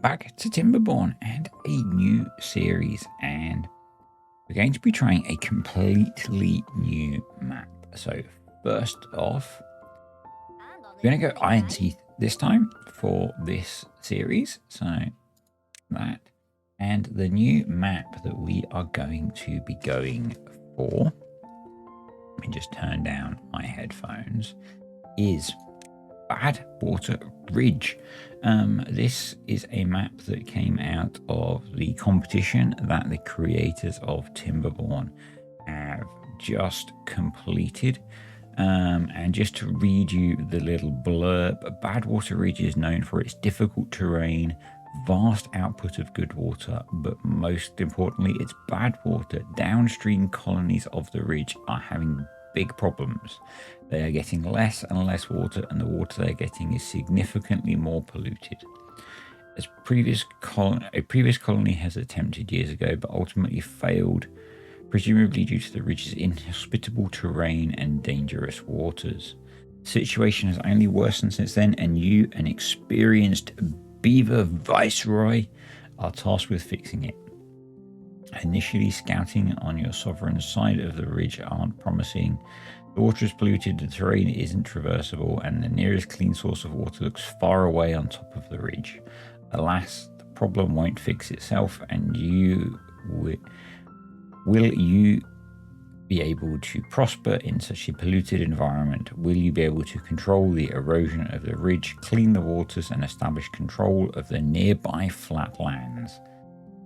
welcome back to TimberBorn and a new series, and we're going to be trying a completely new map. So first off, we're going to go Iron Teeth this time for this series, so that, and the new map that we are going to be going for, let me just turn down my headphones, is Badwater Ridge. This is a map that came out of the competition that the creators of TimberBorn have just completed. And just to read you the little blurb, Badwater Ridge is known for its difficult terrain, vast output of good water, but most importantly, its bad water. Downstream colonies of the ridge are having big problems. They are getting less and less water, and the water they're getting is significantly more polluted. As a previous colony has attempted years ago, but ultimately failed, presumably due to the ridge's inhospitable terrain and dangerous waters. The situation has only worsened since then, and you, an experienced beaver viceroy, are tasked with fixing it. Initially, scouting on your sovereign side of the ridge aren't promising. The water is polluted, the terrain isn't traversable, and the nearest clean source of water looks far away on top of the ridge. Alas, the problem won't fix itself, and will you be able to prosper in such a polluted environment? Will you be able to control the erosion of the ridge, clean the waters, and establish control of the nearby flatlands?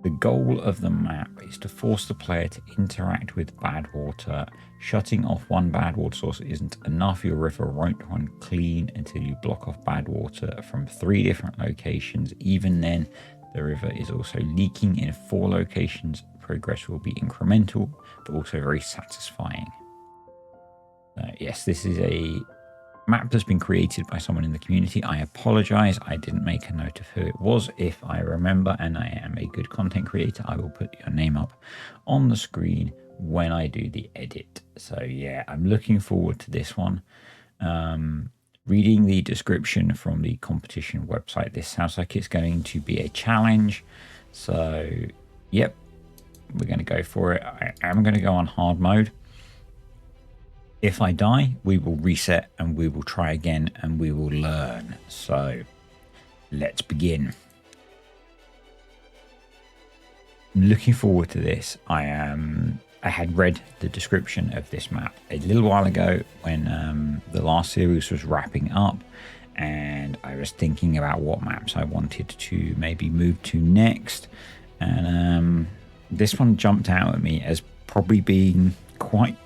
The goal of the map is to force the player to interact with bad water. Shutting off one bad water source isn't enough. Your river won't run clean until you block off bad water from 3 different locations. Even then, the river is also leaking in 4 locations. Progress will be incremental, but also very satisfying. Yes, this is a map that's been created by someone in the community. I apologize, I didn't make a note of who it was. If I remember, and I am a good content creator, I will put your name up on the screen when I do the edit. So yeah, I'm looking forward to this one. Reading the description from the competition website, this sounds like it's going to be a challenge. So yep, we're going to go for it. I am going to go on hard mode. If I die, we will reset and we will try again and we will learn. So let's begin. I'm looking forward to this. I had read the description of this map a little while ago when the last series was wrapping up, and I was thinking about what maps I wanted to maybe move to next. And this one jumped out at me as probably being quite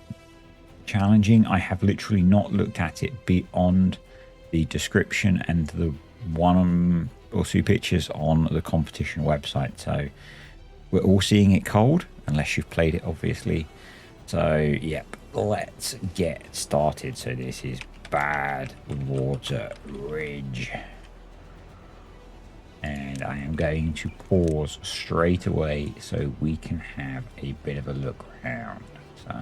challenging. I have literally not looked at it beyond the description and the 1 or 2 pictures on the competition website. So we're all seeing it cold, unless you've played it, obviously. So yep, let's get started. So this is Badwater Ridge, and I am going to pause straight away so we can have a bit of a look around. So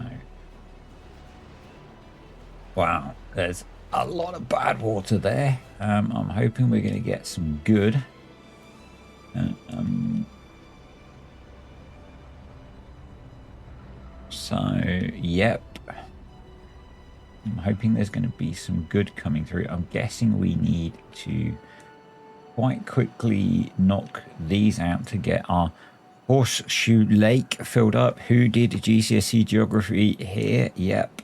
wow, there's a lot of bad water there. I'm hoping we're going to get some good. So, yep. I'm hoping there's going to be some good coming through. I'm guessing we need to quite quickly knock these out to get our Horseshoe Lake filled up. Who did GCSE geography here? Yep.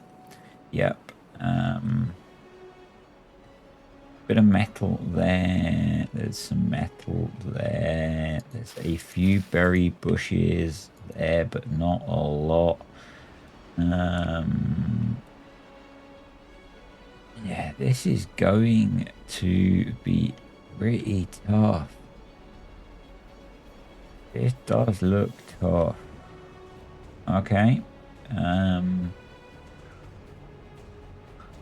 Bit of metal there. There's some metal there. There's a few berry bushes there, but not a lot. Yeah, this is going to be pretty tough. This does look tough. Okay.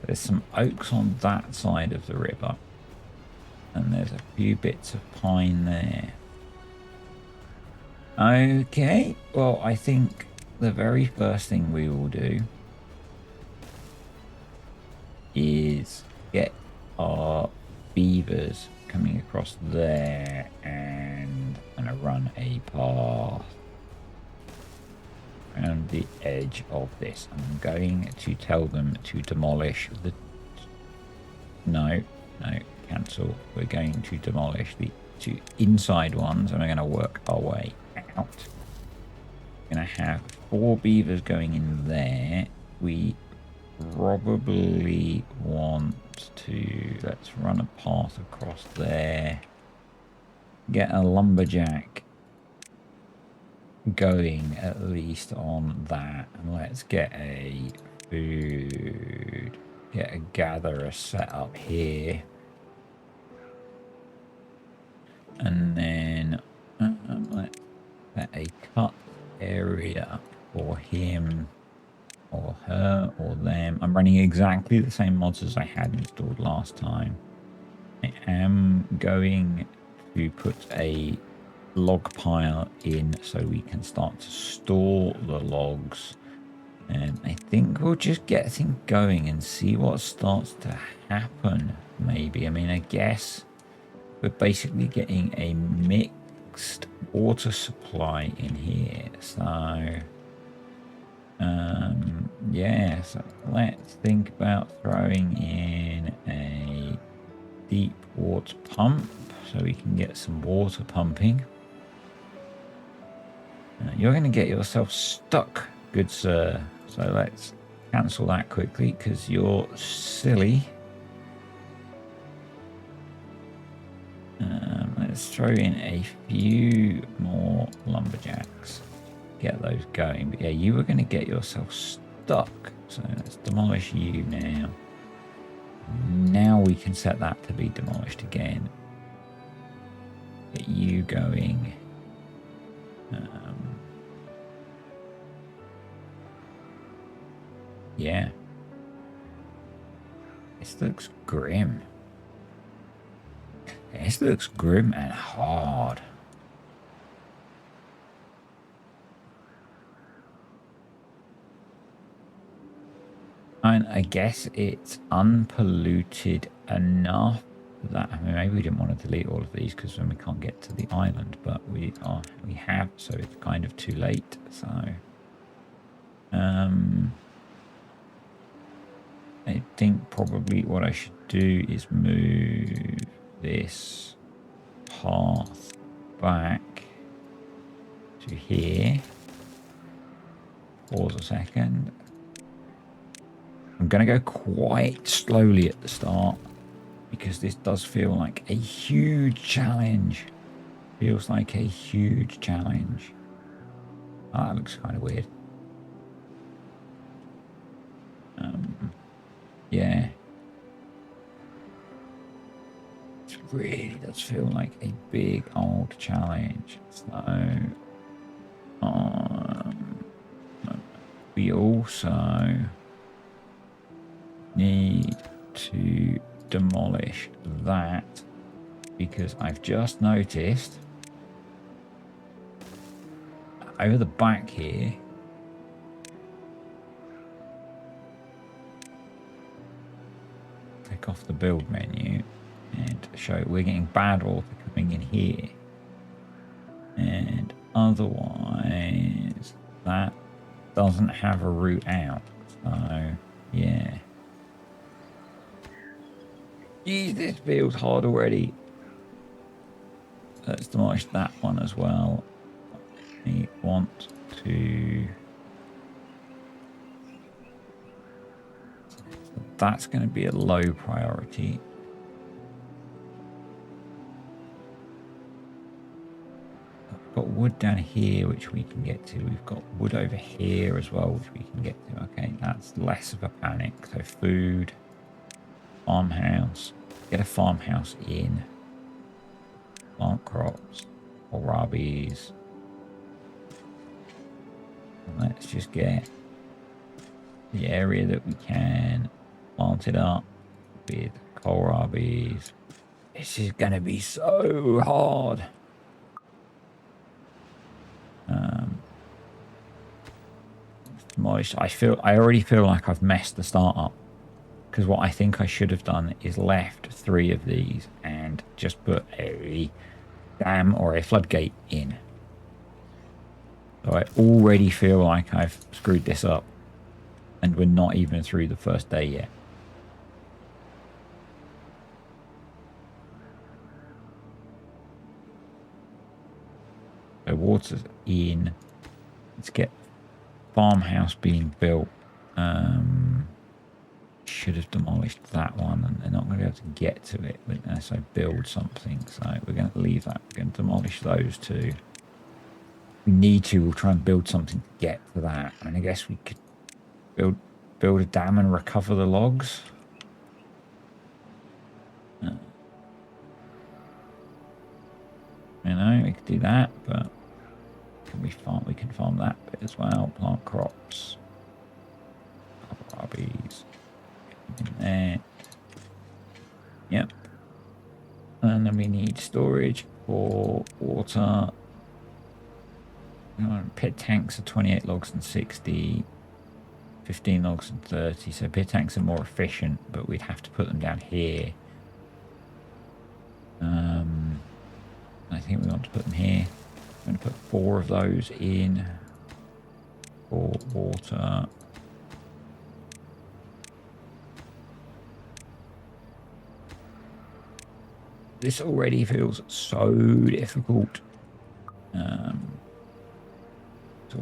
There's some oaks on that side of the river, and there's a few bits of pine there. Okay, well, I think the very first thing we will do is get our beavers coming across there and going to run a path around the edge of this. I'm going to tell them to demolish the... No, cancel. We're going to demolish the 2 inside ones, and we're going to work our way out. We're going to have 4 beavers going in there. We probably want to... Let's run a path across there. Get a lumberjack going at least on that, and let's get a food, get a gatherer set up here, and then let's set a cut area for him or her or them. I'm running exactly the same mods as I had installed last time. I am going to put a log pile in so we can start to store the logs, and I think we'll just get things going and see what starts to happen. Maybe, I mean, I guess we're basically getting a mixed water supply in here, so yeah, so let's think about throwing in a deep water pump so we can get some water pumping. You're going to get yourself stuck, good sir. So let's cancel that quickly because you're silly. Let's throw in a few more lumberjacks. Get those going. But yeah, you were going to get yourself stuck. So let's demolish you now. Now we can set that to be demolished again. Get you going. Yeah. This looks grim. This looks grim and hard. And I guess it's unpolluted enough that, I mean, maybe we didn't want to delete all of these because then we can't get to the island, but we have, so it's kind of too late. So I think probably what I should do is move this path back to here. Pause a second. I'm going to go quite slowly at the start because this does feel like a huge challenge. Feels like a huge challenge. Oh, that looks kind of weird. Yeah. It really does feel like a big old challenge. So, we also need to demolish that because I've just noticed over the back here click off the build menu and show we're getting bad water coming in here, and otherwise that doesn't have a route out. So yeah. Jeez, this feels hard already. Let's demolish that one as well. We want to... That's going to be a low priority. We've got wood down here, which we can get to. We've got wood over here as well, which we can get to. Okay, that's less of a panic. So food, farmhouse. Get a farmhouse in. Plant crops, kohlrabies. And let's just get the area that we can planted up with kohlrabies. This is going to be so hard. I already feel like I've messed the start up. Because what I think I should have done is left 3 of these and just put a dam or a floodgate in. So I already feel like I've screwed this up. And we're not even through the first day yet. So water's in. Let's get farmhouse being built. Should have demolished that one, and they're not going to be able to get to it unless I build something. So we're going to leave that. We're going to demolish those two. If we need to, we'll try and build something to get to that. I mean, I guess we could build a dam and recover the logs. You know, we could do that, but we can farm that bit as well. Plant crops. Kohlrabies. In there. Yep. And then we need storage for water. Pit tanks are 28 logs and 60. 15 logs and 30. So pit tanks are more efficient, but we'd have to put them down here. I think we want to put them here. I'm going to put 4 of those in for water. This already feels so difficult. It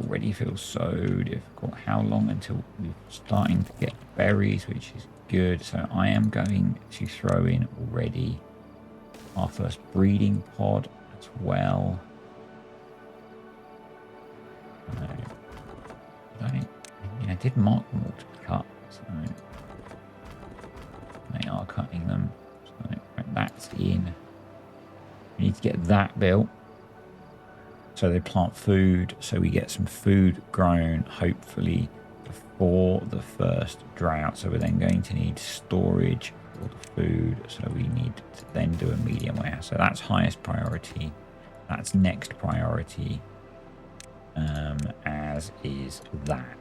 already feels so difficult. How long until we're starting to get berries, which is good. So I am going to throw in already our first breeding pod as well. I did mark them all to cut, so they are cutting them. So that's in. We need to get that built. So they plant food, so we get some food grown, hopefully, before the first drought. So we're then going to need storage for the food. So we need to then do a medium warehouse. So that's highest priority. That's next priority, as is that.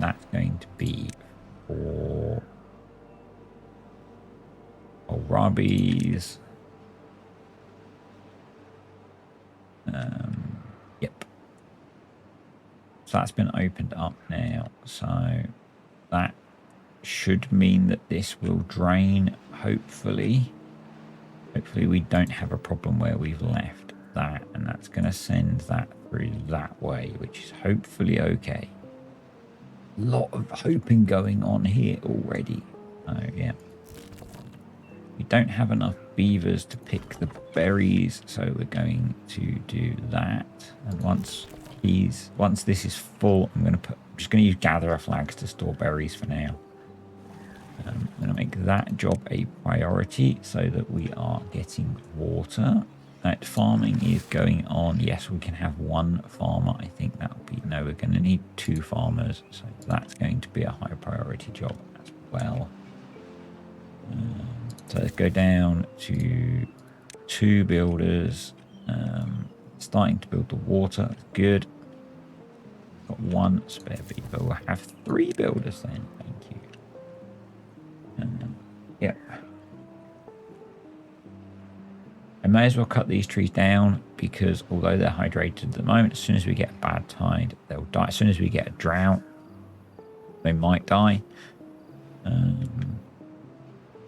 That's going to be for kohlrabies. Yep. So that's been opened up now. So that should mean that this will drain, hopefully. Hopefully we don't have a problem where we've left that, and that's going to send that through that way, which is hopefully okay. A lot of hoping going on here already. Oh, yeah. We don't have enough beavers to pick the berries, so we're going to do that. And once this is full, I'm just going to use gatherer flags to store berries for now. I'm going to make that job a priority so that we are getting water. That farming is going on. Yes, we can have 1 farmer. I think that will be... No, we're going to need 2 farmers. So that's going to be a high priority job as well. So let's go down to 2 builders. Starting to build the water. That's good. Got 1 spare beaver. We'll have 3 builders then. Thank you. Yep. I may as well cut these trees down because although they're hydrated at the moment, as soon as we get a bad tide, they'll die. As soon as we get a drought, they might die.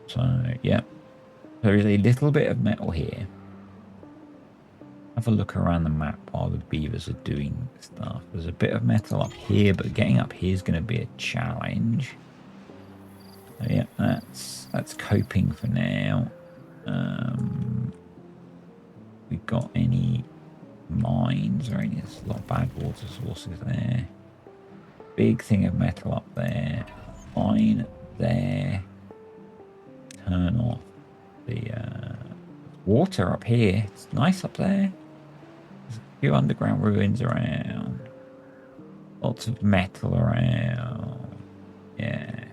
So, yeah. There is a little bit of metal here. Have a look around the map while the beavers are doing stuff. There's a bit of metal up here, but getting up here is going to be a challenge. So, yeah, that's coping for now. We got any mines or any? There's a lot of bad water sources there. Big thing of metal up there. Mine there. Turn off the water up here. It's nice up there. There's a few underground ruins around. Lots of metal around. Yeah.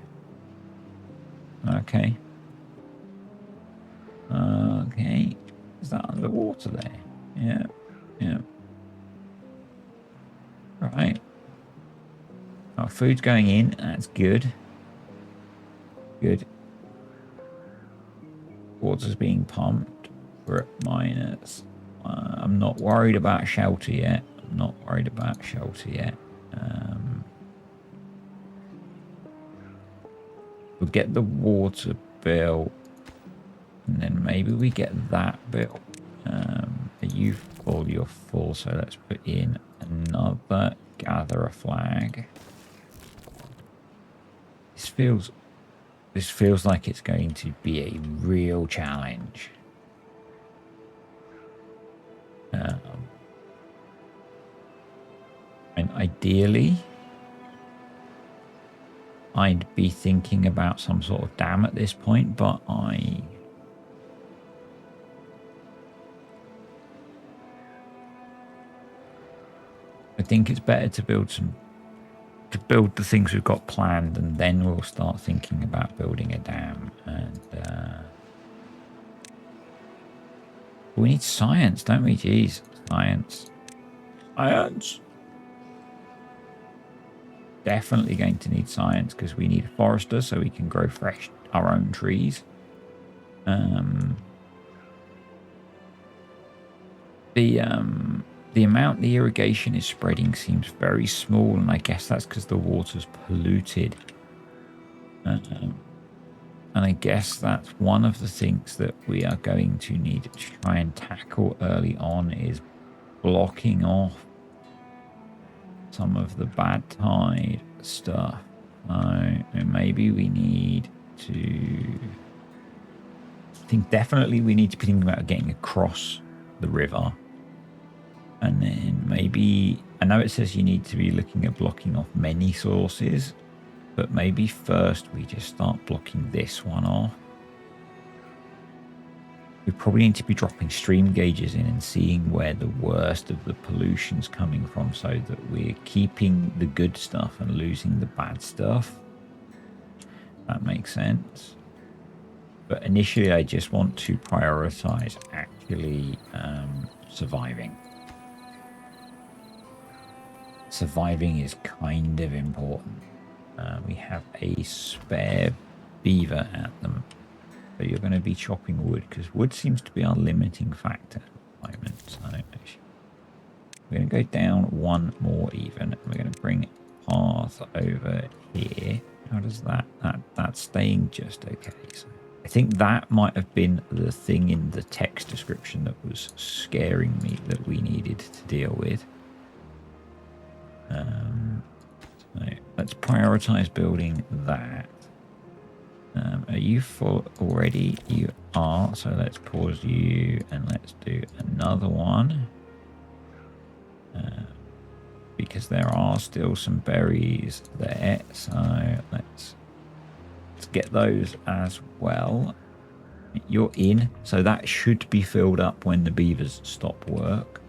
Okay. Okay. Is that underwater there? Yeah. Yeah. Right. Our food's going in. That's good. Good. Water's being pumped. We're at minus I'm not worried about shelter yet. I'm not worried about shelter yet. We'll get the water bill, and then maybe we get that bill. Are you full? You're full, so let's put in another gatherer flag. This feels like it's going to be a real challenge. And ideally, I'd be thinking about some sort of dam at this point, but I think it's better to build the things we've got planned, and then we'll start thinking about building a dam. And we need science, don't we? Jeez, science. Definitely going to need science, because we need a forester so we can grow our own trees. The amount the irrigation is spreading seems very small, and I guess that's because the water's polluted. And I guess that's one of the things that we are going to need to try and tackle early on, is blocking off some of the bad tide stuff. Maybe we need to definitely we need to be thinking about getting across the river. And then maybe, I know it says you need to be looking at blocking off many sources, but maybe first we just start blocking this one off. We probably need to be dropping stream gauges in and seeing where the worst of the pollution's coming from, so that we're keeping the good stuff and losing the bad stuff. That makes sense. But initially I just want to prioritize actually surviving. Surviving is kind of important. We have a spare beaver at them. So you're going to be chopping wood, because wood seems to be our limiting factor at the moment. So we're going to go down one more even. We're going to bring path over here. How does that's staying just okay. So I think that might have been the thing in the text description that was scaring me, that we needed to deal with. So let's prioritize building that. Are you full already? You are. So let's pause you and let's do another one. Because there are still some berries there. So let's get those as well. You're in. So that should be filled up when the beavers stop work.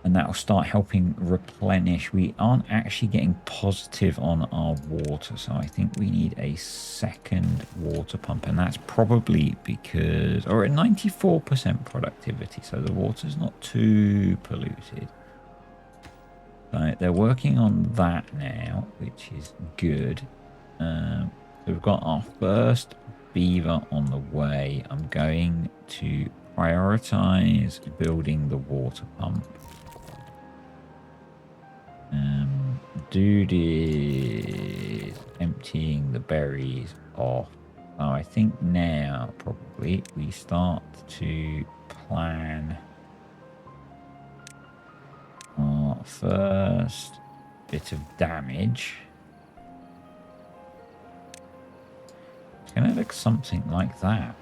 And that will start helping replenish. We aren't actually getting positive on our water, so I think we need a second water pump, and that's probably because, or at 94% productivity, so the water's not too polluted. So they're working on that now, which is good. So we've got our first beaver on the way. I'm going to prioritize building the water pump. Dude is emptying the berries off. So I think now probably we start to plan our first bit of damage. It's going to look something like that.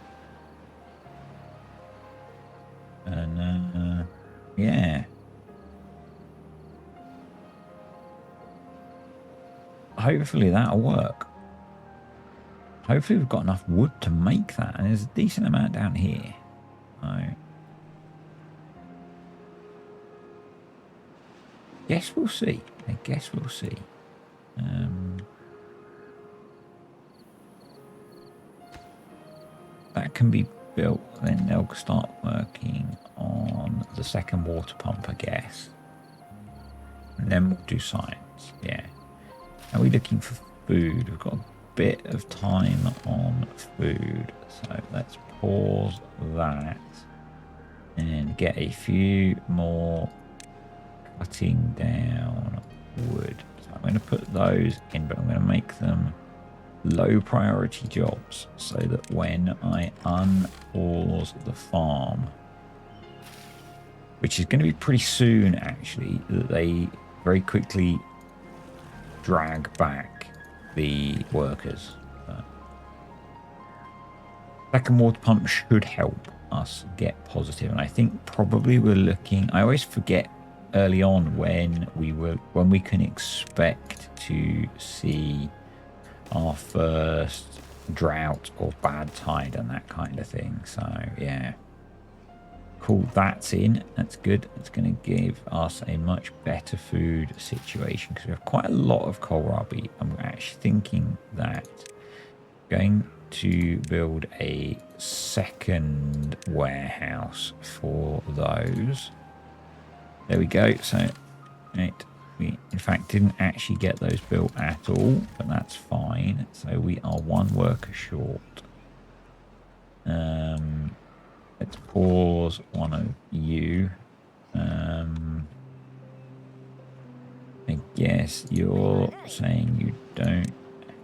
And yeah. Hopefully that'll work. Hopefully we've got enough wood to make that, and there's a decent amount down here. So guess we'll see. I guess we'll see. That can be built, then they'll start working on the second water pump, I guess. And then we'll do science, yeah. Are we looking for food? We've got a bit of time on food, so let's pause that. and get a few more cutting down wood. So I'm going to put those in, but I'm going to make them low priority jobs so that when I unpause the farm, which is going to be pretty soon actually, that they very quickly drag back the workers. Second water pump should help us get positive, and I think probably we're looking, I always forget early on when we can expect to see our first drought or bad tide and that kind of thing. So yeah, cool, that's in, that's good. It's going to give us a much better food situation because we have quite a lot of kohlrabi. I'm actually thinking that going to build a second warehouse for those. There we go. So right, we in fact didn't actually get those built at all, but that's fine. So we are one worker short. Let's pause one of you. I guess you're saying you don't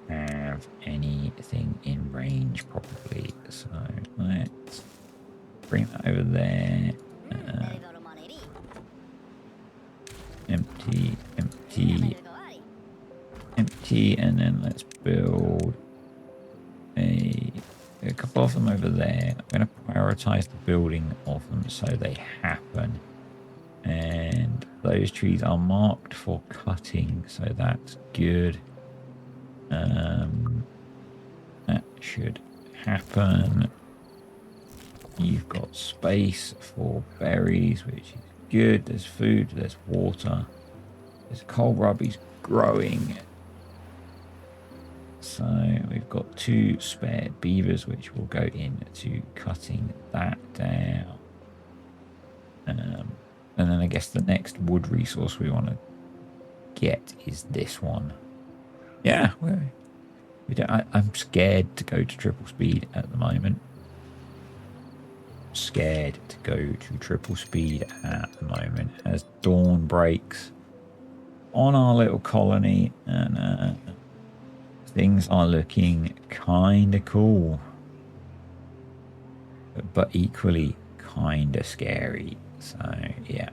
have anything in range probably, so let's bring that over there. Empty, empty, empty, and then let's build a couple of them over there. I'm going to prioritize the building of them so they happen, and those trees are marked for cutting, so that's good. That should happen. You've got space for berries, which is good. There's food, there's water, there's kohlrabi's growing. So we've got 2 spare beavers, which will go into cutting that down. And then I guess the next wood resource we want to get is this one. Yeah, I'm scared to go to triple speed at the moment. Scared to go to triple speed at the moment as dawn breaks on our little colony, and things are looking kind of cool, but equally kind of scary. So yeah,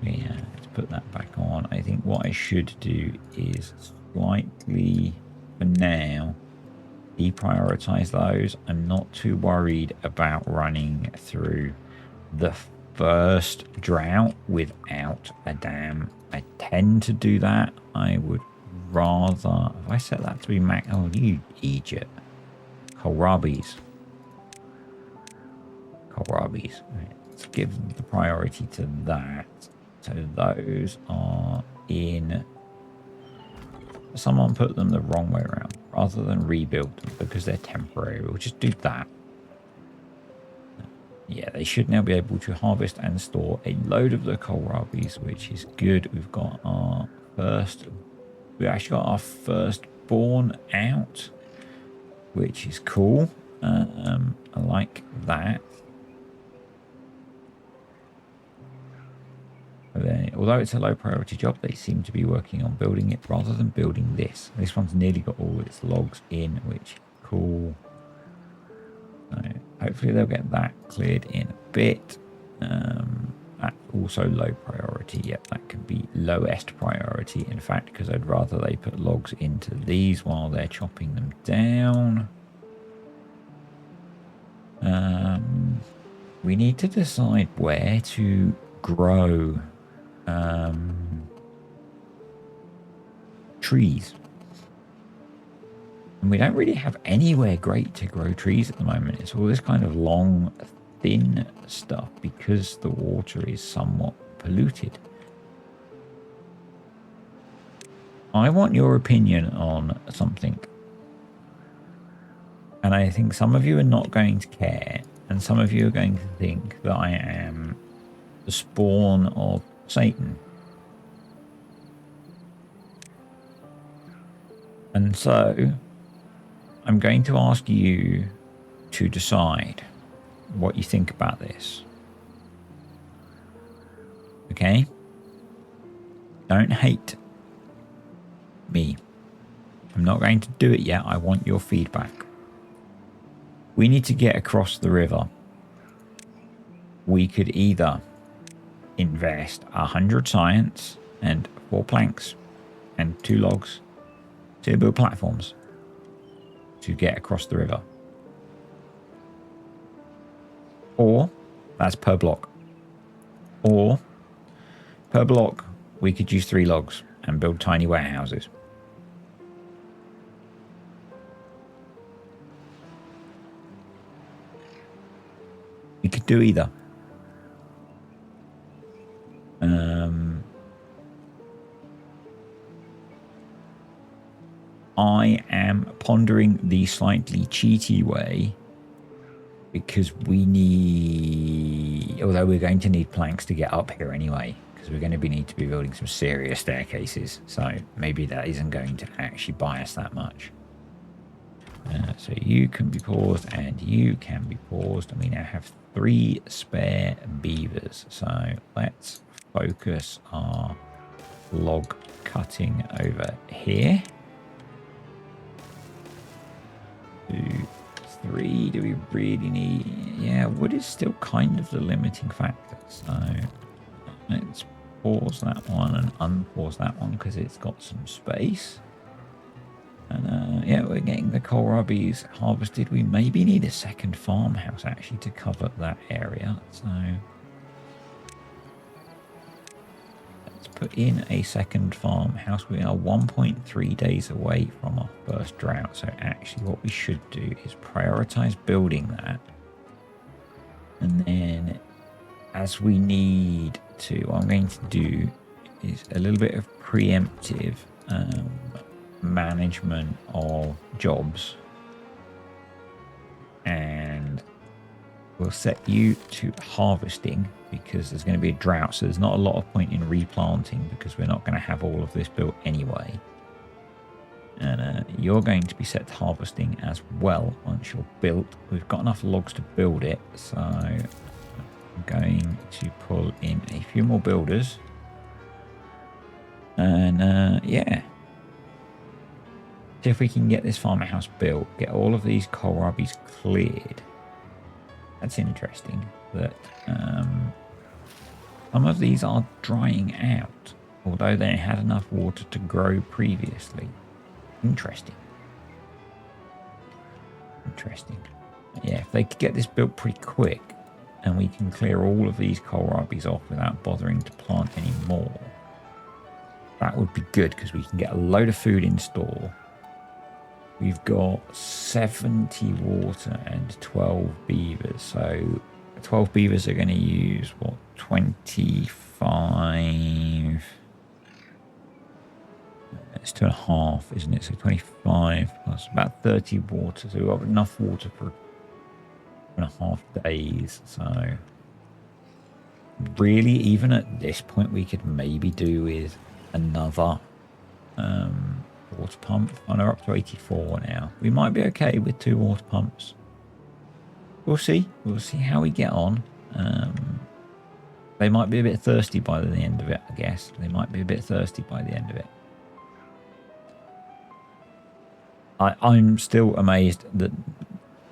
let's put that back on. I think what I should do is slightly, for now, deprioritize those. I'm not too worried about running through the first drought without a dam. I tend to do that. I would rather, if I set that to be max, oh, you Egypt, kohlrabi's. Right, let's give the priority to that. So those are in. Someone put them the wrong way around. Rather than rebuild them because they're temporary, we'll just do that. Yeah, they should now be able to harvest and store a load of the kohlrabi's, which is good. We actually got our first born out, which is cool. I like that. Although it's a low priority job, they seem to be working on building it rather than building this. This one's nearly got all its logs in, which is cool. So hopefully they'll get that cleared in a bit. That's also low priority. Yep, that could be lowest priority, in fact, because I'd rather they put logs into these while they're chopping them down. We need to decide where to grow trees. And we don't really have anywhere great to grow trees at the moment. It's all this kind of long, thin stuff because the water is somewhat polluted. I want your opinion on something. And I think some of you are not going to care. And some of you are going to think that I am the spawn of Satan. And so I'm going to ask you to decide. what you think about this. Okay? Don't hate me. I'm not going to do it yet. I want your feedback. We need to get across the river. We could either invest 100 science and 4 planks and 2 logs to build platforms to get across the river. Or, that's per block. Or, per block, we could use 3 logs and build tiny warehouses. We could do either. I am pondering the slightly cheaty way because we need, although we're going to need planks to get up here anyway, because we're going to need to be building some serious staircases. So maybe that isn't going to actually buy us that much. So you can be paused and you can be paused. And we now have 3 spare beavers. So let's focus our log cutting over here. 2, 3. Do we really need... Yeah, wood is still kind of the limiting factor. So let's pause that one and unpause that one because it's got some space. And yeah, we're getting the kohlrabies harvested. We maybe need a second farmhouse actually to cover that area. So let's put in a second farmhouse. We are 1.3 days away from our first drought. So actually what we should do is prioritize building that. And then as we need to, what I'm going to do is a little bit of preemptive management of jobs, and we'll set you to harvesting because there's going to be a drought, so there's not a lot of point in replanting because we're not going to have all of this built anyway. And you're going to be set to harvesting as well once you're built. We've got enough logs to build it, so I'm going to pull in a few more builders. And yeah, see if we can get this farmhouse built, get all of these kohlrabies cleared. That's interesting that some of these are drying out, although they had enough water to grow previously. Interesting. Interesting. Yeah, if they could get this built pretty quick and we can clear all of these kohlrabies off without bothering to plant any more, that would be good because we can get a load of food in store. We've got 70 water and 12 beavers. So 12 beavers are going to use, what, 25? It's 2.5, isn't it? So 25 plus about 30 water. So we've got enough water for 2.5 days. So really, even at this point, we could maybe do with another water pump. Oh, no, we're up to 84 now. We might be okay with 2 water pumps. We'll see. We'll see how we get on. They might be a bit thirsty by the end of it, I guess. They might be a bit thirsty by the end of it. I'm still amazed that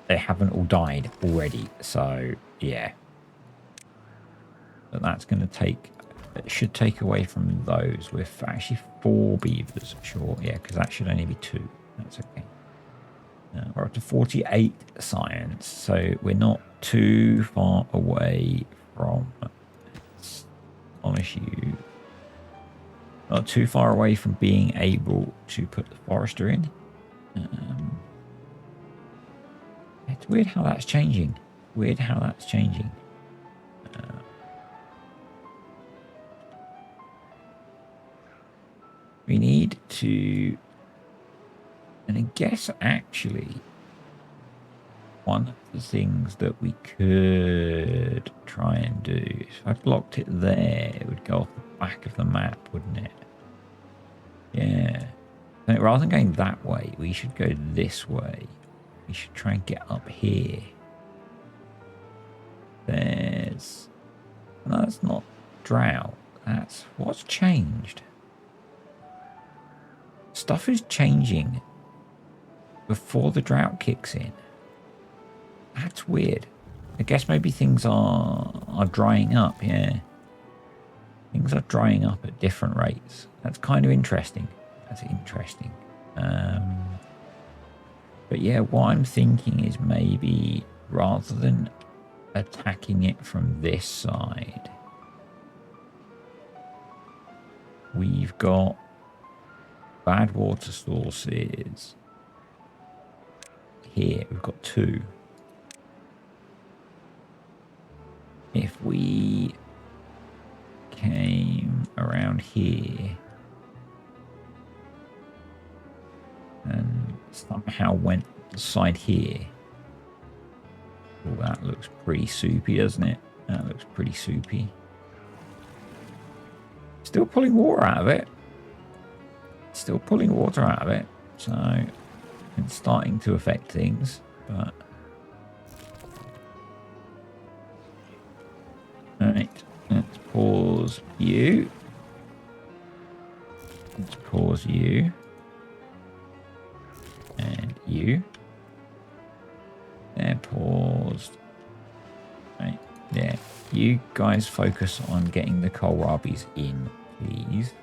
they haven't all died already. So, yeah. But that's going to take... It should take away from those. We're actually 4 beavers short. Yeah, because that should only be 2. That's okay. We're up to 48 science. So we're not too far away from... Astonish you. Not too far away from being able to put the forester in. It's weird how that's changing. Weird how that's changing. We need to, and I guess actually one of the things that we could try and do, if I blocked it there, it would go off the back of the map, wouldn't it? Yeah. So rather than going that way, we should go this way. We should try and get up here. There's... No, that's not drought. That's... What's changed? Stuff is changing before the drought kicks in. That's weird. I guess maybe things are drying up, yeah. Things are drying up at different rates. That's kind of interesting. That's interesting. But yeah, what I'm thinking is maybe rather than attacking it from this side, we've got bad water sources here. We've got 2. If we came around here and somehow went the side here. Oh, that looks pretty soupy, doesn't it? That looks pretty soupy. Still pulling water out of it. Still pulling water out of it. So it's starting to affect things, but... Alright, let's pause you. Let's pause you. And you. They're paused. Right, there. You guys focus on getting the kohlrabies in, please.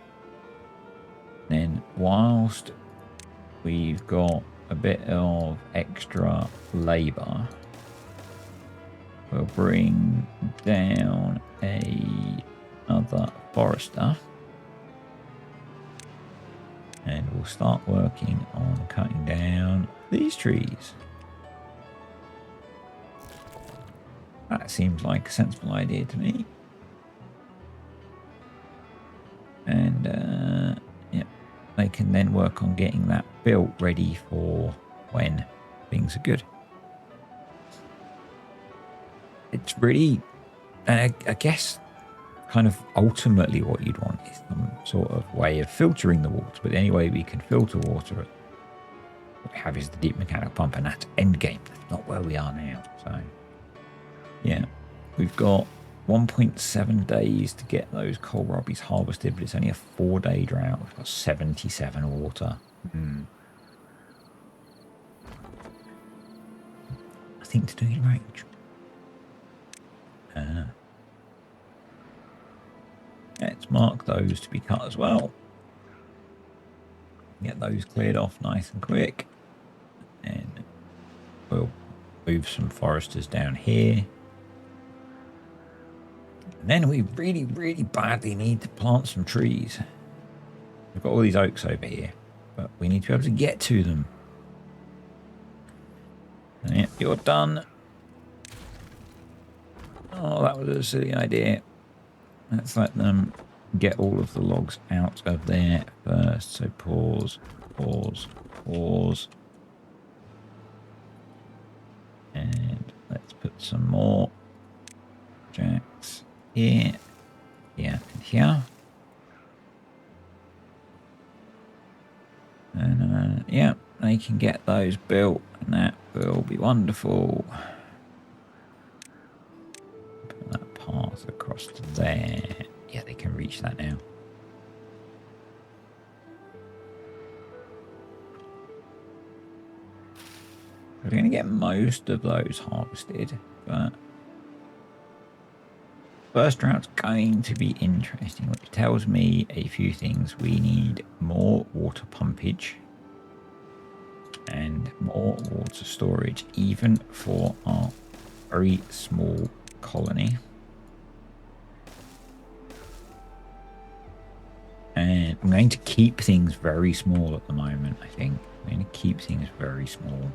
Then, whilst we've got a bit of extra labour, we'll bring down another forester. And we'll start working on cutting down these trees. That seems like a sensible idea to me. And, yeah, they can then work on getting that built ready for when things are good. It's really, I guess, kind of ultimately what you'd want is some sort of way of filtering the water. But the only way we can filter water, what we have is the deep mechanical pump, and that's endgame. That's not where we are now. So, yeah, we've got 1.7 days to get those kohlrabies harvested, but it's only a 4-day drought. We've got 77 water. I think to do in range. Let's mark those to be cut as well. Get those cleared off nice and quick. And we'll move some foresters down here. And then we really, really badly need to plant some trees. We've got all these oaks over here, but we need to be able to get to them. Yeah, you're done. Oh, that was a silly idea. Let's let them get all of the logs out of there first. So pause, pause, pause. And let's put some more jacks here, here, and here. And yeah, they can get those built, and that will be wonderful. Put that path across to there. Yeah, they can reach that now. We're going to get most of those harvested, but first drought's going to be interesting, which tells me a few things. We need more water pumpage and more water storage, even for our very small colony. And I'm going to keep things very small at the moment, I think. I'm going to keep things very small.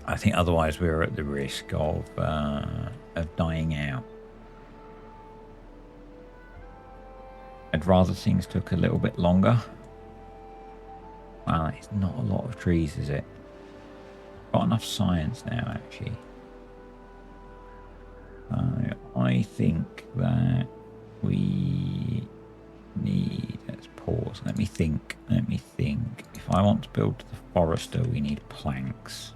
I think otherwise we're at the risk of dying out. I'd rather things took a little bit longer. Wow, it's not a lot of trees, is it? Got enough science now, actually. I think that we need... Let's pause So let me think. Let me think. If I want to build the forester, we need planks.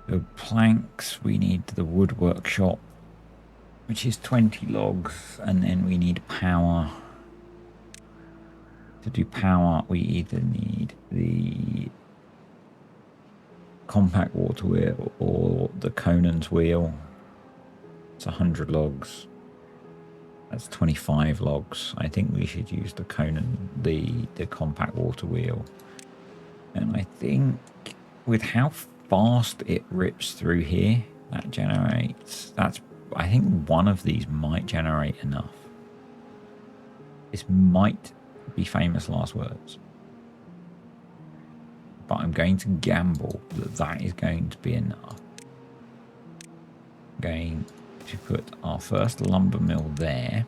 The planks, we need the wood workshop, which is 20 logs, and then we need power. To do power, we either need the compact water wheel or the Conan's wheel. It's 100 logs. That's 25 logs. I think we should use the Conan, the compact water wheel. And I think with how fast it rips through here, that generates, I think one of these might generate enough. This might be famous last words. But I'm going to gamble that that is going to be enough. I'm going to put our first lumber mill there.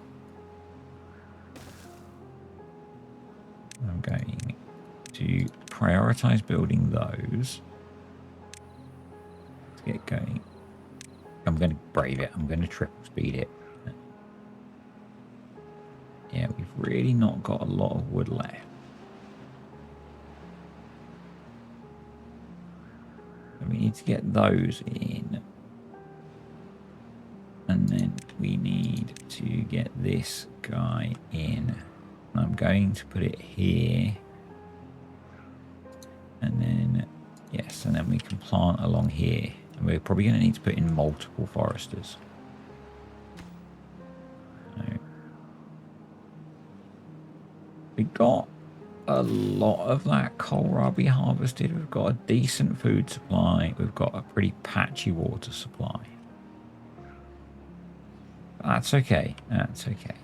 I'm going to prioritize building those to get going. I'm going to brave it. I'm going to triple speed it. Yeah, we've really not got a lot of wood left. So we need to get those in. And then we need to get this guy in. I'm going to put it here. And then, yes, and then we can plant along here. And we're probably going to need to put in multiple foresters. So, we got a lot of that kohlrabi harvested. We've got a decent food supply. We've got a pretty patchy water supply. That's okay. That's okay.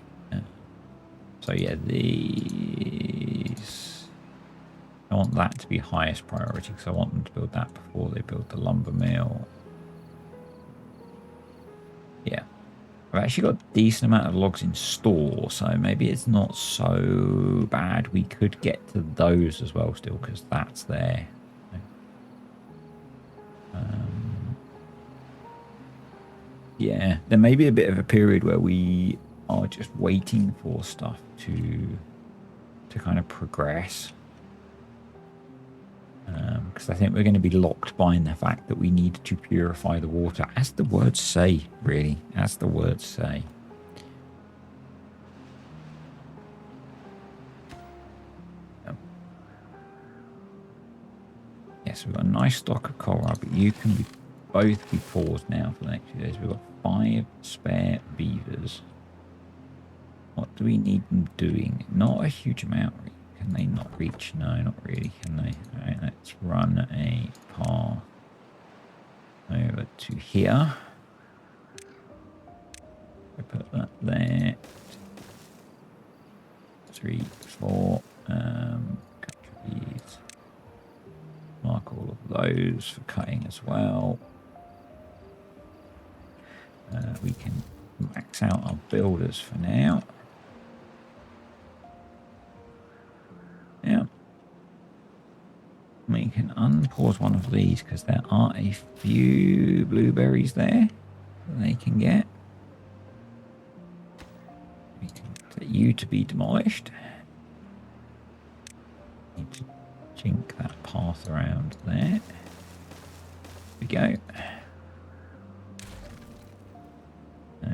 So yeah, these, I want that to be highest priority because I want them to build that before they build the lumber mill. Yeah. I've actually got a decent amount of logs in store, so maybe it's not so bad. We could get to those as well still because that's there. Yeah, there may be a bit of a period where we are just waiting for stuff to kind of progress. Because I think we're going to be locked behind the fact that we need to purify the water, as the words say, really, as the words say. Yes, we've got a nice stock of kohlrabi, but you can both be paused now for the next few days. We've got 5 spare beavers. What do we need them doing? Not a huge amount. Can they not reach? No, not really, can they? All right, let's run a path over to here. I put that there. 3, 4. Cut trees. Mark all of those for cutting as well. We can max out our builders for now. Yeah. We can unpause one of these because there are a few blueberries there that they can get. We can get you to be demolished. Need to jink that path around there. There we go. So,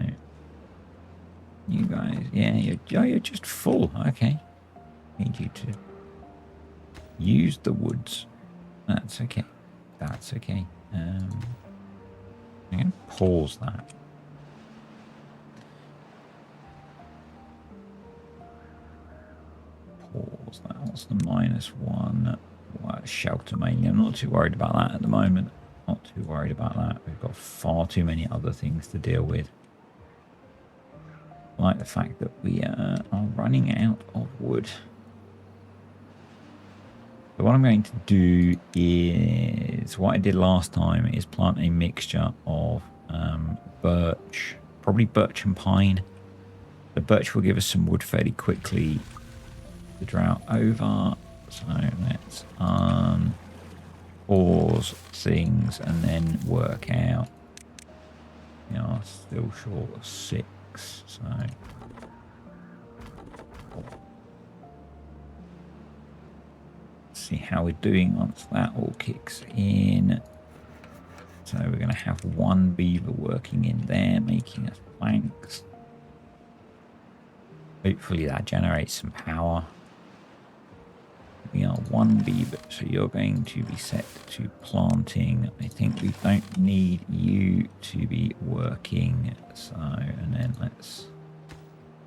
you guys, yeah, you're just full. Okay. Need you to use the woods. That's okay. That's okay. I'm going to pause that. Pause that. What's the -1? Well, shelter mainly. I'm not too worried about that at the moment. Not too worried about that. We've got far too many other things to deal with. Like the fact that we are running out of wood. So what I'm going to do is, what I did last time is plant a mixture of birch, probably birch and pine. The birch will give us some wood fairly quickly. The drought over. So let's pause things and then work out. We are still short of 6, so see how we're doing once that all kicks in. So we're going to have one beaver working in there, making us planks. Hopefully that generates some power. We are one beaver, so you're going to be set to planting. I think we don't need you to be working. So, and then let's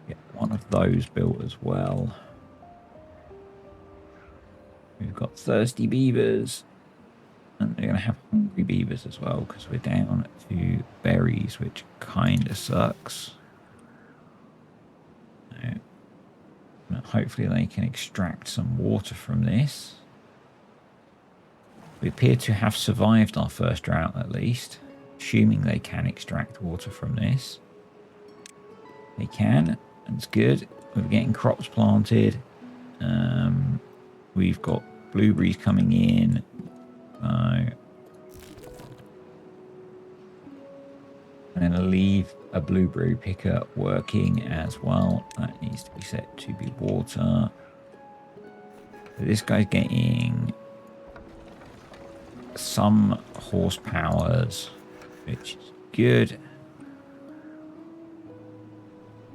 get one of those built as well. We've got thirsty beavers. And they're going to have hungry beavers as well, because we're down to berries, which kind of sucks. So, hopefully they can extract some water from this. We appear to have survived our first drought at least, assuming they can extract water from this. They can, that's good. We're getting crops planted. We've got blueberries coming in. I'm going to leave a blueberry picker working as well. That needs to be set to be water. So this guy's getting some horsepowers, which is good.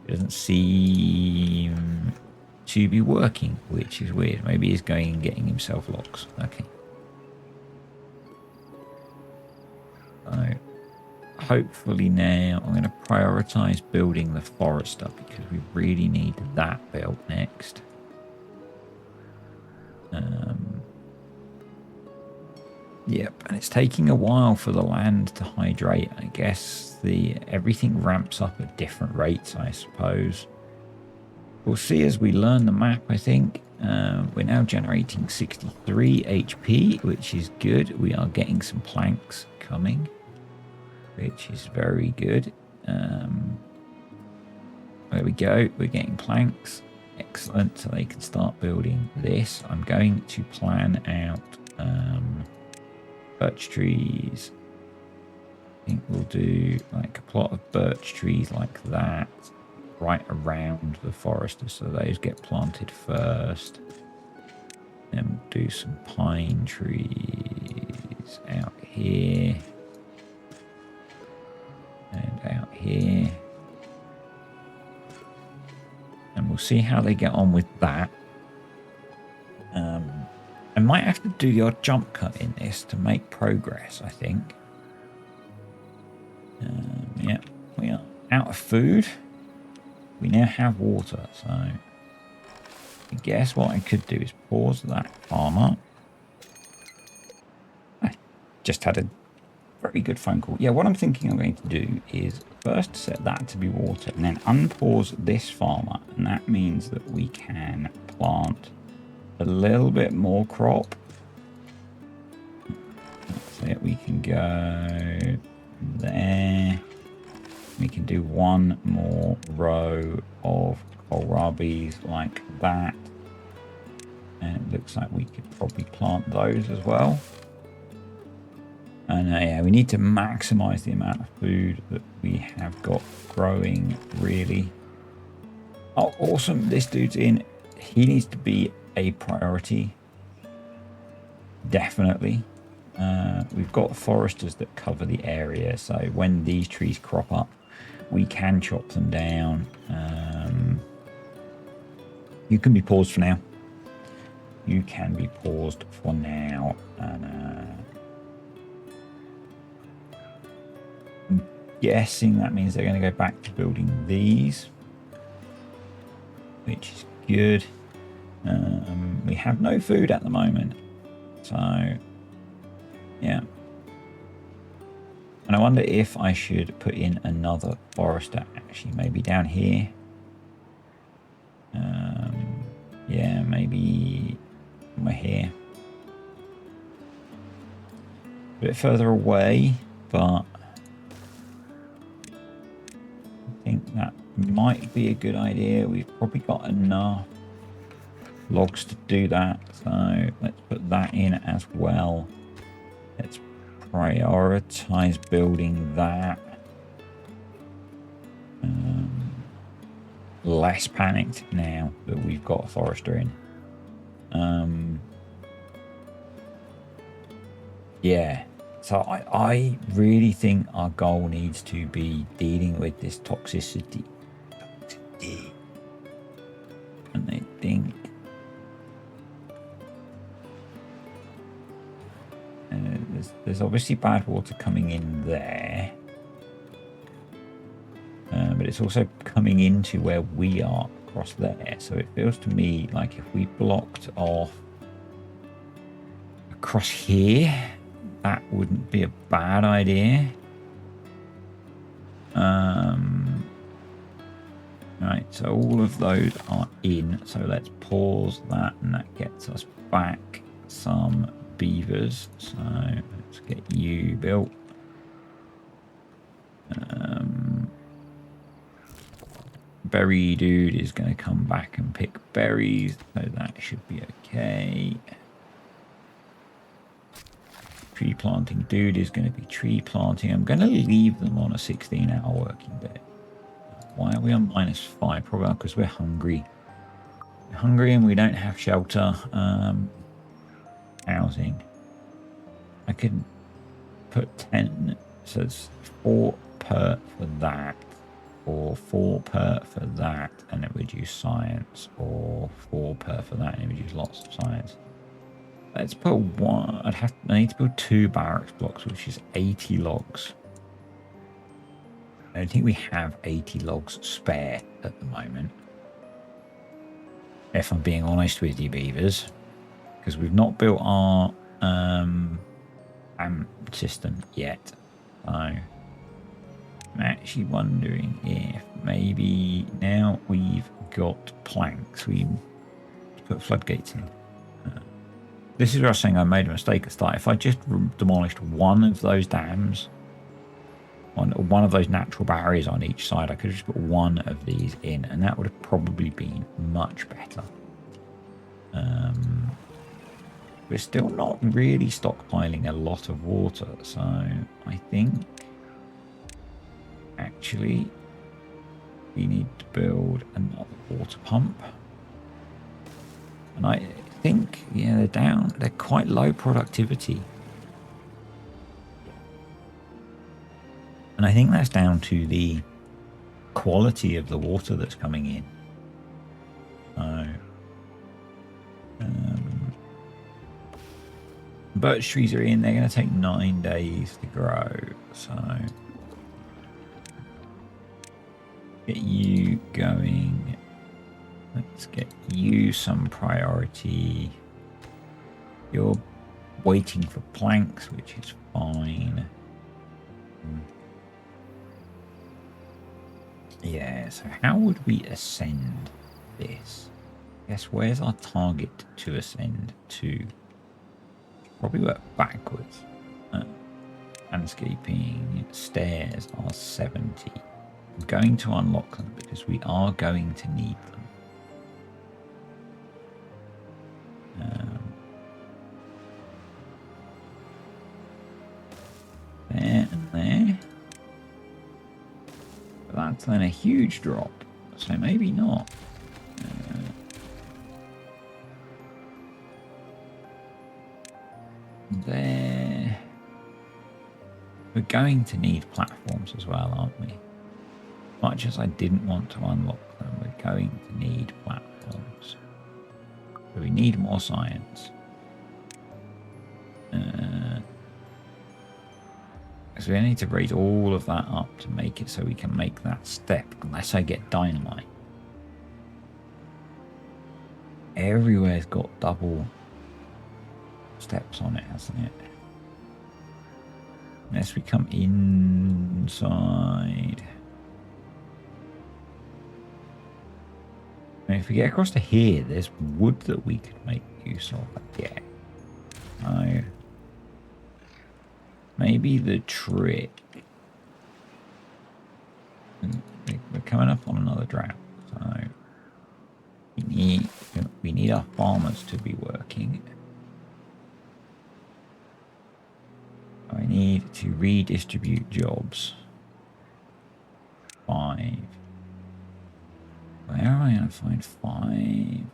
It doesn't seem to be working, which is weird. Maybe he's going and getting himself logs. Okay. So hopefully now I'm going to prioritize building the forester because we really need that built next. Yep, and it's taking a while for the land to hydrate. I guess everything ramps up at different rates, I suppose. We'll see as we learn the map, I think. We're now generating 63 HP, which is good. We are getting some planks coming, which is very good. There we go. We're getting planks. Excellent. So they can start building this. I'm going to plan out birch trees. I think we'll do like a plot of birch trees like that right around the forest, so those get planted first. Then we'll do some pine trees out here and out here, and we'll see how they get on with that. I might have to do the odd jump cut in this to make progress, I think. Yeah, we are out of food. We now have water, so I guess what I could do is pause that farmer. I just had a very good phone call. Yeah, what I'm thinking I'm going to do is first set that to be water and then unpause this farmer, and that means that we can plant a little bit more crop. So that we can go there. We can do one more row of kohlrabis like that. And it looks like we could probably plant those as well. And yeah, we need to maximize the amount of food that we have got growing, really. Oh, awesome. This dude's in. He needs to be a priority. Definitely. We've got foresters that cover the area, so when these trees crop up, we can chop them down. You can be paused for now. You can be paused for now. And I'm guessing that means they're going to go back to building these, which is good. We have no food at the moment, so yeah. And I wonder if I should put in another forester, actually, maybe down here. Yeah, maybe somewhere here. A bit further away, but I think that might be a good idea. We've probably got enough logs to do that, so let's put that in as well. Let's prioritize building that. Less panicked now that we've got a forester in. Yeah. So I really think our goal needs to be dealing with this toxicity. And I think there's obviously bad water coming in there. But it's also coming into where we are across there. So it feels to me like if we blocked off across here, that wouldn't be a bad idea. Right, so all of those are in. So let's pause that, and that gets us back some beavers. So let's get you built. Berry dude is going to come back and pick berries, so that should be okay. Tree planting dude is going to be tree planting. I'm going to leave them on a 16-hour working day. Why are we on -5? Probably because we're hungry. We're hungry and we don't have shelter. Housing. I could put 10, so it's 4 per for that, or 4 per for that, and it reduce science, or 4 per for that and it reduce lots of science. Let's put one. I need to build 2 barracks blocks, which is 80 logs. I don't think we have 80 logs spare at the moment, if I'm being honest with you, beavers, because we've not built our system yet. So I'm actually wondering if maybe now we've got planks, we put floodgates in. This is where I was saying I made a mistake at the start. If I just demolished one of those dams, on one of those natural barriers on each side, I could have just put one of these in, and that would have probably been much better. We're still not really stockpiling a lot of water, so I think actually we need to build another water pump. And I think, yeah, they're quite low productivity. And I think that's down to the quality of the water that's coming in. So, birch trees are in. They're going to take 9 days to grow. So, get you going. Let's get you some priority. You're waiting for planks, which is fine. Yeah, so how would we ascend this? Guess where's our target to ascend to? Probably work backwards. Landscaping stairs are 70. I'm going to unlock them because we are going to need them. There and there. But that's then a huge drop, so maybe not. There. We're going to need platforms as well, aren't we? Much as I didn't want to unlock them, we're going to need platforms. So we need more science. So we need to raise all of that up to make it so we can make that step, unless I get dynamite. Everywhere's got double steps on it, hasn't it? Unless we come inside. And if we get across to here, there's wood that we could make use of. Yeah. So maybe the trick. We're coming up on another drought, so we need our farmers to be working. I need to redistribute jobs. 5. Where am I going to find 5?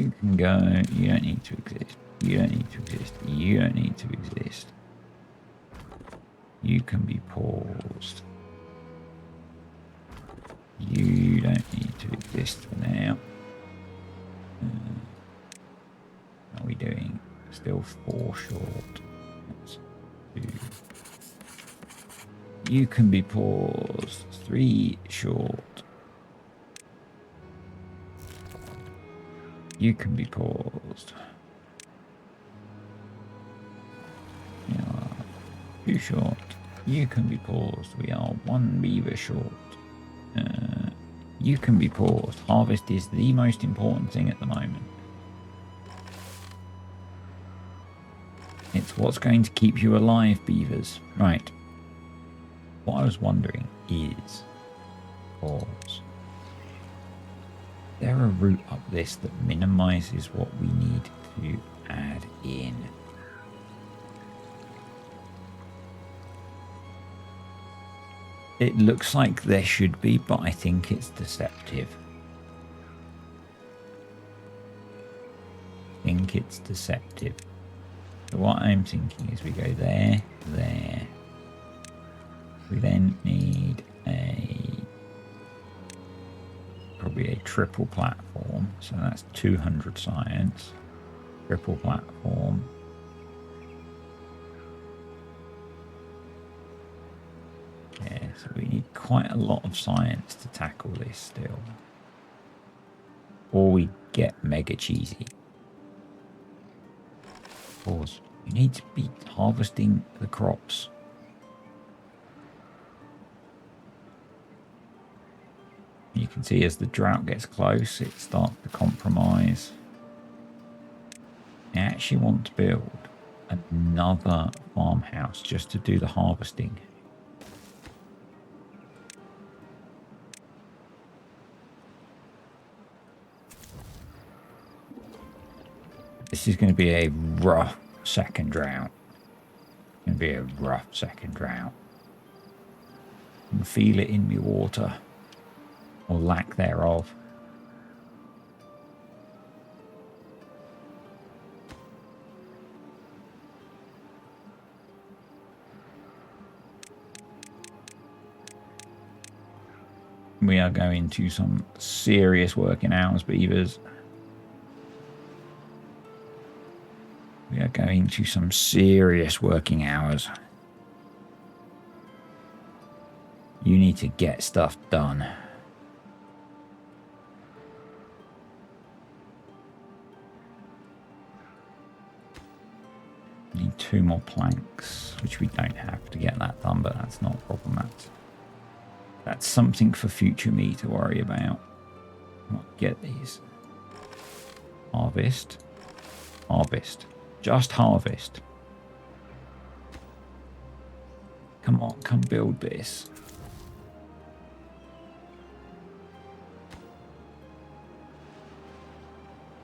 You can go. You don't need to exist. You don't need to exist. You don't need to exist. You can be paused. You don't need to exist for now. How are we doing? Still 4 short. That's 2. You can be paused. 3 short. You can be paused. You are 2 short. You can be paused. We are 1 beaver short. You can be paused. Harvest is the most important thing at the moment. It's what's going to keep you alive, beavers. Right. What I was wondering is, pause. Is there a route up this that minimizes what we need to add in? It looks like there should be, but I think it's deceptive. I think it's deceptive. So what I'm thinking is we go there, there. We then need probably a triple platform. So that's 200 science. Triple platform. Yeah, so we need quite a lot of science to tackle this still. Or we get mega cheesy. Pause. You need to be harvesting the crops. You can see as the drought gets close, it starts to compromise. I actually want to build another farmhouse just to do the harvesting. This is going to be a rough second drought. It's going to be a rough second drought. I can feel it in my water. Or lack thereof. We are going to some serious working hours, beavers. We are going to some serious working hours. You need to get stuff done. Need 2 more planks, which we don't have to get that done, but that's not a problem. That's something for future me to worry about. I'll get these. Harvest. Harvest. Just harvest. Come on, come build this.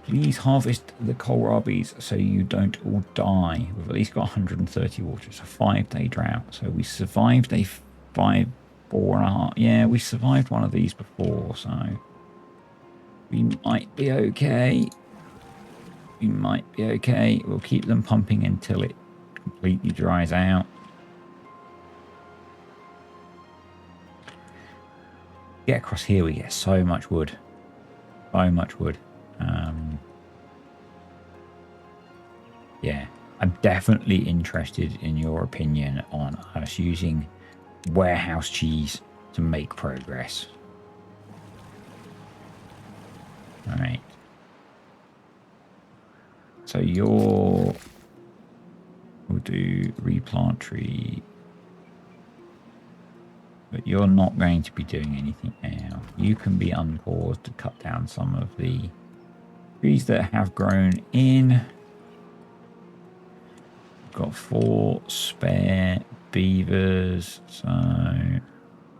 Please harvest the kohlrabies so you don't all die. We've at least got 130 water. It's a 5-day drought. So we survived a 4.5. Yeah, we survived one of these before, so we might be okay. We might be okay. We'll keep them pumping until it completely dries out. Get across here, we get so much wood. So much wood. Yeah, I'm definitely interested in your opinion on us using warehouse cheese to make progress. All right. So we'll do replant tree, but you're not going to be doing anything now. You can be unpaused to cut down some of the trees that have grown in. Got 4 spare beavers, so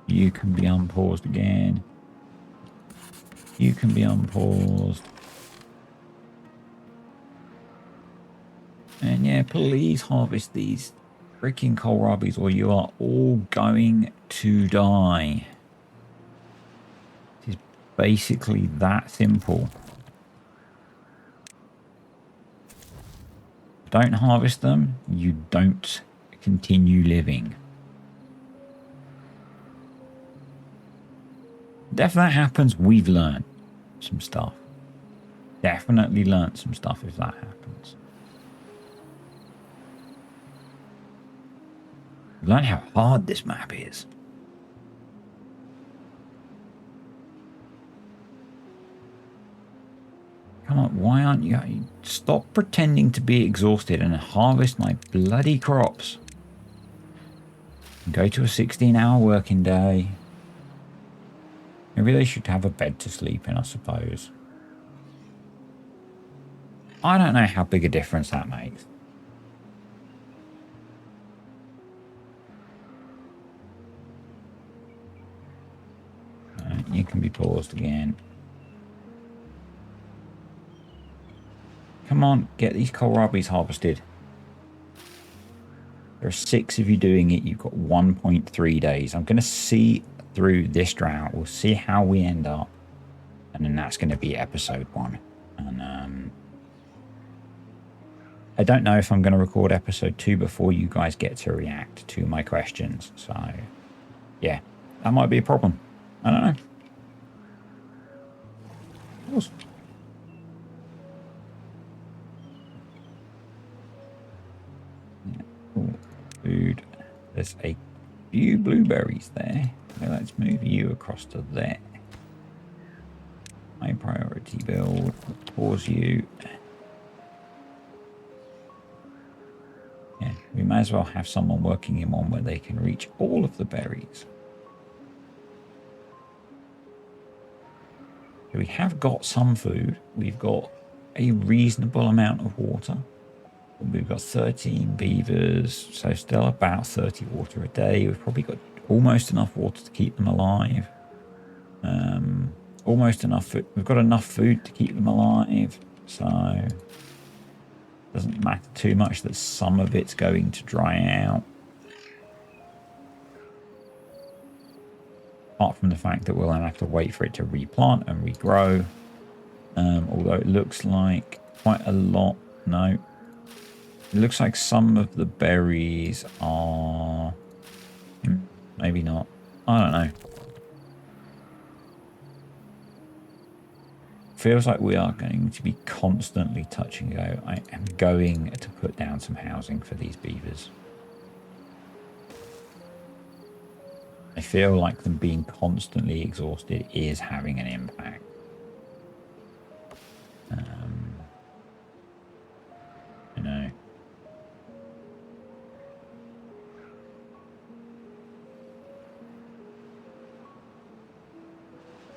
you can be unpaused again. You can be unpaused. And yeah, please harvest these freaking kohlrabies or you are all going to die. It is basically that simple. don't harvest them, you don't continue living. If that happens, we've learned some stuff. Definitely learned some stuff if that happens. Learn how hard this map is. Come on, why aren't you? Stop pretending to be exhausted and harvest my bloody crops. Go to a 16-hour working day. Maybe they should have a bed to sleep in, I suppose. I don't know how big a difference that makes. You can be paused again. Come on, get these kohlrabies harvested. There are 6 of you doing it. You've got 1.3 days. I'm going to see through this drought. We'll see how we end up. And then that's going to be episode 1. And I don't know if I'm going to record episode 2 before you guys get to react to my questions. So, yeah, that might be a problem. I don't know. Awesome. Food. There's a few blueberries there. So let's move you across to there. High priority build. Pause you. Yeah, we may as well have someone working him on where they can reach all of the berries. So we have got some food. We've got a reasonable amount of water. We've got 13 beavers, so still about 30 water a day. We've probably got almost enough water to keep them alive. Almost enough food. We've got enough food to keep them alive, so it doesn't matter too much that some of it's going to dry out. Apart from the fact that we'll have to wait for it to replant and regrow. Although it looks like quite a lot. No. It looks like some of the berries are... maybe not. I don't know. Feels like we are going to be constantly touch and go. I am going to put down some housing for these beavers. I feel like them being constantly exhausted is having an impact. You know.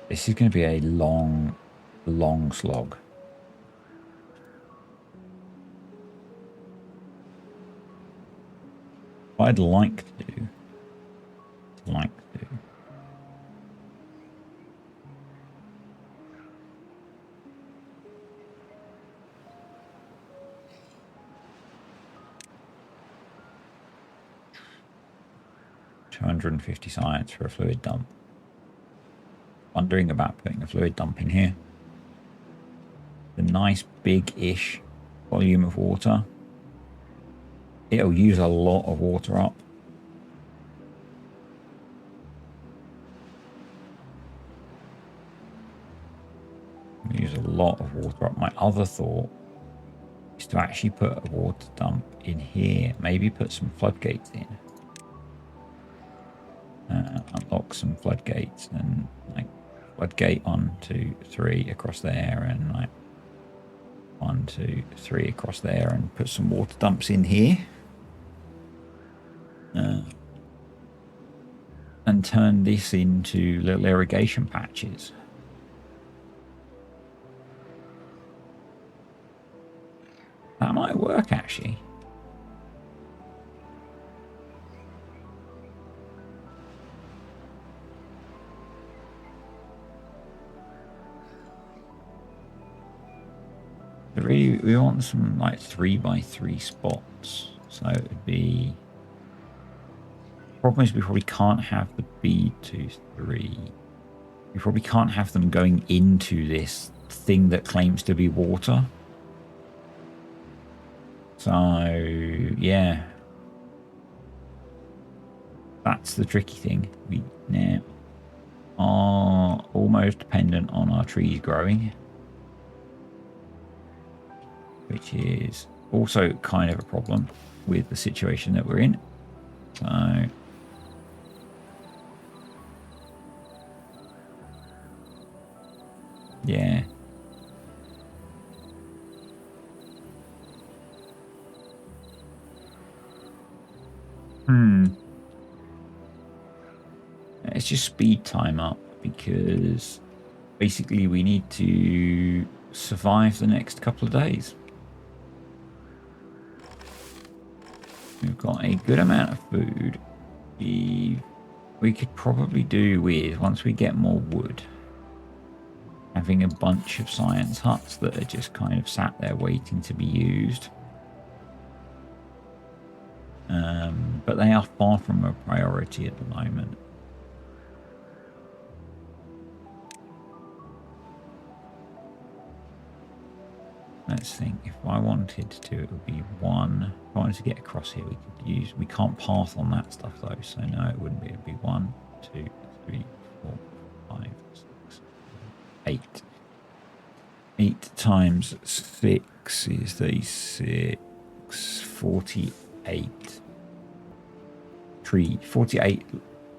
This is going to be a long slog. What I'd like to do, 250 science for a fluid dump. Wondering about putting a fluid dump in here. The nice big-ish volume of water. It'll use a lot of water up. Use a lot of water up. My other thought is to actually put a water dump in here. Maybe put some floodgates in. Unlock some floodgates and like floodgate 1, 2, 3 across there, and like 1, 2, 3 across there, and put some water dumps in here. And turn this into little irrigation patches. That might work, actually. Really, we want some like 3x3 spots. So it would be... Problem is we probably can't have the B23. We probably can't have them going into this thing that claims to be water. So, yeah. That's the tricky thing. We now are almost dependent on our trees growing, which is also kind of a problem with the situation that we're in. So, yeah. Let's just speed time up because basically we need to survive the next couple of days. We've got a good amount of food. We could probably do with, once we get more wood, having a bunch of science huts that are just kind of sat there waiting to be used. But they are far from a priority at the moment. Let's think. If I wanted to, it would be one. If I wanted to get across here, we could use. We can't path on that stuff though, so no, it wouldn't be. It'd be 1, 2, 3, 4, 5, 6, 8. 8 times 6 is 36. 48 tree. 48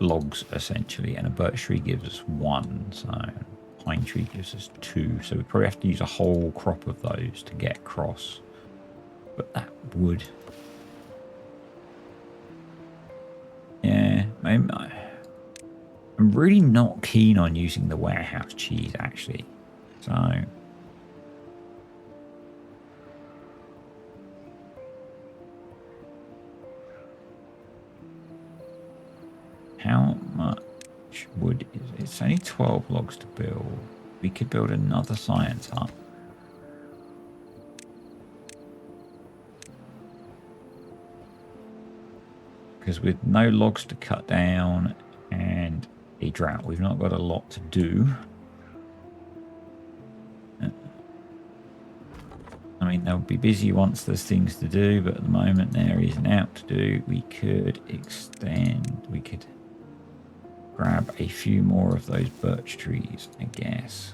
logs essentially, and a birch tree gives us 1. So pine tree gives us 2, so we probably have to use a whole crop of those to get across. But that would, yeah, I'm really not keen on using the warehouse cheese actually. So how much wood is it? It's only 12 logs to build. We could build another science hut. Because with no logs to cut down and a drought, we've not got a lot to do. I mean, they'll be busy once there's things to do, but at the moment there is an out to do. We could extend, we could grab a few more of those birch trees, I guess.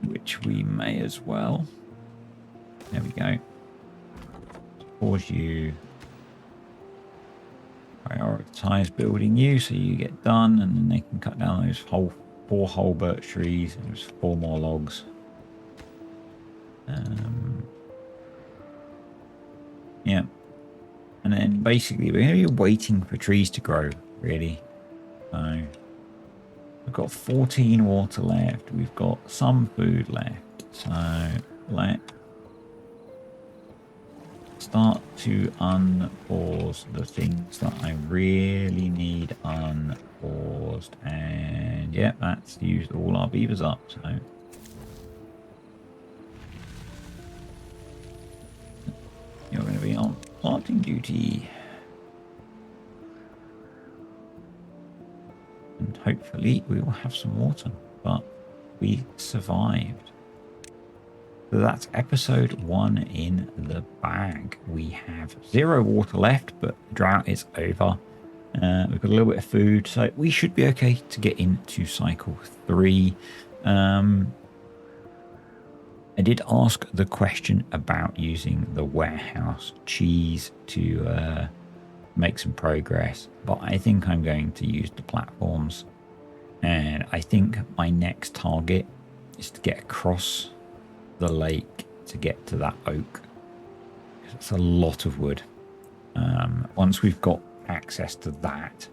Which we may as well. There we go. Pause you. Prioritize building you so you get done, and then they can cut down those 4 whole birch trees, and there's 4 more logs. Yeah. And then basically we're going to be waiting for trees to grow, really. So we've got 14 water left. We've got some food left. So let's start to unpause the things that I really need unpaused. And yeah, that's used all our beavers up. So you're going to be on planting duty. And hopefully we will have some water. But we survived. So that's episode 1 in the bag. We have 0 water left, but the drought is over. We've got a little bit of food, so we should be okay to get into cycle 3. I did ask the question about using the warehouse cheese to make some progress, but I think I'm going to use the platforms. And I think my next target is to get across the lake to get to that oak. It's a lot of wood. Once we've got access to that,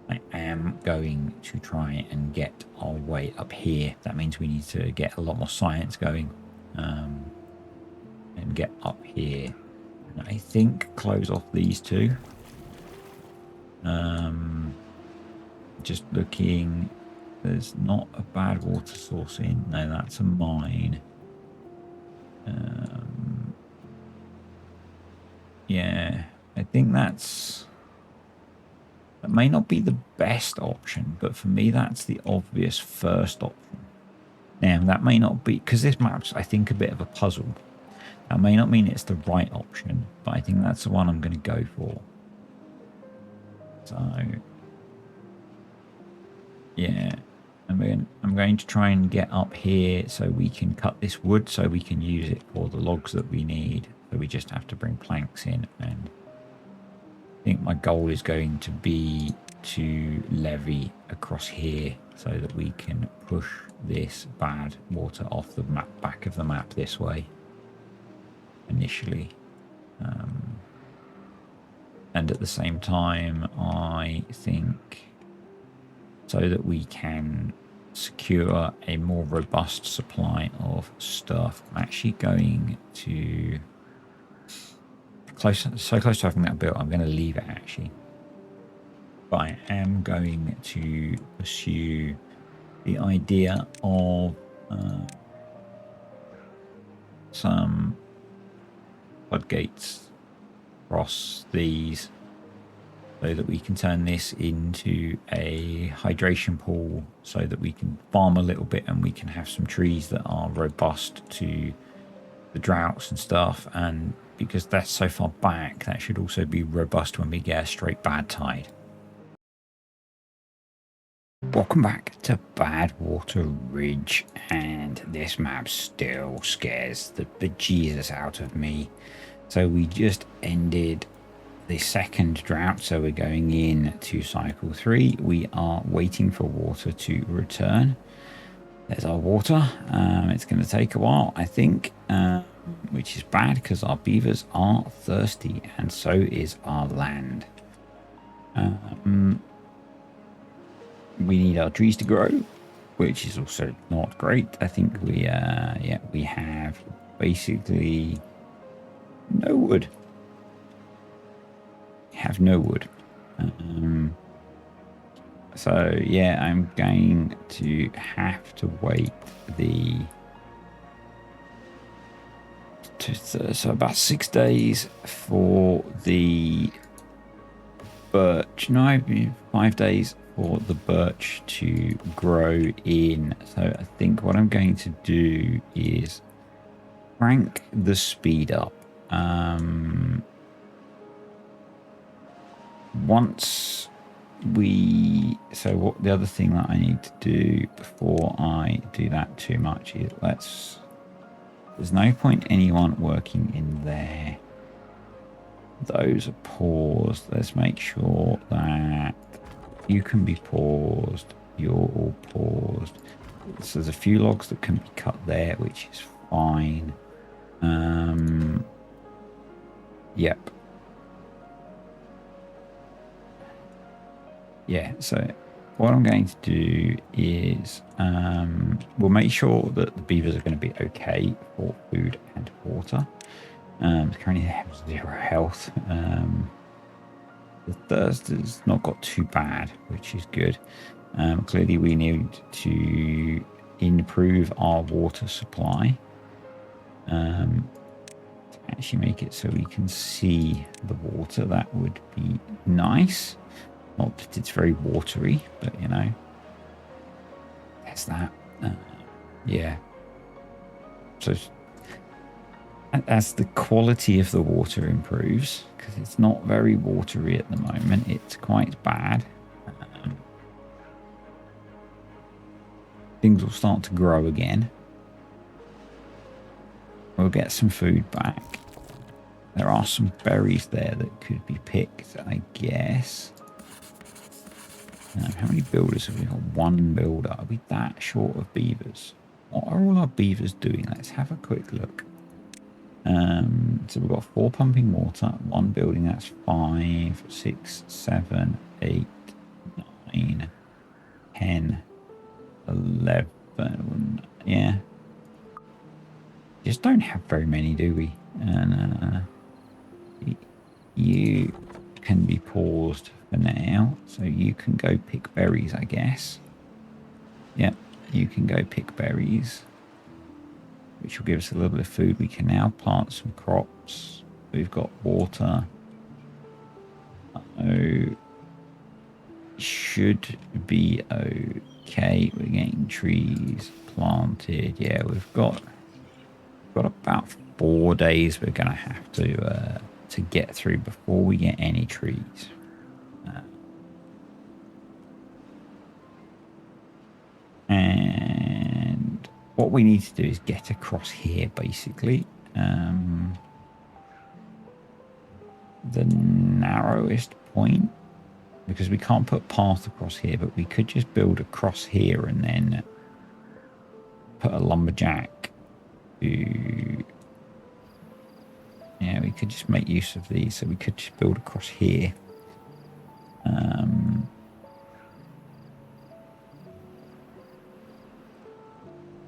I am going to try and get our way up here. That means we need to get a lot more science going and get up here. And I think close off these 2. Just looking, there's not a bad water source in. No, that's a mine. Yeah, I think that may not be the best option, but for me that's the obvious first option. Now, that may not be, because this map's, I think, a bit of a puzzle. That may not mean it's the right option, but I think that's the one I'm going to go for. So, yeah, I'm going to try and get up here so we can cut this wood so we can use it for the logs that we need. So we just have to bring planks in, and I think my goal is going to be to levy across here so that we can push this bad water off the map, back of the map this way initially. And at the same time, I think so that we can secure a more robust supply of stuff, I'm actually going to so close to having that built, I'm going to leave it actually. But I am going to pursue the idea of some floodgates across these so that we can turn this into a hydration pool so that we can farm a little bit and we can have some trees that are robust to the droughts and stuff. And because that's so far back, that should also be robust when we get a straight bad tide. Welcome back to Badwater Ridge, and this map still scares the bejesus out of me. So we just ended the second drought, so we're going in to cycle 3. We are waiting for water to return. There's our water. It's going to take a while, I think, which is bad because our beavers are thirsty, and so is our land. We need our trees to grow, which is also not great. I think we have basically no wood. Have no wood. So yeah, I'm going to have to wait so about 6 days for the birch. No, 5 days for the birch to grow in. So I think what I'm going to do is crank the speed up. Once we, so what the other thing that I need to do before I do that too much is there's no point anyone working in there. Those are paused. Let's make sure that you can be paused. You're all paused. So there's a few logs that can be cut there, which is fine. Yep. Yeah, so what I'm going to do is we'll make sure that the beavers are going to be okay for food and water. Currently they have 0 health. The thirst has not got too bad, which is good. Clearly we need to improve our water supply. To actually make it so we can see the water, that would be nice. Not that it's very watery, but you know, there's that. Yeah. So as the quality of the water improves, because it's not very watery at the moment, it's quite bad. Things will start to grow again. We'll get some food back. There are some berries there that could be picked, I guess. How many builders have we got? 1 builder. Are we that short of beavers? What are all our beavers doing? Let's have a quick look. So we've got 4 pumping water, 1 building. That's 5, 6, 7, 8, 9, 10, 11. Yeah. Just don't have very many, do we? And you can be paused for now, so you can go pick berries, I guess. Yep, you can go pick berries, which will give us a little bit of food. We can now plant some crops. We've got water. Should be okay. We're getting trees planted. Yeah, we've got about 4 days we're going to have to get through before we get any trees. And what we need to do is get across here, basically. The narrowest point, because we can't put path across here, but we could just build across here and then put a lumberjack to... Yeah, we could just make use of these, so we could just build across here.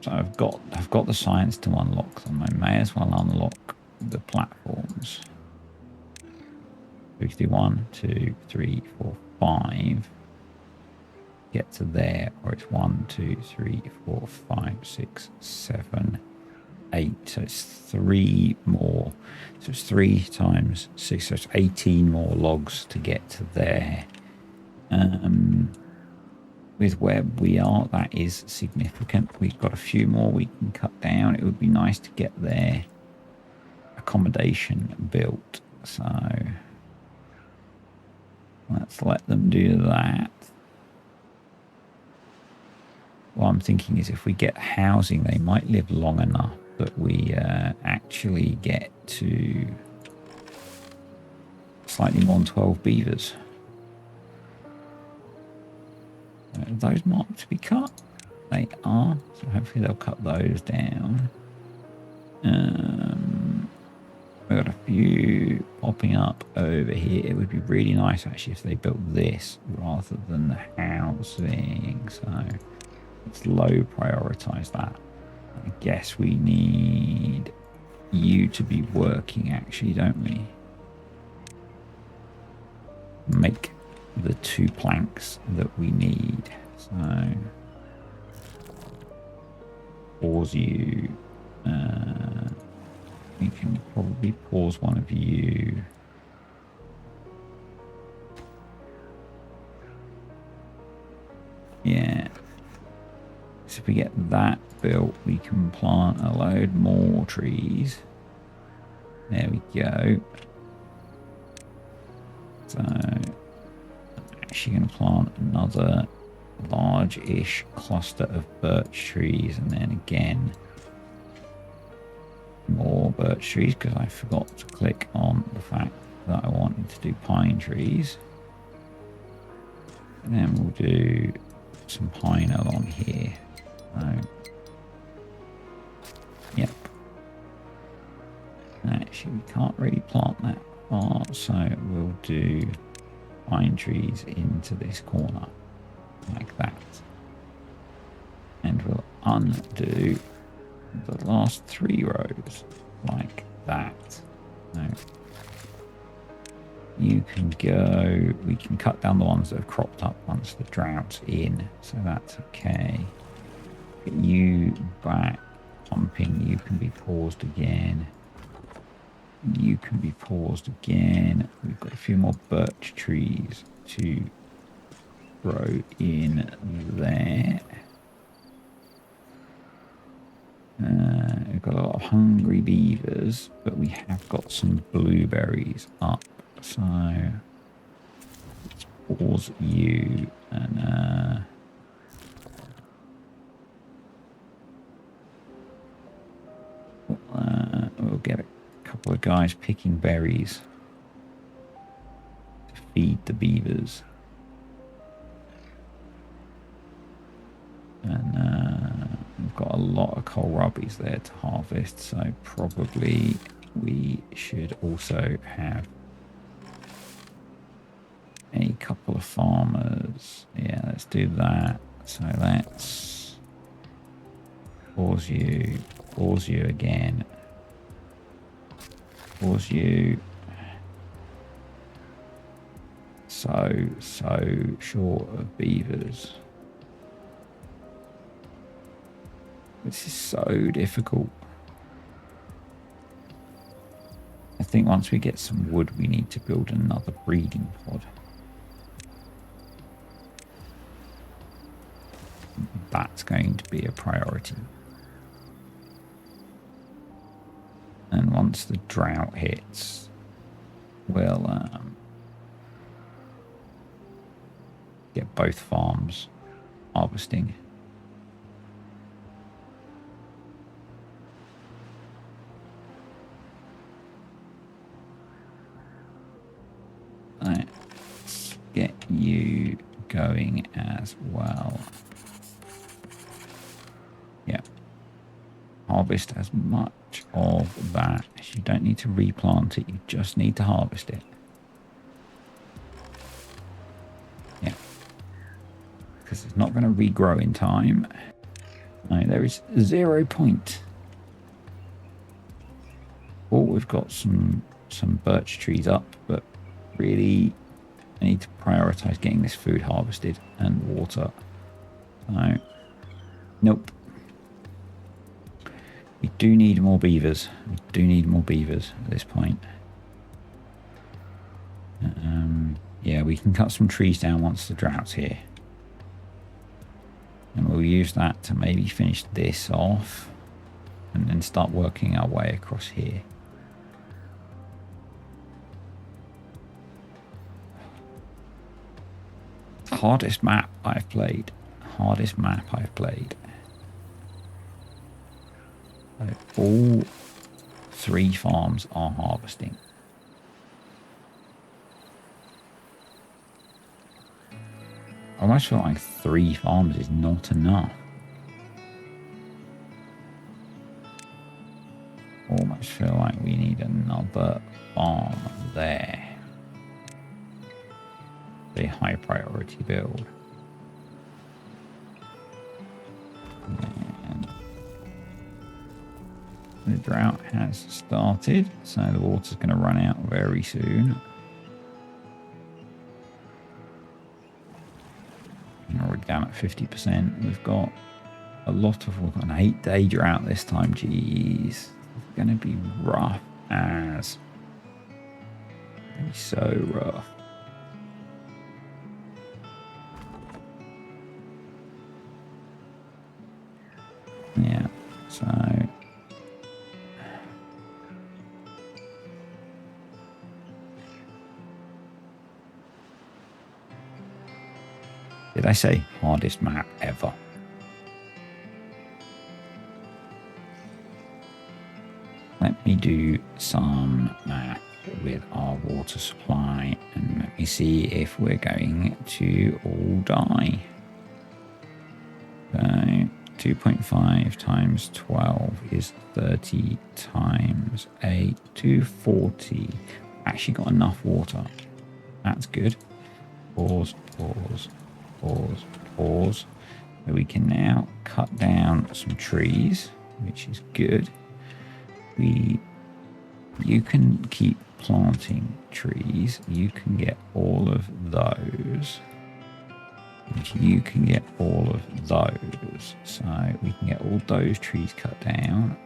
So I've got the science to unlock them. I may as well unlock the platforms. We could do 1, 2, 3, 4, 5. Get to there, or it's 1, 2, 3, 4, 5, 6, 7, 8. So it's 3 more. So it's 3 times 6. So it's 18 more logs to get to there. With where we are, that is significant. We've got a few more we can cut down. It would be nice to get their accommodation built. So let's let them do that. What I'm thinking is if we get housing, they might live long enough that we actually get to slightly more than 12 beavers. Are those marked to be cut? They are. So hopefully they'll cut those down. We've got a few popping up over here. It would be really nice actually if they built this rather than the housing. So let's low prioritize that. I guess we need you to be working actually, don't we? Make the 2 planks that we need. So pause you. We can probably pause one of you. Yeah. So if we get that built, we can plant a load more trees. There we go. So actually going to plant another large-ish cluster of birch trees, and then again more birch trees because I forgot to click on the fact that I wanted to do pine trees. And then we'll do some pine along here. So, yep. Actually, we can't really plant that far, so we'll do pine trees into this corner like that, and we'll undo the last 3 rows like that. Now you can go, we can cut down the ones that have cropped up once the drought's in, so that's okay. Get you back pumping. You can be paused again. You can be paused again. We've got a few more birch trees to grow in there. We've got a lot of hungry beavers, but we have got some blueberries up. So let's pause you and we'll get a couple of guys picking berries to feed the beavers. And we've got a lot of kohlrabies there to harvest, so probably we should also have a couple of farmers. Yeah, let's do that. So let's pause you again, pause you. So short of beavers. This is so difficult. I think once we get some wood, we need to build another breeding pod. It's going to be a priority. And once the drought hits, we'll get both farms harvesting. Let's get you going as well. Yeah. Harvest as much of that. You don't need to replant it, you just need to harvest it. Yeah. Because it's not going to regrow in time. No, there is 0 point. Oh, we've got some birch trees up, but really I need to prioritize getting this food harvested and water. So, nope. We do need more beavers. We do need more beavers at this point. Yeah, we can cut some trees down once the drought's here. And we'll use that to maybe finish this off and then start working our way across here. Hardest map I've played. Hardest map I've played. So all 3 farms are harvesting. I almost feel like 3 farms is not enough. Almost feel like we need another farm there. A high priority build. And the drought has started, so the water's going to run out very soon. We're down at 50%. We've got a lot of, we've got an 8-day drought this time. Jeez, it's going to be rough as. It's going to be so rough. Yeah, so did I say hardest map ever? Let me do some math with our water supply and let me see if we're going to all die. So 2.5 times 12 is 30 times 8, 240. Actually got enough water. That's good. Pause, pause, pause, pause. So we can now cut down some trees, which is good. You can keep planting trees. You can get all of those. You can get all of those. So we can get all those trees cut down.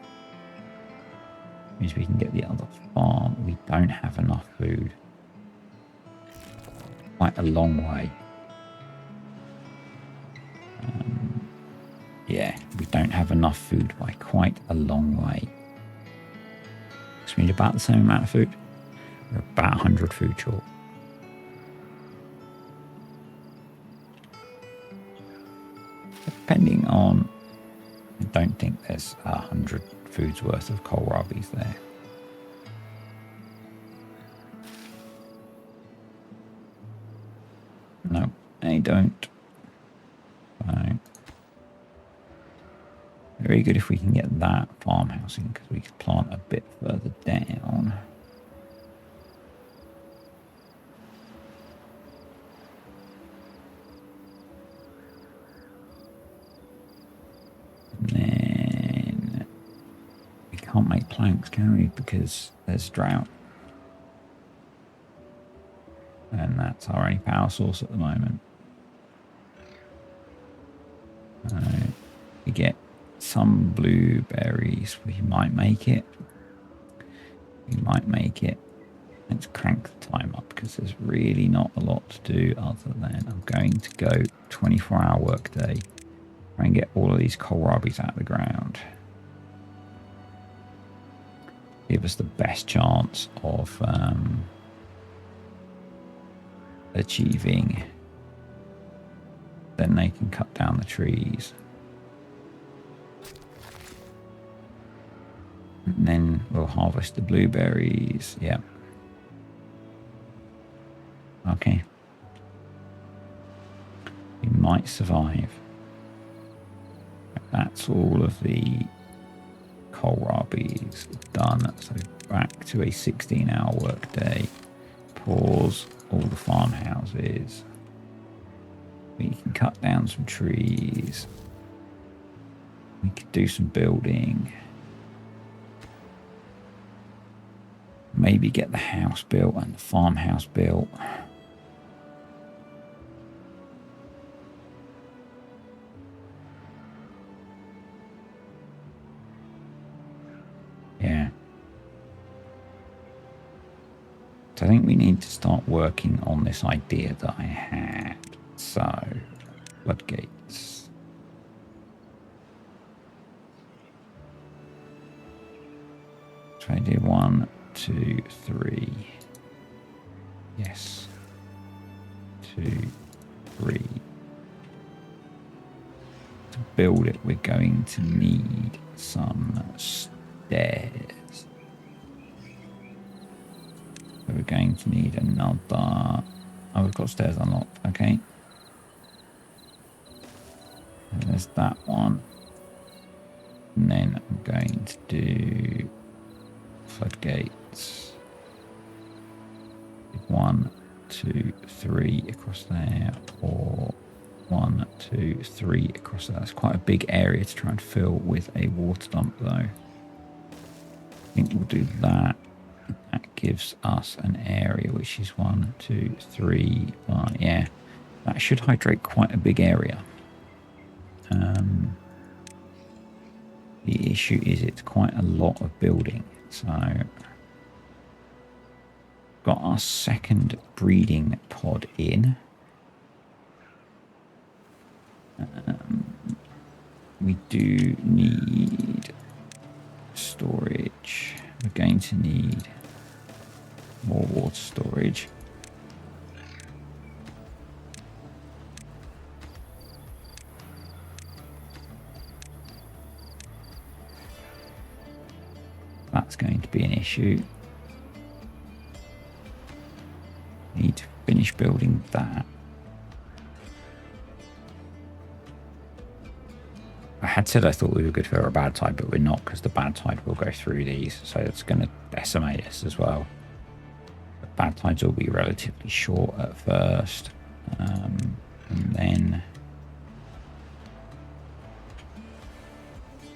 Means we can get the other farm. We don't have enough food. Quite a long way. Yeah, we don't have enough food by quite a long way. So we need about the same amount of food. We're about 100 food short. Depending on, I don't think there's 100 foods worth of kohlrabies there. No, they don't. So, very good if we can get that farmhouse in, because we could plant a bit further down. And then we can't make planks, can we? Because there's drought. And that's our only power source at the moment. We get some blueberries. We might make it. We might make it. Let's crank the time up because there's really not a lot to do other than I'm going to go 24-hour workday Try and get all of these kohlrabies out of the ground. Give us the best chance of achieving. Then they can cut down the trees. And then we'll harvest the blueberries. Yep. Okay. We might survive. That's all of the kohlrabies done. So back to a 16-hour workday. Pause all the farmhouses. We can cut down some trees. We could do some building. Maybe get the house built and the farmhouse built. Yeah. So I think we need to start working on this idea that I had. So, floodgates. So I do 1, 2, 3. Yes. 2, 3. To build it, we're going to need some stairs. So we're going to need another. Oh, we've got stairs unlocked. Okay. And there's that one. And then I'm going to do floodgates. 1, 2, 3 across there, or 1, 2, 3 across there. That's quite a big area to try and fill with a water dump, though. I think we'll do that. That gives us an area which is 1, 2, 3. Yeah, that should hydrate quite a big area. The issue is it's quite a lot of building. So, got our second breeding pod in. We do need storage. We're going to need more water storage. That's going to be an issue. Need to finish building that. I had said I thought we were good for a bad tide, but we're not, because the bad tide will go through these, so it's going to decimate us as well. The bad tides will be relatively short at first, and then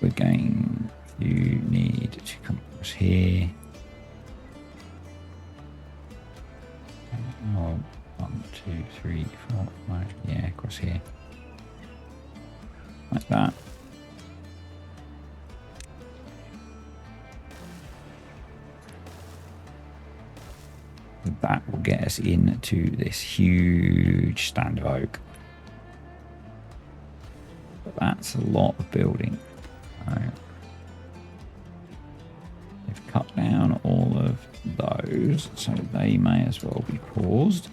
we're going to need to come across here. Oh, 1, 2, 3, 4, 5. Yeah, across here. Like that. That will get us into this huge stand of oak. But that's a lot of building. So they've cut down all of those, so they may as well be paused.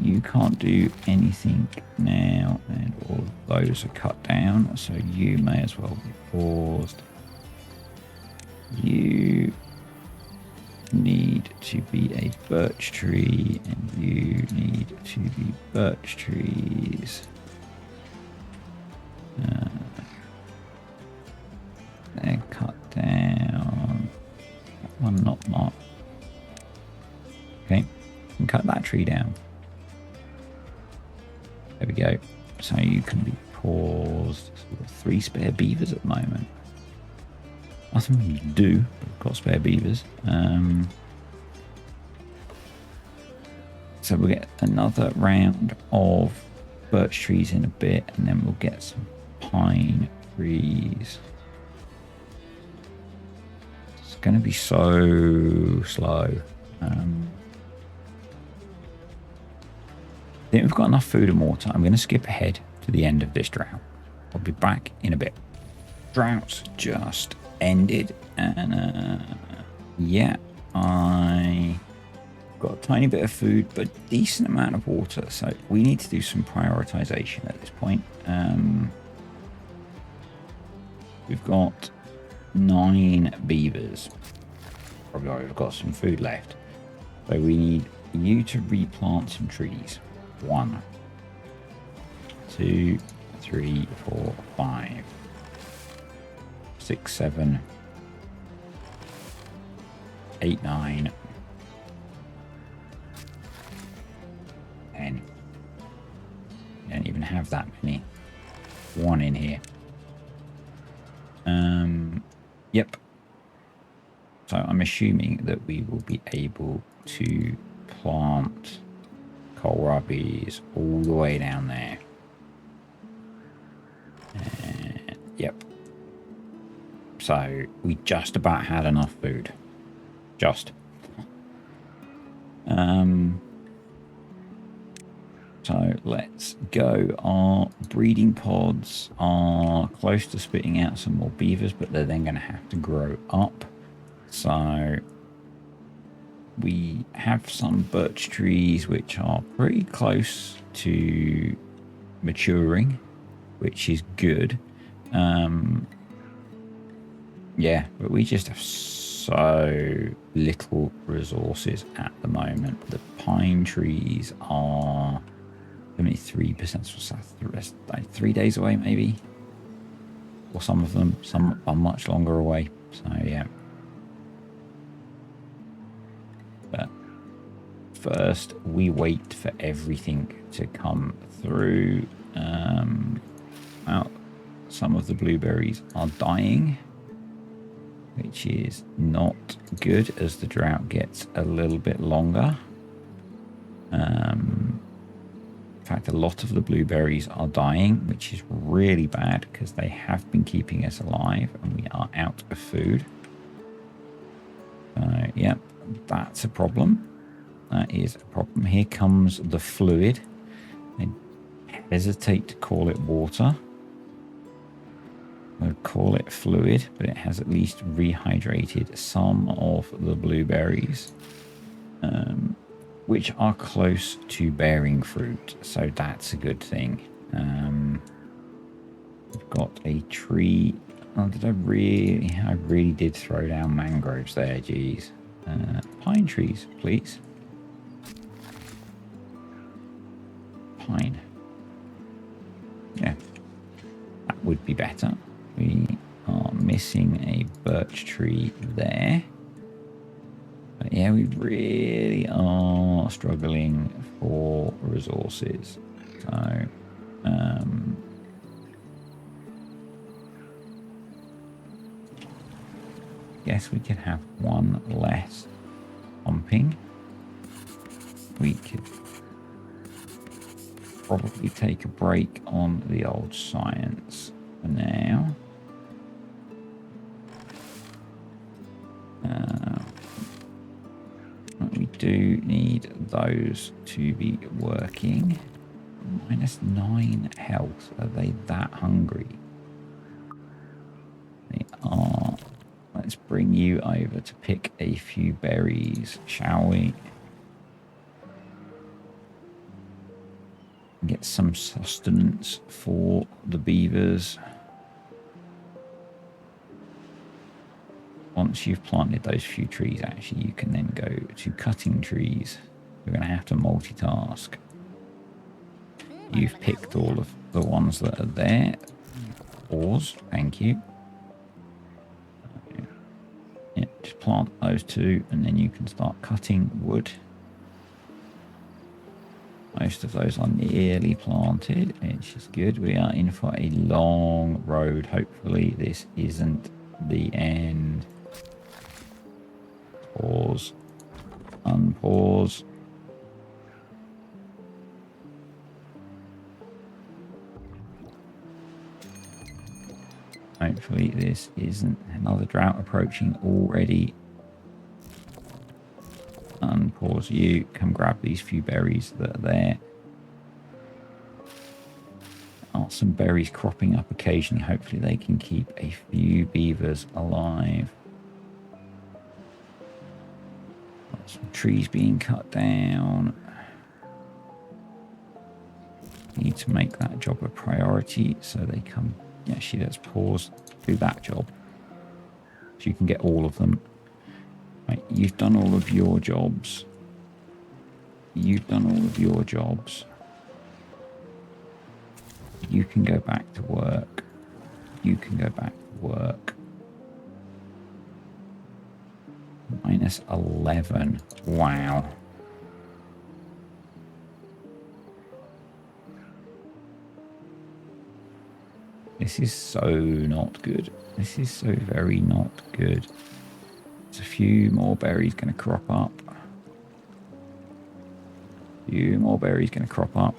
You can't do anything now, and all of those are cut down, so you may as well be paused. You need to be a birch tree, and you need to be birch trees. They're cut down. That one not marked. Okay, you can cut that tree down. There we go. So you can be paused. So we've got 3 spare beavers at the moment. Nothing we can do, but we've got spare beavers. So we'll get another round of birch trees in a bit, and then we'll get some pine trees. It's going to be so slow. I think we've got enough food and water. I'm going to skip ahead to the end of this drought. I'll be back in a bit. Drought's just ended, and yeah, I got a tiny bit of food, but decent amount of water. So we need to do some prioritization at this point. We've got 9 beavers. Probably already got some food left. So we need you to replant some trees. 1, 2, 3, 4, 5, 6, 7, 8, 9, 10. You don't even have that many. 1 in here. Yep. So I'm assuming that we will be able to plant kohlrabis all the way down there. Yep. So we just about had enough food. Just. So let's go. Our breeding pods are close to spitting out some more beavers, but they're then going to have to grow up. So we have some birch trees which are pretty close to maturing, which is good. Yeah, but we just have so little resources at the moment. The pine trees are 73%, so that's like 3 days away maybe, or some of them. Some are much longer away. So yeah. But first we wait for everything to come through. Well, some of the blueberries are dying, which is not good as the drought gets a little bit longer. In fact, a lot of the blueberries are dying, which is really bad because they have been keeping us alive and we are out of food. Yep, that's a problem. That is a problem. Here comes the fluid. I hesitate to call it water. I'll call it fluid, but it has at least rehydrated some of the blueberries, which are close to bearing fruit. So that's a good thing. We've got a tree. Oh, I really did throw down mangroves there, geez. Pine trees, please. Pine. Yeah, that would be better. We are missing a birch tree there. But yeah, we really are struggling for resources. So, guess we could have 1 less pumping. We could probably take a break on the old science for now. We do need those to be working. -9 health. Are they that hungry? They are. Let's bring you over to pick a few berries, shall we? Get some sustenance for the beavers. Once you've planted those few trees, actually, you can then go to cutting trees. You're going to have to multitask. You've picked all of the ones that are there. Pause. Thank you. Yeah, just plant those 2, and then you can start cutting wood. Most of those are nearly planted, which is good. We are in for a long road. Hopefully, this isn't the end. Pause. Unpause. Hopefully this isn't another drought approaching already. Unpause you. Come grab these few berries that are there. are some berries cropping up occasionally. Hopefully they can keep a few beavers alive. Got some trees being cut down. Need to make that job a priority so they come. Yeah, actually, let's pause. Do that job. So you can get all of them. Right, you've done all of your jobs. You've done all of your jobs. You can go back to work. You can go back to work. Minus 11. Wow. This is so not good. This is so very not good. There's a few more berries going to crop up. A few more berries going to crop up.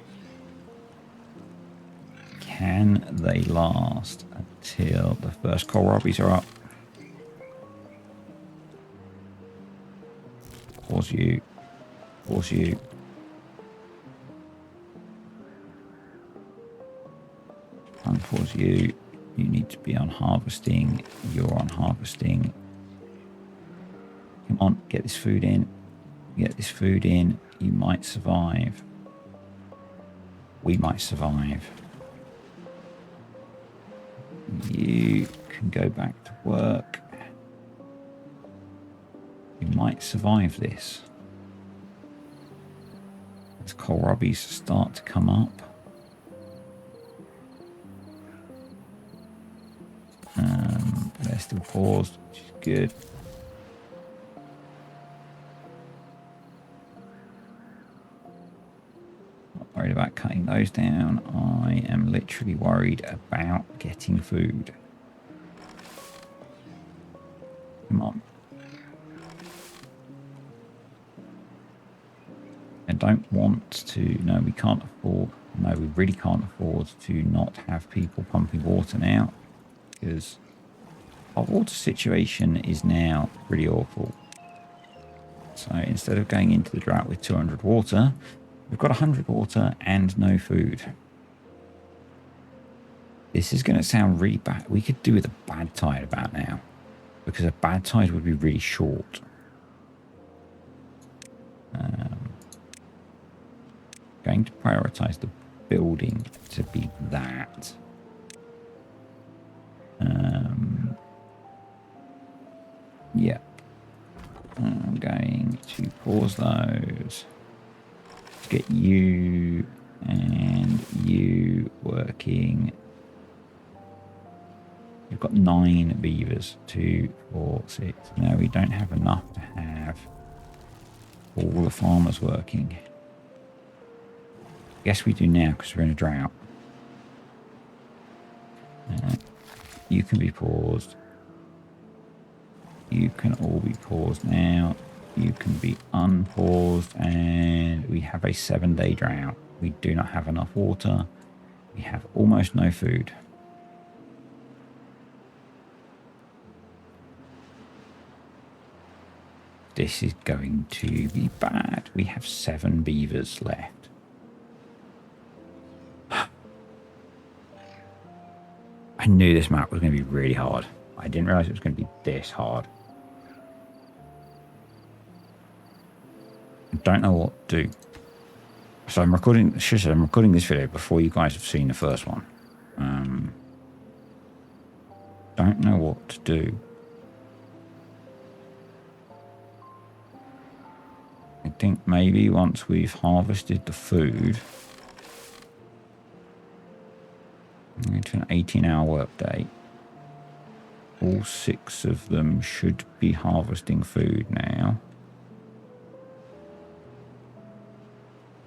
Can they last until the first kohlrabis are up? Pause you. Pause you. Unpause you. You need to be on harvesting. You're on harvesting. Come on, get this food in. Get this food in. You might survive. We might survive. You can go back to work. You might survive this. As kohlrabis start to come up. They're still paused, which is good. Not worried about cutting those down. I am literally worried about getting food. Come on. I don't want to. No, we can't afford. No, we really can't afford to not have people pumping water now, because our water situation is now pretty awful. So instead of going into the drought with 200 water, we've got 100 water and no food. This is going to sound really bad. We could do with a bad tide about now, because a bad tide would be really short. Going to prioritize the building to be that. Yeah. I'm going to pause those. Let's get you and you working. We've got 9 beavers. 2, 4, 6. No, we don't have enough to have all the farmers working. Yes, we do now because we're in a drought. You can be paused. You can all be paused now. You can be unpaused. And we have a 7-day drought. We do not have enough water. We have almost no food. This is going to be bad. We have 7 beavers left. I knew this map was going to be really hard. I didn't realize it was going to be this hard. I don't know what to do. So I'm recording this video before you guys have seen the first one. Don't know what to do. I think maybe once we've harvested the food, I'm going to an 18-hour workday. All 6 of them should be harvesting food now.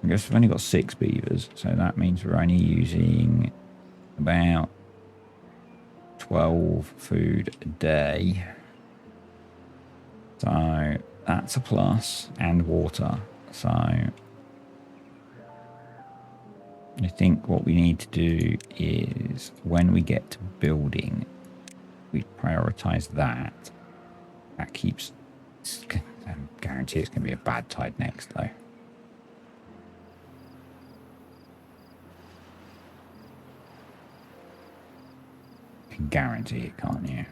I guess we've only got 6 beavers, so that means we're only using about 12 food a day. So that's a plus, and water. So I think what we need to do is when we get to building, we prioritize that. That keeps... I guarantee it's going to be a bad tide next, though. can guarantee it, can't you?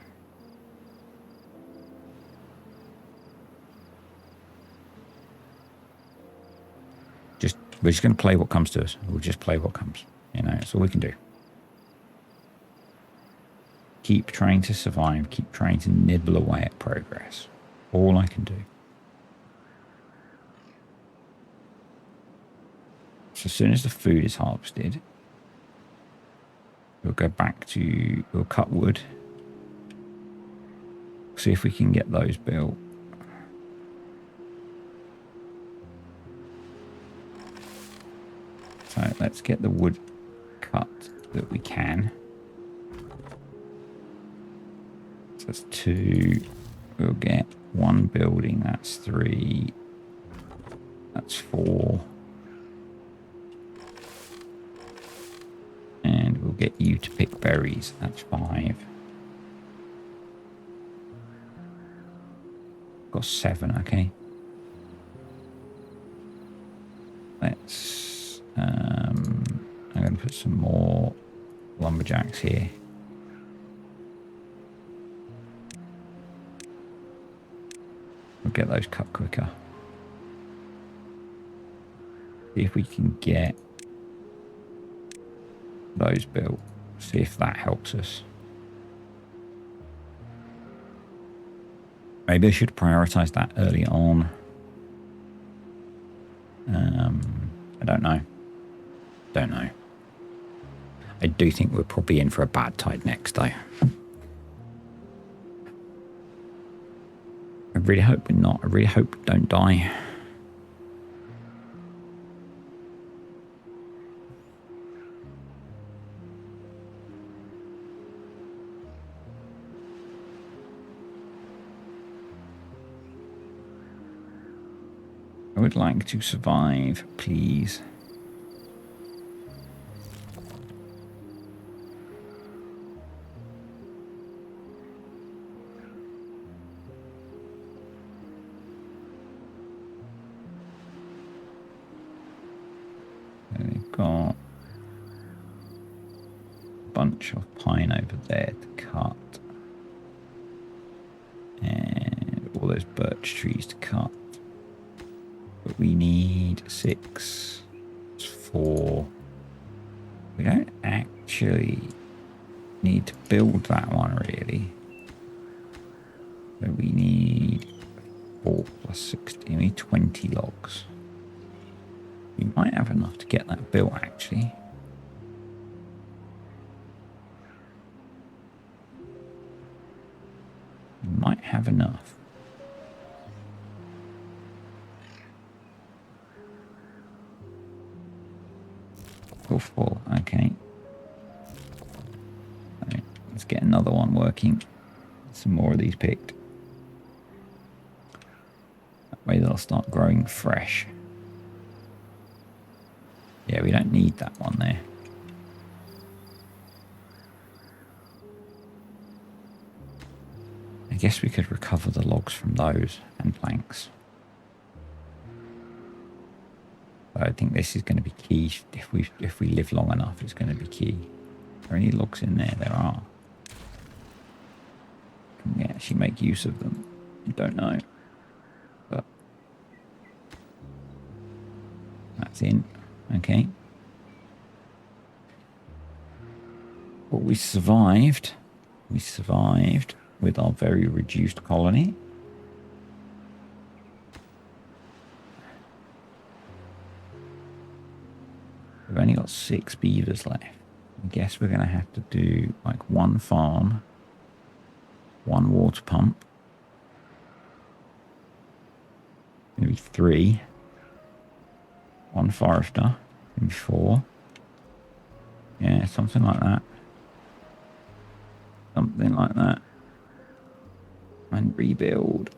We're just going to play what comes to us. We'll just play what comes. You know, that's all we can do. Keep trying to survive. Keep trying to nibble away at progress. All I can do. So as soon as the food is harvested, we'll go back to, we'll cut wood. See if we can get those built. So let's get the wood cut that we can. So that's 2. We'll get 1 building. That's 3. That's 4. And we'll get you to pick berries. That's 5. Got 7, okay. Let's I'm going to put some more lumberjacks here. We'll get those cut quicker. See if we can get those built. See if that helps us. Maybe I should prioritize that early on. I don't know. Don't know. I do think we're probably in for a bad tide next, though. I really hope we're not. I really hope we don't die. I would like to survive, please. They've got a bunch of pine over there to cut. And all those birch trees to cut. But we need 6. 4. We don't actually need to build that one, really. So we need 4 plus 60. We need 20 logs. We might have enough to get that built, actually. We might have enough. Go full, okay. Right, let's get another one working. Some more of these picked. That way they'll start growing fresh. Yeah, we don't need that one there. I guess we could recover the logs from those and planks. I think this is going to be key. If we live long enough, it's going to be key. Are there any logs in there? There are. Can we actually make use of them? I don't know. But that's in. Okay. Well, we survived. We survived with our very reduced colony. We've only got 6 beavers left. I guess we're going to have to do like 1 farm, 1 water pump, maybe 3, 1 forester, maybe 4. Yeah, something like that. Something like that. And rebuild.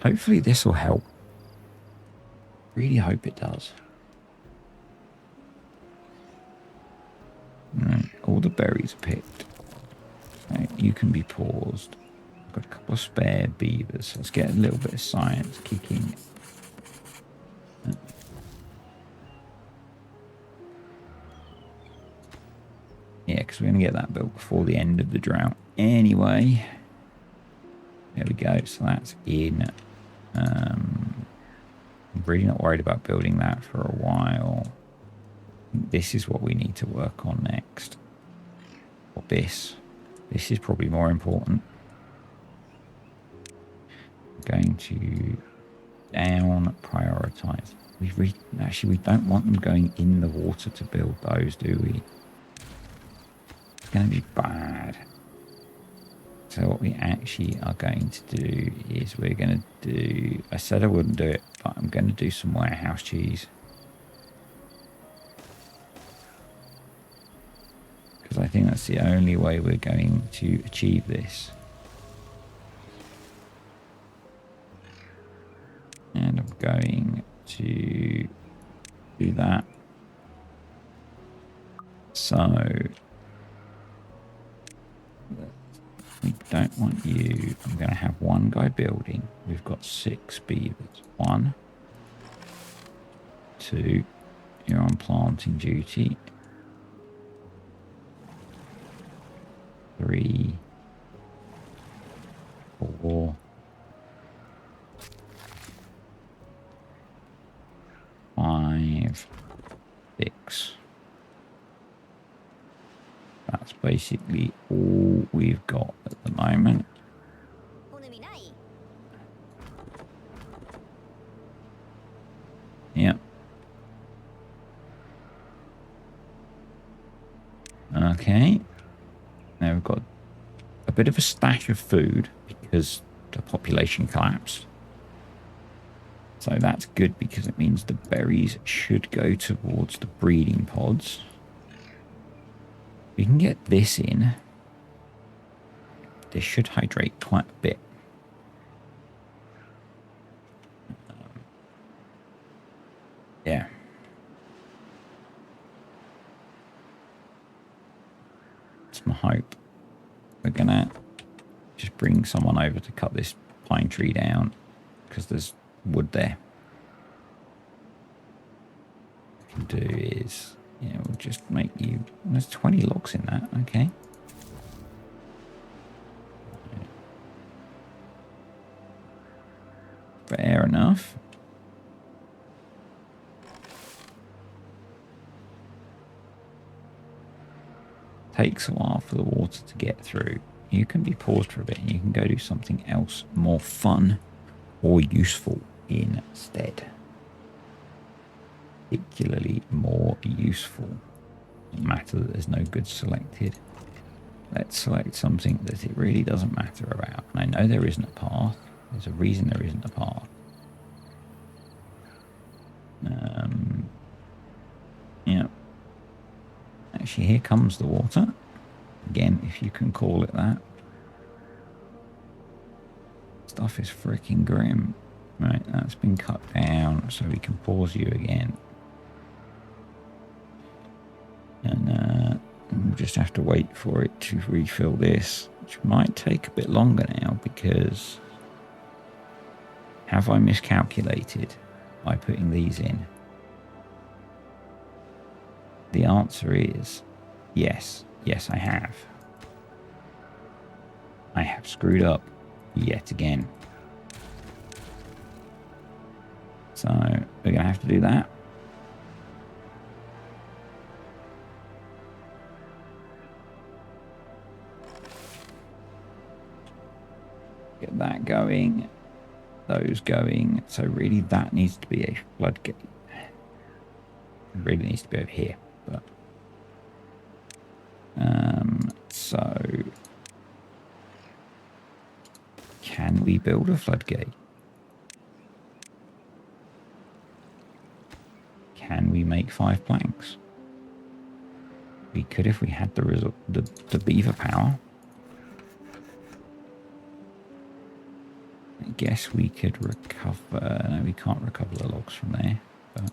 Hopefully this will help. Really hope it does. Right, all the berries are picked. Right, you can be paused. I've got a couple of spare beavers. Let's get a little bit of science kicking. Yeah, because we're going to get that built before the end of the drought anyway. There we go. So that's in. I'm really not worried about building that for a while. This is what we need to work on next. Or this. This is probably more important. I'm going to down prioritize. Actually, we don't want them going in the water to build those, do we? It's going to be bad. So what we actually are going to do is we're going to do... I said I wouldn't do it, but I'm going to do some warehouse cheese. Because I think that's the only way we're going to achieve this. And I'm going to do that. So we don't want you. I'm going to have one guy building. We've got 6 beavers. 1, 2. You're on planting duty. 3, 4, 5, 6. That's basically all we've got at the moment. Yep. Okay. Now we've got a bit of a stash of food because the population collapsed. So that's good because it means the berries should go towards the breeding pods. We can get this in. This should hydrate quite a bit. Yeah. It's my hope. We're going to just bring someone over to cut this pine tree down because there's wood there. What we can do is, yeah, we'll just make you... There's 20 logs in that, okay. Fair enough. Takes a while for the water to get through. You can be paused for a bit and you can go do something else more fun or useful instead. Particularly more useful. Doesn't matter that there's no good selected. Let's select something that it really doesn't matter about. And I know there isn't a path. There's a reason there isn't a path. Yeah. Actually, here comes the water. Again, if you can call it that. Stuff is freaking grim. Right, that's been cut down, so we can pause you again. And we'll just have to wait for it to refill this, which might take a bit longer now because... Have I miscalculated by putting these in? The answer is yes. Yes, I have. I have screwed up yet again. So we're going to have to do that. Get that going. Those going. So really that needs to be a floodgate. It really needs to be over here. But so can we build a floodgate? Can we make 5 planks? We could if we had the beaver power. I guess we could recover... No, we can't recover the logs from there. But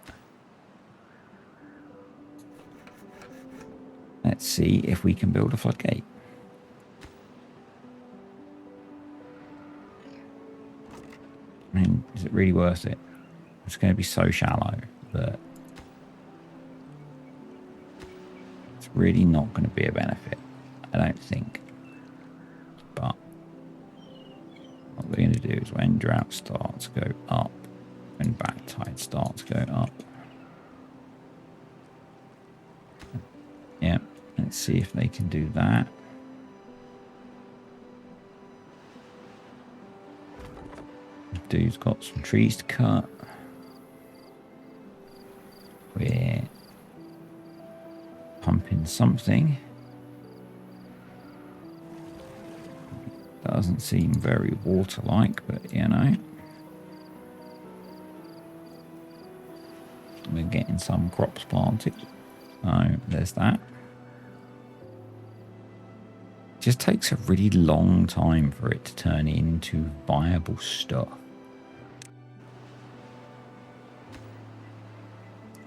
let's see if we can build a floodgate. I mean, is it really worth it? It's going to be so shallow that it's It's really not going to be a benefit, I don't think. But what we're going to do is when drought starts, go up. When bad tide starts, go up. Yeah, let's see if they can do that. Dude's got some trees to cut. We're pumping something. Doesn't seem very water-like, but you know. We're getting some crops planted. So there's that. It just takes a really long time for it to turn into viable stuff.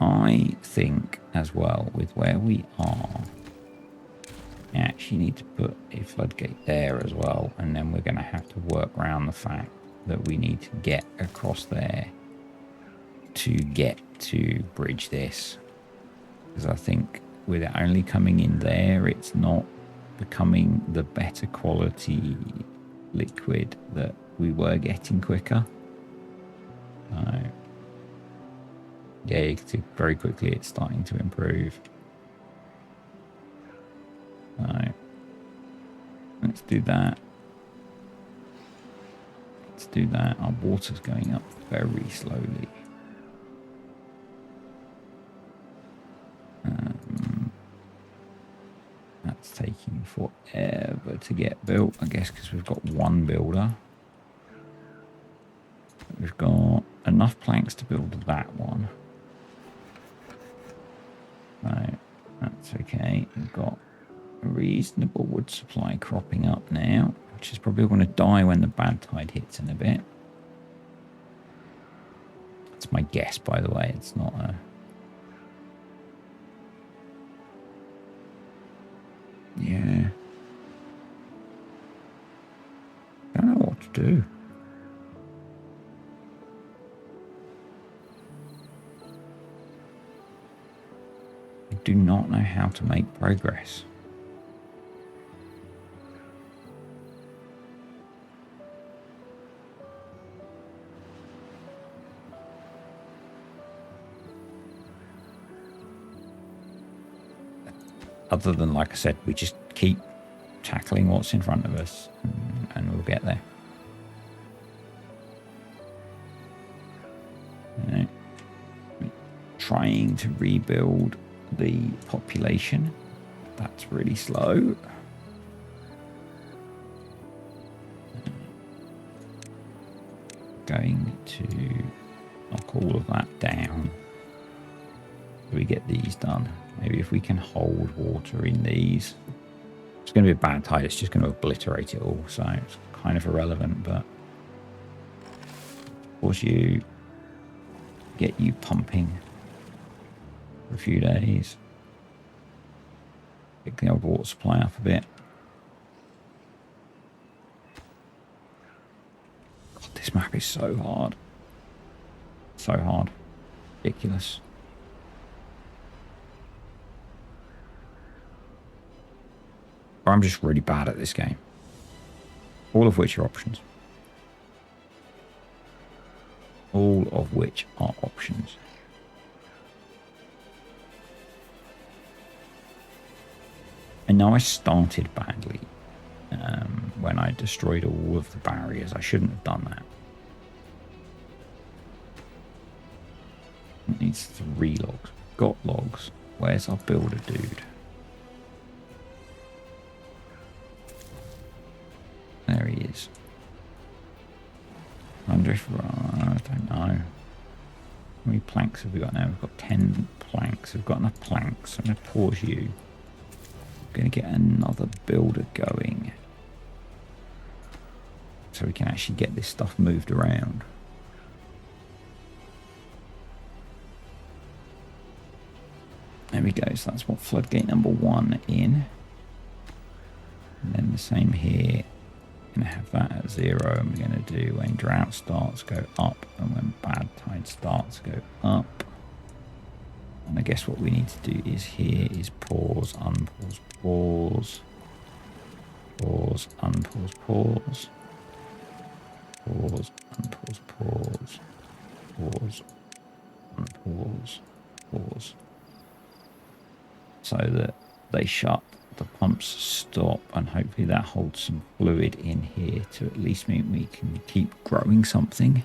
I think as well with where we are, we actually need to put a floodgate there as well, and then we're going to have to work around the fact that we need to get across there to get to bridge this, because I think with it only coming in there, it's not becoming the better quality liquid that we were getting quicker. Yeah, you can see very quickly it's starting to improve. Let's do that. Let's do that. Our water's going up very slowly. That's taking forever to get built, I guess, because we've got one builder. We've got enough planks to build that one. Right, that's okay. We've got a reasonable wood supply cropping up now, which is probably going to die when the bad tide hits in a bit. That's my guess, by the way. It's not a... Yeah. Don't know what to do. I do not know how to make progress. Other than, like I said, we just keep tackling what's in front of us and we'll get there. You know, trying to rebuild the population. That's really slow. Going to knock all of that down. So we get these done. Maybe if we can hold water in these. It's going to be a bad tide. It's just going to obliterate it all. So it's kind of irrelevant, but force you, get you pumping for a few days. Pick the old water supply up a bit. God, this map is so hard. So hard. Ridiculous. Or I'm just really bad at this game. All of which are options. All of which are options. I know I started badly when I destroyed all of the barriers. I shouldn't have done that. It needs 3 logs. Got logs. Where's our builder dude? There he is. I wonder if... I don't know. How many planks have we got now? We've got 10 planks. We've got enough planks. I'm going to pause you. I'm going to get another builder going. So we can actually get this stuff moved around. There we go. So that's what floodgate number 1 in. And then the same here. Going to have that at 0, and we're going to do when drought starts go up, and when bad tide starts go up. And I guess what we need to do is here is pause, unpause, pause, pause, unpause, pause, pause, unpause, pause, pause, unpause, pause. So that they shut, the pumps stop, and hopefully that holds some fluid in here to at least mean we can keep growing something.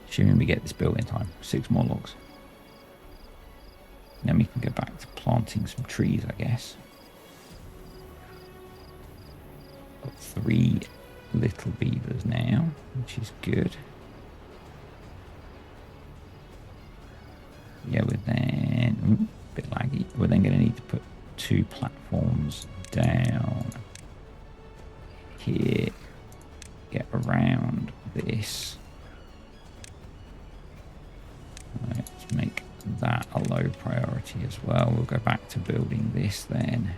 Assuming we get this built in time. 6 more logs. Then we can go back to planting some trees, I guess. Got 3 little beavers now, which is good. Yeah, we're then a bit laggy. We're then going to need to put 2 platforms down here. Get around this. Right, let's make that a low priority as well. We'll go back to building this then.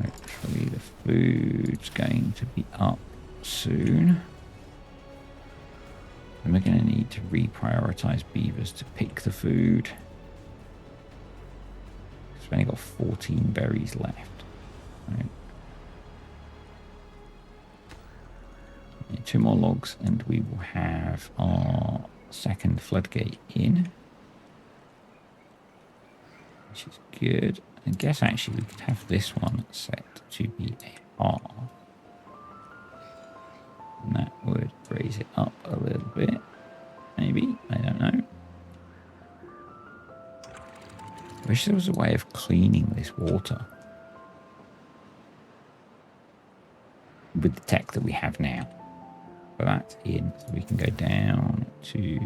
Hopefully the food's going to be up soon. And we're going to need to reprioritize beavers to pick the food. We've only got 14 berries left. Right. 2 more logs and we will have our second floodgate in. Which is good. I guess actually we could have this one set to be a R. And that would raise it up a little bit. Maybe. I don't know. I wish there was a way of cleaning this water. With the tech that we have now. So that's in. So we can go down to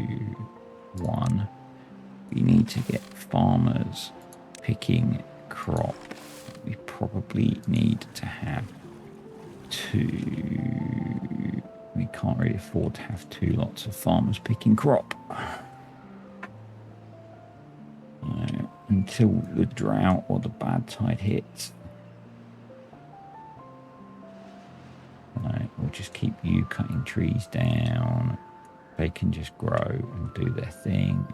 1. We need to get farmers picking crop. We probably need to have 2. We can't really afford to have 2 lots of farmers picking crop. Until the drought or the bad tide hits. We'll just keep you cutting trees down. They can just grow and do their thing.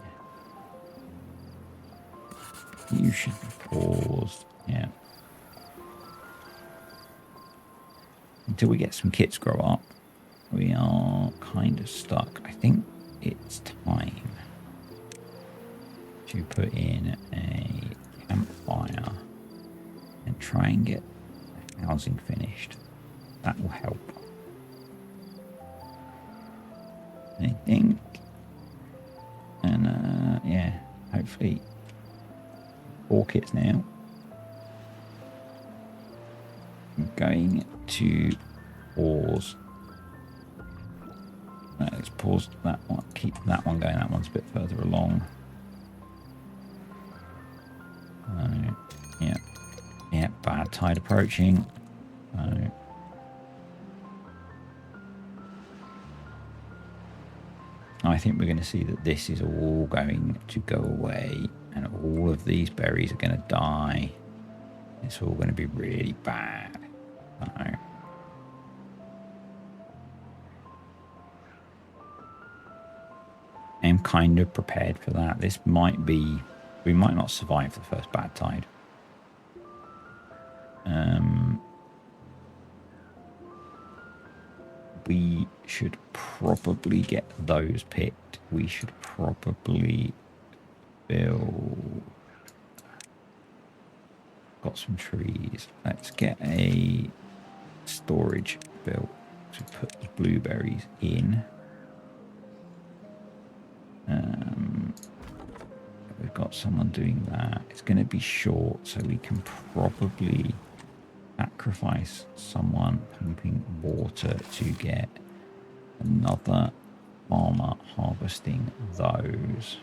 You should be paused. Yeah. Until we get some kits grow up, we are kind of stuck. I think it's time to put in a campfire and try and get the housing finished. That will help. I think. And yeah, hopefully 4 kits now. I'm going to pause. Let's pause that one. Keep that one going. That one's a bit further along. Yeah. Yeah, bad tide approaching. I think we're going to see that this is all going to go away and all of these berries are going to die. It's all going to be really bad. I'm kind of prepared for that. This might be... We might not survive the first bad tide. We should probably get those picked. We should probably build... Got some trees. Let's get a storage built to put the blueberries in. We've got someone doing that. It's going to be short, so we can probably sacrifice someone pumping water to get another farmer harvesting those.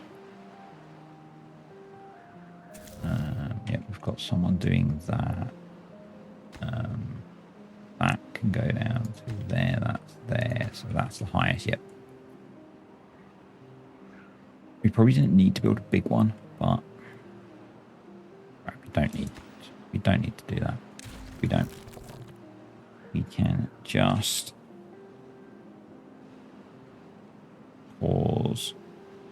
Yeah, we've got someone doing that. That can go down to there, that's there, so that's the highest. Yep. We probably didn't need to build a big one, but we don't need We don't need to do that. We don't. We can just pause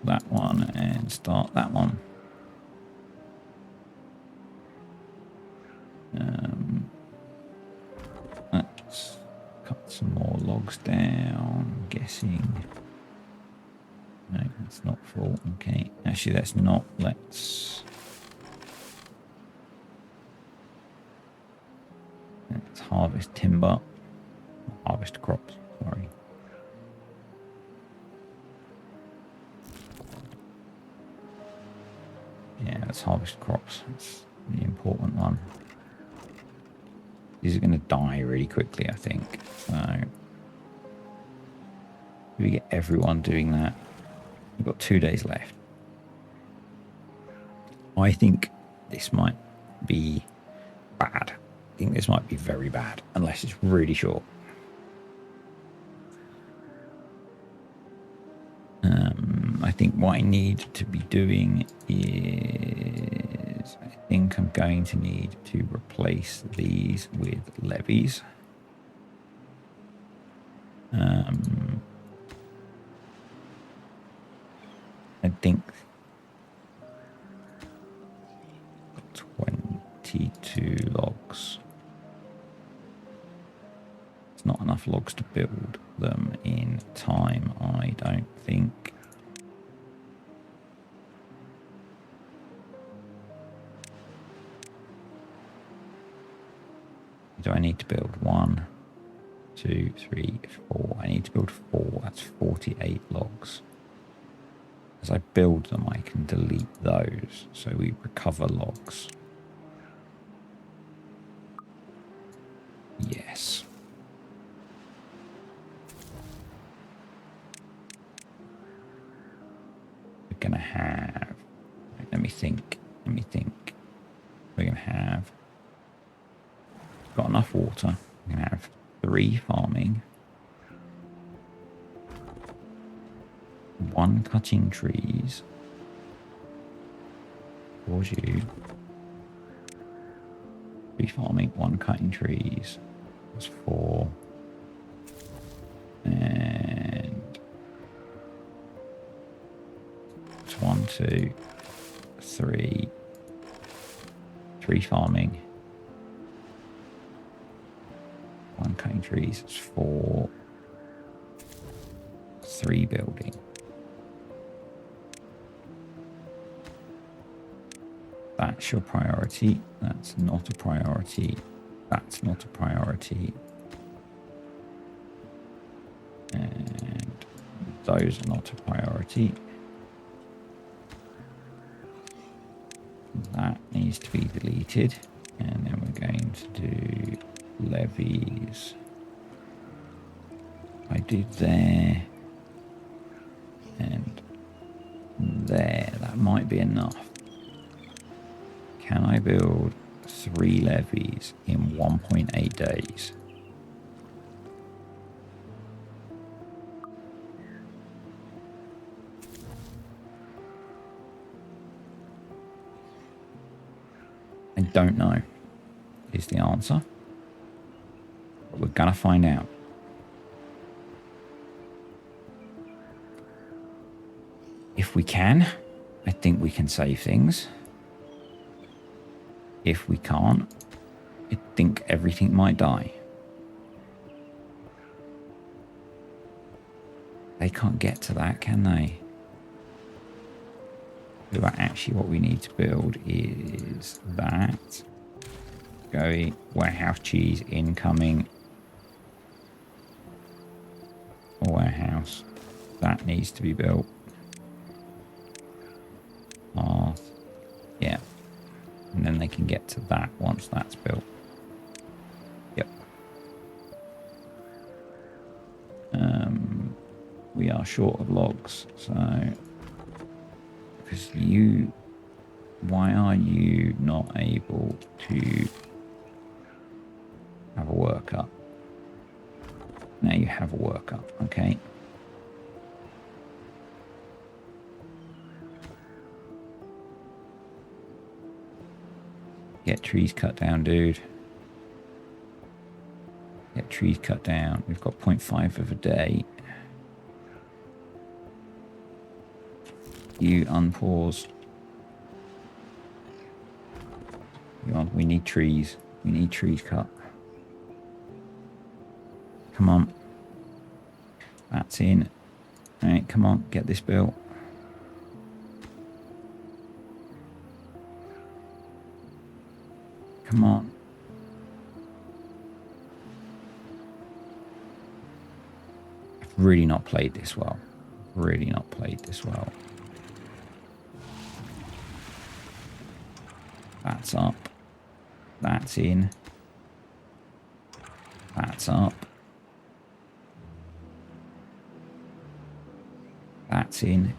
that one and start that one. Let's cut some more logs down. I'm guessing. No, it's not full. Okay. Actually, that's not. Let's harvest timber. Harvest crops. Sorry. Yeah, let's harvest crops. That's the important one. These are going to die really quickly, I think. So, if we get everyone doing that, we've got 2 days left. I think this might be bad. I think this might be very bad, unless it's really short. I think what I need to be doing is, I think I'm going to need to replace these with levies. I think 22 logs. It's not enough logs to build them in time, I don't think. Do I need to build 1, 2, 3, 4? I need to build 4. That's 48 logs. As I build them, I can delete those, so we recover logs. Yes. We're going to have... Let me think. We're going to have... Got enough water. We're going to have 3 farming. 1 cutting trees. Towards you. 3 farming, 1 cutting trees. That's 4. And it's 1, 2, 3. 3 farming. 1 cutting trees. It's 4. 3 building. That's your priority. That's not a priority. That's not a priority. And those are not a priority. That needs to be deleted. And then we're going to do levies. I do there. And there. That might be enough. Can I build 3 levies in 1.8 days? I don't know, is the answer. But we're going to find out. If we can, I think we can save things. If we can't, I think everything might die. They can't get to that, can they? But actually what we need to build is that. Go warehouse cheese incoming. Warehouse. That needs to be built. Yeah. And then they can get to that once that's built. Yep. We are short of logs, so... Because you... Why are you not able to have a worker? Now you have a worker, okay. Get trees cut down, dude. Get trees cut down. We've got 0.5 of a day. You unpause. Come on, we need trees. We need trees cut. Come on. That's in. Alright, come on, get this built. Come on. I've really not played this well. Really not played this well. That's up. That's in. That's up. That's in.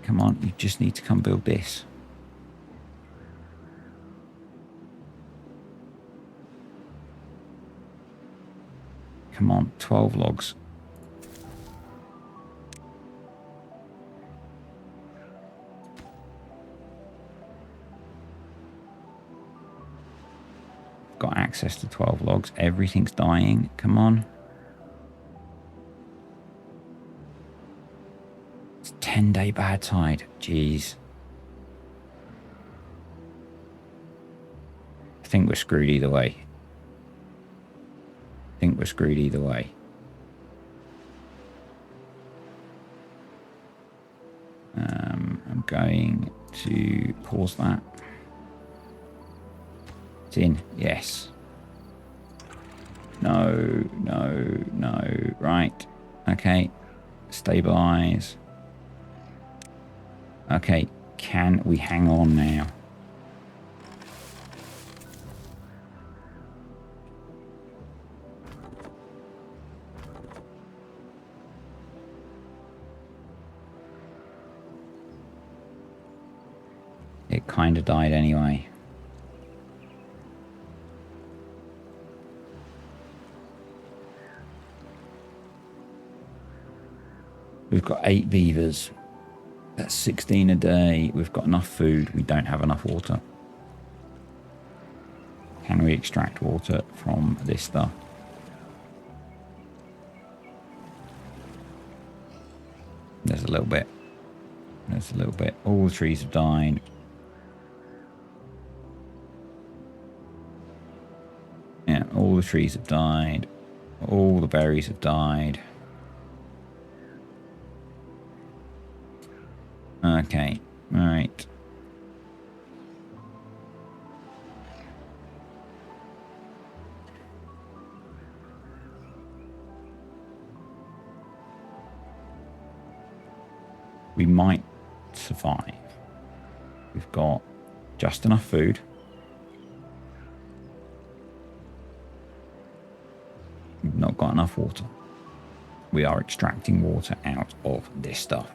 Come on, you just need to come build this. Come on, 12 logs. Got access to 12 logs. Everything's dying. Come on. It's 10-day bad tide. Jeez. I think we're screwed either way. I think we're screwed either way. I'm going to pause that. It's in. Yes. No, no, no. Right. Okay. Stabilize. Okay. Can we hang on now? It kind of died anyway. We've got 8 beavers. That's 16 a day. We've got enough food. We don't have enough water. Can we extract water from this stuff? There's a little bit. There's a little bit. All the trees have died. Yeah, all the trees have died. All the berries have died. Okay, right. We might survive. We've got just enough food. We've not got enough water. We are extracting water out of this stuff.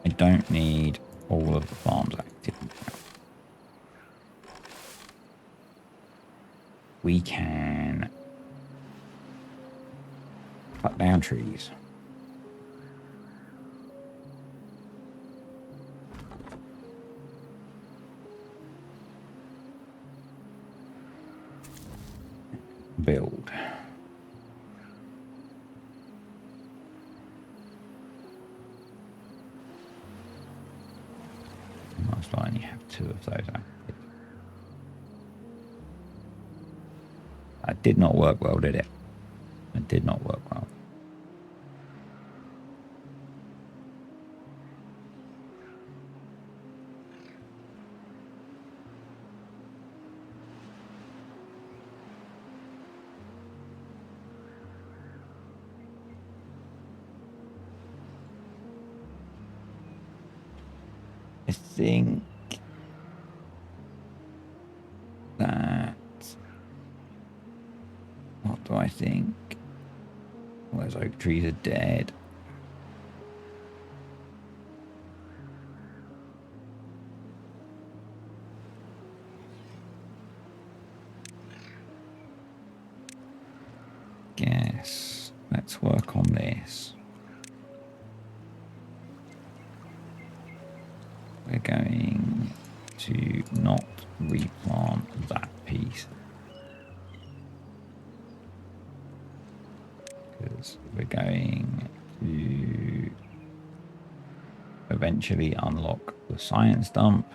I don't need all of the farms active. We can cut down trees. Build. Most likely have 2 of those active. That did not work well, did it? It did not work well. I think that... What do I think? Well, those oak trees are dead. Guess. Let's work on this. not replant that piece. Because we're going to eventually unlock the science dump.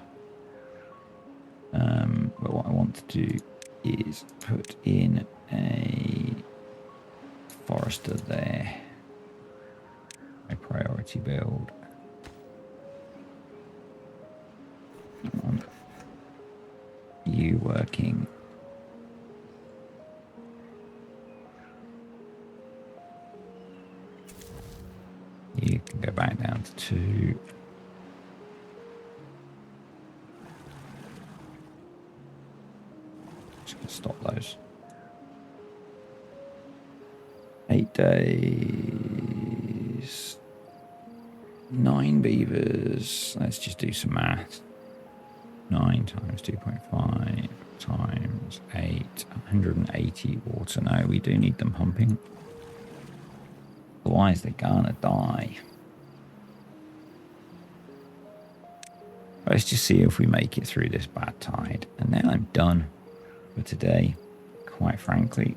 But what I want to do is put in a forester there. A priority build. Come on. You working. You can go back down to 2. Just going to stop those. 8 days. 9 beavers. Let's just do some math. 9 times 2.5 times 8. 180 water. No, we do need them pumping. Otherwise, they're gonna die. Let's just see if we make it through this bad tide. And then I'm done for today, quite frankly.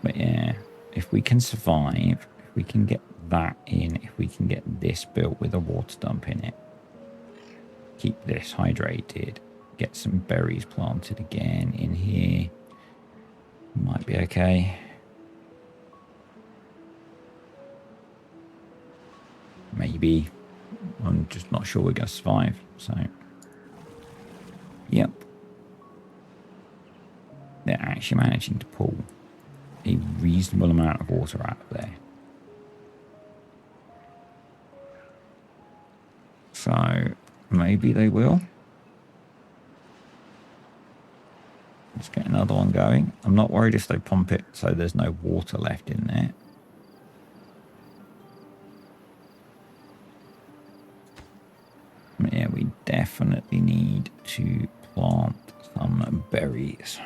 But yeah, if we can survive, if we can get that in, if we can get this built with a water dump in it, keep this hydrated, get some berries planted again in here, might be okay. Maybe. I'm just not sure we're going to survive. So, yep. They're actually managing to pull a reasonable amount of water out of there. So, maybe they will. Let's get another one going. I'm not worried if they pump it so there's no water left in there. Yeah, we definitely need to plant some berries.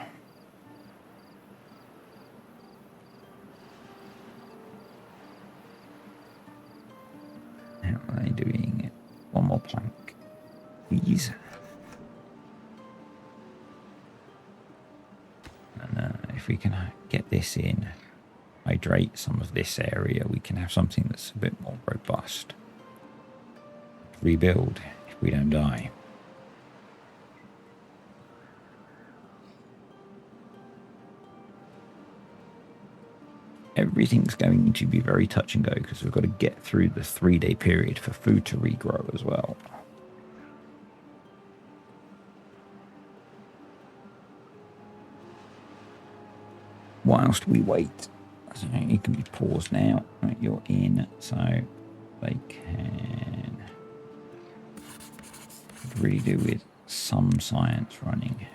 How are they doing? One more plank, please. And if we can get this in, hydrate some of this area, we can have something that's a bit more robust. Rebuild if we don't die. Everything's going to be very touch and go because we've got to get through the 3-day period for food to regrow as well. Whilst we wait, so you can be paused now. Right, you're in, so they can really do with some science running.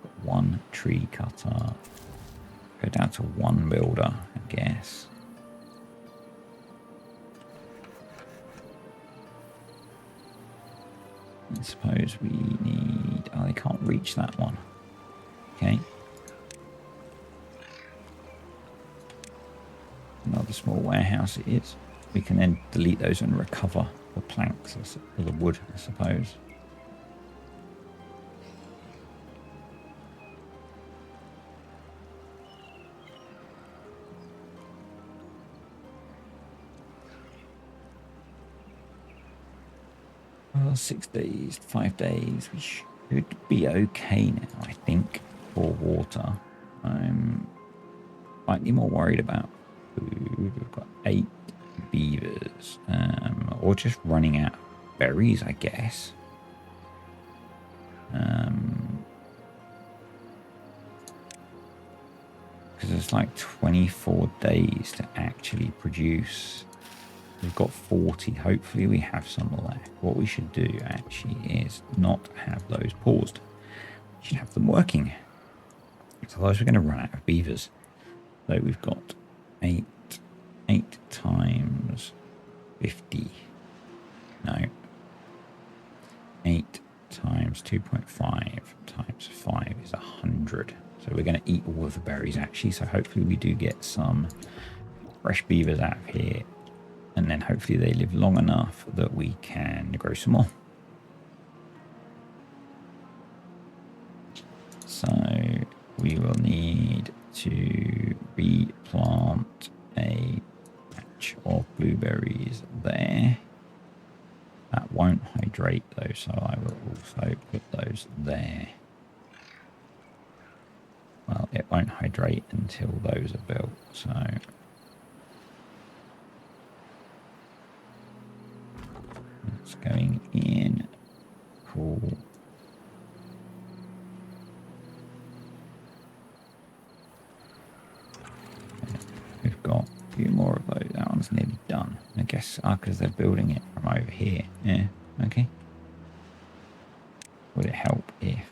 Got 1 tree cutter. Go down to 1 builder, I guess. I suppose we need... Oh, they can't reach that one. Okay. Another small warehouse it is. We can then delete those and recover the planks or the wood, I suppose. Well, 6 days, 5 days. We should be okay now, I think, for water. I'm slightly more worried about food. We've got 8 beavers. Or just running out of berries, I guess. Because it's like 24 days to actually produce. We've got 40. Hopefully we have some left. What we should do actually is not have those paused. We should have them working. Otherwise we're going to run out of beavers. So we've got 8 times 50. No. 8 times 2.5 times 5 is 100. So we're going to eat all of the berries actually. actually, so hopefully we do get some fresh beavers out of here, and then hopefully they live long enough that we can grow some more. So we will need to replant a patch of blueberries there. That won't hydrate though, so I will also put those there. Well, it won't hydrate until those are built, so it's going in. Cool. We've got a few more of those. That one's nearly done. I guess because they're building it from over here. Yeah, okay. Would it help if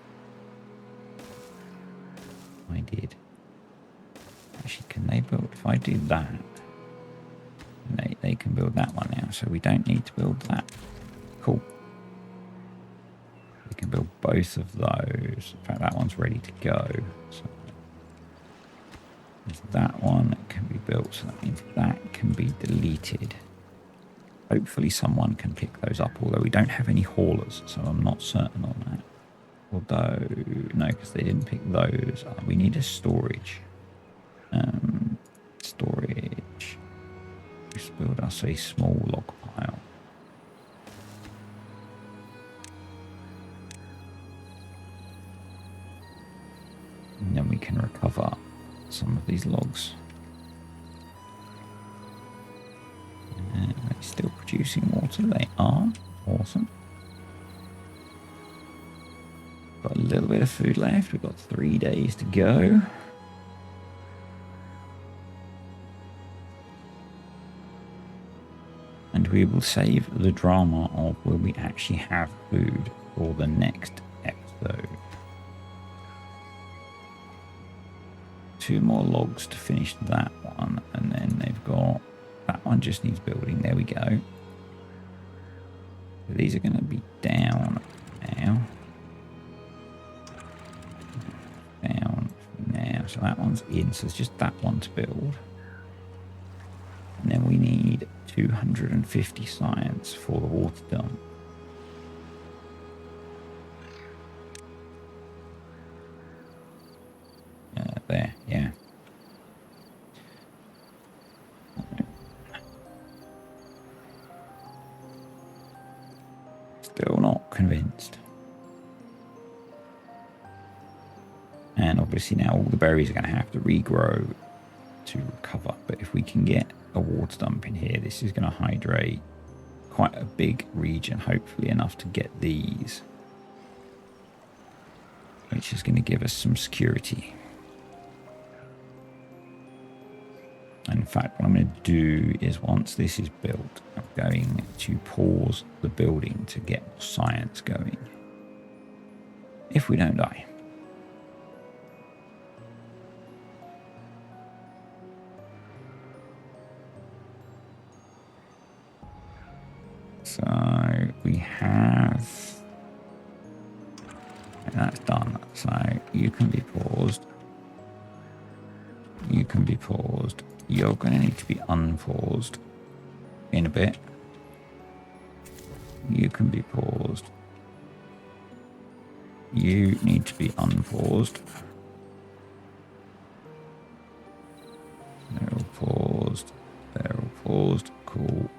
I did? Actually, can they build? If I do that, they can build that one now, so we don't need to build that. Cool. We can build both of those. In fact, that one's ready to go. So that one can be built, so that means that can be deleted. Hopefully someone can pick those up, although we don't have any haulers, so I'm not certain on that. Although, no, because they didn't pick those up. We need a storage. Storage. Let's build us a small log pile. And then we can recover some of these logs. Are they still producing water? They are. Awesome. Got a little bit of food left. We've got 3 days to go. And we will save the drama of will we actually have food for the next episode. 2 more logs to finish that one, and then they've got that one just needs building. There we go. So these are going to be down now. Down now. So that one's in. So it's just that one to build. And then we need 250 science for the water dump. There, yeah. Still not convinced. And obviously now all the berries are going to have to regrow to recover. But if we can get a water dump in here, this is going to hydrate quite a big region, hopefully enough to get these, which is going to give us some security. And in fact, what I'm going to do is once this is built, I'm going to pause the building to get science going. If we don't die. So we have, and that's done. So you can be paused. You can be paused. You're going to need to be unpaused in a bit. You can be paused. You need to be unpaused. They're all paused. They're all paused. Cool.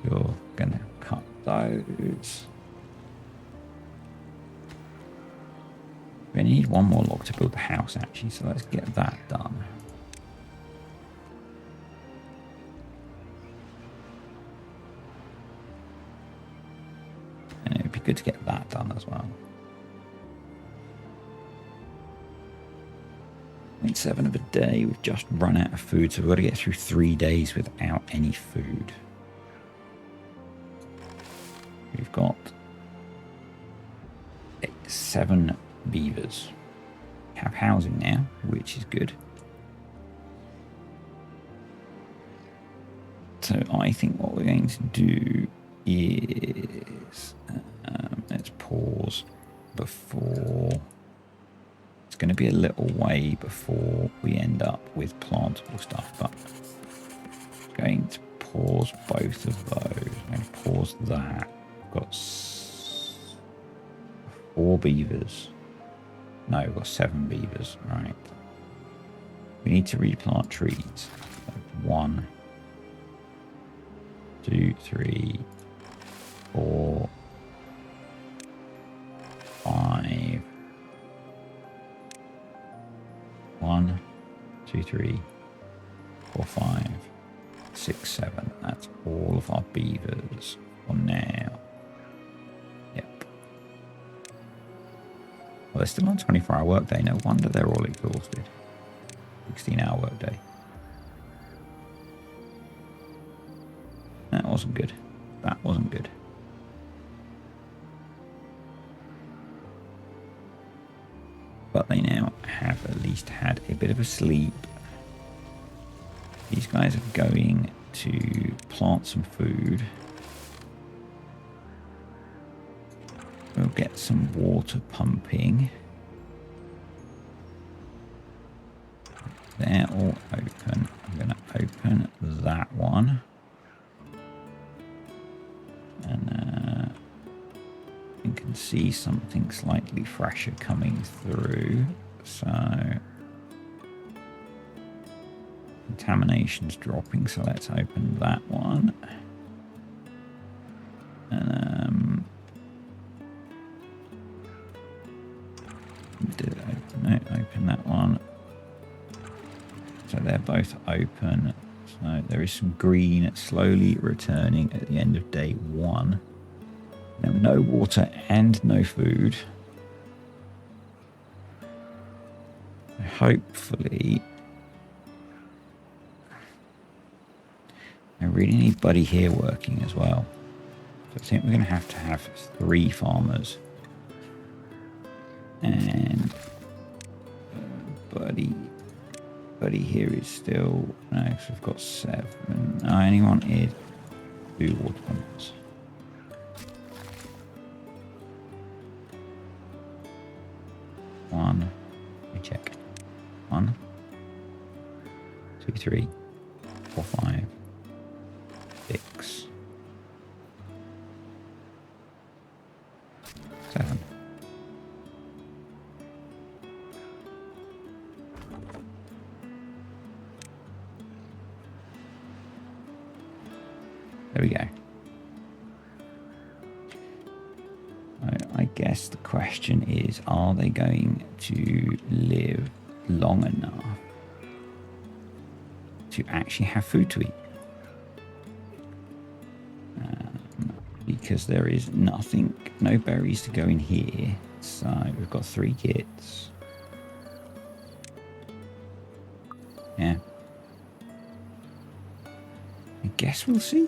You're going to cut those. We need 1 more log to build the house, actually, so let's get that done. And it would be good to get that done as well. 0.7 of a day, we've just run out of food, so we've got to get through 3 days without any food. We've got 7 beavers. We have housing now, which is good. So I think what we're going to do is let's pause before It's going to be a little way before we end up with plantable stuff, but I'm going to pause both of those. I'm going to pause that. I've got 4 beavers. No, we've got 7 beavers. Right. We need to replant trees. So 1, 2, 3, 4, 5. 1, 2, 3, 4, 5, 6, 7. That's all of our beavers for now. Yep. Well, they're still on 24-hour workday. No wonder they're all exhausted. 16-hour workday. That wasn't good. That wasn't good. But they now have at least had a bit of a sleep. These guys are going to plant some food. We'll get some water pumping. They're all open. I'm going to open that one. And you can see something slightly fresher coming through. So contamination's dropping, so let's open that one. And did it open? No, open that one. So they're both open. So there is some green slowly returning at the end of day 1. Now, no water and no food. Hopefully, I really need Buddy here working as well. So I think we're going to have 3 farmers. And Buddy here is still, no, so we've got 7. I only wanted 2 water pumps. One, let me check. 1, 2, 3, 4, 5, 6, 7. There we go. I guess the question is, are they going to live long enough to actually have food to eat? Because there is nothing, no berries to go in here. So we've got 3 kits. Yeah. I guess we'll see.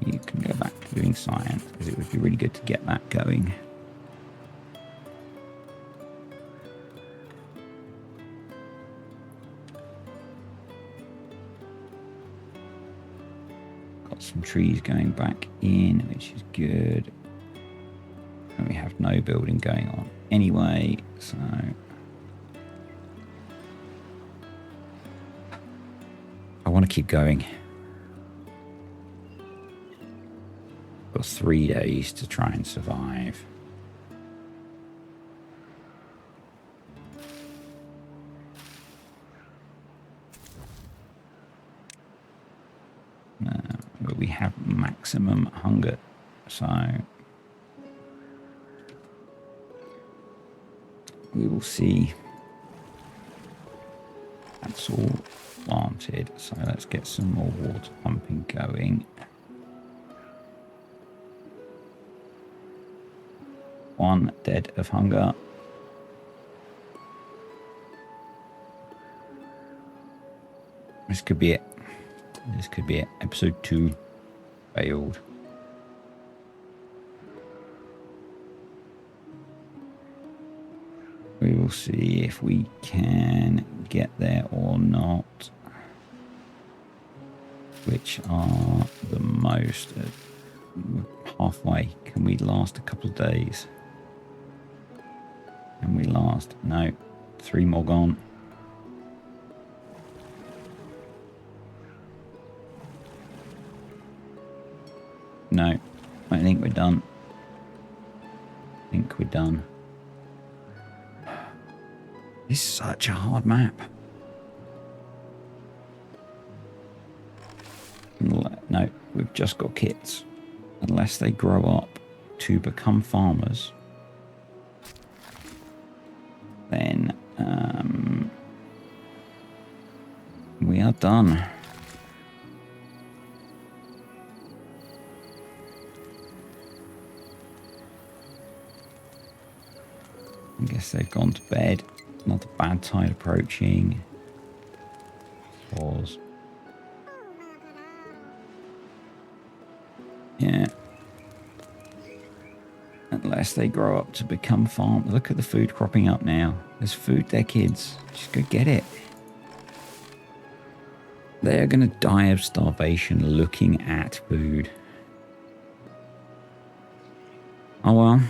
You can go back to doing science, because it would be really good to get that going. Got some trees going back in, which is good. And we have no building going on anyway, so I want to keep going. Got 3 days to try and survive. But we have maximum hunger, so we will see. That's all planted, so let's get some more water pumping going. 1 dead of hunger. This could be it. This could be it. Episode 2 failed. We will see if we can get there or not. Which are the most halfway. Can we last a couple of days? Can we last? No. 3 more gone. No. I think we're done. I think we're done. This is such a hard map. No, we've just got kits. Unless they grow up to become farmers, then we are done. I guess they've gone to bed. Not a bad tide approaching. Pause. Yeah. Unless they grow up to become farm. Look at the food cropping up now. There's food there, kids. Just go get it. They're going to die of starvation looking at food. Oh well.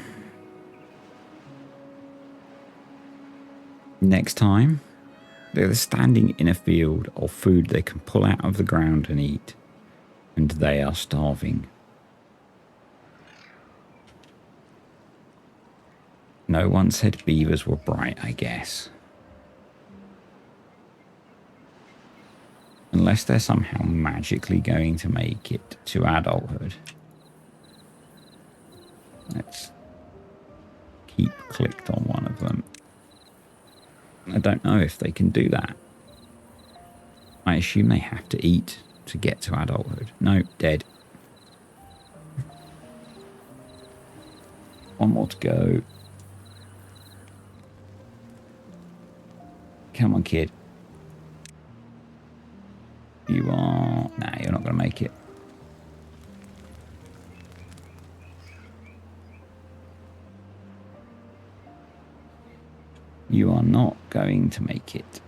Next time, they're standing in a field of food they can pull out of the ground and eat. And they are starving. No one said beavers were bright, I guess. Unless they're somehow magically going to make it to adulthood. Let's keep clicked on one of them. I don't know if they can do that. I assume they have to eat to get to adulthood. No, dead. One more to go. Come on, kid. You are... Nah, you're not going to make it. You are not going to make it.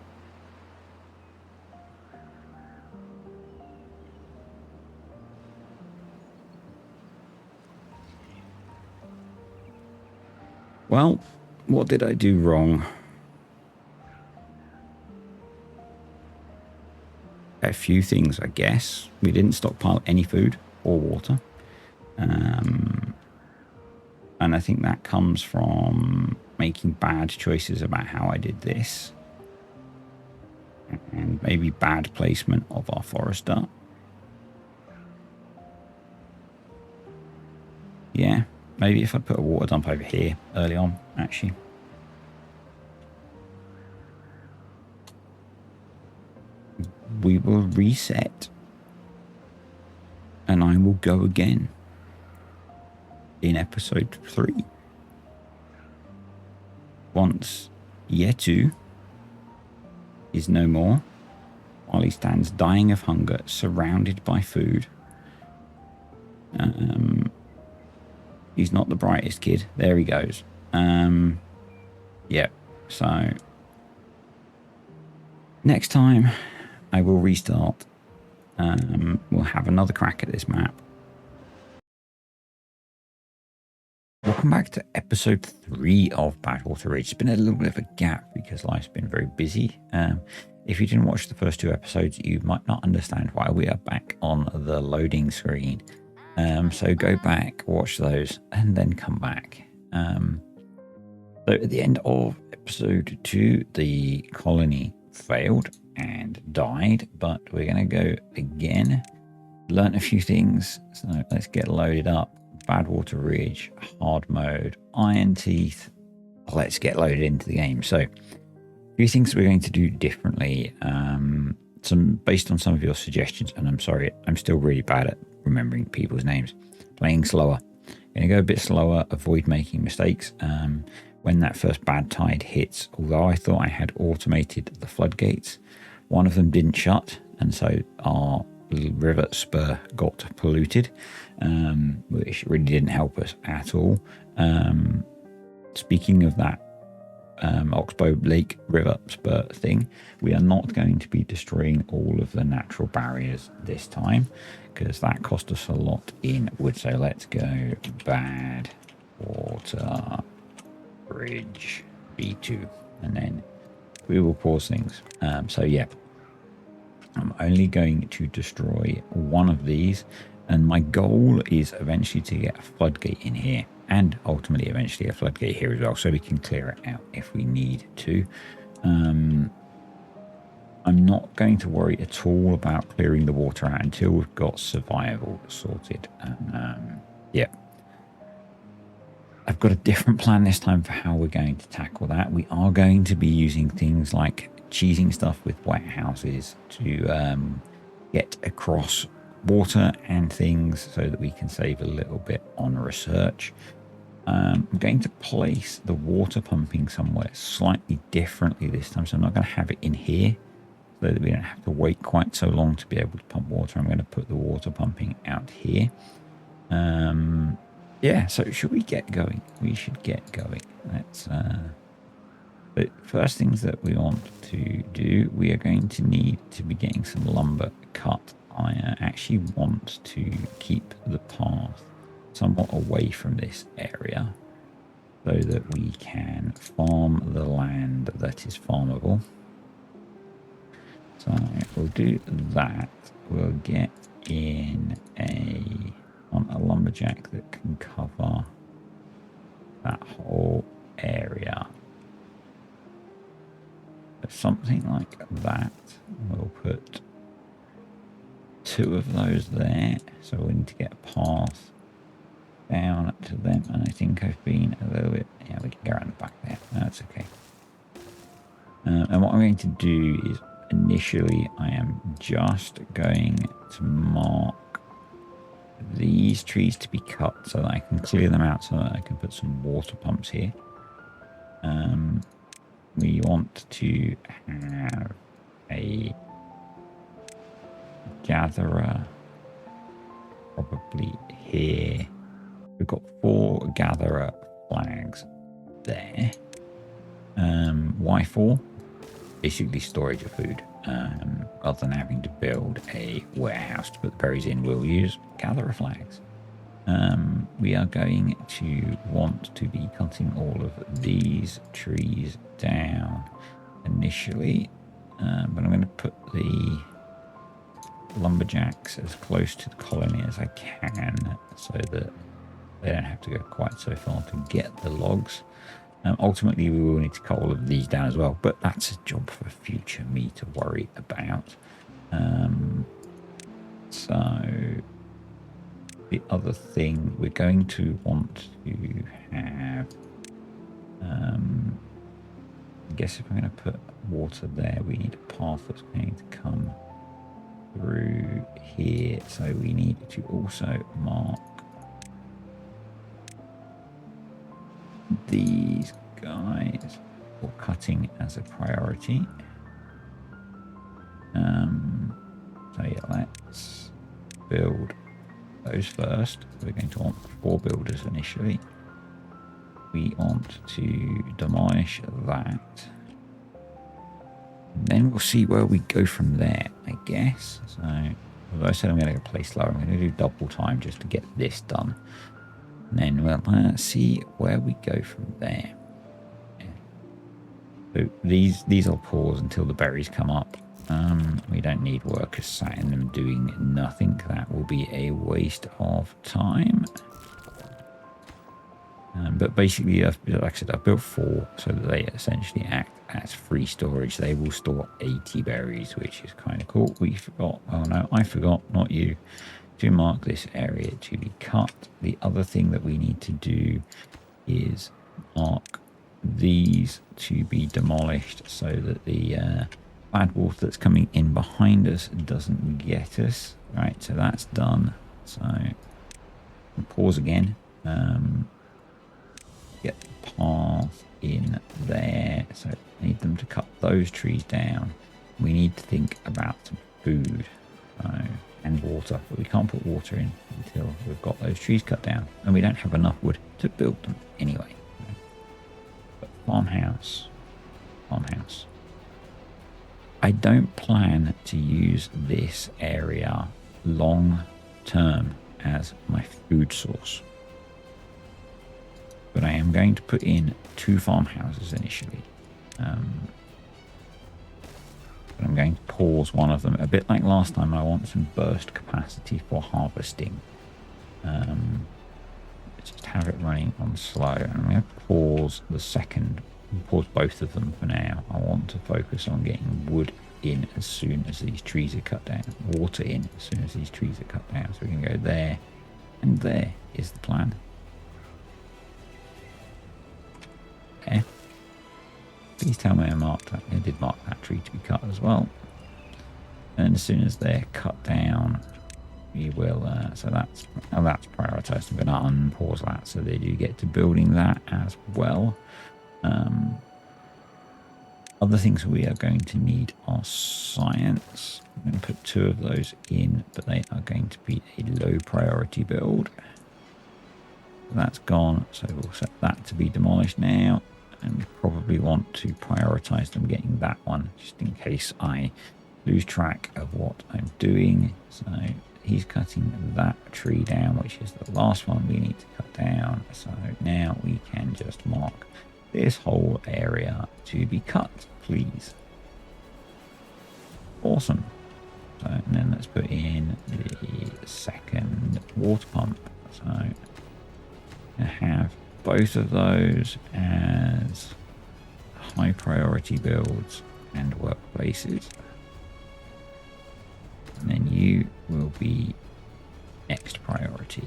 Well, what did I do wrong? A few things, I guess. We didn't stockpile any food or water. And I think that comes from making bad choices about how I did this. And maybe bad placement of our forester. Yeah, maybe if I put a water dump over here early on, actually. We will reset. And I will go again. In episode 3. Once Yetu is no more, while he stands dying of hunger, surrounded by food. He's not the brightest kid. There he goes. Yeah, so next time I will restart. We'll have another crack at this map. Welcome back to episode 3 of Badwater Ridge. It's been a little bit of a gap because life's been very busy. If you didn't watch the first 2 episodes, you might not understand why we are back on the loading screen. So go back, watch those, and then come back. So at the end of episode 2, the colony failed and died, but we're going to go again. Learned a few things, so let's get loaded up. Badwater Ridge, hard mode, Iron Teeth. Let's get loaded into the game. So, a few things we're going to do differently. Some based on some of your suggestions, and I'm sorry, I'm still really bad at remembering people's names. Playing slower. Going to go a bit slower, avoid making mistakes. When that first bad tide hits, although I thought I had automated the floodgates, one of them didn't shut, and so our river spur got polluted, which really didn't help us at all. Speaking of that Oxbow Lake River spurt thing. We are not going to be destroying all of the natural barriers this time, because that cost us a lot in wood. So let's go Badwater Bridge B2, and then we will pause things. So yeah, I'm only going to destroy one of these, and my goal is eventually to get a floodgate in here, and ultimately eventually a floodgate here as well, so we can clear it out if we need to. I'm not going to worry at all about clearing the water out until we've got survival sorted. Yeah, I've got a different plan this time for how we're going to tackle that. We are going to be using things like cheesing stuff with warehouses to get across water and things so that we can save a little bit on research. I'm going to place the water pumping somewhere slightly differently this time, so I'm not going to have it in here so that we don't have to wait quite so long to be able to pump water. I'm going to put the water pumping out here. Yeah, so should we get going? We should get going. Let's but first things that we want to do, we are going to need to be getting some lumber cut. I actually want to keep the path somewhat away from this area so that we can farm the land that is farmable. So we'll do that. We'll get in a lumberjack that can cover that whole area. Something like that. We'll put 2 of those there. So we need to get a path down to them. And I think I've been a little bit... Yeah, we can go around the back there. That's okay. And what I'm going to do is initially I am just going to mark these trees to be cut so that I can clear them out so that I can put some water pumps here. We want to have a gatherer probably here. We've got 4 gatherer flags there. Why 4? Basically storage of food. Rather than having to build a warehouse to put the berries in, we'll use gatherer flags. We are going to want to be cutting all of these trees down initially, but I'm going to put the lumberjacks as close to the colony as I can so that they don't have to go quite so far to get the logs. Ultimately, we will need to cut all of these down as well, but that's a job for future me to worry about. So the other thing we're going to want to have, I guess if I'm going to put water there, we need a path that's going to come through here. So we need to also mark these guys for cutting as a priority. So yeah, let's build those first. We're going to want 4 builders initially. We want to demolish that. And then we'll see where we go from there, I guess. So as I said, I'm going to play slower. I'm going to do double time just to get this done. And then we'll see where we go from there. Yeah. So these I'll pause until the berries come up. We don't need workers sat in them doing nothing. That will be a waste of time. But basically, like I said, I've built 4 so that they essentially act as free storage. They will store 80 berries, which is kind of cool. We forgot, oh no, I forgot, not you, to mark this area to be cut. The other thing that we need to do is mark these to be demolished so that the bad water that's coming in behind us doesn't get us. Right, so that's done. So we'll pause again. Get the path in there. So I need them to cut those trees down. We need to think about some food and water, but we can't put water in until we've got those trees cut down, and we don't have enough wood to build them anyway. But farmhouse, farmhouse. I don't plan to use this area long term as my food source, but I am going to put in 2 farmhouses initially. But I'm going to pause one of them, a bit like last time. I want some burst capacity for harvesting. Just have it running on slow. And I'm going to pause the second, pause both of them for now. I want to focus on getting wood in as soon as these trees are cut down, water in as soon as these trees are cut down. So we can go there, and there is the plan. There. Please tell me I marked that. I did mark that tree to be cut as well. And as soon as they're cut down, we will. So that's prioritized. I'm going to unpause that so they do get to building that as well. Other things we are going to need are science. I'm going to put 2 of those in, but they are going to be a low priority build. That's gone, so we'll set that to be demolished now. And we probably want to prioritize them getting that one, just in case I lose track of what I'm doing. So he's cutting that tree down, which is the last one we need to cut down. So now we can just mark this whole area to be cut, please. Awesome. So, and then let's put in the second water pump. So I have both of those as high priority builds and workplaces. And then you will be next priority.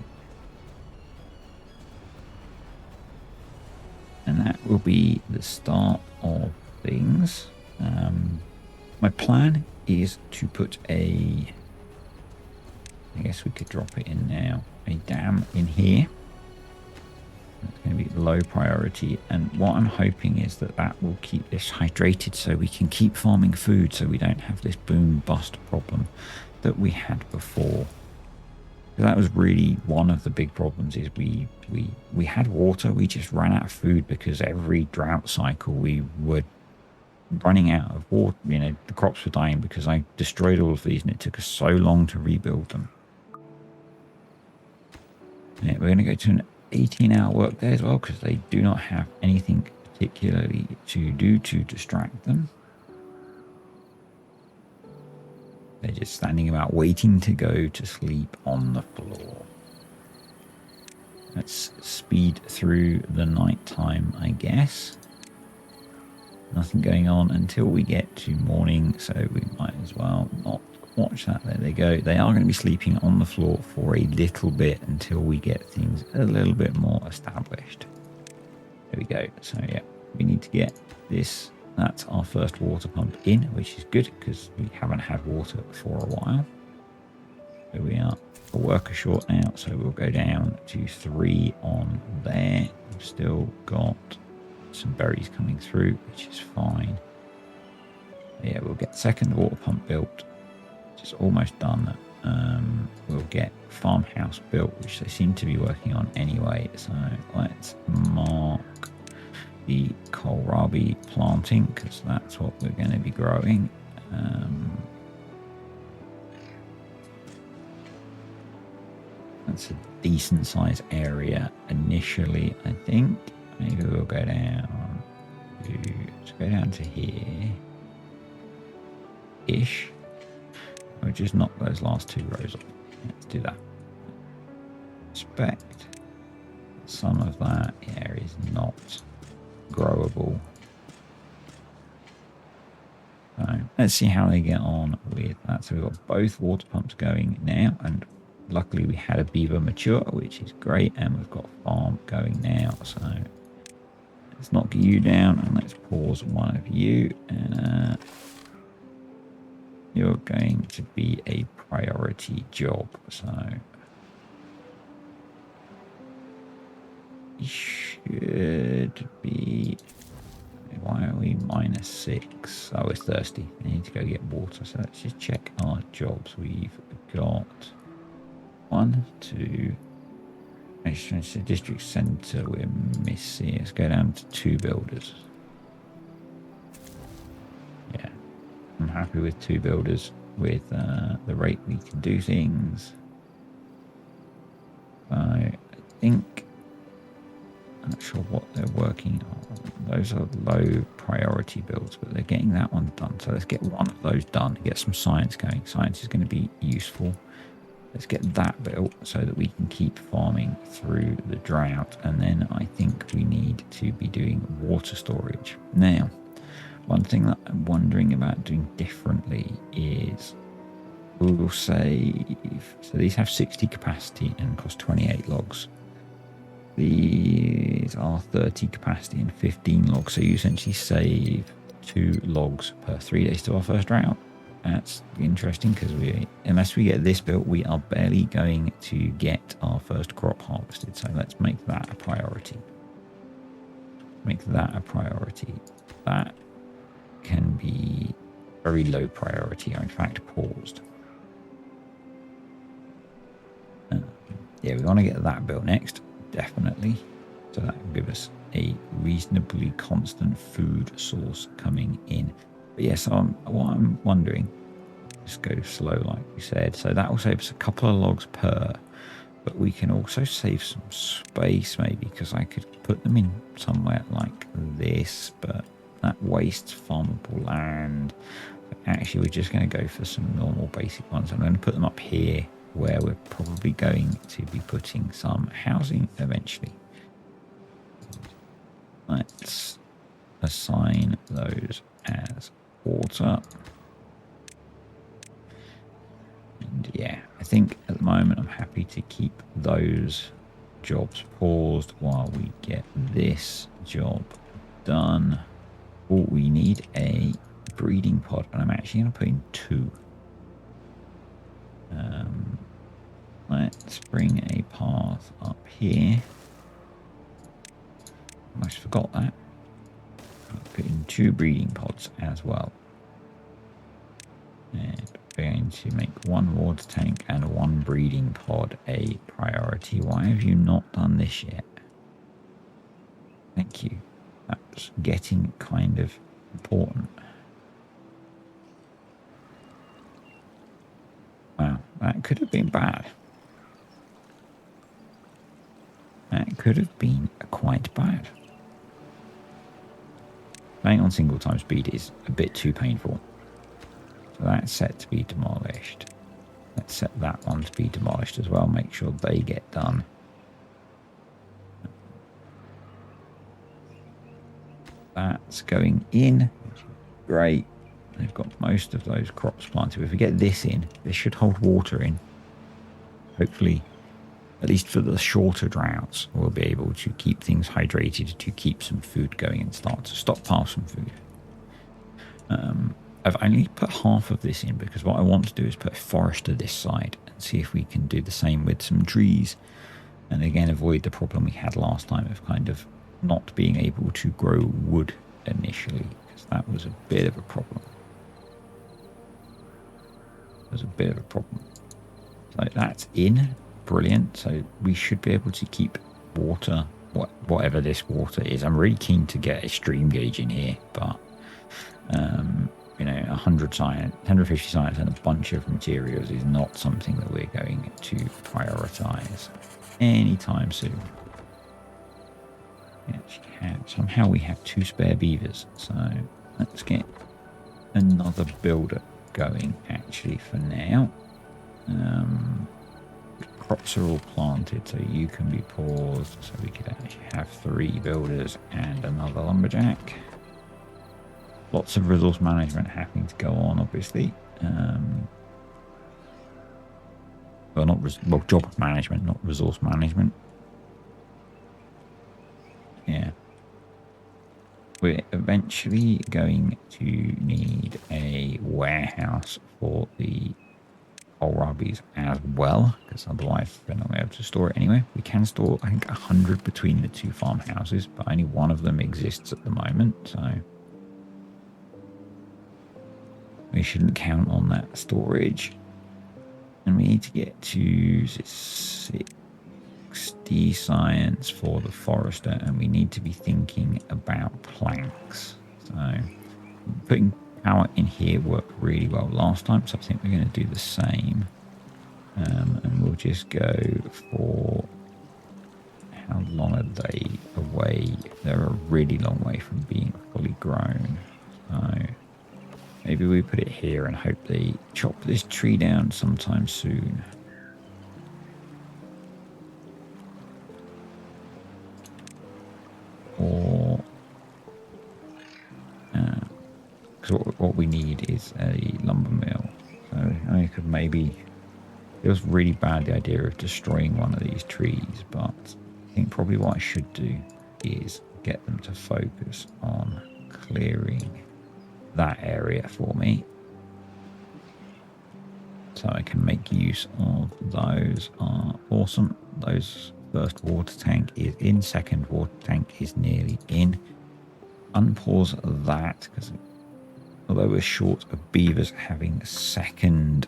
And that will be the start of things. My plan is to put I guess we could drop it in now, a dam in here. It's going to be low priority, and what I'm hoping is that that will keep this hydrated so we can keep farming food, so we don't have this boom bust problem that we had before. That was really one of the big problems, is we had water, we just ran out of food because every drought cycle we were running out of water. You know, the crops were dying because I destroyed all of these and it took us so long to rebuild them. Yeah, we're going to go to an 18-hour work day as well, because they do not have anything particularly to do to distract them. They're just standing about waiting to go to sleep on the floor. Let's speed through the night time, I guess. Nothing going on until we get to morning, so we might as well not watch that. There they go. They are going to be sleeping on the floor for a little bit until we get things a little bit more established. There we go. So yeah, we need to get this. That's our first water pump in, which is good because we haven't had water for a while. So we are a worker short now, so we'll go down to 3 on there. We've still got some berries coming through, which is fine. Yeah, we'll get second water pump built, which is almost done. We'll get farmhouse built, which they seem to be working on anyway. So let's mark the kohlrabi planting, because that's what we're going to be growing. That's a decent size area initially, I think. Maybe we'll go down to, let's go down to here ish. We'll just knock those last 2 rows off. Let's do that. Expect some of that is not growable. So let's see how they get on with that. So we've got both water pumps going now, and luckily we had a beaver mature, which is great, and we've got farm going now. So let's knock you down and let's pause one of you, and you're going to be a priority job. So you should be. Why are we -6? Oh, it's thirsty. I need to go get water. So let's just check our jobs. We've got 1, 2. District centre we're missing. Let's go down to 2 builders. I'm happy with 2 builders with the rate we can do things. I think, I'm not sure what they're working on. Those are low priority builds, but they're getting that one done. So let's get one of those done, get some science going. Science is going to be useful. Let's get that built so that we can keep farming through the drought. And then I think we need to be doing water storage. Now, one thing that I'm wondering about doing differently is we'll save. So these have 60 capacity and cost 28 logs. These are 30 capacity and 15 logs. So you essentially save 2 logs per 3 days to our first drought. That's interesting because unless we get this built, we are barely going to get our first crop harvested. So let's make that a priority. Make that a priority. That can be very low priority, or in fact paused. Yeah, we want to get that built next, definitely. So that will give us a reasonably constant food source coming in. But yes, what I'm wondering, just go slow like we said. So that will save us a couple of logs per, but we can also save some space maybe, because I could put them in somewhere like this, but that wastes farmable land. But actually, we're just going to go for some normal basic ones. I'm going to put them up here where we're probably going to be putting some housing eventually. Let's assign those as water. And yeah, I think at the moment I'm happy to keep those jobs paused while we get this job done. Oh, we need a breeding pod, and I'm actually going to put in 2. Let's bring a path up here. Almost forgot that. I'll put in 2 breeding pods as well. And we're going to make 1 water tank and 1 breeding pod a priority. Why have you not done this yet? Thank you. That's getting kind of important. Wow, that could have been bad. That could have been quite bad. Playing on single time speed is a bit too painful. So that's set to be demolished. Let's set that one to be demolished as well. Make sure they get done. That's going in. Great. They've got most of those crops planted. If we get this in, this should hold water in. Hopefully, at least for the shorter droughts, we'll be able to keep things hydrated, to keep some food going and start to stockpile some food. I've only put half of this in because what I want to do is put a forest to this side and see if we can do the same with some trees. And again, avoid the problem we had last time of kind of not being able to grow wood initially, because that was a bit of a problem. So that's in. Brilliant. So we should be able to keep water, whatever this water is. I'm really keen to get a stream gauge in here, but you know, 100 science, 150 science and a bunch of materials is not something that we're going to prioritize anytime soon. Somehow we have 2 spare beavers, so let's get another builder going actually for now. Crops are all planted, so you can be paused, so we could actually have 3 builders and another lumberjack. Lots of resource management having to go on, obviously. Well, job management, not resource management. Yeah. We're eventually going to need a warehouse for the kohlrabies as well, because otherwise we're not able to store it anywhere. We can store, I think, 100 between the 2 farmhouses, but only one of them exists at the moment, so we shouldn't count on that storage. And we need to get to 60 science for the forester, and we need to be thinking about planks. So putting power in here worked really well last time, so I think we're going to do the same. And we'll just go for how long are they away? They're a really long way from being fully grown. So maybe we put it here and hope they chop this tree down sometime soon. Or because what we need is a lumber mill. So I could maybe. It was really bad, the idea of destroying one of these trees, but I think probably what I should do is get them to focus on clearing that area for me, so I can make use of those. Are awesome. Those first water tank is in, second water tank is nearly in. Unpause that, because although we're short of beavers, having a second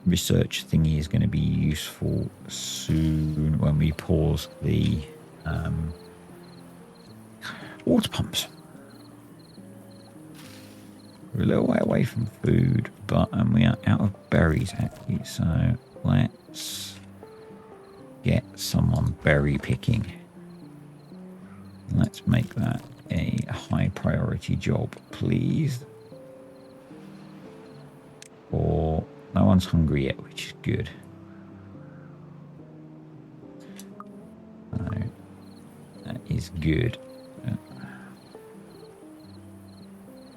research thingy is going to be useful soon when we pause the water pumps. We're a little way away from food, but we are out of berries actually, so let's get someone berry picking. Let's make that a high priority job, please. Or no one's hungry yet, which is good. So that is good.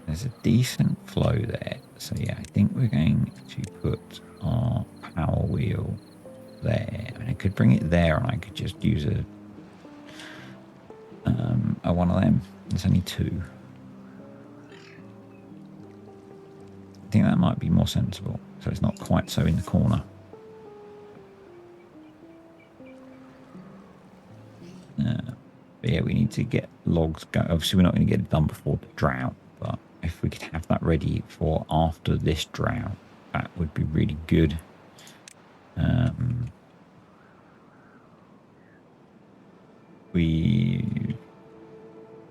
There's a decent flow there. So yeah, I think we're going to put our power wheel there. I mean, I could bring it there and I could just use a one of them. There's only two. I think that might be more sensible, so it's not quite so in the corner. But yeah, we need to get logs going. Obviously, we're not going to get it done before the drought, but if we could have that ready for after this drought, that would be really good. We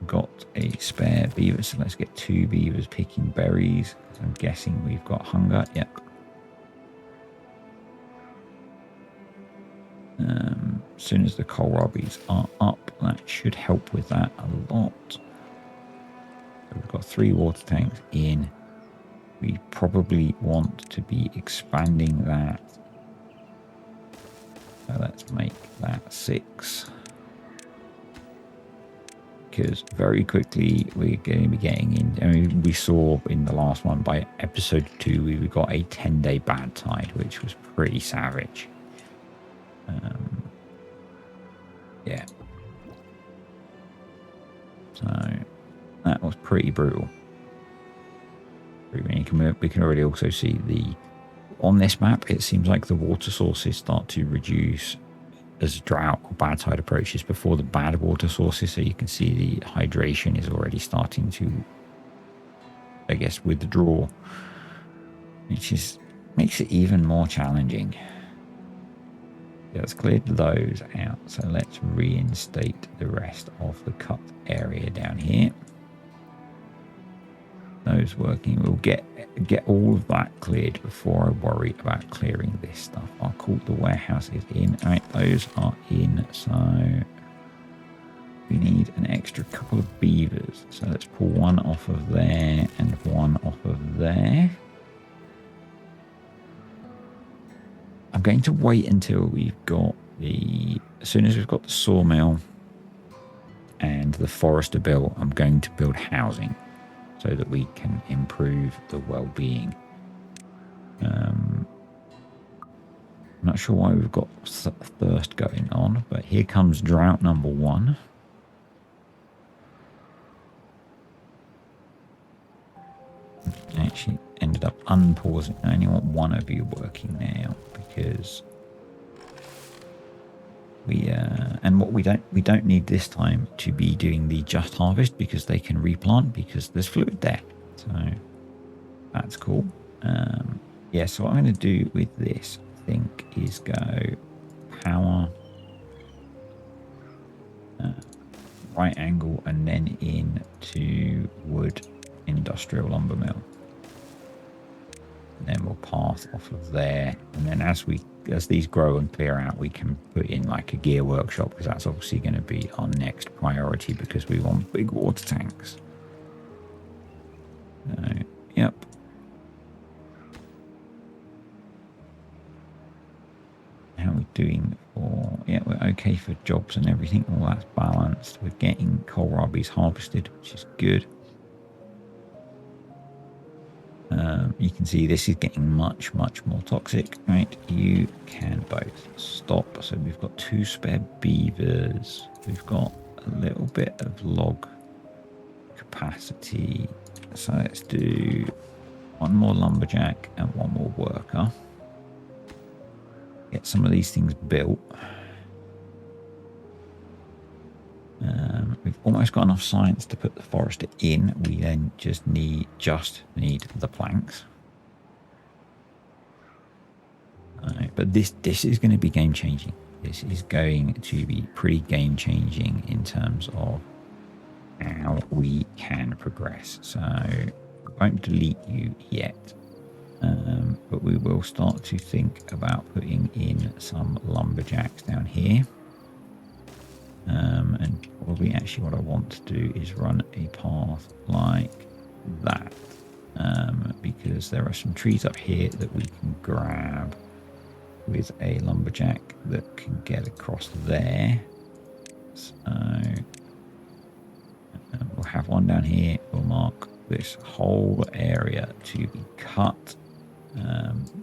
got a spare beaver, so let's get 2 beavers picking berries. I'm guessing we've got hunger. Yep. As soon as the kohlrabies are up, that should help with that a lot. So we've got 3 water tanks in. We probably want to be expanding that. So let's make that 6. Because very quickly we're going to be getting in. I mean, we saw in the last one, by episode 2, we got a 10-day bad tide, which was pretty savage. Yeah. So that was pretty brutal. We can already also see on this map, it seems like the water sources start to reduce as drought or bad tide approaches before the bad water sources. So you can see the hydration is already starting to, I guess, withdraw, which makes it even more challenging. Yeah, let's clear those out. So let's reinstate the rest of the cut area down here. Those working. We'll get all of that cleared before I worry about clearing this stuff. I'll call the warehouse is in. All right, those are in. So we need an extra couple of beavers. So let's pull one off of there and one off of there. I'm going to wait until we've got as soon as we've got the sawmill and the forester built, I'm going to build housing so that we can improve the well-being. I'm not sure why we've got thirst going on, but here comes drought number 1. I actually ended up unpausing. I only want one of you working now because we don't need this time to be doing the just harvest because they can replant because there's fluid there. So that's cool. Yeah, so what I'm going to do with this, I think, is go power right angle and then in to wood industrial lumber mill. And then we'll path off of there. And then as these grow and clear out, we can put in like a gear workshop, because that's obviously going to be our next priority, because we want big water tanks. Yep. How are we doing for... Yeah, we're okay for jobs and everything. All that's balanced. We're getting kohlrabies harvested, which is good. You can see this is getting much, much more toxic. Right, you can both stop. So we've got 2 spare beavers. We've got a little bit of log capacity. So let's do 1 more lumberjack and 1 more worker. Get some of these things built. We've almost got enough science to put the forester in. We then just need the planks. But this is going to be game changing. This is going to be pretty game changing in terms of how we can progress. So I won't delete you yet, but we will start to think about putting in some lumberjacks down here. And probably actually what I want to do is run a path like that, because there are some trees up here that we can grab with a lumberjack that can get across there. So we'll have one down here. We'll mark this whole area to be cut,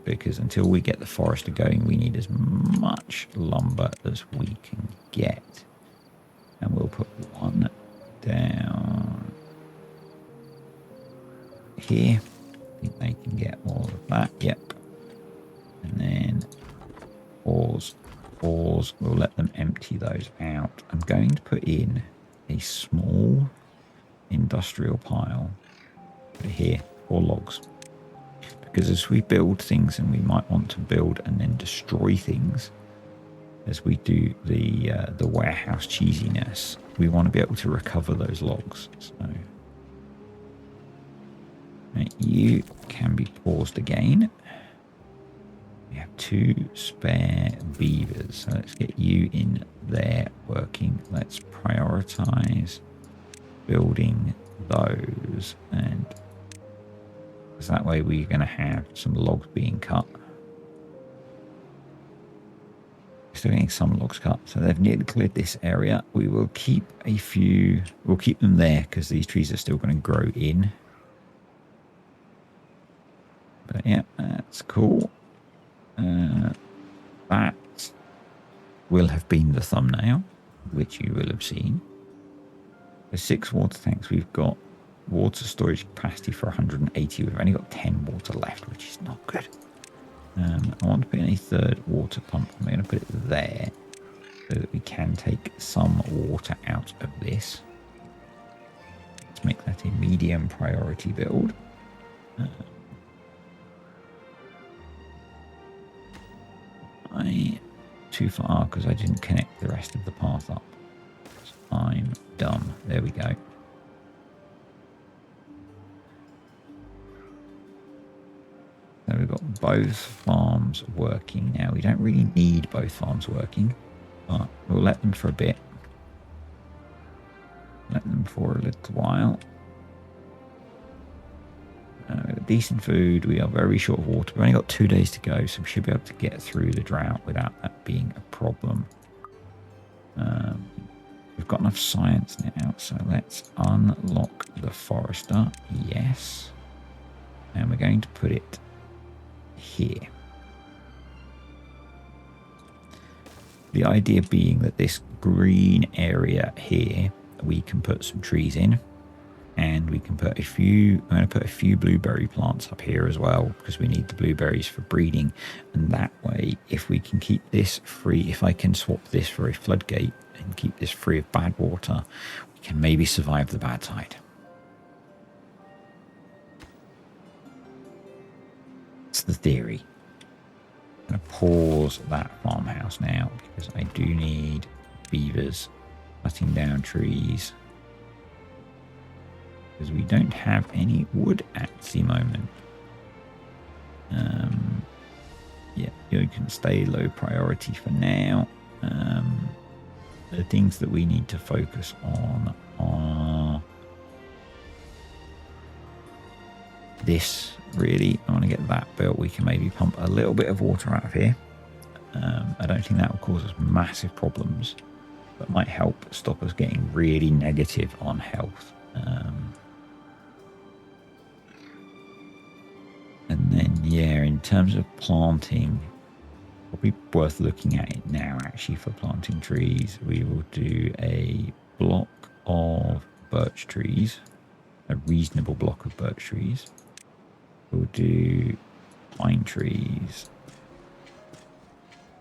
because until we get the forester going, we need as much lumber as we can get. And we'll put one down here. I think they can get all of that. Yep. And then pause. We'll let them empty those out. I'm going to put in a small industrial pile here for logs. Because as we build things, and we might want to build and then destroy things, as we do the warehouse cheesiness, we want to be able to recover those logs. So you can be paused again. We have 2 spare beavers, so let's get you in there working. Let's prioritize building those, and because that way we're going to have some logs being cut. Still getting some logs cut, so they've nearly cleared this area. We will keep a few, we'll keep them there because these trees are still going to grow in. But yeah, that's cool. That will have been the thumbnail, which you will have seen. The 6 water tanks, we've got water storage capacity for 180. We've only got 10 water left, which is not good. I want to put in a 3rd water pump. I'm going to put it there so that we can take some water out of this. Let's make that a medium priority build. Too far because I didn't connect the rest of the path up. So I'm dumb. There we go. So we've got both farms working now. We don't really need both farms working, but we'll let them for a bit. Let them for a little while. Decent food. We are very short of water. We've only got 2 days to go, so we should be able to get through the drought without that being a problem. We've got enough science now, so let's unlock the forester. Yes. And we're going to put it here. The idea being that this green area here, we can put some trees in. And we can put I'm going to put a few blueberry plants up here as well, because we need the blueberries for breeding. And that way, if we can keep this free, if I can swap this for a floodgate and keep this free of bad water, we can maybe survive the bad tide. That's the theory. I'm going to pause that farmhouse now, because I do need beavers cutting down trees. Because we don't have any wood at the moment. Yeah, you can stay low priority for now. The things that we need to focus on are this, really. I want to get that built. We can maybe pump a little bit of water out of here. I don't think that will cause us massive problems, but might help stop us getting really negative on health. And then, yeah, in terms of planting, probably worth looking at it now, actually, for planting trees. We will do a block of birch trees, a reasonable block of birch trees. We'll do pine trees.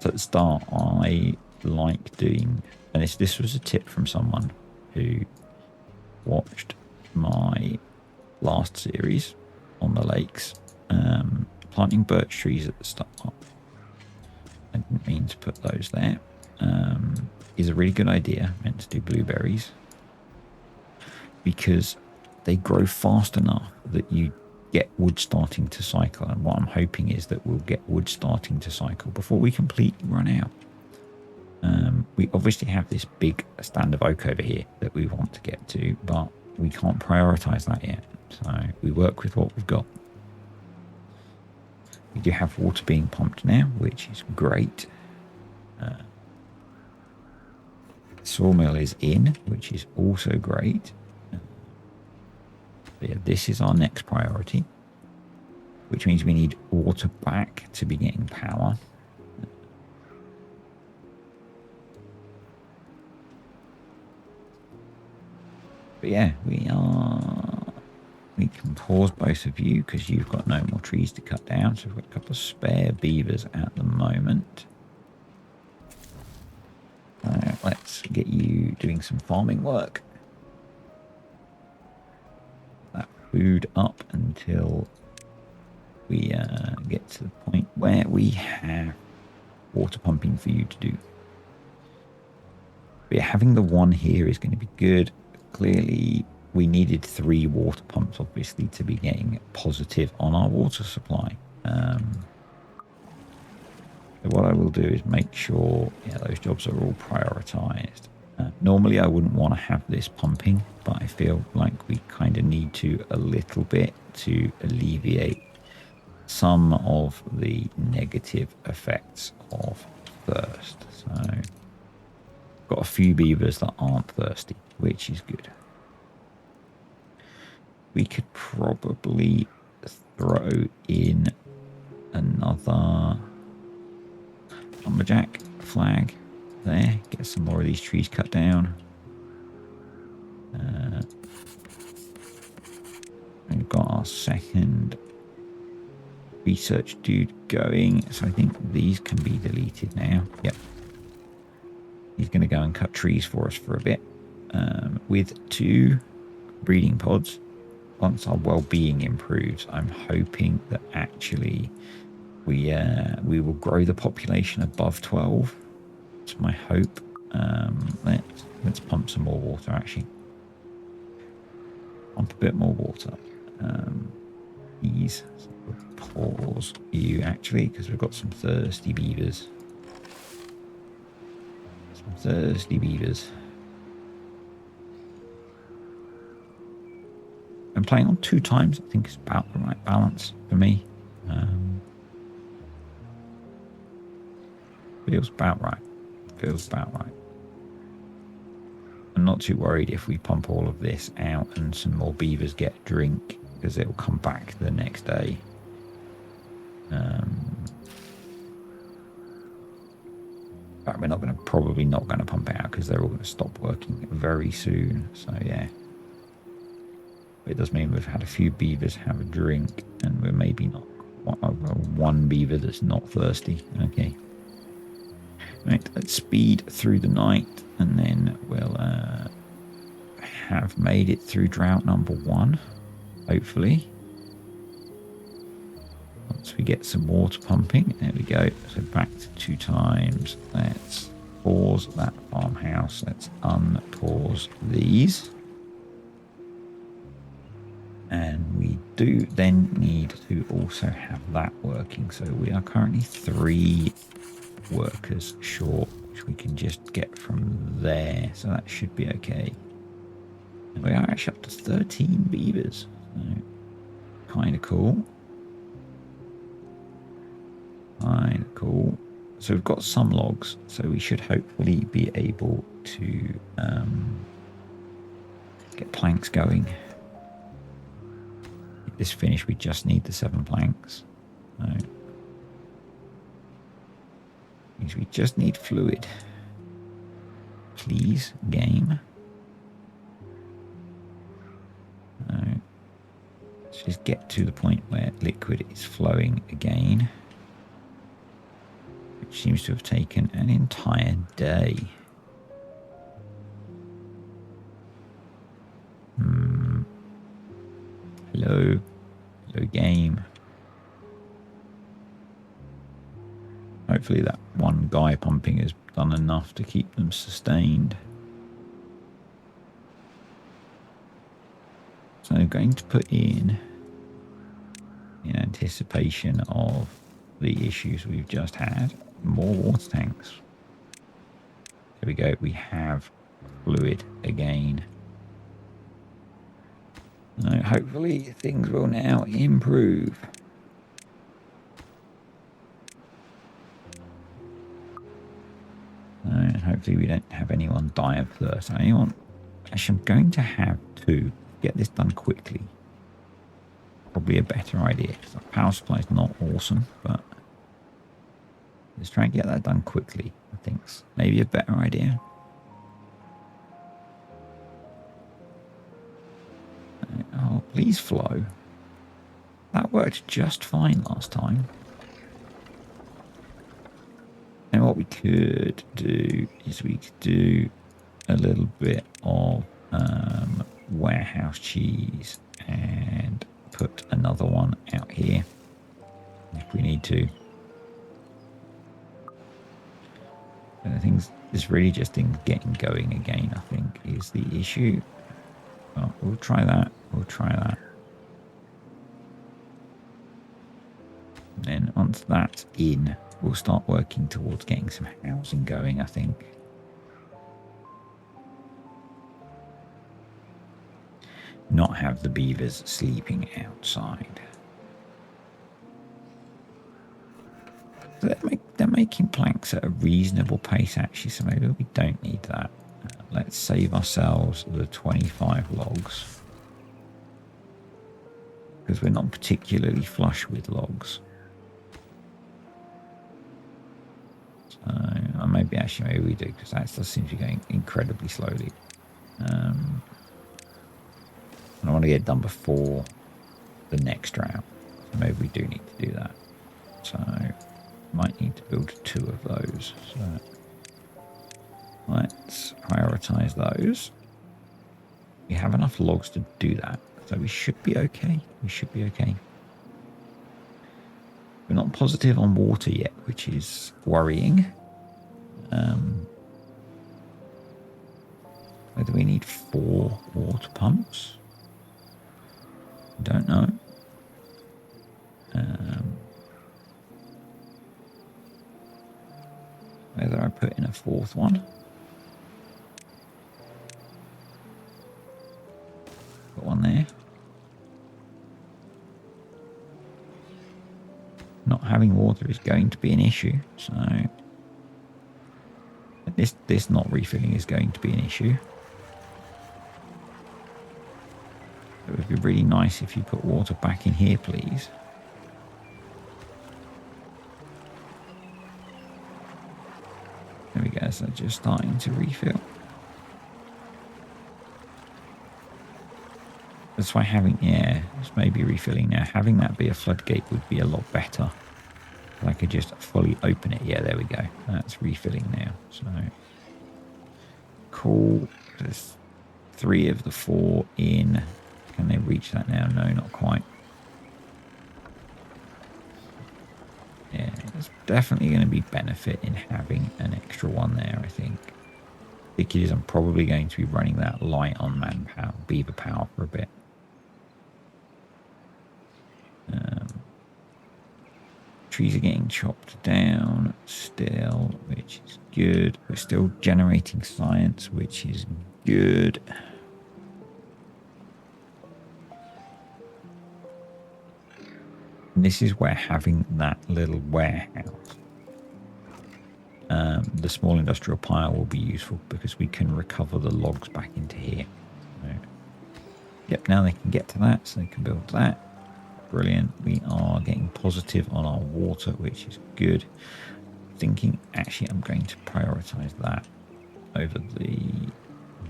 So at the start, I like doing, and this was a tip from someone who watched my last series on the lakes. Planting birch trees at the start, I didn't mean to put those there, is a really good idea. I meant to do blueberries, because they grow fast enough that you get wood starting to cycle. And what I'm hoping is that we'll get wood starting to cycle before we completely run out. We obviously have this big stand of oak over here that we want to get to, but we can't prioritize that yet. So we work with what we've got. We do have water being pumped now, which is great. Sawmill is in, which is also great. But yeah, this is our next priority, which means we need water back to be getting power. But yeah, we can pause both of you because you've got no more trees to cut down. So we've got a couple of spare beavers at the moment. Let's get you doing some farming work. That food up until we get to the point where we have water pumping for you to do. But yeah, having the one here is going to be good. Clearly, we needed 3 water pumps, obviously, to be getting positive on our water supply. So what I will do is make sure those jobs are all prioritized. Normally, I wouldn't want to have this pumping, but I feel like we kind of need to a little bit to alleviate some of the negative effects of thirst. So, got a few beavers that aren't thirsty, which is good. We could probably throw in another lumberjack flag there. Get some more of these trees cut down. We've got our second research dude going. So I think these can be deleted now. Yep. He's going to go and cut trees for us for a bit. With 2 breeding pods. Once our well-being improves, I'm hoping that actually we will grow the population above 12. That's my hope. Let's pump some more water, actually. Pump a bit more water. These. So we'll pause you, actually, because we've got some thirsty beavers. Some thirsty beavers. I'm playing on 2 times. I think it's about the right balance for me. Feels about right. Feels about right. I'm not too worried if we pump all of this out and some more beavers get a drink, because it will come back the next day. But we're probably not going to pump it out because they're all going to stop working very soon. So yeah. It does mean we've had a few beavers have a drink, and we're maybe not one beaver that's not thirsty. Okay. Right, let's speed through the night, and then we'll have made it through drought number 1, hopefully. Once we get some water pumping, there we go. So back to 2 times. Let's pause that farmhouse. Let's unpause these. And we do then need to also have that working. So we are currently 3 workers short, which we can just get from there. So that should be okay. And we are actually up to 13 beavers. So kind of cool. Kind of cool. So we've got some logs. So we should hopefully be able to get planks going. This finish, we just need the 7 planks. So means we just need fluid. Please, game. So let's just get to the point where liquid is flowing again, which seems to have taken an entire day. Hello. Hello, game. Hopefully that one guy pumping has done enough to keep them sustained. So I'm going to put in anticipation of the issues we've just had, more water tanks. There we go. We have fluid again. So hopefully things will now improve. And hopefully we don't have anyone die of thirst. Actually, I'm going to have to get this done quickly. Probably a better idea, because the power supply is not awesome, but let's try and get that done quickly. I think's maybe a better idea. Oh, please flow. That worked just fine last time. And what we could do is we could do a little bit of warehouse cheese and put another one out here if we need to. And I think it's really just in getting going again, I think, is the issue. Well, we'll try that. We'll try that. And then once that's in, we'll start working towards getting some housing going, I think. Not have the beavers sleeping outside. So they're making planks at a reasonable pace, actually, so maybe we don't need that. Let's save ourselves the 25 logs, because we're not particularly flush with logs. So maybe we do, because that still seems to be going incredibly slowly. I want to get it done before the next drought, so maybe we do need to do that. So might need to build 2 of those. So let's prioritize those. We have enough logs to do that, so we should be okay. We should be okay. We're not positive on water yet, which is worrying. Whether we need 4 water pumps, don't know. Whether I put in a 4th one. Put one there. Not having water is going to be an issue, so this not refilling is going to be an issue. It would be really nice if you put water back in here, please. There we go, so just starting to refill. That's why having, it's maybe refilling now. Having that be a floodgate would be a lot better. I could just fully open it. Yeah, there we go. That's refilling now. So, cool. There's 3 of the 4 in. Can they reach that now? No, not quite. Yeah, let's definitely going to be benefit in having an extra one there, I think. Because I'm probably going to be running that light on manpower, beaver power for a bit. Trees are getting chopped down still, which is good. We're still generating science, which is good. And this is where having that little warehouse, the small industrial pile, will be useful because we can recover the logs back into here. So, yep, now they can get to that, so they can build that. Brilliant. We are getting positive on our water, which is good. Thinking, actually, I'm going to prioritize that over the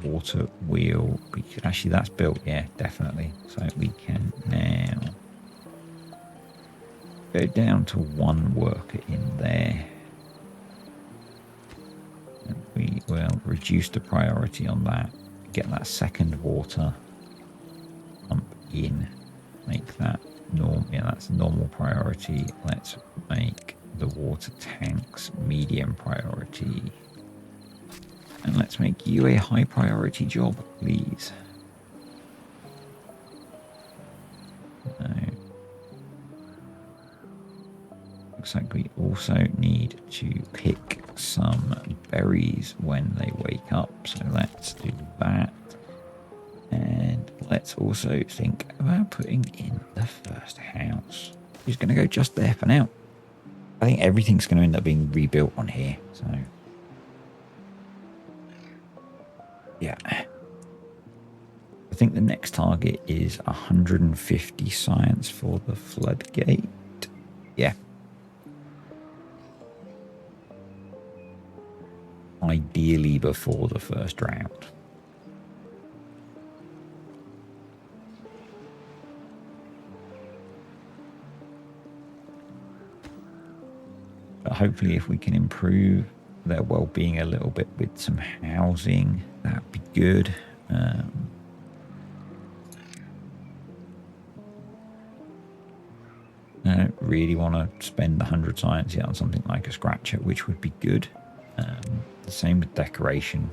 water wheel, because actually that's built, yeah, definitely. So we can now go down to one worker in there. And we will reduce the priority on that. Get that second water pump in. Make that normal. Yeah, that's normal priority. Let's make the water tanks medium priority. And let's make you a high priority job, please. So, looks like we also need to pick some berries when they wake up. So let's do that. And let's also think about putting in the first house. Who's going to go just there for now? I think everything's going to end up being rebuilt on here. So, yeah. I think the next target is 150 science for the floodgate. Yeah. Ideally before the first drought. But hopefully if we can improve their well-being a little bit with some housing, that'd be good. I don't really want to spend 100 science yet on something like a scratcher, which would be good. The same with decoration.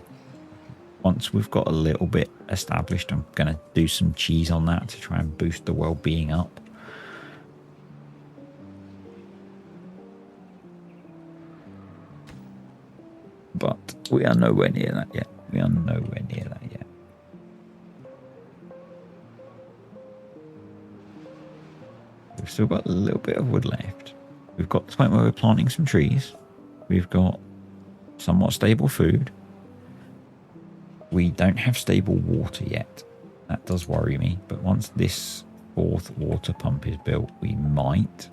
Once we've got a little bit established, I'm going to do some cheese on that to try and boost the well-being up. But we are nowhere near that yet. We are nowhere near that yet. We've still got a little bit of wood left. We've got the point where we're planting some trees. We've got somewhat stable food. We don't have stable water yet. That does worry me. But once this fourth water pump is built, we might.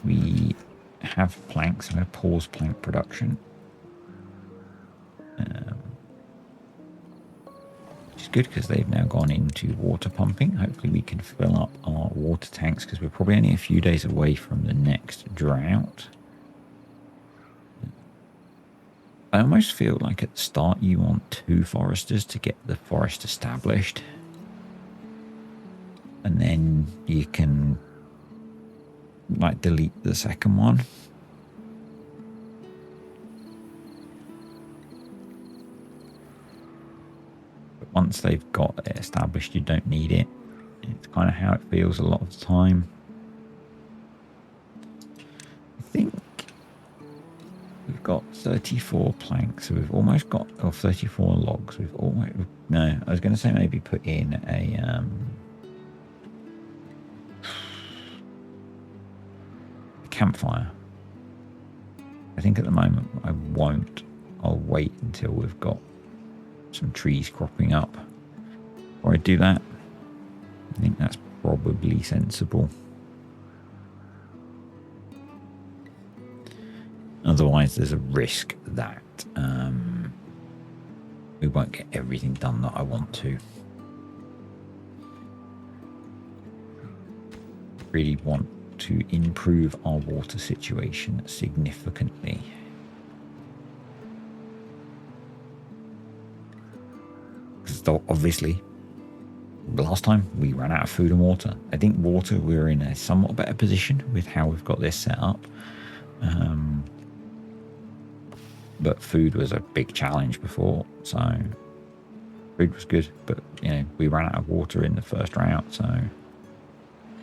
We have planks. I'm going to pause plank production. Which is good because they've now gone into water pumping. Hopefully we can fill up our water tanks because we're probably only a few days away from the next drought. I almost feel like at the start you want 2 foresters to get the forest established. And then you can like delete the second one. But once they've got it established, you don't need it. It's kind of how it feels a lot of the time. I think we've got 34 planks, so we've almost got, or 34 logs. We've almost, no, I was going to say maybe put in a campfire. I think at the moment I won't. I'll wait until we've got some trees cropping up before I do that. I think that's probably sensible. Otherwise there's a risk that we won't get everything done that I want to. Really want to improve our water situation significantly. So obviously last time we ran out of food and water. I think water, we're in a somewhat better position with how we've got this set up. But food was a big challenge before, so food was good. But, you know, we ran out of water in the first drought, so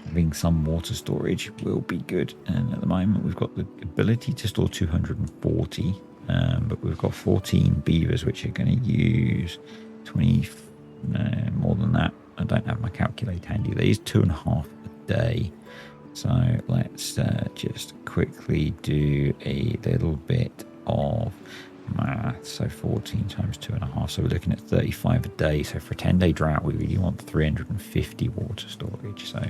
having some water storage will be good. And at the moment, we've got the ability to store 240, but we've got 14 beavers, which are going to use 20, more than that. I don't have my calculator handy. They use 2.5 a day. So let's just quickly do a little bit of math. So 14 times 2.5. So we're looking at 35 a day. So for a 10-day drought, we really want 350 water storage. So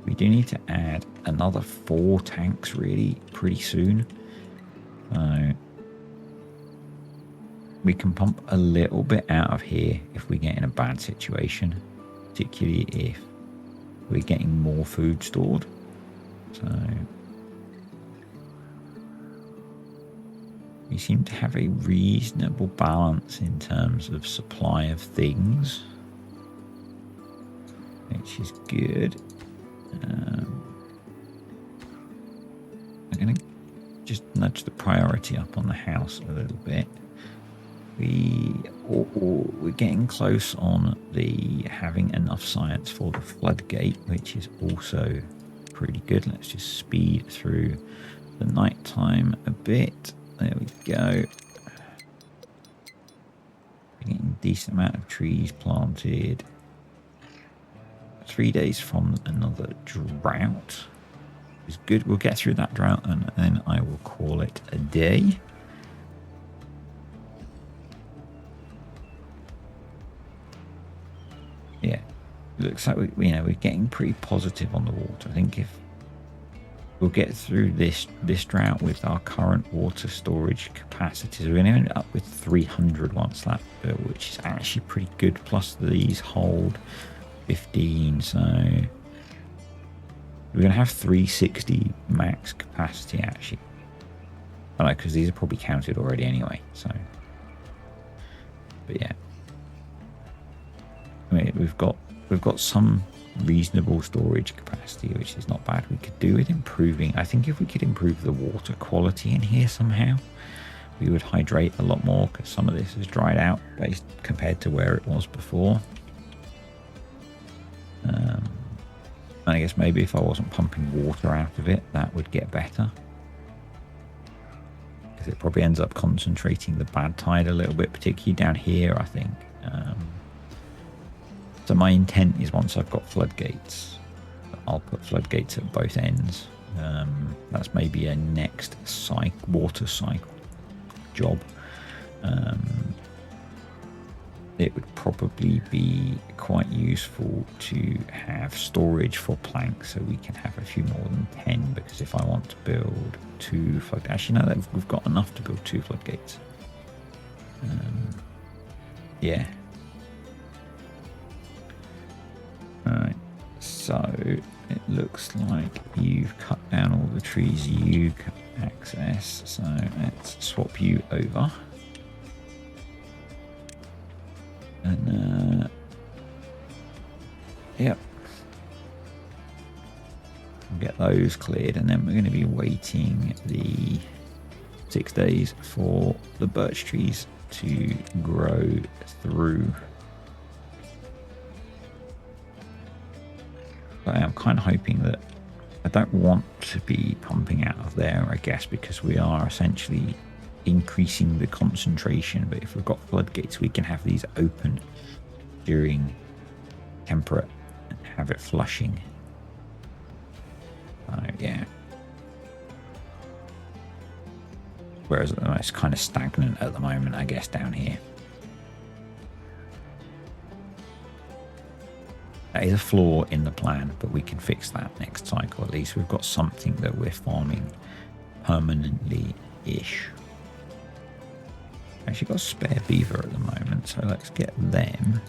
we do need to add another 4 tanks really pretty soon. So we can pump a little bit out of here if we get in a bad situation, particularly if we're getting more food stored. So we seem to have a reasonable balance in terms of supply of things, which is good. I'm going to just nudge the priority up on the house a little bit. We're getting close on the having enough science for the floodgate, which is also pretty good. Let's just speed through the nighttime a bit. There we go. Getting a decent amount of trees planted. 3 days from another drought is good. We'll get through that drought and then I will call it a day. Yeah, looks like we're getting pretty positive on the water. I think if we'll get through this drought with our current water storage capacities, we're going to end up with 300 once that's built, which is actually pretty good. Plus these hold 15, so we're going to have 360 max capacity actually. I know, because these are probably counted already anyway. So, but yeah. I mean, we've got some reasonable storage capacity, which is not bad. We could do with improving. I think if we could improve the water quality in here somehow, we would hydrate a lot more, because some of this has dried out based compared to where it was before. And I guess maybe if I wasn't pumping water out of it, that would get better, because it probably ends up concentrating the bad tide a little bit, particularly down here, I think. So my intent is, once I've got floodgates, I'll put floodgates at both ends. That's maybe a next water cycle job. It would probably be quite useful to have storage for planks, so we can have a few more than 10, because if I want to build 2 floodgates, actually no, we've got enough to build 2 floodgates. Yeah. Alright, so it looks like you've cut down all the trees you can access, so let's swap you over. And yep, we'll get those cleared, and then we're going to be waiting the 6 days for the birch trees to grow through. But I'm kind of hoping that I don't want to be pumping out of there, I guess, because we are essentially increasing the concentration. But if we've got floodgates, we can have these open during temperate and have it flushing. Yeah. Whereas it's kind of stagnant at the moment, I guess, down here. That is a flaw in the plan, but we can fix that next cycle. At least we've got something that we're farming permanently-ish. Actually got a spare beaver at the moment, so let's get them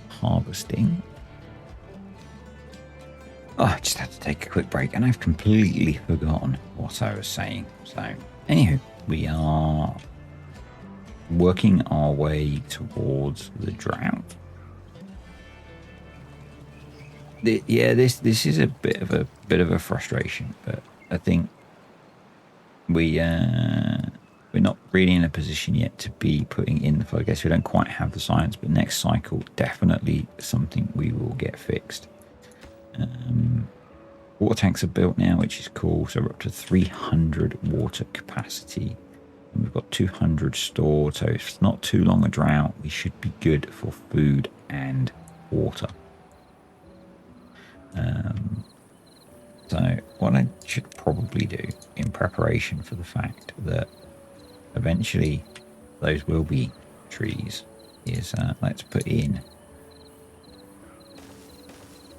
harvesting. Oh, I just had to take a quick break, and I've completely forgotten what I was saying. So, anywho, we are working our way towards the drought. Yeah, this is a bit of a frustration, but I think we're not really in a position yet to be putting in the flow. I guess we don't quite have the science, but next cycle definitely something we will get fixed. Water tanks are built now, which is cool. So we're up to 300 water capacity. And we've got 200 stored. So if it's not too long a drought, we should be good for food and water. So what I should probably do in preparation for the fact that eventually those will be trees is let's put in,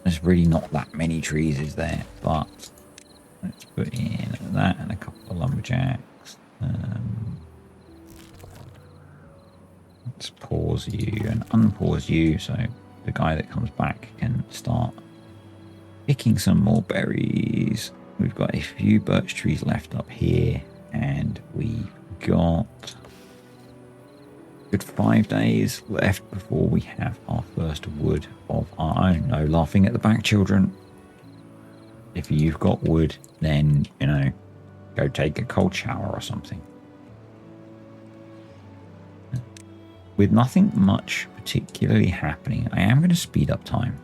there's really not that many trees, is there? But let's put in that and a couple of lumberjacks. Let's pause you and unpause you so the guy that comes back can start picking some more berries. We've got a few birch trees left up here, and we've got good 5 days left before we have our first wood of our own. No laughing at the back, children. If you've got wood, then, you know, go take a cold shower or something. With nothing much particularly happening, I am going to speed up time.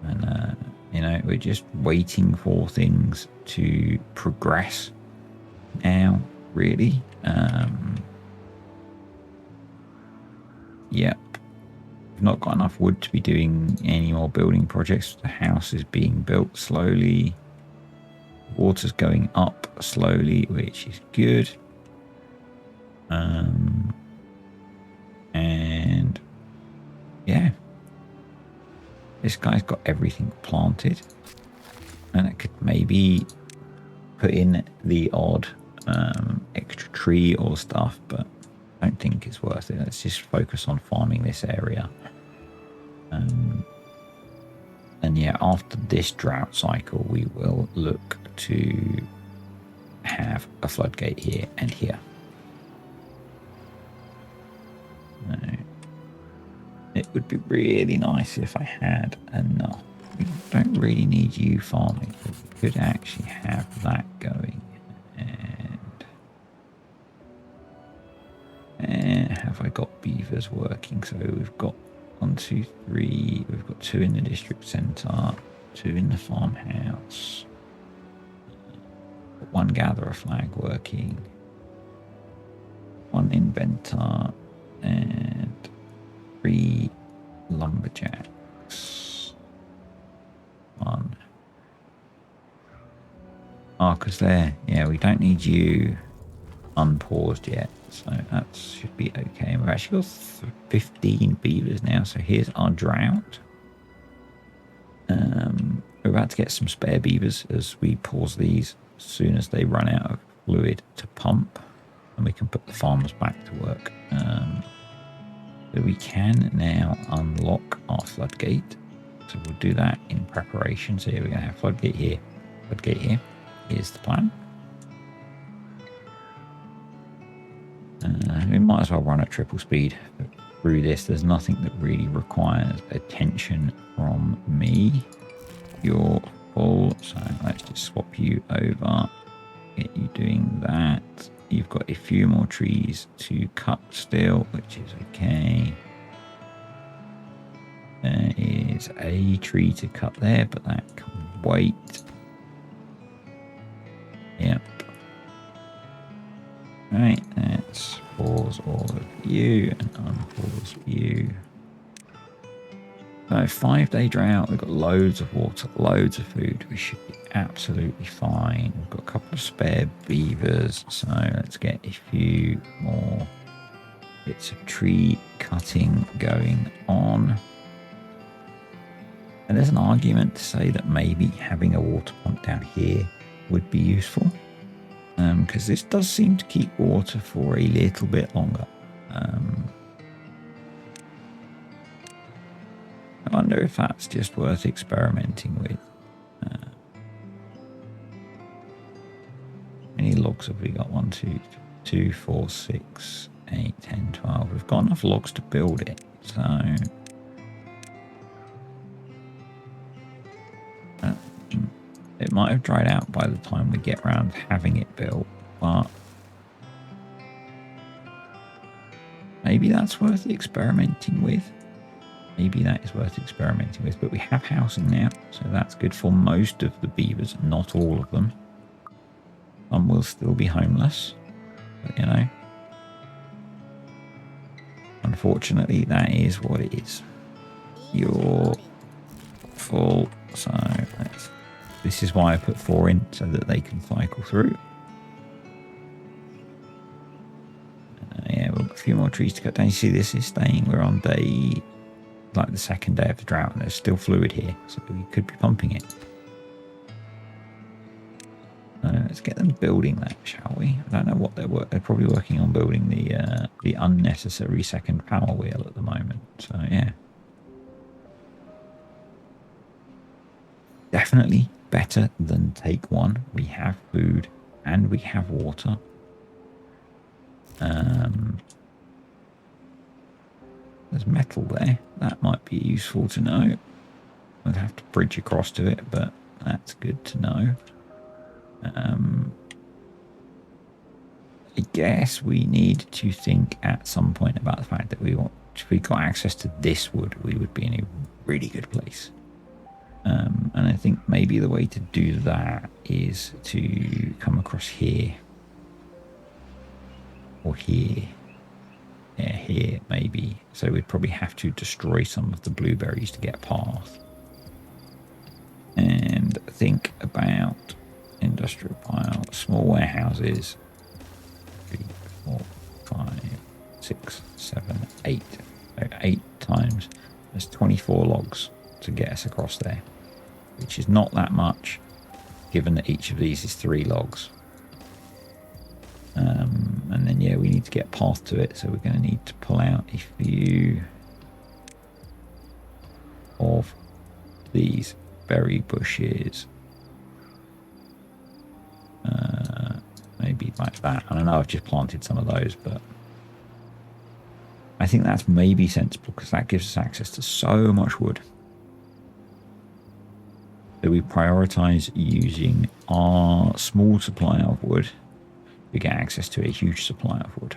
And, you know, we're just waiting for things to progress now, really. Yep. We've not got enough wood to be doing any more building projects. The house is being built slowly. Water's going up slowly, which is good. And yeah, this guy's got everything planted, and it could maybe put in the odd extra tree or stuff, but I don't think it's worth it. Let's just focus on farming this area. And yeah, after this drought cycle, we will look to have a floodgate here and here. It would be really nice if I had enough. We don't really need you farming, but we could actually have that going. And have I got beavers working? So we've got 1, 2, 3. We've got 2 in the district centre, 2 in the farmhouse, 1 gatherer flag working, 1 inventor, and 3 lumberjacks. 1. Oh, because there, yeah, we don't need you unpaused yet, so that should be okay. We've actually got 15 beavers now, so here's our drought. We're about to get some spare beavers as we pause these as soon as they run out of fluid to pump, and we can put the farmers back to work. So we can now unlock our floodgate. So we'll do that in preparation. So here we're going to have floodgate here, floodgate here. Here's the plan. We might as well run at triple speed through this. There's nothing that really requires attention from me. You're full, so let's just swap you over, get you doing that. You've got a few more trees to cut still, which is okay. There is a tree to cut there, but that can wait. Yep. Right, let's pause all of you and unpause you. So 5-day drought, we've got loads of water, loads of food. We should be absolutely fine. We've got a couple of spare beavers, so let's get a few more bits of tree cutting going on. And there's an argument to say that maybe having a water pump down here would be useful, because this does seem to keep water for a little bit longer. I wonder if that's just worth experimenting with. How many logs have we got? 1, 2, 2, 4, 6, 8, 10, 12. We've got enough logs to build it. So it might have dried out by the time we get around having it built, but maybe that's worth experimenting with. Maybe that is worth experimenting with, but we have housing now, so that's good for most of the beavers, not all of them. Some will still be homeless, but you know, unfortunately that is what it is. You're full, so this is why I put 4 in, so that they can cycle through. Yeah, we've got a few more trees to cut down. You see, this is staying. We're on day, like the 2nd day of the drought, and there's still fluid here, so we could be pumping it. Let's get them building that, shall we? I don't know what they're probably working on building the unnecessary 2nd power wheel at the moment. So yeah, definitely better than take 1. We have food and we have water. There's metal there. That might be useful to know. I'd have to bridge across to it, but that's good to know. I guess we need to think at some point about the fact that if we got access to this wood, we would be in a really good place. And I think maybe the way to do that is to come across here. Or here. Yeah, here maybe. So we'd probably have to destroy some of the blueberries to get a path. And think about industrial pile, small warehouses. 3, 4, 5, 6, 7, 8. So 8 times. There's 24 logs to get us across there, which is not that much, given that each of these is 3 logs. And then yeah, we need to get a path to it, so we're going to need to pull out a few of these berry bushes. Maybe like that. I don't know, I've just planted some of those, but I think that's maybe sensible because that gives us access to so much wood. So we prioritize using our small supply of wood. We get access to a huge supply of wood.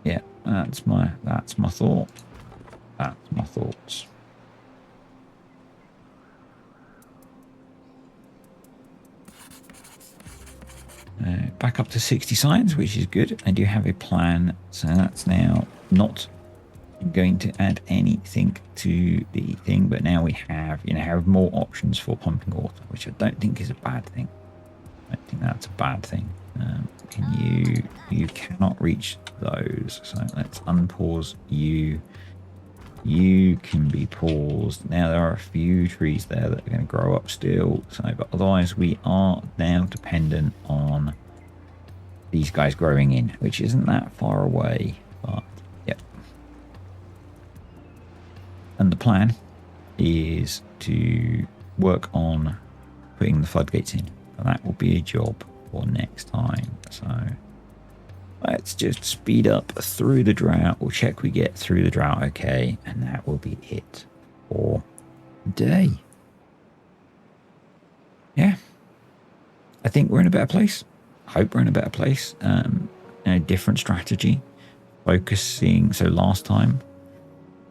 Yeah, that's my thought. That's my thoughts. Back up to 60 signs, which is good. I do have a plan, so that's now not going to add anything to the thing, but now we have, have more options for pumping water, which I don't think is a bad thing. I don't think that's a bad thing. You cannot reach those, so let's unpause you. You can be paused. Now there are a few trees there that are going to grow up still, so but otherwise we are now dependent on these guys growing in, which isn't that far away, but yep. And the plan is to work on putting the floodgates in. And that will be a job for next time. So let's just speed up through the drought. We'll check we get through the drought okay, and that will be it for today. Yeah, I think we're in a better place. Hope we're in a better place. A different strategy, focusing. So last time,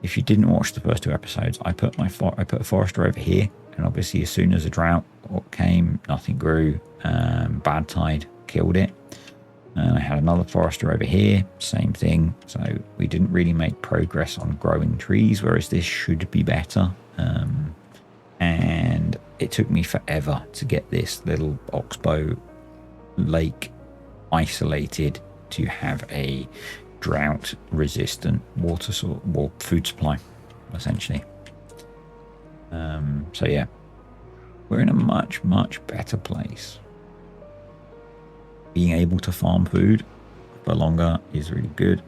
if you didn't watch the first 2 episodes, I put a forester over here, and obviously as soon as a drought came, nothing grew. Bad tide killed it. I had another forester over here, same thing. So we didn't really make progress on growing trees, whereas this should be better. And it took me forever to get this little oxbow lake isolated to have a drought resistant water or food supply, essentially. So yeah, we're in a much better place. Being able to farm food for longer is really good.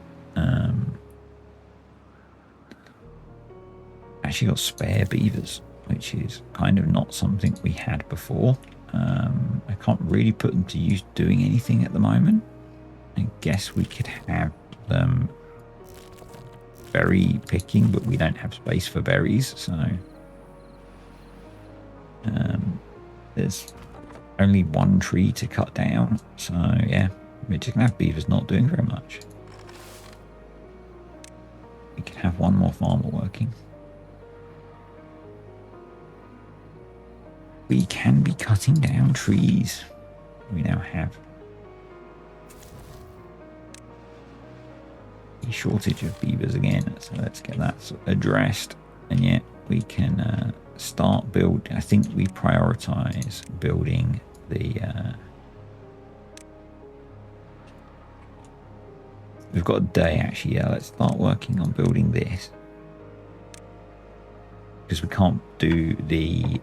Actually got spare beavers, which is kind of not something we had before. I can't really put them to use doing anything at the moment. I guess we could have them berry picking, but we don't have space for berries, so there's only one tree to cut down. So yeah, we're just gonna have beavers not doing very much. We can have one more farmer working. We can be cutting down trees. We now have a shortage of beavers again, so let's get that addressed. And yet we can start building. I think we prioritize building the we've got a day actually. Yeah, let's start working on building this, because we can't do the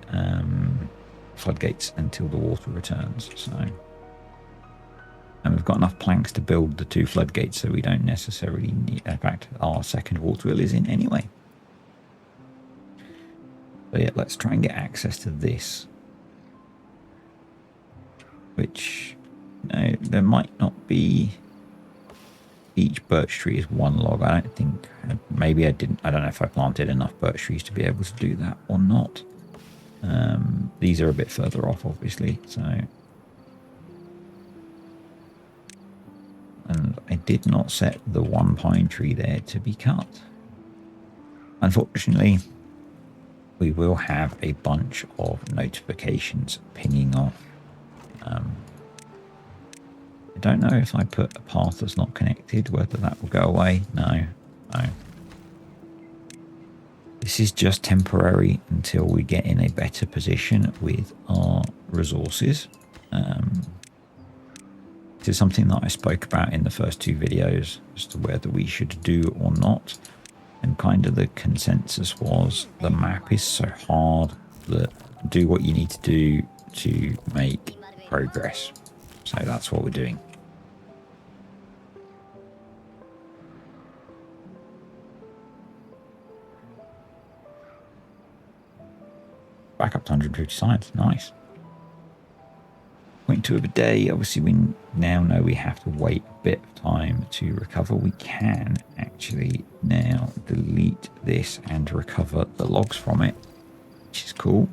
floodgates until the water returns. So, and we've got enough planks to build the 2 floodgates, so we don't necessarily need. In fact, our second water wheel is in anyway. So yeah, let's try and get access to this, which, no, there might not be. Each birch tree is 1 log. I don't think, maybe I didn't, I don't know if I planted enough birch trees to be able to do that or not. These are a bit further off, obviously, so. And I did not set the 1 pine tree there to be cut. Unfortunately, we will have a bunch of notifications pinging off. I don't know if I put a path that's not connected, whether that will go away. No. This is just temporary until we get in a better position with our resources. This is something that I spoke about in the first 2 videos as to whether we should do or not. And kind of the consensus was the map is so hard that do what you need to do to make progress. So that's what we're doing. Back up to 150 science. Nice. 0.2 of a day. Obviously, we now know we have to wait a bit of time to recover. We can actually now delete this and recover the logs from it, which is cool.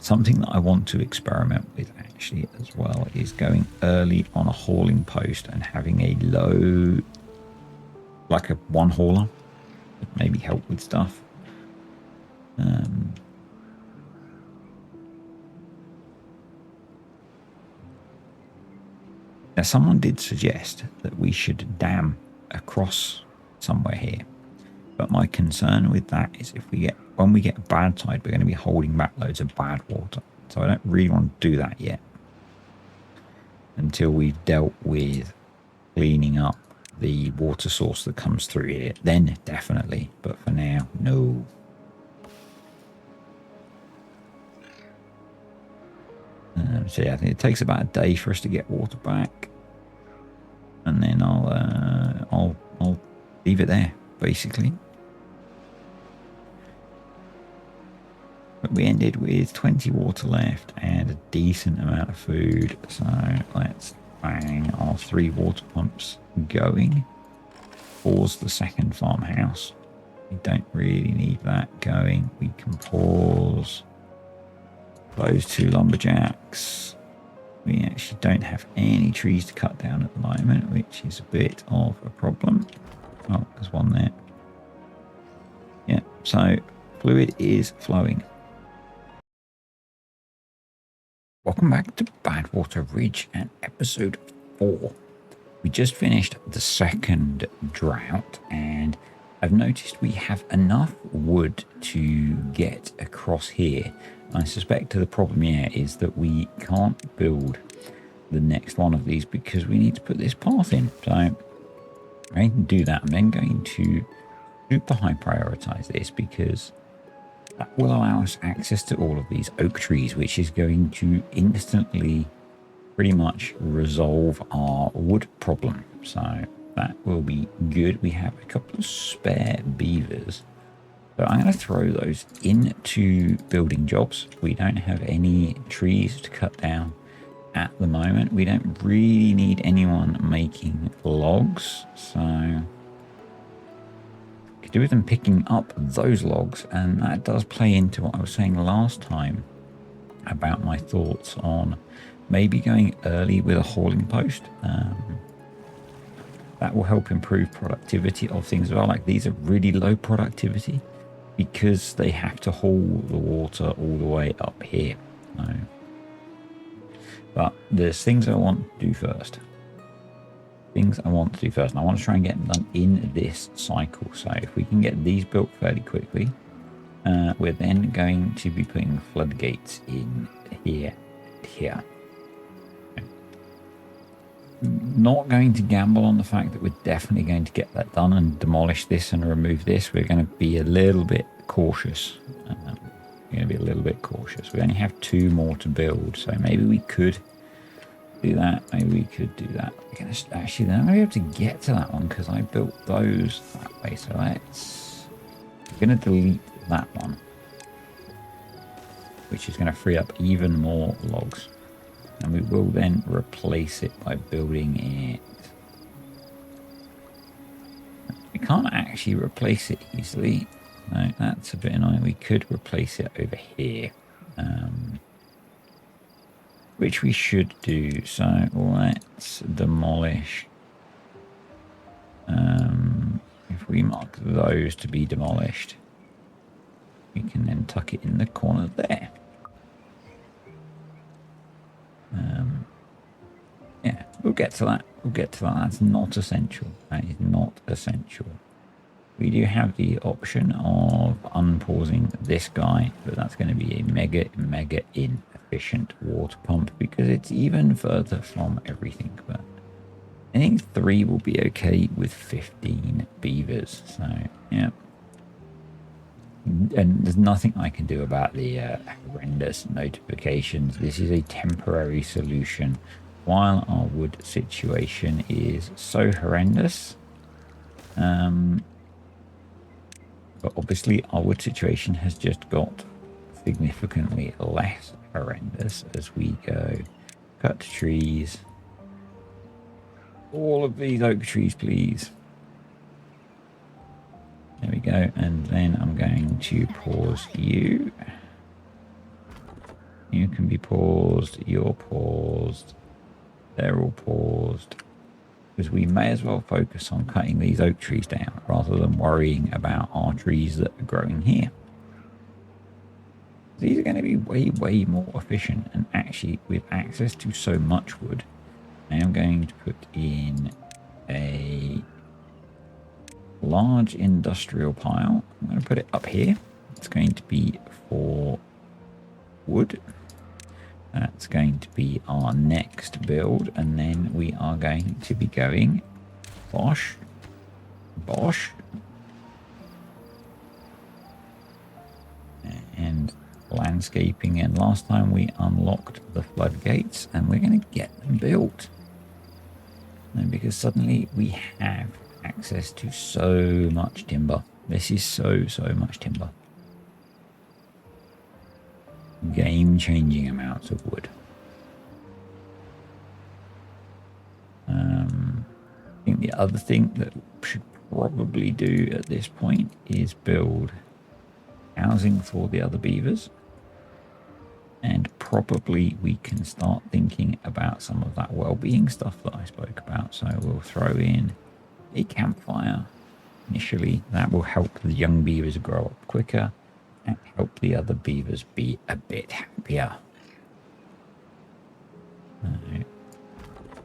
Something that I want to experiment with actually as well is going early on a hauling post and having a low, like a 1 hauler, that maybe help with stuff. Now, someone did suggest that we should dam across somewhere here, but my concern with that is when we get a bad tide, we're going to be holding back loads of bad water. So I don't really want to do that yet until we've dealt with cleaning up the water source that comes through here. Then definitely, but for now, no. So yeah, I think it takes about a day for us to get water back, and then I'll leave it there basically. But we ended with 20 water left and a decent amount of food, so let's bang our 3 water pumps going. Pause the second farmhouse. We don't really need that going. We can pause those 2 lumberjacks. We actually don't have any trees to cut down at the moment, which is a bit of a problem. Oh, there's one there. Yeah, so fluid is flowing. Welcome back to Badwater Ridge and episode 4. We just finished the second drought, and I've noticed we have enough wood to get across here. I suspect the problem here is that we can't build the next one of these because we need to put this path in. So I can do that. I'm then going to super high prioritize this because that will allow us access to all of these oak trees, which is going to instantly pretty much resolve our wood problem. So that will be good. We have a couple of spare beavers, so I'm going to throw those into building jobs. We don't have any trees to cut down at the moment. We don't really need anyone making logs, so could do with them picking up those logs, and that does play into what I was saying last time about my thoughts on maybe going early with a hauling post. That will help improve productivity of things as well. Like these are really low productivity because they have to haul the water all the way up here. So, but there's things I want to do first. And I want to try and get them done in this cycle. So if we can get these built fairly quickly, we're then going to be putting floodgates in here and here. Not going to gamble on the fact that we're definitely going to get that done and demolish this and remove this. We're going to be a little bit cautious. We only have 2 more to build, so maybe we could do that. Maybe we could do that. We're going to actually, then I'm going to be able to get to that one because I built those that way. So we're going to delete that one, which is going to free up even more logs. And we will then replace it by building it. We can't actually replace it easily. No, that's a bit annoying. We could replace it over here. Which we should do. So let's demolish. If we mark those to be demolished, we can then tuck it in the corner there. Yeah, we'll get to that. That's not essential. That is not essential. We do have the option of unpausing this guy, but that's going to be a mega inefficient water pump because it's even further from everything. But I think 3 will be okay with 15 beavers. So yeah. And there's nothing I can do about the horrendous notifications. This is a temporary solution while our wood situation is so horrendous. But obviously our wood situation has just got significantly less horrendous as we go. Cut trees. All of these oak trees, please. There we go, and then I'm going to pause you. You can be paused, you're paused, they're all paused. Because we may as well focus on cutting these oak trees down rather than worrying about our trees that are growing here. These are going to be way more efficient, and actually with access to so much wood, I am going to put in a large industrial pile. I'm going to put it up here. It's going to be for wood. That's going to be our next build, and then we are going to be going bosh and landscaping. And last time we unlocked the floodgates, and we're going to get them built, and because suddenly we have access to so much timber. This is so much timber. Game-changing amounts of wood. I think the other thing that we should probably do at this point is build housing for the other beavers. And probably we can start thinking about some of that well-being stuff that I spoke about. So we'll throw in a campfire initially. That will help the young beavers grow up quicker and help the other beavers be a bit happier.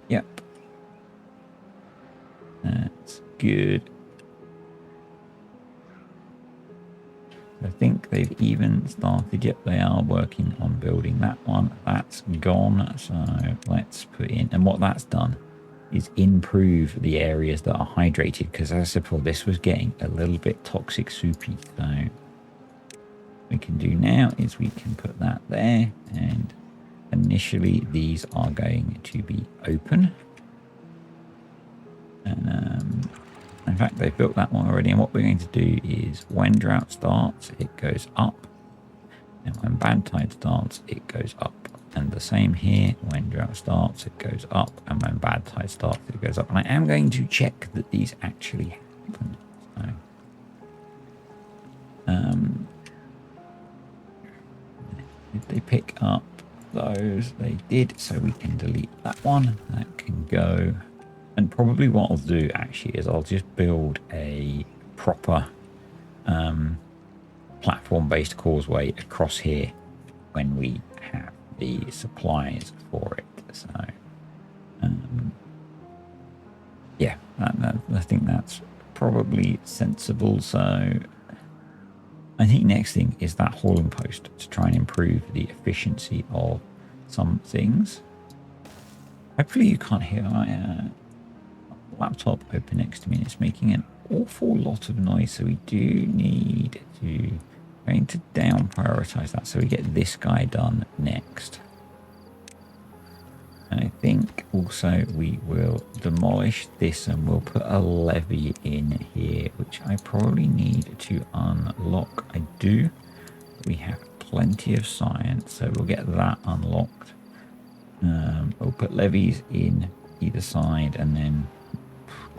Yep, that's good. I think they've even started. Yep, they are working on building that one. That's gone, so let's put in, and what that's done is improve the areas that are hydrated, because as I said before, this was getting a little bit toxic soupy. So what we can do now is we can put that there, and initially these are going to be open. And in fact, they've built that one already, and what we're going to do is when drought starts, it goes up, and when bad tide starts, it goes up. And the same here, when drought starts, it goes up, and when bad tide starts, it goes up. And I am going to check that these actually happen. So Did they pick up those? They did, so we can delete that one. That can go. And probably what I'll do actually is I'll just build a proper platform-based causeway across here when we have the supplies for it. So yeah, I think that's probably sensible. So I think next thing is that hauling post to try and improve the efficiency of some things. Hopefully you can't hear my laptop open next to me. It's making an awful lot of noise, so we do need to going to down prioritize that so we get this guy done next. And I think also we will demolish this and we'll put a levee in here, which I probably need to unlock. I do. We have plenty of science, so we'll get that unlocked. We'll put levees in either side and then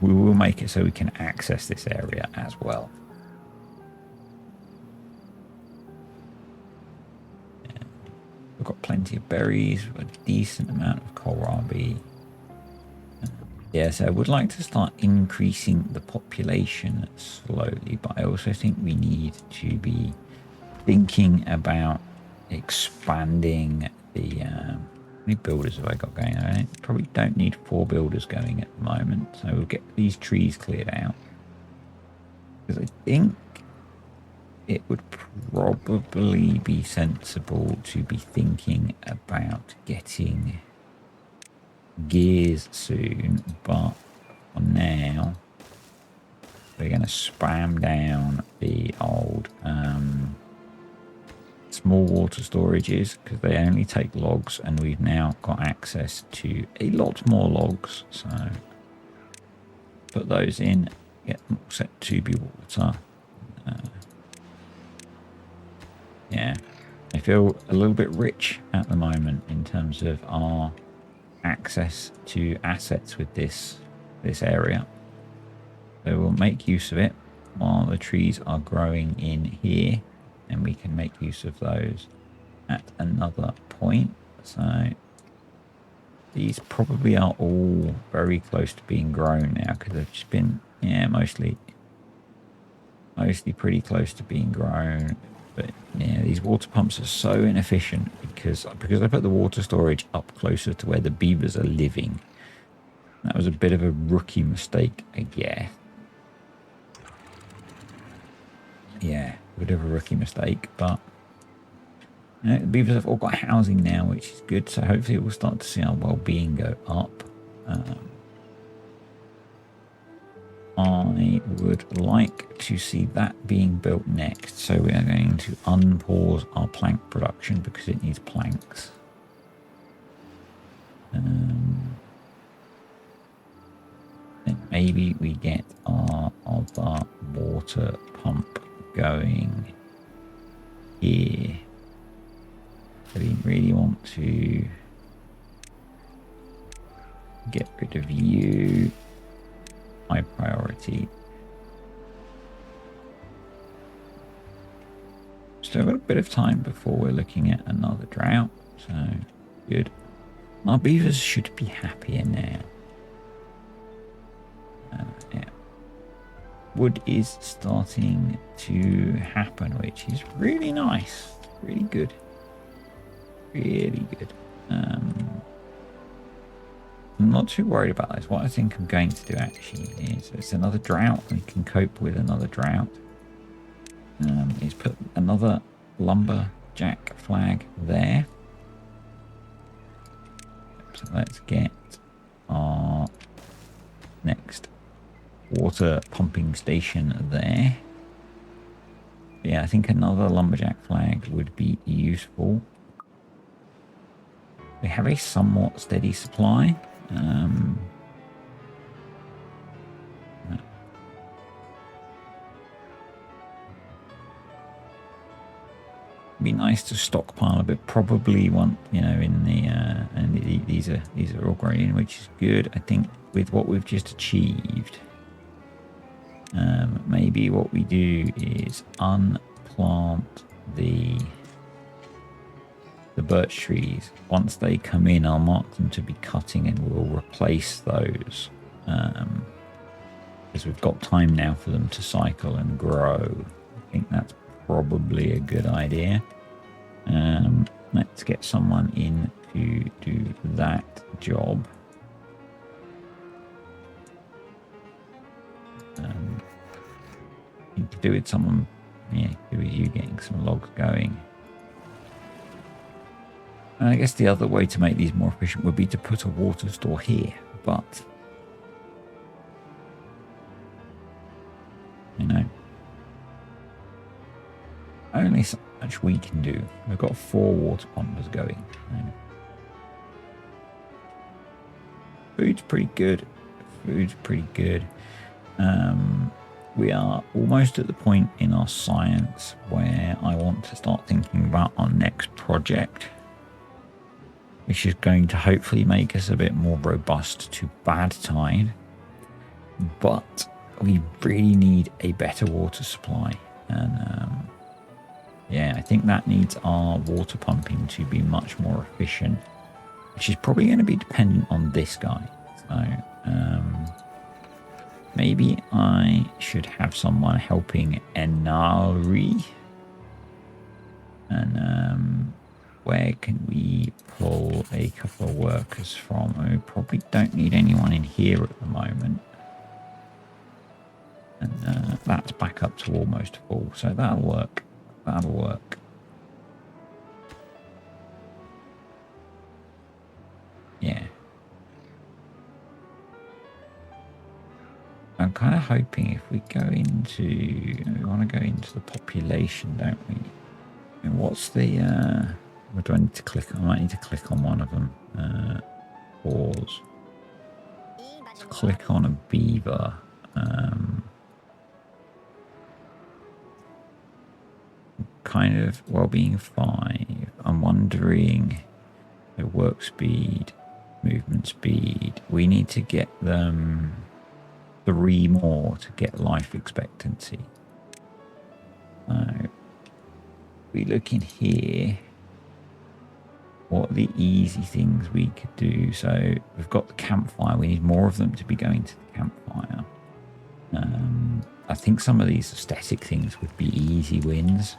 we will make it so we can access this area as well. We've got plenty of berries, a decent amount of kohlrabi. Yeah, so I would like to start increasing the population slowly, but I also think we need to be thinking about expanding the... how many builders have I got going? I probably don't need 4 builders going at the moment, so we'll get these trees cleared out. Because I think it would probably be sensible to be thinking about getting gears soon, but for now we're going to spam down the old small water storages because they only take logs, and we've now got access to a lot more logs, so put those in, get them all set to be water. Yeah, I feel a little bit rich at the moment in terms of our access to assets with this area. So we'll make use of it while the trees are growing in here, and we can make use of those at another point. So these probably are all very close to being grown now because they've just been, yeah, mostly pretty close to being grown. But yeah, these water pumps are so inefficient because I put the water storage up closer to where the beavers are living. That was a bit of a rookie mistake, I guess. Yeah, a bit of a rookie mistake, but you know, the beavers have all got housing now, which is good. So hopefully we'll start to see our well-being go up. I would like to see that being built next. So we are going to unpause our plank production because it needs planks. Then maybe we get our other water pump going here. I really want to get rid of you. High priority. Still got a bit of time before we're looking at another drought, so good. Our beavers should be happier now. Yeah. Wood is starting to happen, which is really nice. Really good. Really good. I'm not too worried about this. What I think I'm going to do actually is it's another drought. We can cope with another drought. Is put another lumberjack flag there. So let's get our next water pumping station there. Yeah, I think another lumberjack flag would be useful. We have a somewhat steady supply. Be nice to stockpile a bit. Probably want, you know, in the and these are all green, which is good. I think with what we've just achieved, maybe what we do is plant the birch trees. Once they come in, I'll mark them to be cutting and we'll replace those. Because we've got time now for them to cycle and grow. I think that's probably a good idea. Let's get someone in to do that job. Need to do with someone, yeah, do with you getting some logs going. And I guess the other way to make these more efficient would be to put a water store here, but you know, only so much we can do. We've got 4 water pumpers going. Food's pretty good. Food's pretty good. We are almost at the point in our science where I want to start thinking about our next project, which is going to hopefully make us a bit more robust to bad tide. But we really need a better water supply. And yeah, I think that needs our water pumping to be much more efficient, which is probably going to be dependent on this guy. So maybe I should have someone helping Enari. And where can we pull a couple of workers from? We probably don't need anyone in here at the moment. And that's back up to almost full, so that'll work. That'll work. Yeah. I'm kind of hoping if we go into... We want to go into the population, don't we? And what's the... what do I need to click on? I might need to click on one of them. Pause. Let's click on a beaver. Kind of well-being 5. I'm wondering the work speed, movement speed. We need to get them 3 more to get life expectancy. So we look in here. What are the easy things we could do? So we've got the campfire. We need more of them to be going to the campfire. I think some of these aesthetic things would be easy wins.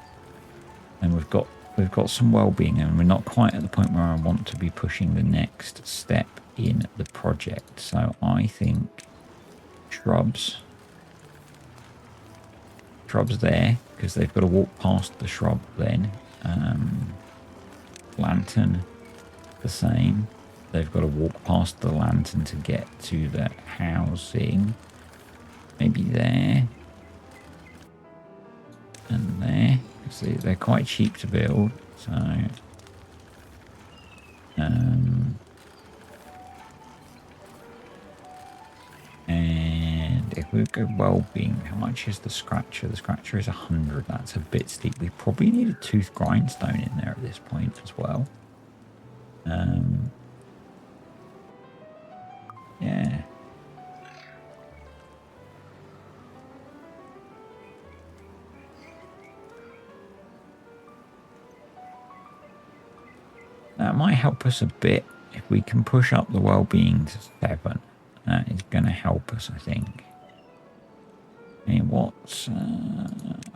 And we've got some well-being, and we're not quite at the point where I want to be pushing the next step in the project. So I think shrubs there, because they've got to walk past the shrub then. Lantern, the same. They've got to walk past the lantern to get to the housing. Maybe there. And there. See, they're quite cheap to build, so and if we go well-being, how much is the scratcher? The scratcher is 100. That's a bit steep. We probably need a tooth grindstone in there at this point as well. Yeah. That might help us a bit if we can push up the well-being to 7. That is going to help us, I think. I mean, what's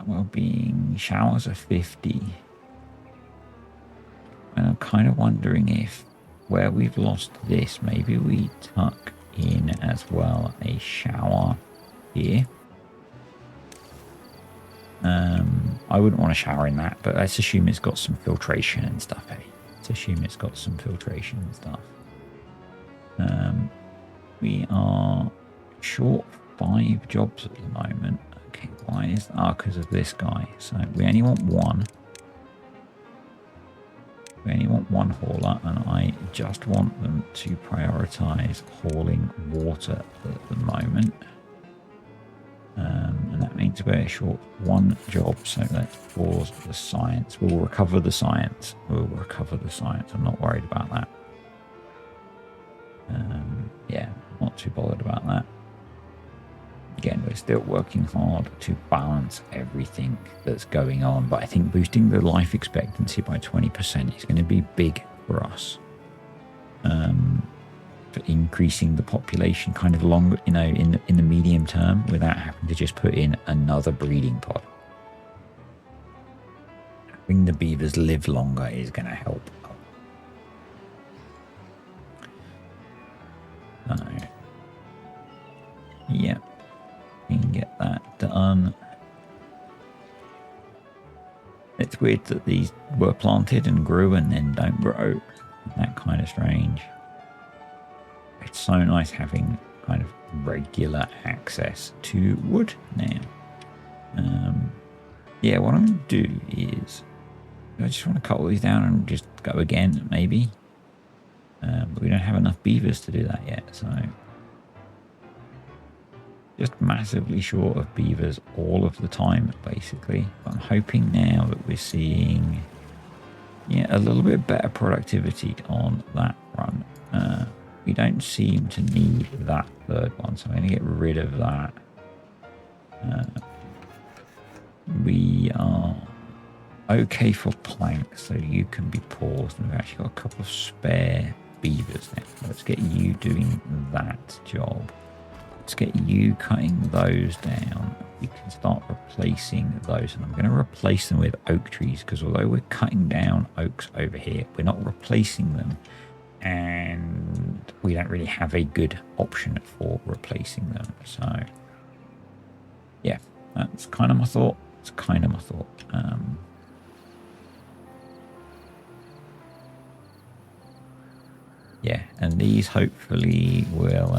well-being? Showers are 50. And I'm kind of wondering if where we've lost this, maybe we tuck in as well a shower here. I wouldn't want to shower in that, but let's assume it's got some filtration and stuff, eh? Let's assume it's got some filtration and stuff. We are short 5 jobs at the moment. Okay, why is that? Oh, because of this guy. So we only want 1. We only want 1 hauler, and I just want them to prioritize hauling water at the moment. And that means we're short 1 job, so let's pause the science. We'll recover the science. We'll recover the science. I'm not worried about that. Yeah, not too bothered about that. Again, we're still working hard to balance everything that's going on, but I think boosting the life expectancy by 20% is going to be big for us. For increasing the population kind of long, you know, in the medium term, without having to just put in another breeding pod. Having the beavers live longer is going to help. So, yeah, we can get that done. It's weird that these were planted and grew and then don't grow. That kind of strange. It's so nice having kind of regular access to wood now. Yeah, what I'm going to do is I just want to cut all these down and just go again, maybe. But we don't have enough beavers to do that yet, so just massively short of beavers all of the time, basically. But I'm hoping now that we're seeing, yeah, a little bit better productivity on that front. We don't seem to need that third one, so I'm going to get rid of that. We are okay for planks, so you can be paused. And we've actually got a couple of spare beavers now. Let's get you doing that job. Let's get you cutting those down. We can start replacing those, and I'm going to replace them with oak trees, because although we're cutting down oaks over here, we're not replacing them, and we don't really have a good option for replacing them. So yeah, that's kind of my thought. It's kind of my thought. Yeah, and these hopefully will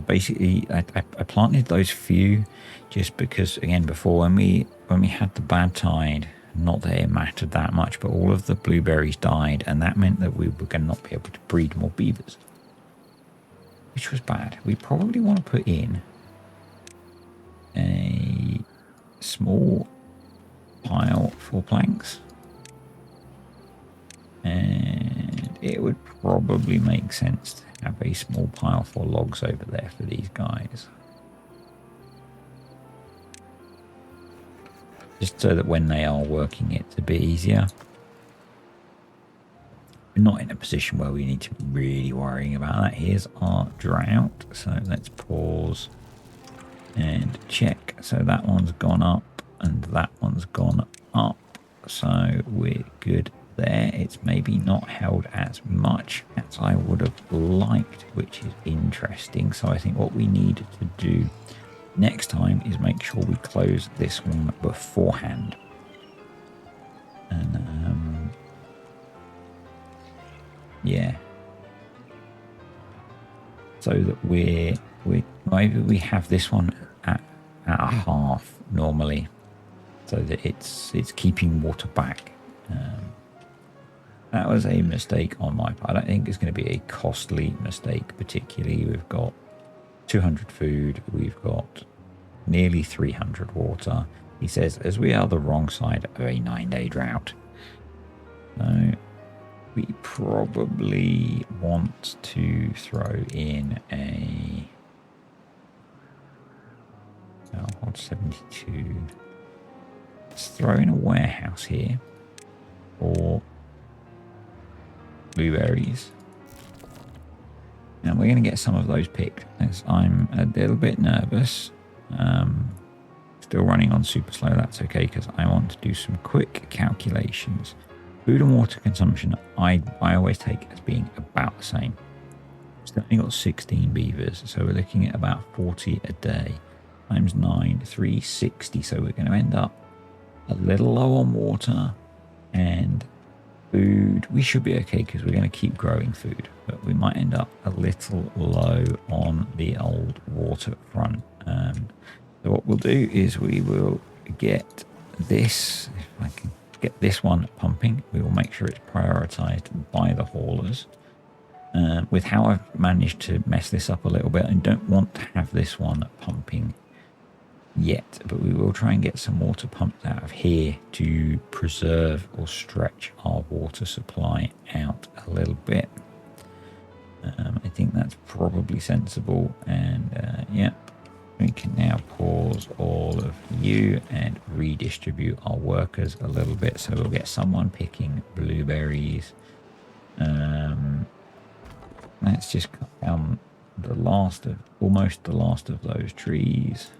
basically I planted those few just because, again, before when we had the bad tide, not that it mattered that much, but all of the blueberries died, and that meant that we were going to not be able to breed more beavers, which was bad. We probably want to put in a small pile for planks, and it would probably make sense to have a small pile for logs over there for these guys, just so that when they are working it's a bit easier. We're not in a position where we need to be really worrying about that. Here's our drought, so let's pause and check. So that one's gone up and that one's gone up, so we're good there. It's maybe not held as much as I would have liked, which is interesting. So I think what we need to do next time is make sure we close this one beforehand, and yeah, so that we maybe we have this one at a half normally, so that it's keeping water back. That was a mistake on my part. I don't think it's going to be a costly mistake particularly. We've got 200 food, we've got nearly 300 water. He says, as we are the wrong side of a 9-day drought. So we probably want to throw in a... Oh, hot 72. Let's throw in a warehouse here for blueberries. And we're going to get some of those picked, as I'm a little bit nervous. Still running on super slow, that's okay, because I want to do some quick calculations. Food and water consumption, I always take as being about the same. We've only got 16 beavers, so we're looking at about 40 a day. Times 9, 360, so we're going to end up a little low on water, and food, we should be okay because we're going to keep growing food, but we might end up a little low on the old water front. So what we'll do is we will get this, if I can get this one pumping, we will make sure it's prioritized by the haulers. With how I've managed to mess this up a little bit, I don't want to have this one pumping yet, but we will try and get some water pumped out of here to preserve or stretch our water supply out a little bit. I think that's probably sensible, and yeah, We can now pause all of you and redistribute our workers a little bit. So we'll get someone picking blueberries. Let's just cut down the last of, almost the last of those trees.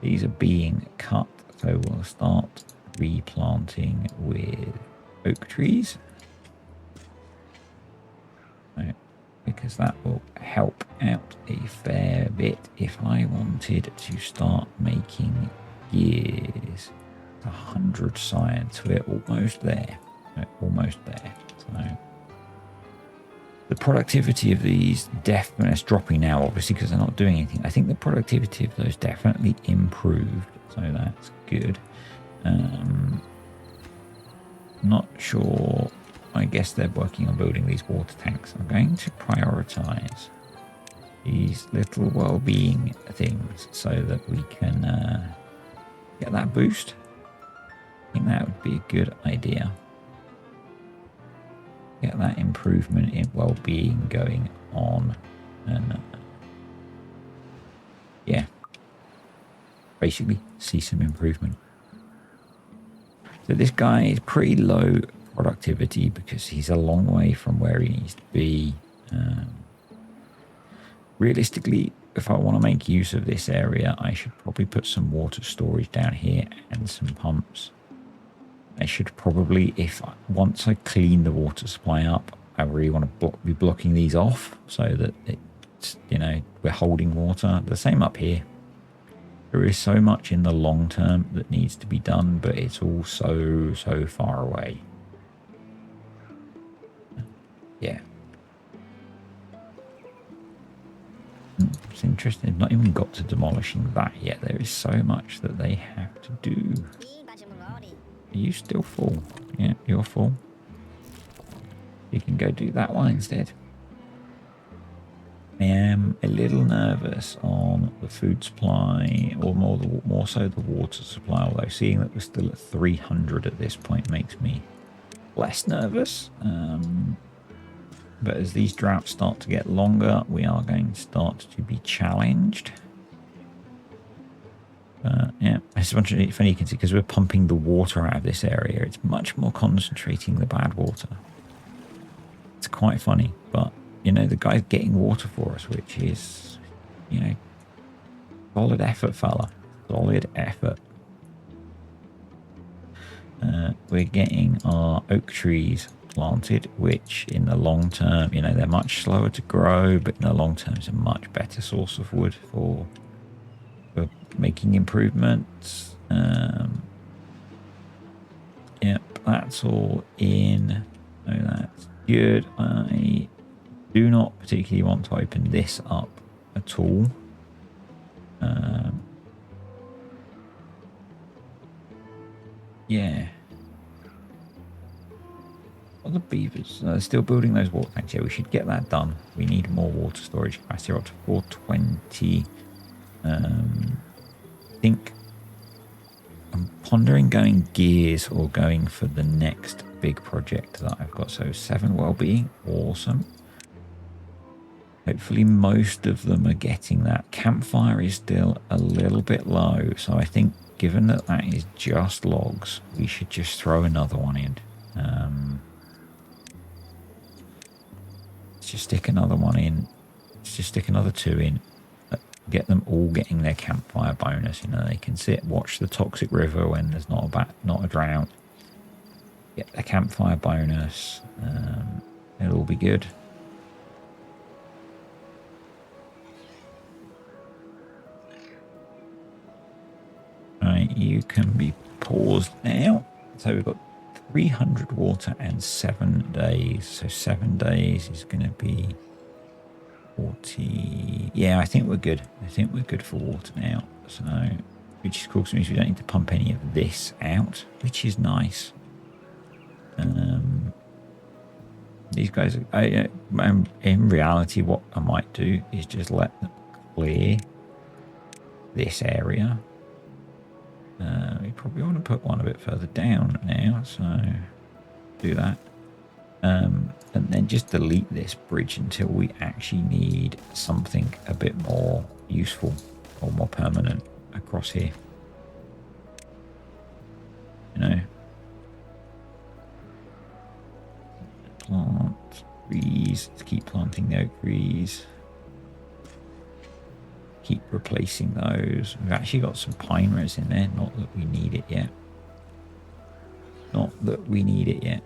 These are being cut, so we'll start replanting with oak trees. Right, because that will help out a fair bit if I wanted to start making gears. 100 science, we're almost there. We're almost there. So the productivity of these definitely, it's dropping now obviously because they're not doing anything. I think the productivity of those definitely improved, so that's good. Not sure. I guess they're working on building these water tanks. I'm going to prioritize these little well-being things so that we can get that boost. I think that would be a good idea. Get that improvement in well-being going on, and yeah, basically see some improvement. So this guy is pretty low productivity because he's a long way from where he needs to be. Realistically, if I want to make use of this area, I should probably put some water storage down here and some pumps. I should probably, once I clean the water supply up, I really want to be blocking these off so that it's, you know, we're holding water. The same up here. There is so much in the long term that needs to be done, but it's all so far away. Yeah. It's interesting. They've not even got to demolishing that yet. There is so much that they have to do. Are you still full? Yeah, you're full. You can go do that one instead. I am a little nervous on the food supply, or more so the water supply, although seeing that we're still at 300 at this point makes me less nervous. But as these droughts start to get longer, we are going to start to be challenged. Yeah, it's funny you can see, because we're pumping the water out of this area, it's much more concentrating the bad water. It's quite funny, but, you know, the guy's getting water for us, which is, you know, solid effort, fella. Solid effort. We're getting our oak trees planted, which in the long term, you know, they're much slower to grow, but in the long term, it's a much better source of wood for making improvements. Yep, that's all in. So that's good. I do not particularly want to open this up at all. Yeah. What are the beavers? They're still building those water tanks. Yeah, we should get that done. We need more water storage capacity. We're up to 420. I think I'm pondering going gears or going for the next big project that I've got. So 7 well-being, awesome. Hopefully most of them are getting that. Campfire is still a little bit low, so I think given that that is just logs, we should just throw another one in. Let's just stick another one in. Let's just stick another 2 in. Get them all getting their campfire bonus. You know, they can sit, watch the toxic river when there's not a drought. Get their campfire bonus. It'll all be good. Right, you can be paused now. So we've got 300 water and 7 days. So 7 days is going to be 40. Yeah, I think we're good. I think we're good for water now. So, which of course means we don't need to pump any of this out, which is nice. These guys, in reality, what I might do is just let them clear this area. We probably want to put one a bit further down now, so do that. And then just delete this bridge until we actually need something a bit more useful. or more permanent across here. You know, plant trees. Let's keep planting the oak trees. Keep replacing those. We've actually got some pine res in there. Not that we need it yet. Not that we need it yet.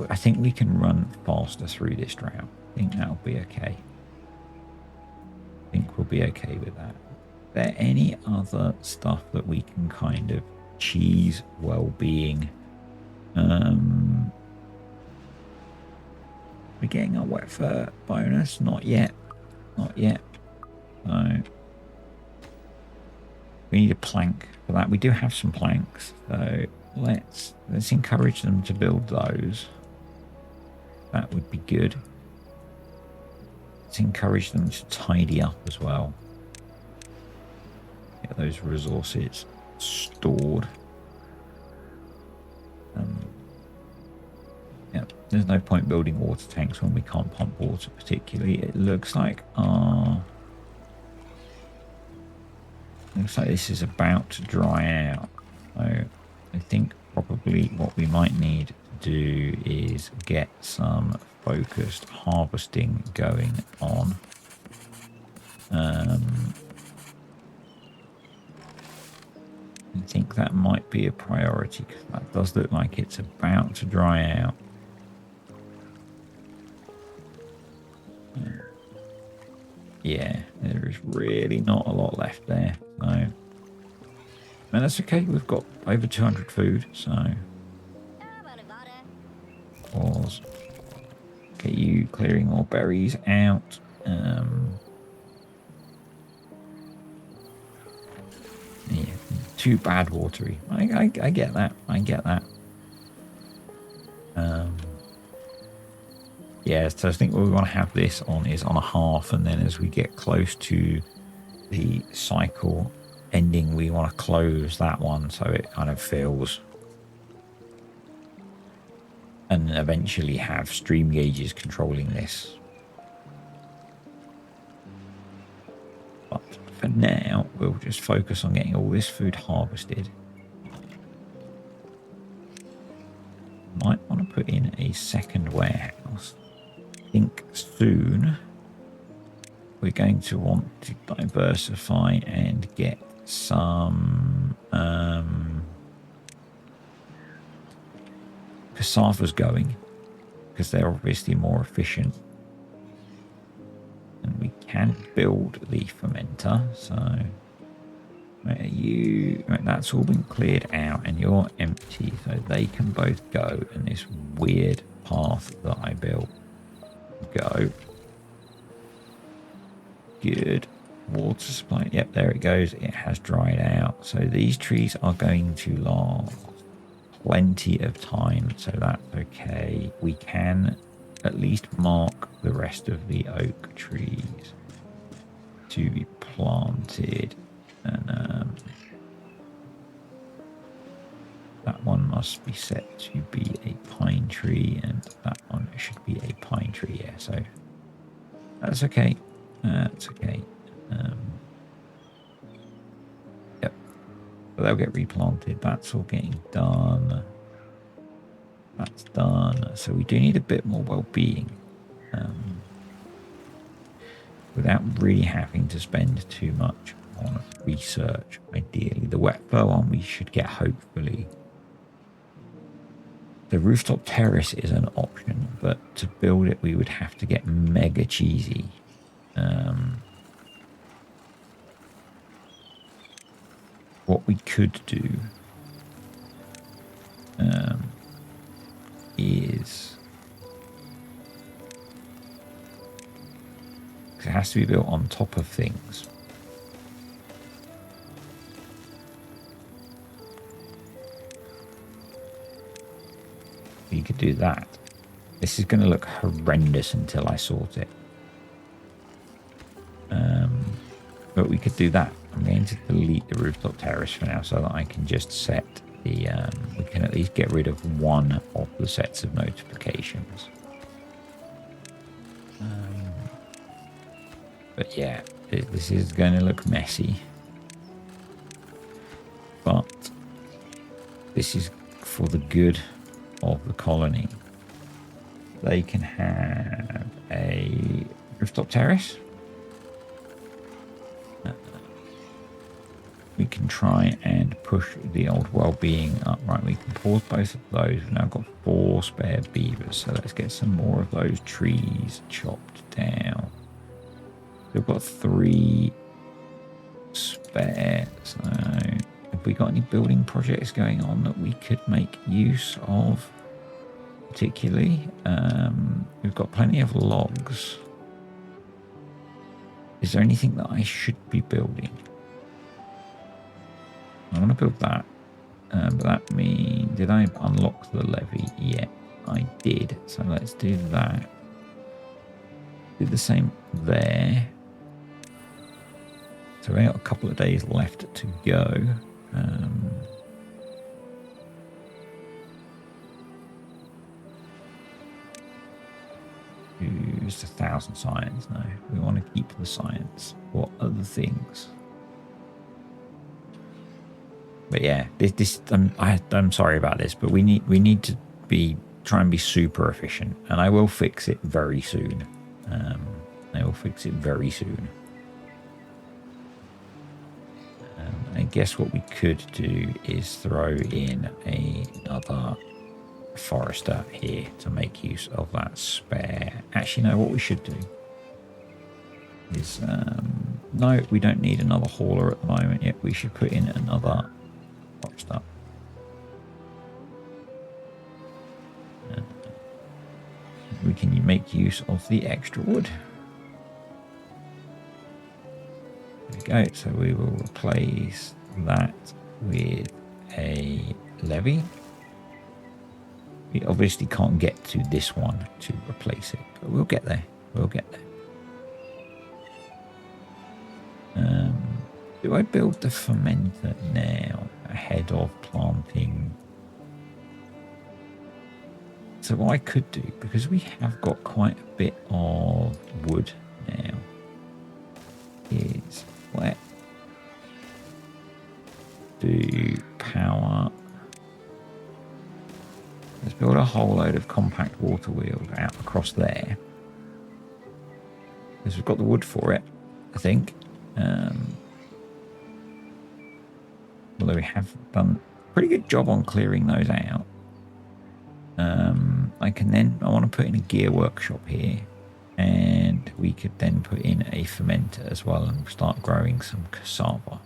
I think we can run faster through this drought. I think that'll be okay. I think we'll be okay with that. Is there any other stuff that we can kind of cheese well-being? We're getting a wet fur bonus. Not yet. Not yet. So we need a plank for that. We do have some planks, so let's encourage them to build those. That would be good. Let's encourage them to tidy up as well. Get those resources stored. Yeah, there's no point building water tanks when we can't pump water particularly. It looks like this is about to dry out. So I think probably what we might need to do is get some focused harvesting going on. I think that might be a priority because that does look like it's about to dry out. Yeah, there is really not a lot left there. So, and that's okay. We've got over 200 food, so pause. Get you clearing more berries out. Yeah, too bad watery. I get that. I get that. Yeah, so I think what we want to have this on is on a half, and then as we get close to the cycle ending, we want to close that one so it kind of fills. And eventually have stream gauges controlling this. But for now, we'll just focus on getting all this food harvested. Might want to put in a second warehouse. I think soon we're going to want to diversify and get some cassavas going, because they're obviously more efficient. And we can build the fermenter. So where are you? Right, that's all been cleared out and you're empty, so they can both go in this weird path that I built. Go. Good. Water supply. Yep, there it goes. It has dried out. So these trees are going to last plenty of time, so that's okay. We can at least mark the rest of the oak trees to be planted, and that one must be set to be a pine tree, and that one should be a pine tree. Yeah, so that's okay. That's okay. Yep. So they'll get replanted. That's all getting done. That's done. So we do need a bit more well-being, without really having to spend too much on research. Ideally, the wet fur one we should get, hopefully. The rooftop terrace is an option, but to build it we would have to get mega cheesy. What we could do is, because it has to be built on top of things. You could do that. This is going to look horrendous until I sort it. But we could do that. I'm going to delete the rooftop terrace for now so that I can just set the... we can at least get rid of one of the sets of notifications. But yeah, This is going to look messy. But this is for the good of the colony. They can have a rooftop terrace. We can try and push the old well-being up. Right, we can pause both of those. We've now got 4 spare beavers, so let's get some more of those trees chopped down. We've got 3 spare, so have we got any building projects going on that we could make use of particularly? We've got plenty of logs. Is there anything that I should be building? I want to build that, but that means, did I unlock the levee? Yeah, I did. So let's do that. Do the same there. So we got a couple of days left to go. Use 1,000 science. No, we want to keep the science. What other things? But yeah, this I'm sorry about this, but we need to try and be super efficient, and I will fix it very soon. I will fix it very soon. I guess what we could do is throw in another forester here to make use of that spare. Actually, no, what we should do is no, we don't need another hauler at the moment yet. We should put in another forester. We can make use of the extra wood. There we go. So we will replace that with a levee. We obviously can't get to this one to replace it, but we'll get there. We'll get there. Do I build the fermenter now ahead of planting? So what I could do, because we have got quite a bit of wood now, is let's do power. Let's build a whole load of compact water wheels out across there, because we've got the wood for it, I think. Although we have done a pretty good job on clearing those out. I want to put in a gear workshop here, and we could then put in a fermenter as well and start growing some cassava.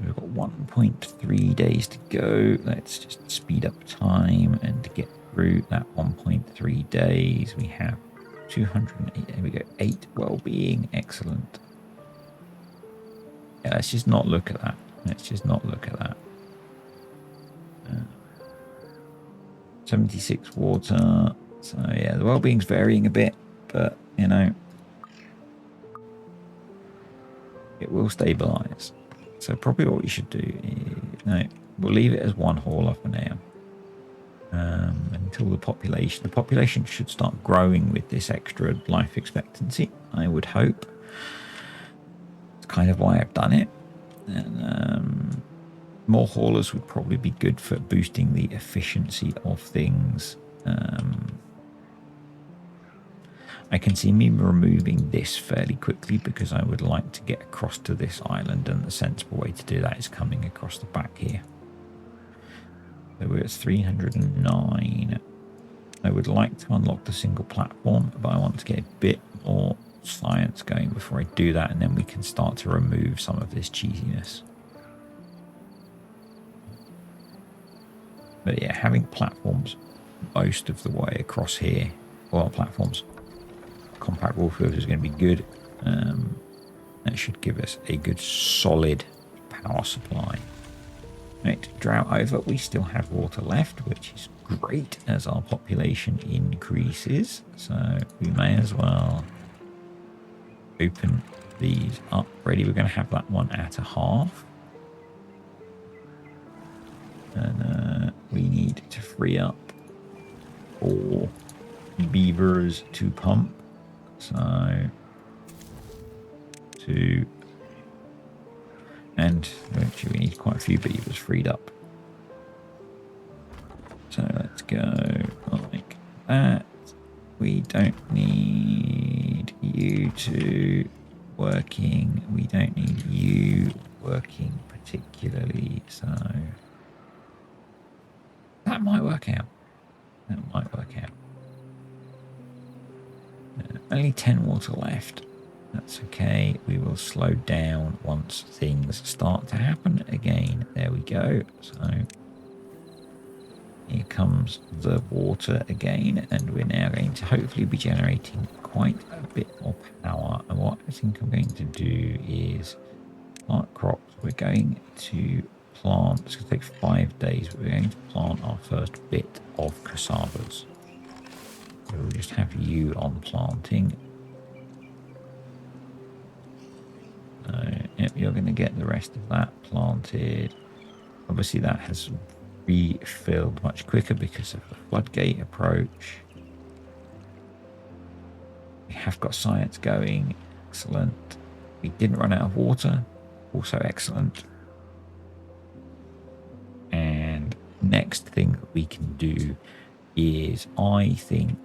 We've got 1.3 days to go. Let's just speed up time and get through that 1.3 days. We have 208. There we go. 8 well-being. Excellent. Yeah, let's just not look at that. Let's just not look at that. 76 water. So yeah, the well-being's varying a bit, but you know, it will stabilize. So probably what we should do is, no, we'll leave it as 1 hauler for now. Until the population should start growing with this extra life expectancy, I would hope. It's kind of why I've done it. And more haulers would probably be good for boosting the efficiency of things. I can see me removing this fairly quickly because I would like to get across to this island, and the sensible way to do that is coming across the back here. So we're at 309. I would like to unlock the single platform, but I want to get a bit more science going before I do that, and then we can start to remove some of this cheesiness. But yeah, having platforms most of the way across here, well, platforms, compact woolfield is going to be good. That should give us a good solid power supply. Right, drought over. We still have water left, which is great as our population increases. So we may as well open these up. Ready, we're going to have that one at a half. And we need to free up 4 beavers to pump. So 2, and actually we need quite a few beavers freed up. So let's go like that. We don't need you to working. We don't need you working particularly. So that might work out. That might work out. Only 10 water left. That's okay. We will slow down once things start to happen again. There we go. So here comes the water again, and we're now going to hopefully be generating quite a bit more power. And what I think I'm going to do is plant crops. We're going to plant, it's going to take 5 days, but we're going to plant our first bit of cassavas. So we'll just have you on planting. Yep, you're going to get the rest of that planted. Obviously that has refilled much quicker because of the floodgate approach. We have got science going. Excellent. We didn't run out of water. Also excellent. And next thing that we can do is, I think,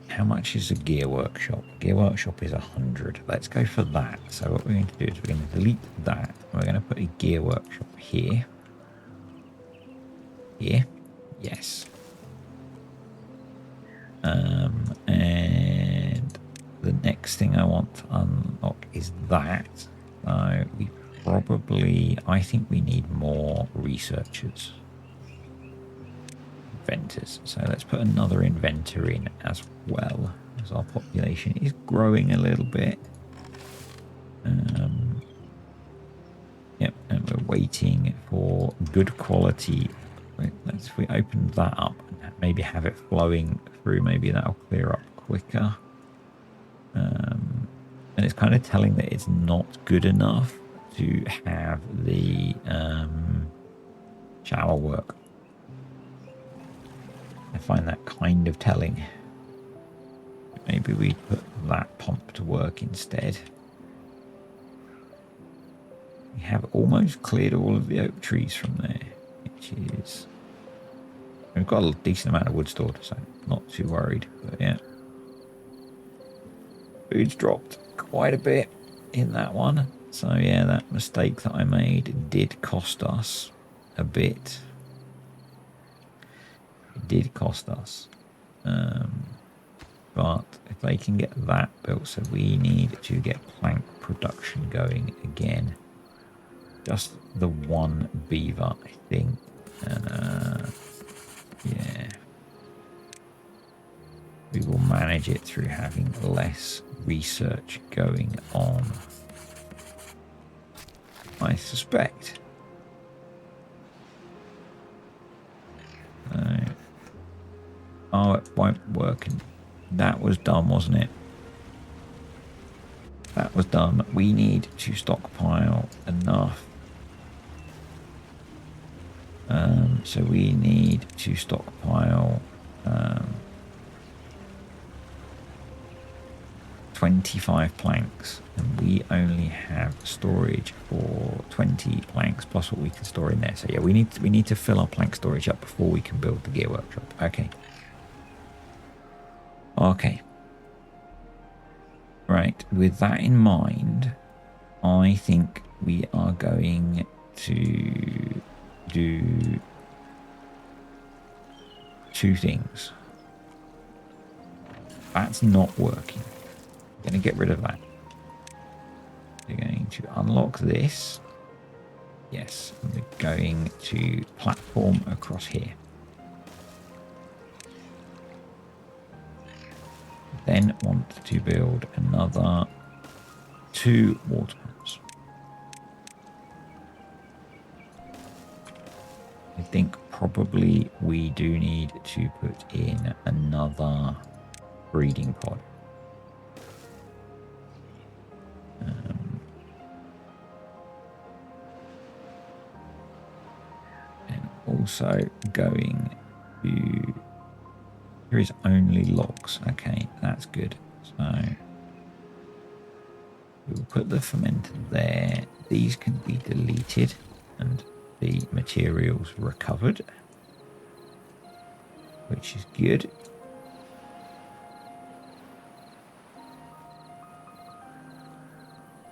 how much is a gear workshop? Gear workshop is 100. Let's go for that. So what we're going to do is we're going to delete that. We're going to put a gear workshop here. Here. Yes. And the next thing I want to unlock is that. So we probably, I think we need more researchers. Inventors. So let's put another inventor in as well, as our population is growing a little bit. Yep, and we're waiting for good quality. If we open that up and maybe have it flowing through, maybe that'll clear up quicker. And it's kind of telling that it's not good enough to have the shower work. I find that kind of telling. Maybe we put that pump to work instead. We have almost cleared all of the oak trees from there, which is... We've got a decent amount of wood stored, so not too worried. But yeah. Food's dropped quite a bit in that one. So yeah, that mistake that I made did cost us a bit. It did cost us. But if they can get that built, so we need to get plank production going again. Just the one beaver, I think. Yeah. We will manage it through having less research going on, I suspect. Oh, it won't work. That was dumb, wasn't it? That was dumb. We need to stockpile enough. So we need to stockpile 25 planks, and we only have storage for 20 planks plus what we can store in there. So yeah, we need to fill our plank storage up before we can build the gear workshop. Okay. Right, with that in mind, I think we are going to do 2 things. That's not working. I'm going to get rid of that. We're going to unlock this. Yes, and we're going to platform across here. Then want to build another 2 water pumps. I think probably we do need to put in another breeding pod. And also going to... There is only logs. Okay, that's good. So we'll put the fermenter there. These can be deleted and the materials recovered, which is good.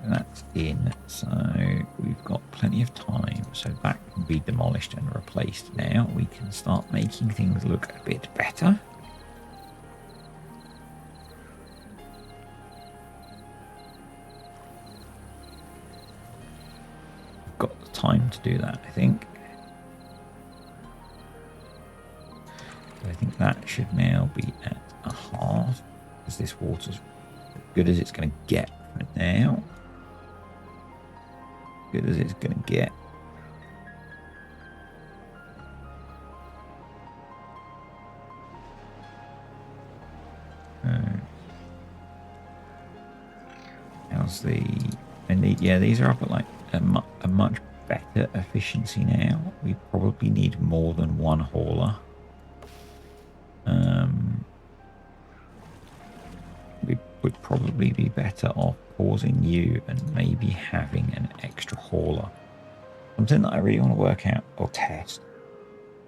That's in, so we've got plenty of time. So that can be demolished and replaced now. We can start making things look a bit better. We've got the time to do that, I think. So I think that should now be at a half, because this water's as good as it's going to get for now. Good as it's going to get. How's the... And yeah, these are up at like a much better efficiency now. We probably need more than one hauler. We would probably be better off pausing you and maybe having an extra hauler. Something that I really want to work out or test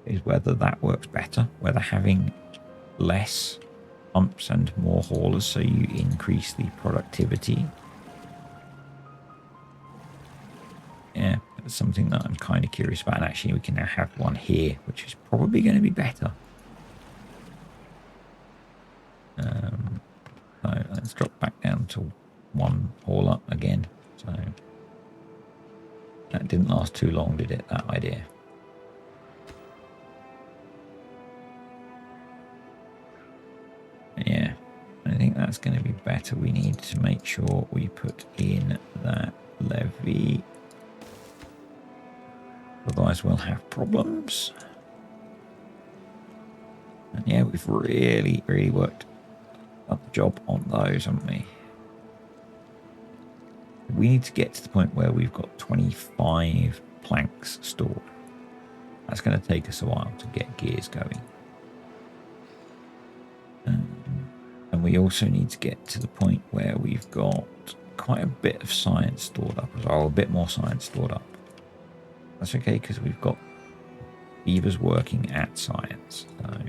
is whether that works better, whether having less pumps and more haulers so you increase the productivity. Yeah, it's something that I'm kind of curious about. And actually, we can now have one here, which is probably going to be better. So let's drop back down to one hauler again. So that didn't last too long, did it, that idea? Yeah, I think that's going to be better. We need to make sure we put in that levy. Otherwise we'll have problems. And yeah, we've really worked up the job on those, haven't we? We need to get to the point where we've got 25 planks stored. That's going to take us a while to get gears going. And we also need to get to the point where we've got quite a bit of science stored up as well, a bit more science stored up. That's okay, because we've got beavers working at science. So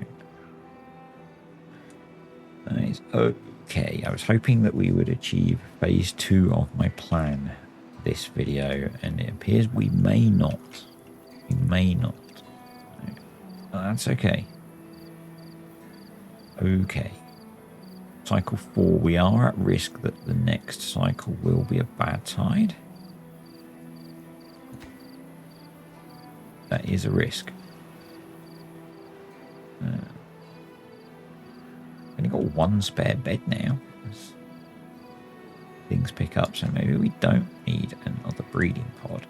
that is okay. I was hoping that we would achieve phase 2 of my plan this video, and it appears we may not. We may not. That's okay. Okay. Cycle 4, we are at risk that the next cycle will be a bad tide. That is a risk. Only got one spare bed now. As things pick up, so maybe we don't need another breeding pod.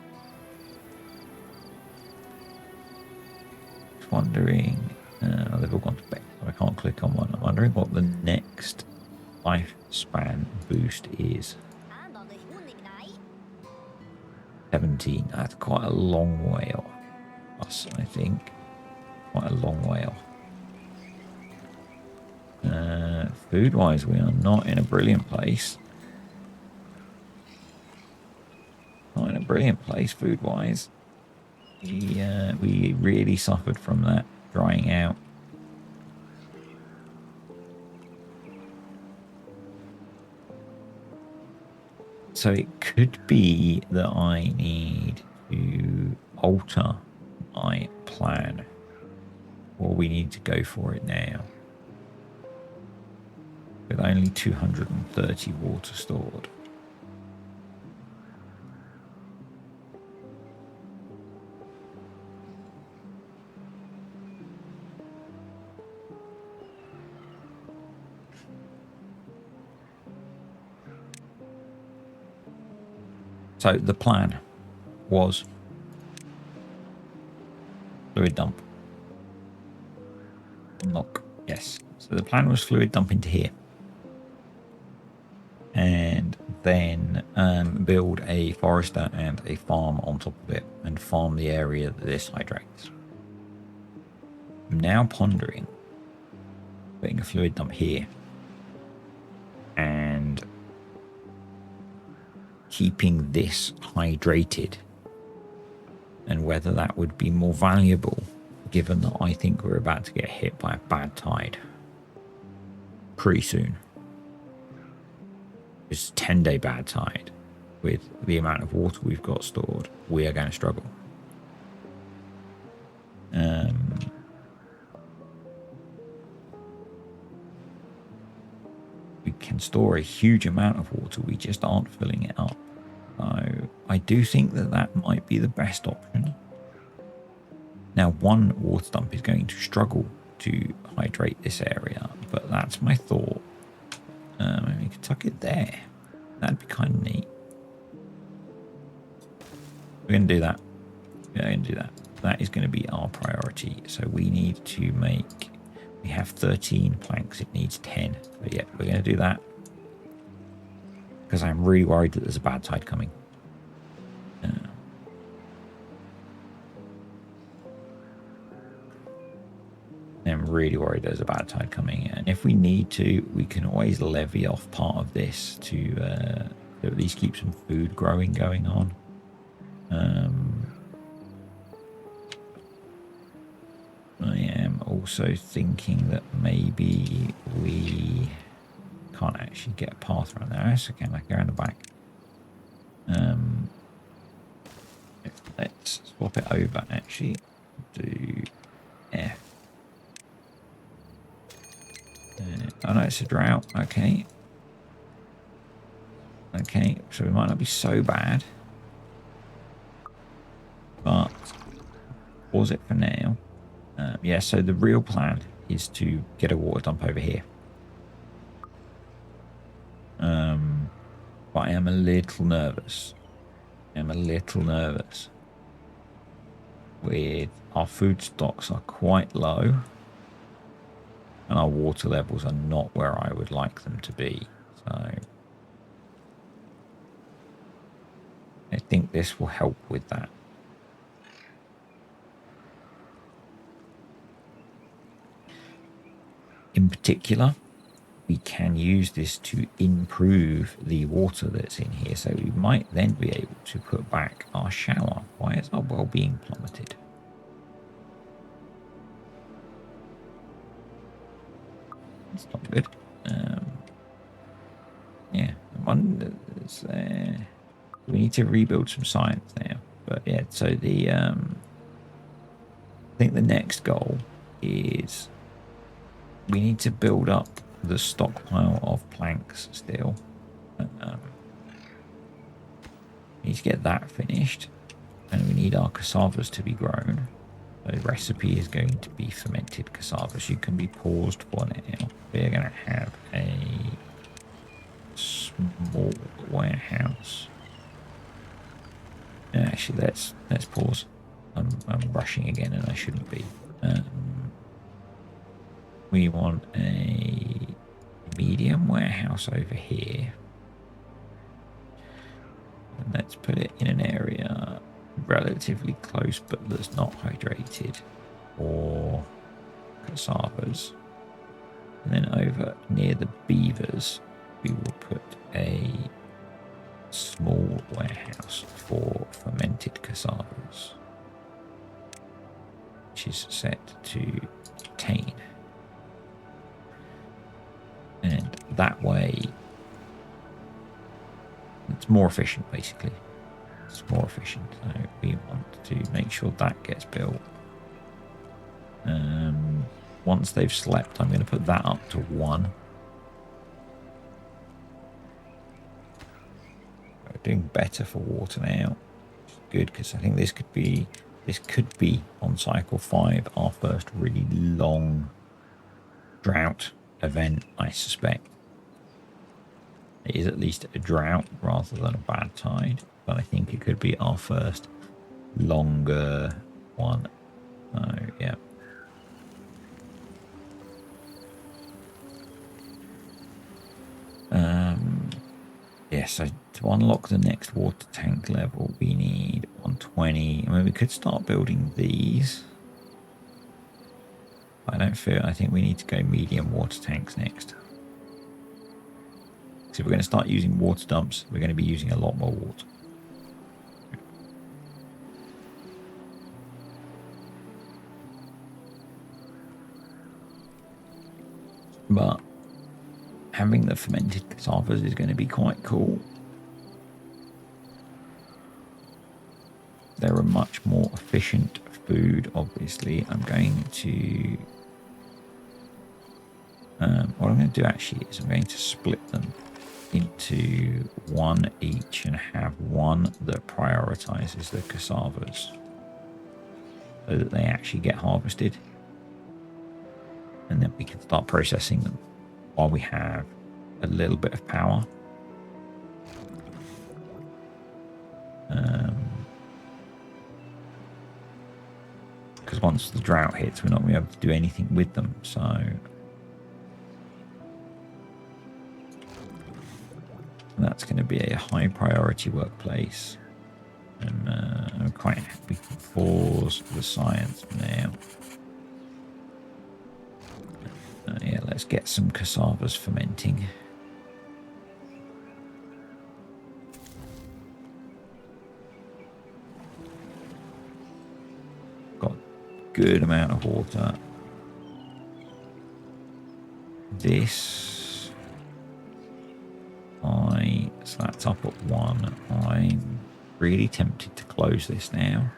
Just wondering. They've all gone to bed, so I can't click on one. I'm wondering what the next lifespan boost is. 17. That's quite a long way off us, I think. Quite a long way off. Food-wise, we are not in a brilliant place. Not in a brilliant place, food-wise. We really suffered from that drying out. So it could be that I need to alter my plan, or we need to go for it now. With only 230 water stored. So the plan was fluid dump. Knock. Yes. So the plan was fluid dump into here. And then build a forester and a farm on top of it and farm the area that this hydrates. I'm now pondering putting a fluid dump here and keeping this hydrated, and whether that would be more valuable given that I think we're about to get hit by a bad tide pretty soon. It's a 10-day bad tide. With the amount of water we've got stored, we are going to struggle. We can store a huge amount of water, we just aren't filling it up. So I do think that that might be the best option. Now, one water dump is going to struggle to hydrate this area, but that's my thought. We could tuck it there. That'd be kind of neat. We're going to do that. We're going to do that. That is going to be our priority. So we need to make... We have 13 planks. It needs 10. But yeah, we're going to do that. Because I'm really worried that there's a bad tide coming. I'm really worried there's a bad tide coming. And if we need to, we can always levy off part of this to at least keep some food going on. I am also thinking that maybe we can't actually get a path around there. Yes, I can. I can go around the back. Let's swap it over, actually. Do F. Oh no, it's a drought. Okay. Okay, so it might not be so bad. But pause it for now. Yeah, so the real plan is to get a water dump over here. But I am a little nervous. With our food stocks are quite low. And our water levels are not where I would like them to be. So I think this will help with that. In particular, we can use this to improve the water that's in here. So we might then be able to put back our shower. Why is our well-being plummeted? That's not good. Yeah, we need to rebuild some science now. But yeah, so the I think the next goal is we need to build up the stockpile of planks still. We need to get that finished, and we need our cassavas to be grown. The recipe is going to be fermented cassavas. You can be paused for now. We're going to have a small warehouse. Actually, let's pause. I'm rushing again, and I shouldn't be. We want a medium warehouse over here. And let's put it in an area relatively close, but that's not hydrated, or cassavas. And then over near the beavers, we will put a small warehouse for fermented cassavas, which is set to 10. And that way, it's more efficient, basically. It's more efficient. So we want to make sure that gets built. Once they've slept, I'm going to put that up to 1. We're doing better for water now. Which is good, because I think this could be on cycle 5, our first really long drought event, I suspect. It is at least a drought rather than a bad tide, but I think it could be our first longer one. So yeah. Yeah, so to unlock the next water tank level, we need 120. I mean, we could start building these. I think we need to go medium water tanks next. So if we're going to start using water dumps, we're going to be using a lot more water. But having the fermented cassavas is going to be quite cool. They're a much more efficient food, obviously. I'm going to... what I'm going to do actually is I'm going to split them into one each and have one that prioritizes the cassavas so that they actually get harvested. And then we can start processing them while we have a little bit of power. Because once the drought hits, we're not going to be able to do anything with them. So that's going to be a high priority workplace. And I'm quite happy we can pause the science now. Yeah, let's get some cassavas fermenting. Got a good amount of water. This, so that's up at 1. I'm really tempted to close this now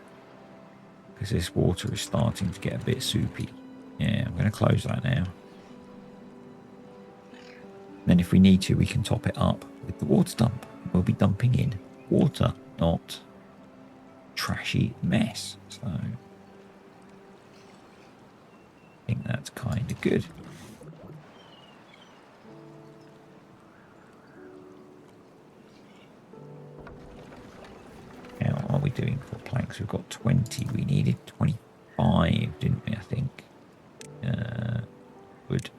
because this water is starting to get a bit soupy. Yeah, I'm going to close that now. Then if we need to, we can top it up with the water dump. We'll be dumping in water, not trashy mess. So I think that's kind of good. How are we doing for planks? We've got 20. We needed 25, didn't we, I think? Wood.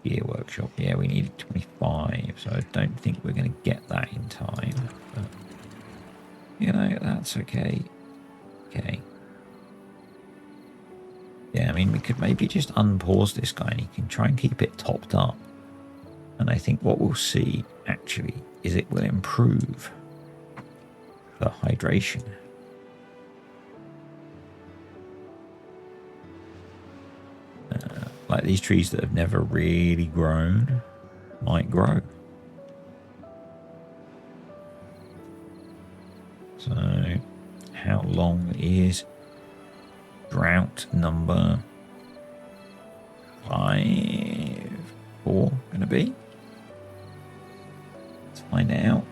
Gear workshop. Yeah, we needed 25, so I don't think we're going to get that in time. But, you know, that's okay. Okay. Yeah, I mean, we could maybe just unpause this guy and he can try and keep it topped up. And I think what we'll see, actually, is it will improve the hydration. Like these trees that have never really grown might grow. So, how long is drought number 4 going to be? Let's find out.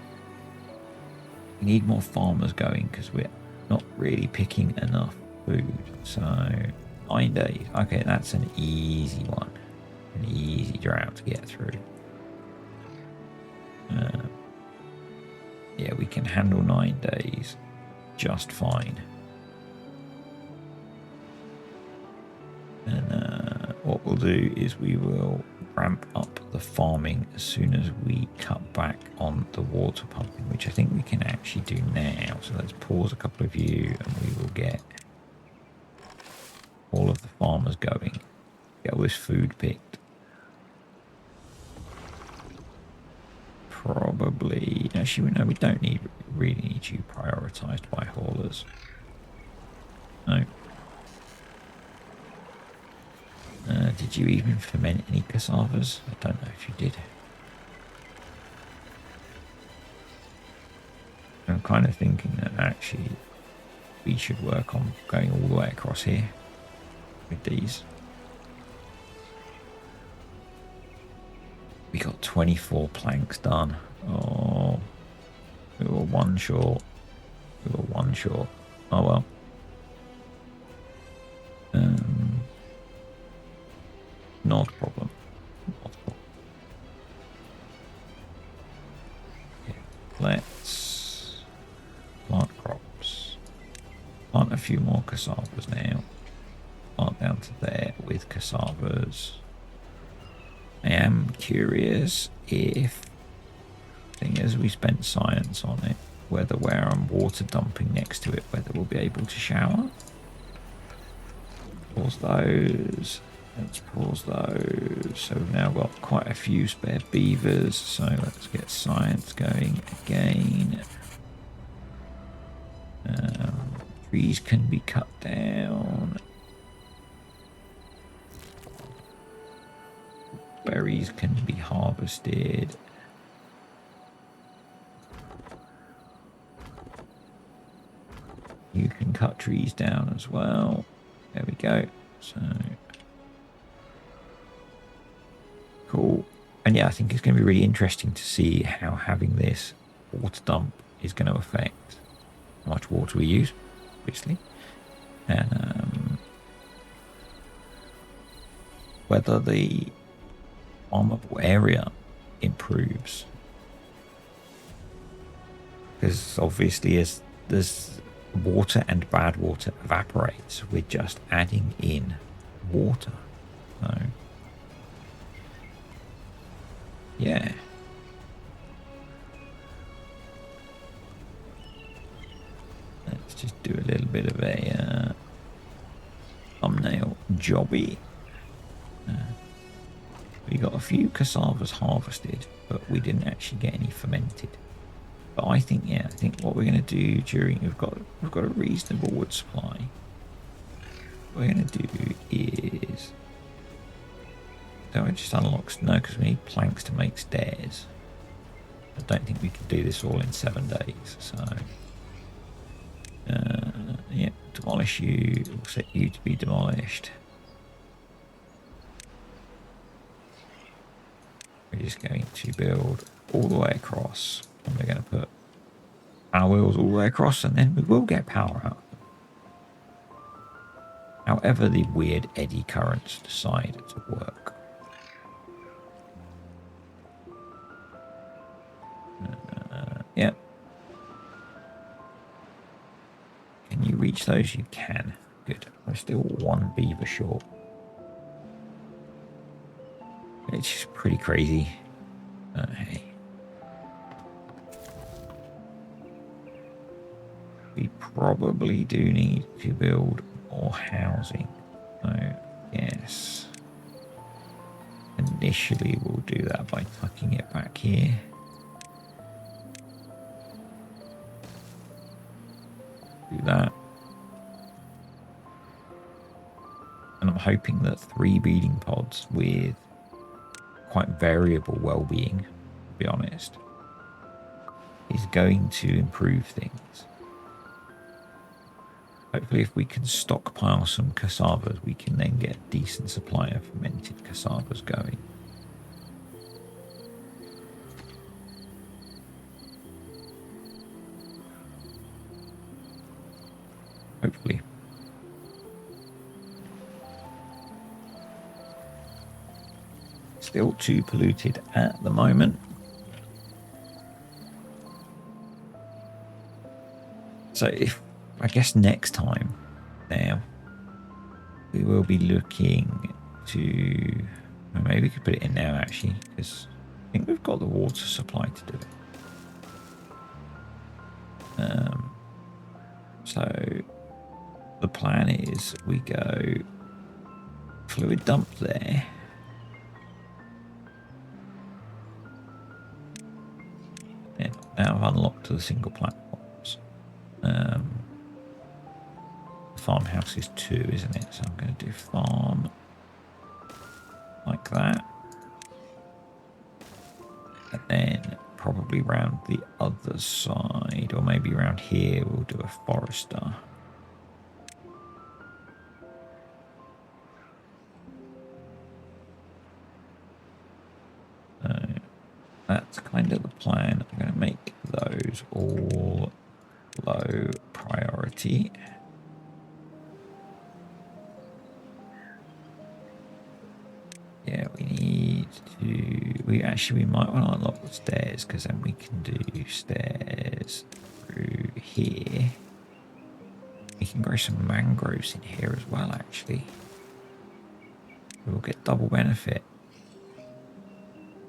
We need more farmers going because we're not really picking enough food. So 9 days. Okay, that's an easy one. An easy drought to get through. Yeah, we can handle 9 days just fine. And what we'll do is we will ramp up the farming as soon as we cut back on the water pumping, which I think we can actually do now. So let's pause a couple of you and we will get all of the farmers going. Get all this food picked. Probably, actually, no, we don't really need you prioritized by haulers. No. Did you even ferment any cassavas? I don't know if you did. I'm kind of thinking that actually we should work on going all the way across here with these. We got 24 planks done. Oh, we were one short. We were one short. Oh well. Not a problem. Not a problem. Okay, let's plant crops. Plant a few more cassavas now. Plant down to there with cassavas. I am curious if, thing is, we spent science on it, whether where I'm water dumping next to it, whether we'll be able to shower. Pause those. Let's pause those. So we've now got quite a few spare beavers. So let's get science going again. Trees can be cut down. Berries can be harvested. You can cut trees down as well. There we go. So cool. And yeah, I think it's going to be really interesting to see how having this water dump is going to affect how much water we use, obviously, and whether the farmable area improves. Because obviously, as there's water and bad water evaporates, we're just adding in water. So yeah. Let's just do a little bit of a thumbnail jobby. We got a few cassavas harvested, but we didn't actually get any fermented. But I think, yeah, I think what we're going to do during we've got a reasonable wood supply. What we're going to do is, don't we just unlock? No, because we need planks to make stairs. I don't think we can do this all in 7 days. So, yeah, demolish you. We'll set you to be demolished. We're just going to build all the way across, and we're going to put our wheels all the way across, and then we will get power out. However, the weird eddy currents decide to work. Yeah. Can you reach those? You can. Good. We're still one beaver short. It's just pretty crazy. Hey. We probably do need to build more housing. So, yes. Initially, we'll do that by tucking it back here. Do that. And I'm hoping that 3 breeding pods with quite variable well-being, to be honest, is going to improve things. Hopefully, if we can stockpile some cassavas, we can then get a decent supply of fermented cassavas going. Hopefully. Still too polluted at the moment. So if, I guess next time now, we will be looking to, well, maybe we could put it in now actually, because I think we've got the water supply to do it. So the plan is we go fluid dump there. And now I've unlocked the single platforms. The farmhouse is 2, isn't it? So I'm going to do farm like that. And then probably round the other side, or maybe around here, we'll do a forester. So that's kind of the plan. I'm going to make those all low priority. Yeah, we need to, we might want to unlock the stairs, because then we can do stairs through here. We can grow some mangroves in here as well, actually. We'll get double benefit.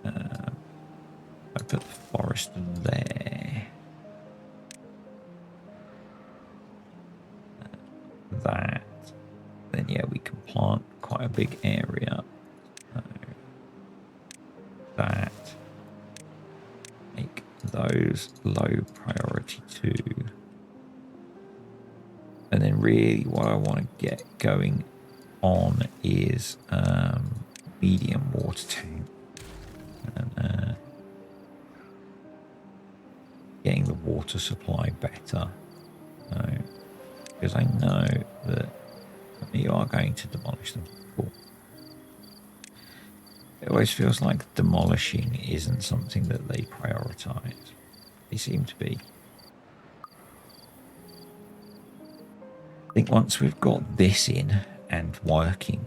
I put the forest there. That. Then And yeah, we can plant quite a big area. So that, make those low priority too. And then really what I want to get going on is medium water tank. And getting the water supply better. So, because I know that you are going to demolish them. Cool. It always feels like demolishing isn't something that they prioritize. They seem to be. I think once we've got this in and working,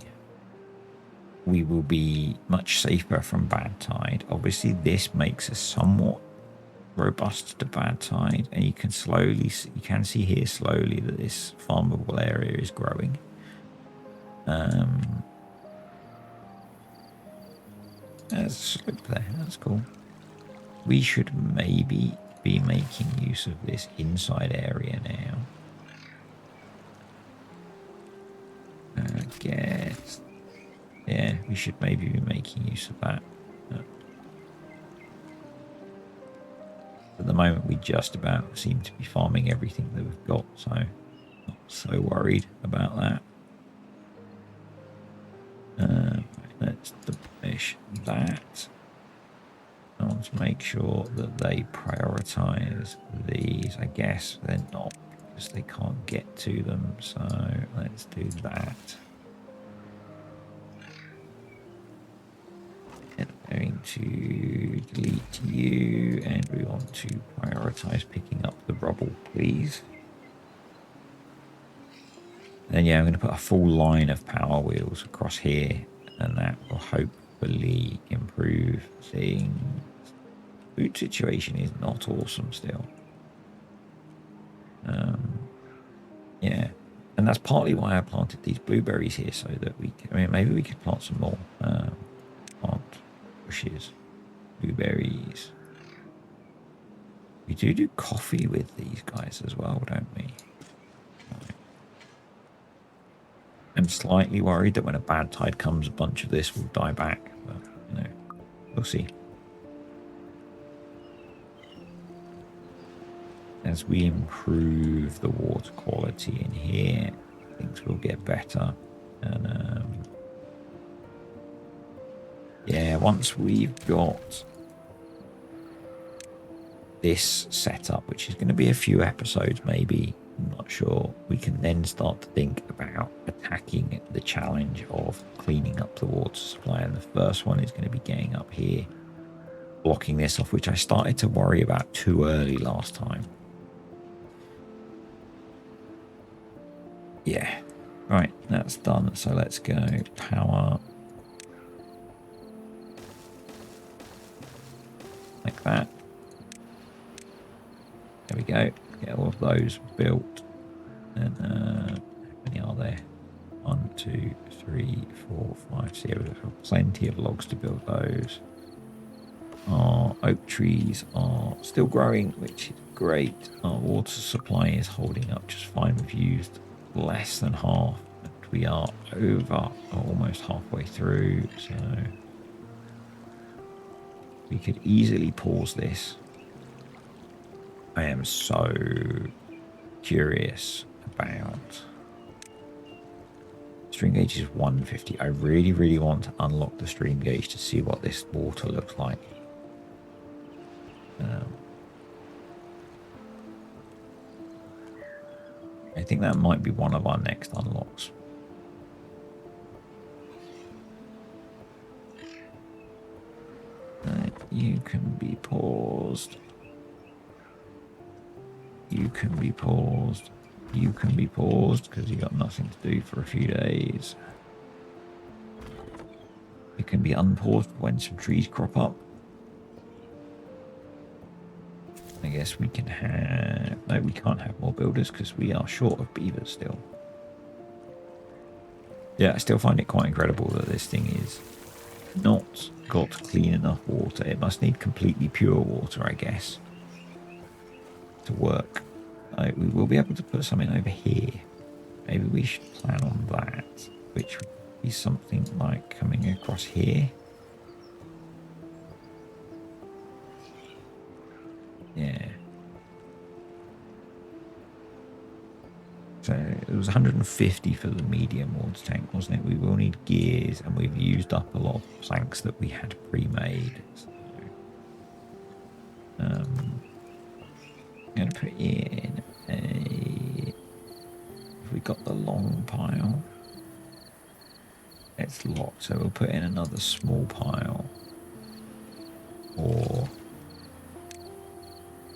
we will be much safer from bad tide. Obviously, this makes us somewhat robust to bad tide, and you can see here slowly that this farmable area is growing. There's a slope there. That's cool. We should maybe be making use of this inside area now. I guess. Yeah, we should maybe be making use of that. At the moment, we just about seem to be farming everything that we've got, so not so worried about that. Let's demolish that. I want to make sure that they prioritize these. I guess they're not because they can't get to them, so let's do that. And I'm going to delete you, and we want to prioritize picking up the rubble, please. And yeah, I'm going to put a full line of power wheels across here, and that will hopefully improve things. Food situation is not awesome still. Yeah, and that's partly why I planted these blueberries here, so that we can, I mean, maybe we could plant some more plant bushes, blueberries. We do coffee with these guys as well, don't we? I'm slightly worried that when a bad tide comes, a bunch of this will die back, but you know, we'll see. As we improve the water quality in here, things will get better. And yeah, once we've got this set up, which is going to be a few episodes maybe, I'm not sure, we can then start to think about attacking the challenge of cleaning up the water supply. And the first one is going to be getting up here, blocking this off, which I started to worry about too early last time. Yeah, right, that's done. So let's go power like that. There we go. Get all of those built. And how many are there? 1, 2, 3, 4, 5. So yeah, we've got plenty of logs to build those. Our oak trees are still growing, which is great. Our water supply is holding up just fine. We've used less than half, and we are over almost halfway through, so we could easily pause this. I am so curious about stream gauge is 150. I really want to unlock the stream gauge to see what this water looks like. I think that might be one of our next unlocks. You can be paused. You can be paused. You can be paused because you got nothing to do for a few days. It can be unpaused when some trees crop up. I guess we can have... No, we can't have more builders because we are short of beavers still. Yeah, I still find it quite incredible that this thing is not got clean enough water. It must need completely pure water, I guess, to work. We will be able to put something over here, maybe we should plan on that, which would be something like coming across here. Yeah. So it was 150 for the medium water tank, wasn't it? We will need gears, and we've used up a lot of planks that we had pre-made. So, I'm going to put in a... Have we got the long pile? It's locked, so we'll put in another small pile. Or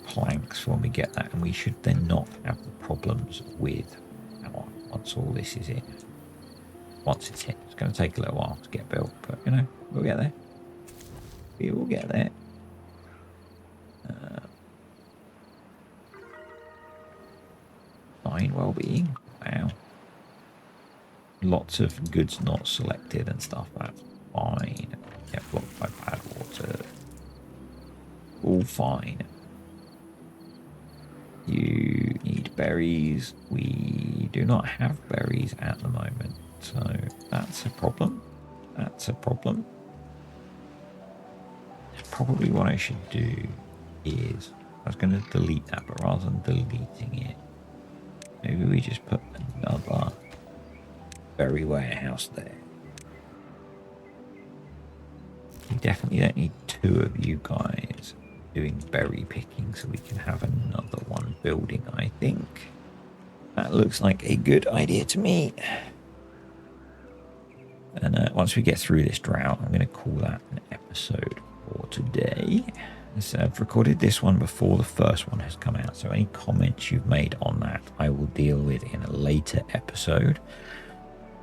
planks when we get that, and we should then not have the problems with power once all this is in. Once it's in, it's going to take a little while to get built, but you know, we'll get there. We will get there. Fine well-being. Wow. Lots of goods not selected and stuff. That's fine. Get blocked by BADWATER. All fine. You need berries. We do not have berries at the moment, so that's a problem. That's a problem. Probably what I should do is, I was going to delete that, but rather than deleting it, maybe we just put another berry warehouse there. We definitely don't need two of you guys doing berry picking, so we can have another one building, I think. That looks like a good idea to me. And once we get through this drought, I'm going to call that an episode for today. So I've recorded this one before the first one has come out, so any comments you've made on that I will deal with in a later episode.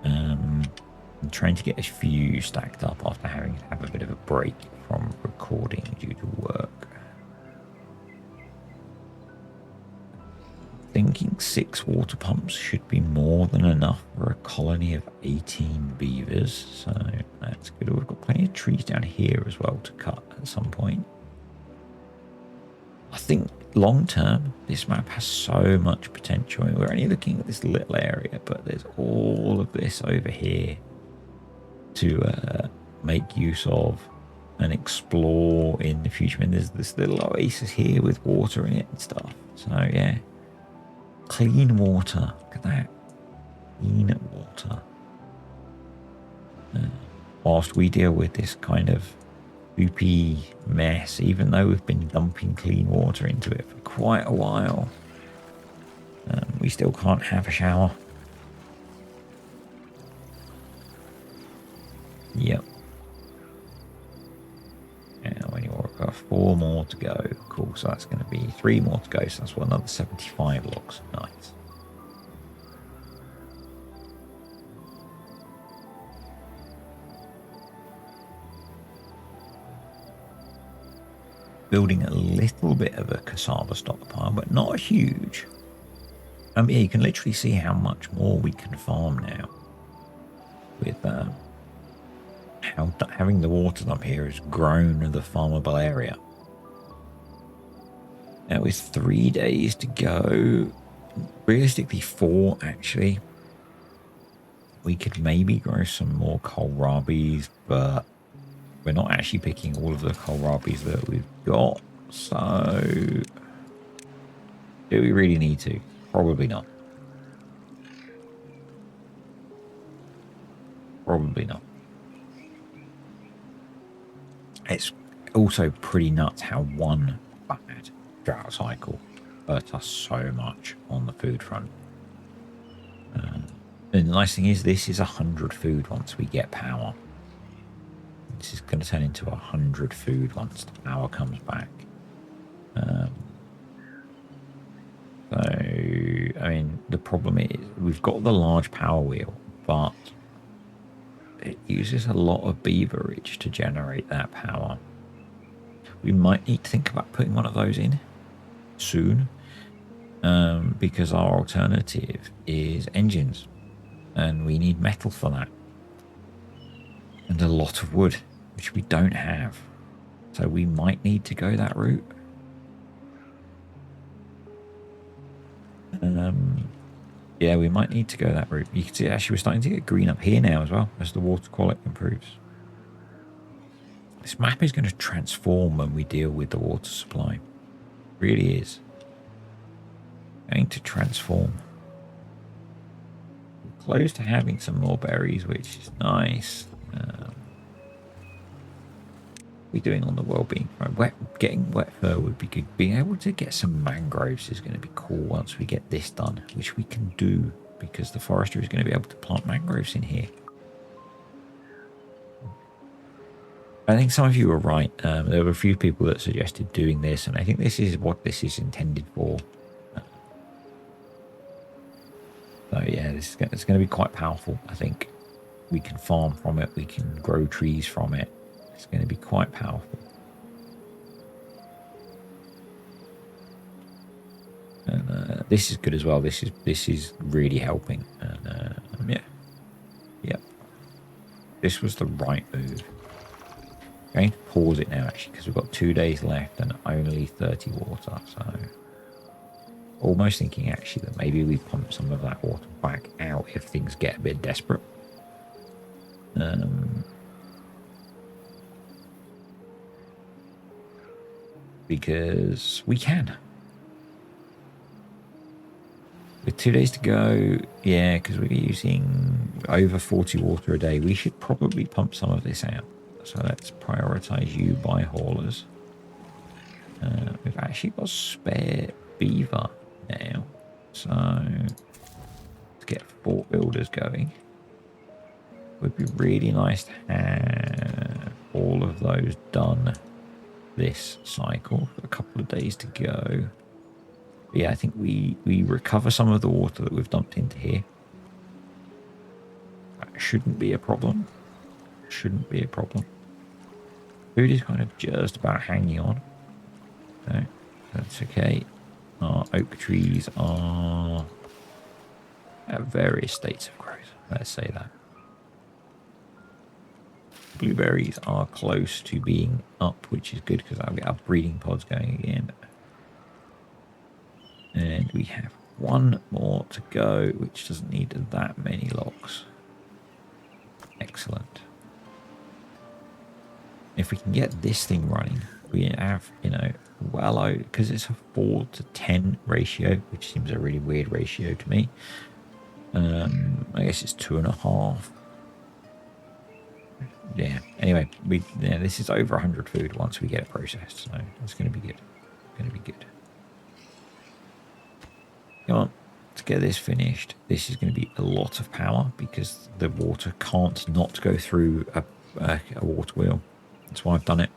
I'm trying to get a few stacked up after having to have a bit of a break from recording due to work. Thinking 6 water pumps should be more than enough for a colony of 18 beavers, so that's good. We've got plenty of trees down here as well to cut at some point. I think long term this map has so much potential. I mean, we're only looking at this little area, but there's all of this over here to make use of and explore in the future. I mean, there's this little oasis here with water in it and stuff, so yeah. Clean water. Look at that. Clean water. Whilst we deal with this kind of poopy mess, even though we've been dumping clean water into it for quite a while, we still can't have a shower. Yep. And when you've got 4 more to go. Cool, so that's going to be 3 more to go, so that's what, another 75 logs. Nice. Building a little bit of a cassava stockpile, but not huge. Yeah, you can literally see how much more we can farm now with how having the water dump here has grown the farmable area. Now with 3 days to go, realistically 4 actually, we could maybe grow some more kohlrabis, but we're not actually picking all of the kohlrabis that we've got, so do we really need to? Probably not. Probably not. It's also pretty nuts how one bad drought cycle hurt us so much on the food front. And the nice thing is this is 100 food once we get power. This is going to turn into 100 food once the power comes back. So, I mean, the problem is we've got the large power wheel, but it uses a lot of beaverage to generate that power. We might need to think about putting one of those in soon, because our alternative is engines, and we need metal for that, and a lot of wood, which we don't have. So we might need to go that route. Yeah, we might need to go that route. You can see actually we're starting to get green up here now as well as the water quality improves. This map is going to transform when we deal with the water supply. It really is. Going to transform. We're close to having some more berries, which is nice. We're doing on the well-being front. Getting wet fur would be good. Being able to get some mangroves is going to be cool once we get this done, which we can do because the forester is going to be able to plant mangroves in here. I think some of you were right. There were a few people that suggested doing this, and I think this is what this is intended for. So yeah, it's going to be quite powerful. I think we can farm from it. We can grow trees from it. It's going to be quite powerful. And this is good as well. This is really helping. And yeah. This was the right move. I'm going to pause it now actually because we've got 2 days left and only 30 water. So almost thinking actually that maybe we pump some of that water back out if things get a bit desperate. Because we can. With 2 days to go, yeah, because we're using over 40 water a day, we should probably pump some of this out. So let's prioritize you by haulers. We've actually got spare beaver now. So let's get 4 builders going. Would be really nice to have all of those done this cycle. A couple of days to go. But yeah, I think we recover some of the water that we've dumped into here. That shouldn't be a problem. Shouldn't be a problem. Food is kind of just about hanging on. So that's okay. Our oak trees are at various states of growth. Let's say that. Blueberries are close to being up, which is good because I'll get our breeding pods going again. And we have 1 more to go, which doesn't need that many logs. Excellent. If we can get this thing running, we have, well out, because it's a 4 to 10 ratio, which seems a really weird ratio to me. I guess it's 2.5. Yeah. Anyway, this is over 100 food once we get it processed, so it's going to be good. Going to be good. Come on, let's get this finished. This is going to be a lot of power because the water can't not go through a water wheel. That's why I've done it.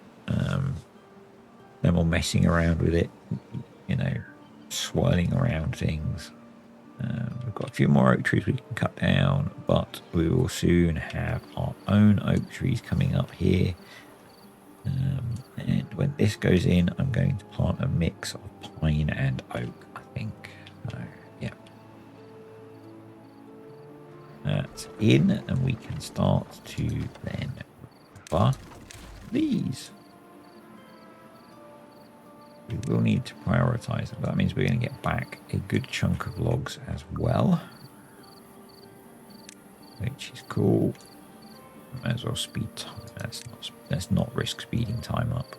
No more messing around with it, swirling around things. We've got a few more oak trees we can cut down, but we will soon have our own oak trees coming up here. And when this goes in, I'm going to plant a mix of pine and oak, I think. So, yeah. That's in, and we can start to then bar these. We will need to prioritize it, but that means we're going to get back a good chunk of logs as well, which is cool. Might as well speed time. Let's not risk speeding time up.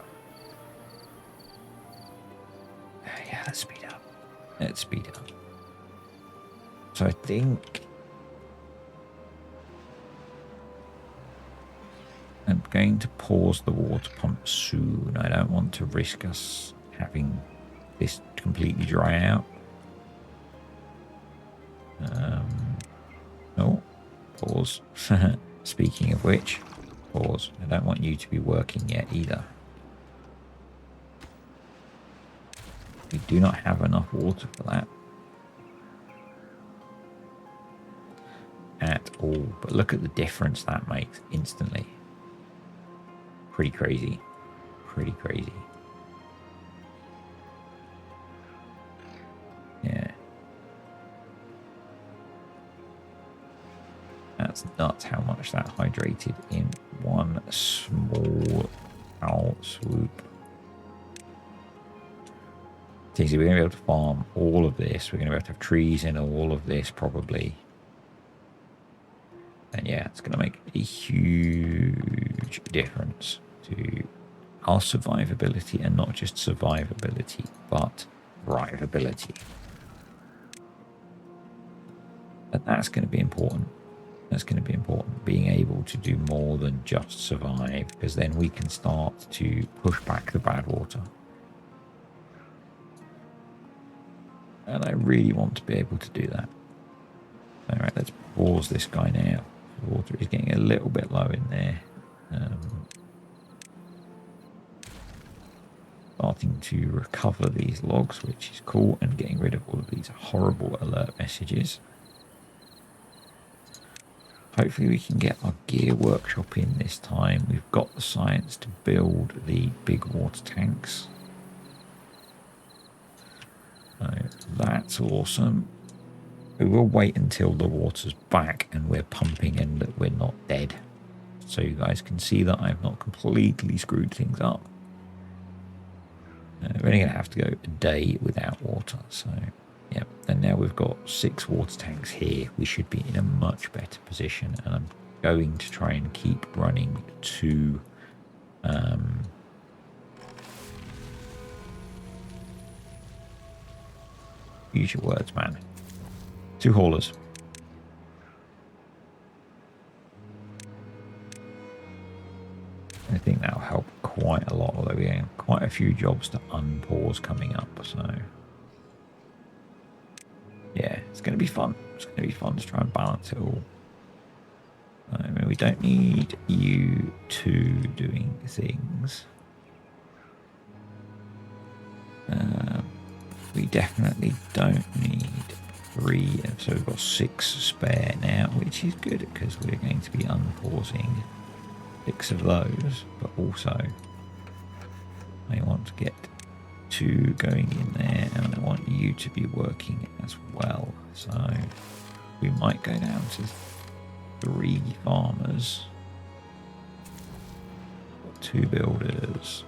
Yeah, let's speed up. Let's speed up. So I think I'm going to pause the water pump soon. I don't want to risk us having this completely dry out. Oh, pause. Speaking of which, pause. I don't want you to be working yet either. We do not have enough water for that. At all. But look at the difference that makes instantly. Pretty crazy. Pretty crazy. Yeah. That's nuts how much that hydrated in one small foul swoop. So we're going to be able to farm all of this. We're going to be able to have trees in all of this probably. And yeah, it's going to make a huge difference to our survivability, and not just survivability, but thriveability. And that's going to be important. That's going to be important, being able to do more than just survive, because then we can start to push back the bad water. And I really want to be able to do that. All right, let's pause this guy now. The water is getting a little bit low in there. Starting to recover these logs, which is cool, and getting rid of all of these horrible alert messages. Hopefully we can get our gear workshop in this time. We've got the science to build the big water tanks. So that's awesome. We will wait until the water's back and we're pumping and that we're not dead. So you guys can see that I've not completely screwed things up. We're only going to have to go a day without water. So, yeah. And now we've got 6 water tanks here. We should be in a much better position. And I'm going to try and keep running 2... use your words, man. 2 haulers. I think that'll help quite a lot, although we have quite a few jobs to unpause coming up, so yeah, it's going to be fun. It's going to be fun to try and balance it all. I mean, we don't need you 2 doing things. We definitely don't need 3, so we've got 6 spare now, which is good because we're going to be unpausing 6 of those, but also I want to get 2 going in there, and I want you to be working as well. So we might go down to 3 farmers, 2 builders.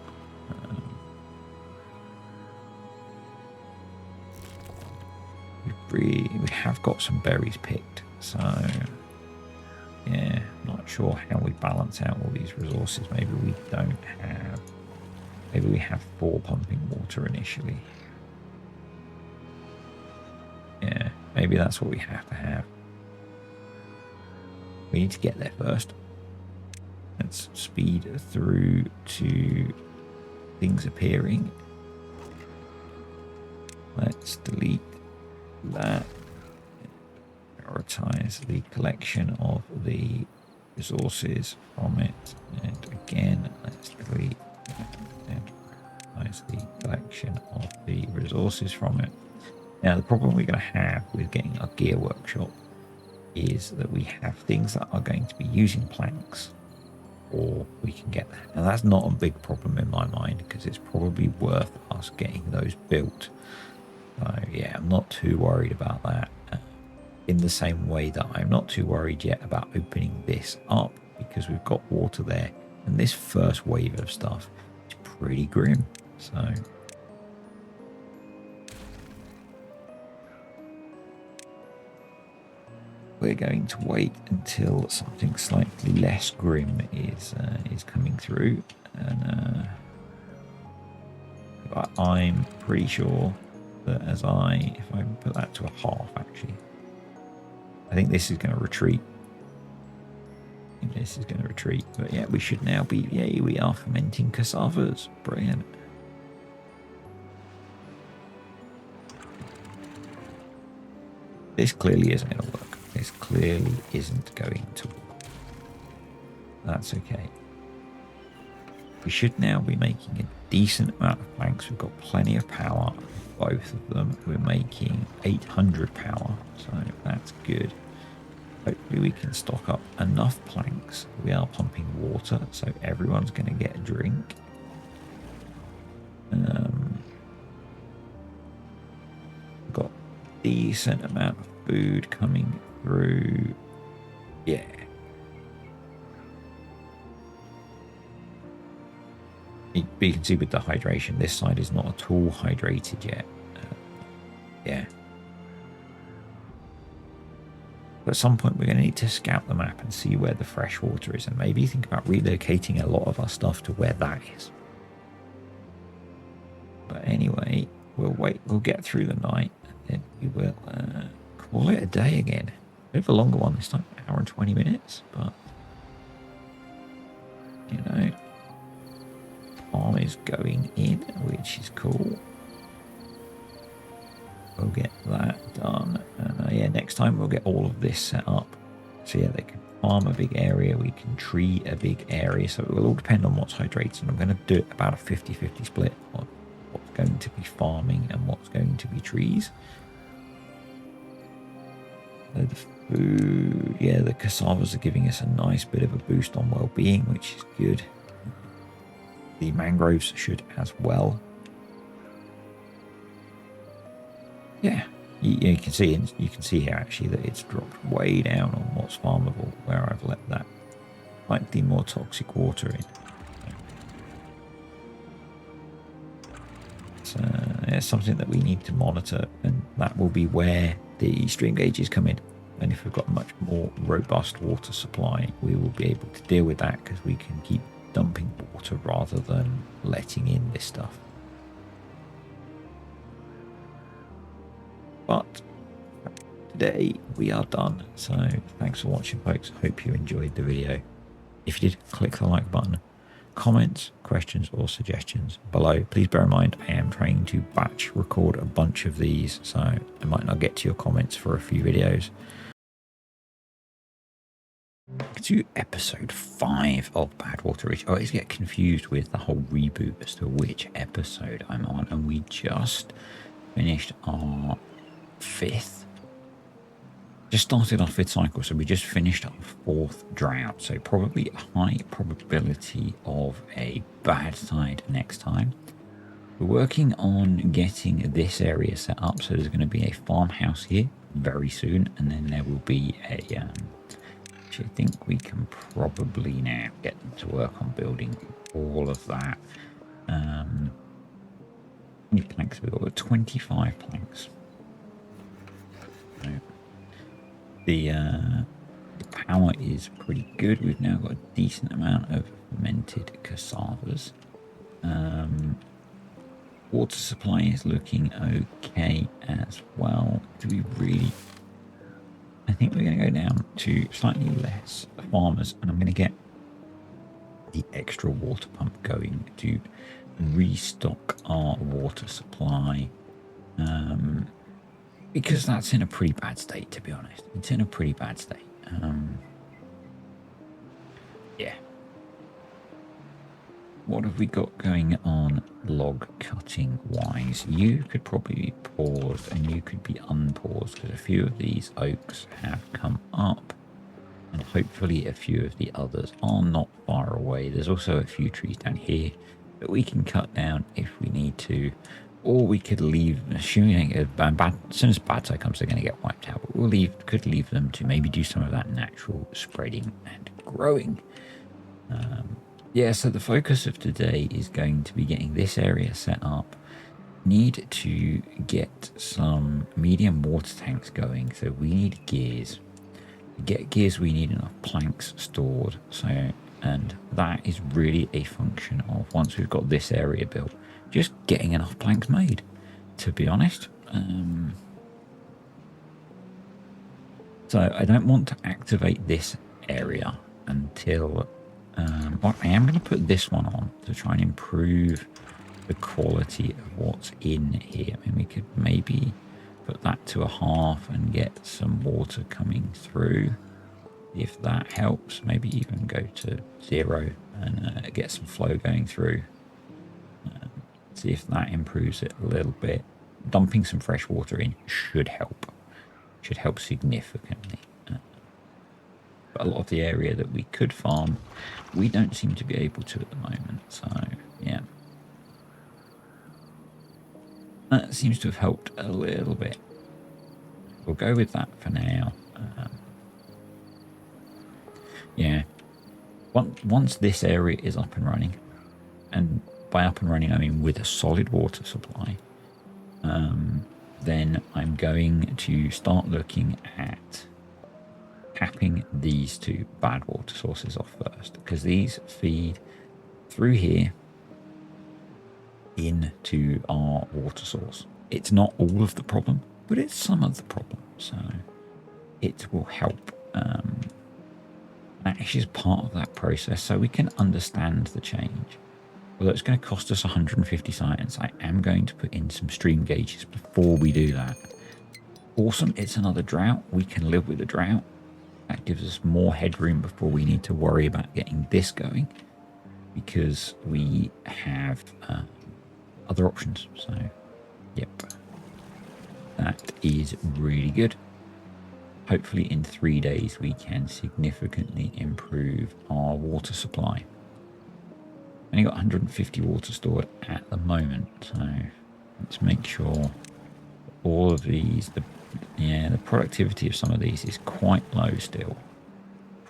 We have got some berries picked, so yeah, not sure how we balance out all these resources. Maybe we don't have, maybe we have 4 pumping water initially. Yeah, maybe that's what we have to have. We need to get there first. Let's speed through to things appearing. Let's delete that. Prioritize the collection of the resources from it, and again let's delete and prioritize the collection of the resources from it. Now the problem we're going to have with getting our gear workshop is that we have things that are going to be using planks, or we can get that. Now that's not a big problem in my mind, because it's probably worth us getting those built. So yeah, I'm not too worried about that. In the same way that I'm not too worried yet about opening this up, because we've got water there, and this first wave of stuff is pretty grim. So we're going to wait until something slightly less grim is coming through, and I'm pretty sure that if I put that to a half, actually, I think this is going to retreat. This is going to retreat, but yeah, we should now be, yeah, we are fermenting cassavas. Brilliant. This clearly isn't going to work. This clearly isn't going to work. That's okay. We should now be making a decent amount of planks. We've got plenty of power, both of them. We're making 800 power, so that's good. Hopefully we can stock up enough planks. We are pumping water, so everyone's going to get a drink. We've got a decent amount of food coming through. Yeah. But you can see with the hydration, this side is not at all hydrated yet. Yeah. But at some point, we're going to need to scout the map and see where the fresh water is, and maybe think about relocating a lot of our stuff to where that is. But anyway, we'll wait. We'll get through the night, and then we will call it a day again. A bit of a longer one this time, an hour and 20 minutes. But you know, farm is going in, which is cool. We'll get that done. Yeah, next time we'll get all of this set up. So yeah, they can farm a big area, we can tree a big area. So it will all depend on what's hydrated. I'm going to do it about a 50-50 split on what's going to be farming and what's going to be trees. So the food, yeah, the cassavas are giving us a nice bit of a boost on well-being, which is good. The mangroves should as well. Yeah, you can see, and you can see here actually that it's dropped way down on what's farmable, where I've let that slightly more toxic water in. So it's something that we need to monitor, and that will be where the stream gauges come in. And if we've got a much more robust water supply, we will be able to deal with that, because we can keep dumping water rather than letting in this stuff. But today we are done. So thanks for watching, folks. Hope you enjoyed the video. If you did, click the like button. Comments, questions or suggestions below. Please bear in mind I am trying to batch record a bunch of these, so I might not get to your comments for a few videos. To episode 5 of Badwater. I always get confused with the whole reboot as to which episode I'm on, and we just finished our 5th. Just started our 5th cycle, so we just finished our 4th drought. So probably a high probability of a bad tide next time. We're working on getting this area set up, so there's going to be a farmhouse here very soon, and then there will be a which I think we can probably now get them to work on building all of that. How many planks have we got? 25 planks. So the power is pretty good. We've now got a decent amount of fermented cassavas. Water supply is looking okay as well. Do we really? I think we're going to go down to slightly less farmers, and I'm going to get the extra water pump going to restock our water supply. Because that's in a pretty bad state, to be honest. It's in a pretty bad state. Yeah. What have we got going on log cutting wise? You could probably be paused and you could be unpaused, because a few of these oaks have come up and hopefully a few of the others are not far away. There's also a few trees down here that we can cut down if we need to. Or we could leave, assuming as soon as bad tide comes, they're going to get wiped out. But could leave them to maybe do some of that natural spreading and growing. Yeah, so the focus of today is going to be getting this area set up. Need to get some medium water tanks going. So we need gears. To get gears, we need enough planks stored. So, and that is really a function of, once we've got this area built, just getting enough planks made, to be honest. So I don't want to activate this area until well, I am going to put this one on to try and improve the quality of what's in here. I mean, we could maybe put that to a half and get some water coming through, if that helps. Maybe even go to 0 and get some flow going through. See if that improves it a little bit. Dumping some fresh water in should help significantly. But a lot of the area that we could farm, we don't seem to be able to at the moment. So yeah, that seems to have helped a little bit. We'll go with that for now. Yeah, once this area is up and running, and by up and running, I mean with a solid water supply, then I'm going to start looking at capping these two bad water sources off first, because these feed through here into our water source. It's not all of the problem, but it's some of the problem, so it will help. Actually, is part of that process, so we can understand the change. Although it's going to cost us 150 science, I am going to put in some stream gauges before we do that. Awesome, it's another drought. We can live with a drought. That gives us more headroom before we need to worry about getting this going, because we have other options. So, yep, that is really good. Hopefully in 3 days we can significantly improve our water supply. Only got 150 water stored at the moment, so let's make sure all of these, the productivity of some of these is quite low still.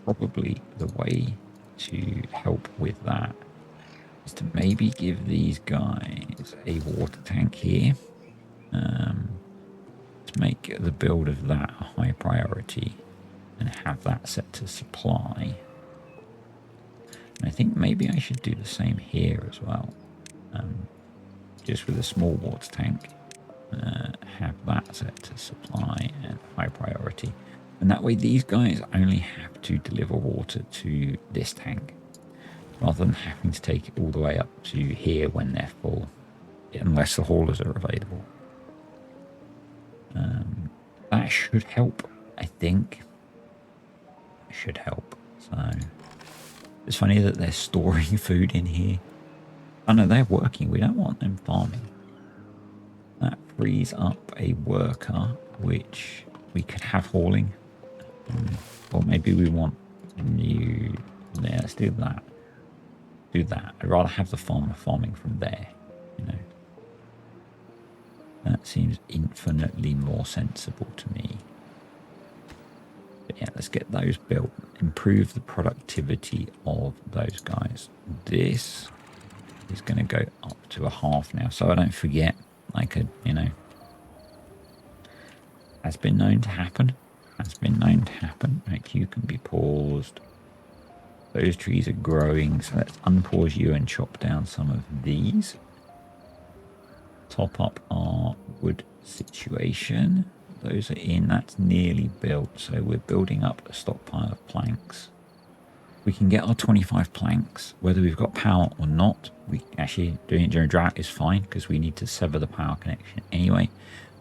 Probably the way to help with that is to maybe give these guys a water tank here. To make the build of that a high priority and have that set to supply. And I think maybe I should do the same here as well. Just with a small water tank, have that set to supply and high priority. And that way these guys only have to deliver water to this tank, rather than having to take it all the way up to here when they're full, unless the haulers are available. That should help, I think. Should help. So it's funny that they're storing food in here. Oh no, they're working. We don't want them farming. That frees up a worker, which we could have hauling. Or maybe we want new. Yeah, let's do that. Do that. I'd rather have the farmer farming from there, you know. That seems infinitely more sensible to me. But yeah, let's get those built. Improve the productivity of those guys. This is going to go up to a half now, so I don't forget. I could, you know, has been known to happen. Has been known to happen. Right, you can be paused. Those trees are growing, so let's unpause you and chop down some of these. Top up our wood situation. Those are in. That's nearly built, so we're building up a stockpile of planks. We can get our 25 planks, whether we've got power or not. We actually, doing it during drought is fine, because we need to sever the power connection anyway.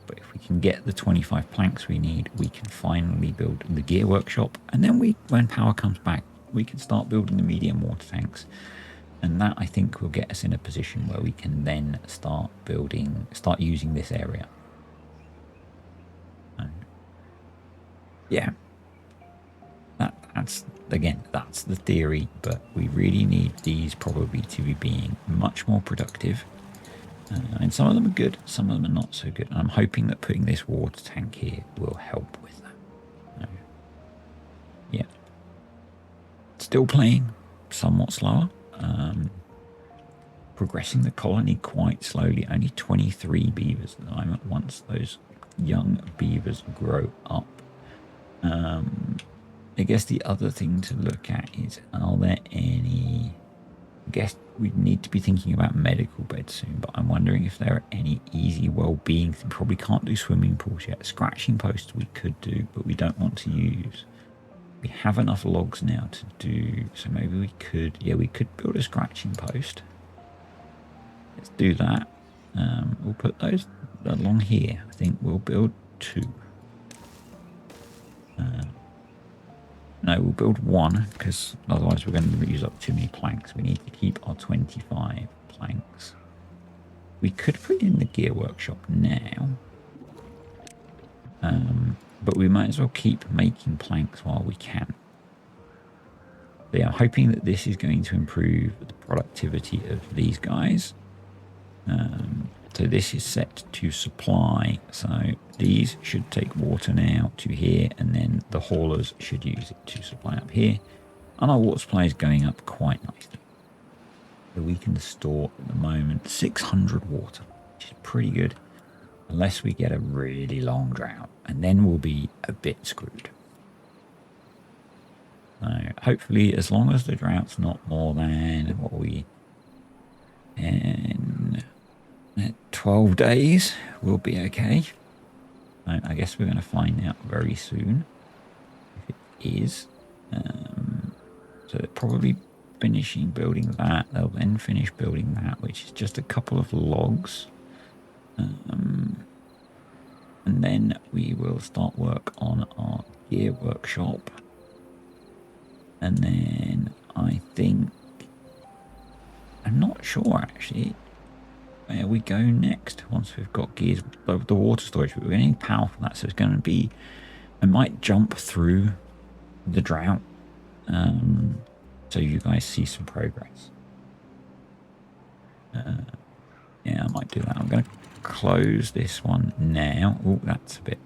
But if we can get the 25 planks we need, we can finally build the gear workshop. And then when power comes back, we can start building the medium water tanks. And that, I think, will get us in a position where we can then start using this area. And yeah, that's the theory, but we really need these probably to be being much more productive. And some of them are good, some of them are not so good. And I'm hoping that putting this water tank here will help with that. Yeah. Still playing somewhat slower. Progressing the colony quite slowly. Only 23 beavers at the moment once those young beavers grow up. I guess the other thing to look at is, are there any... I guess we need to be thinking about medical beds soon, but I'm wondering if there are any easy well-being things. Probably can't do swimming pools yet. Scratching posts we could do, but we don't want to use. We have enough logs now to do, so maybe we could, yeah, we could build a scratching post. Let's do that. We'll put those along here. I think we'll build 2. No, we'll build 1, because otherwise we're going to use up too many planks. We need to keep our 25 planks. We could put in the gear workshop now. But we might as well keep making planks while we can. But yeah, I'm hoping that this is going to improve the productivity of these guys. So this is set to supply. So these should take water now to here, and then the haulers should use it to supply up here. And our water supply is going up quite nicely. So we can store at the moment 600 water, which is pretty good. Unless we get a really long drought, and then we'll be a bit screwed. So hopefully, as long as the drought's not more than what we in 12 days, we'll be okay. So I guess we're going to find out very soon if it is. So they're probably finishing building that. They'll then finish building that, which is just a couple of logs. And then we will start work on our gear workshop. And then I think, I'm not sure actually where we go next once we've got gears, the water storage, but we're going to need power for that. So it's going to be, I might jump through the drought so you guys see some progress. Yeah, I might do that. I'm going to close this one now. Oh, that's a bit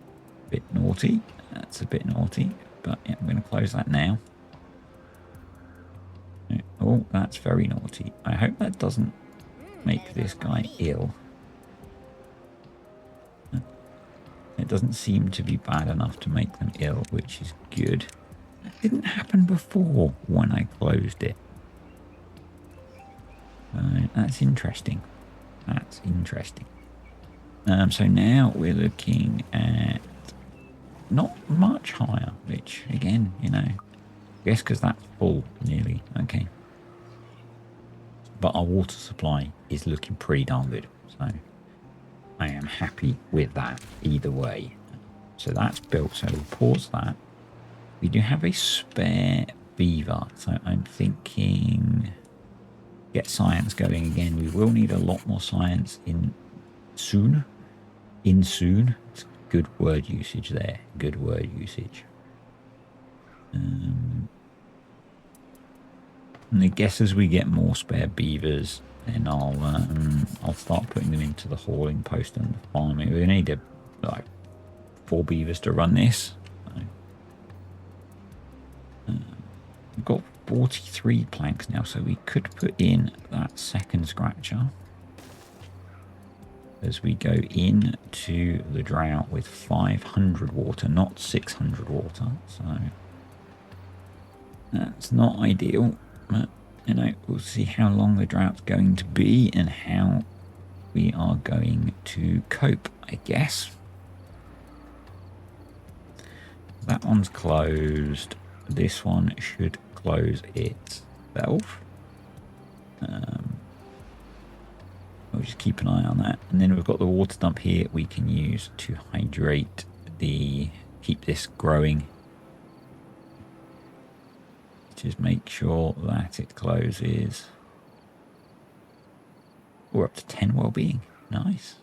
naughty. That's a bit naughty, but yeah, I'm going to close that now. Oh, that's very naughty. I hope that doesn't make this guy ill. It doesn't seem to be bad enough to make them ill, which is good. That didn't happen before when I closed it. That's interesting. That's interesting. So now we're looking at not much higher, which again, you know, I guess because that's full nearly. Okay. But our water supply is looking pretty darn good. So I am happy with that either way. So that's built. So we'll pause that. We do have a spare beaver. So I'm thinking get science going again. We will need a lot more science in soon. It's good word usage there. Good word usage. And I guess as we get more spare beavers, then I'll start putting them into the hauling post and the farming. We need like 4 beavers to run this. So, we've got 43 planks now, so we could put in that second scratcher as we go into the drought with 500 water, not 600 water. So that's not ideal. But, you know, we'll see how long the drought's going to be and how we are going to cope, I guess. That one's closed. This one should close itself. We'll just keep an eye on that. And then we've got the water dump here we can use to hydrate keep this growing. Just make sure that it closes. We're up to 10 well-being. Nice.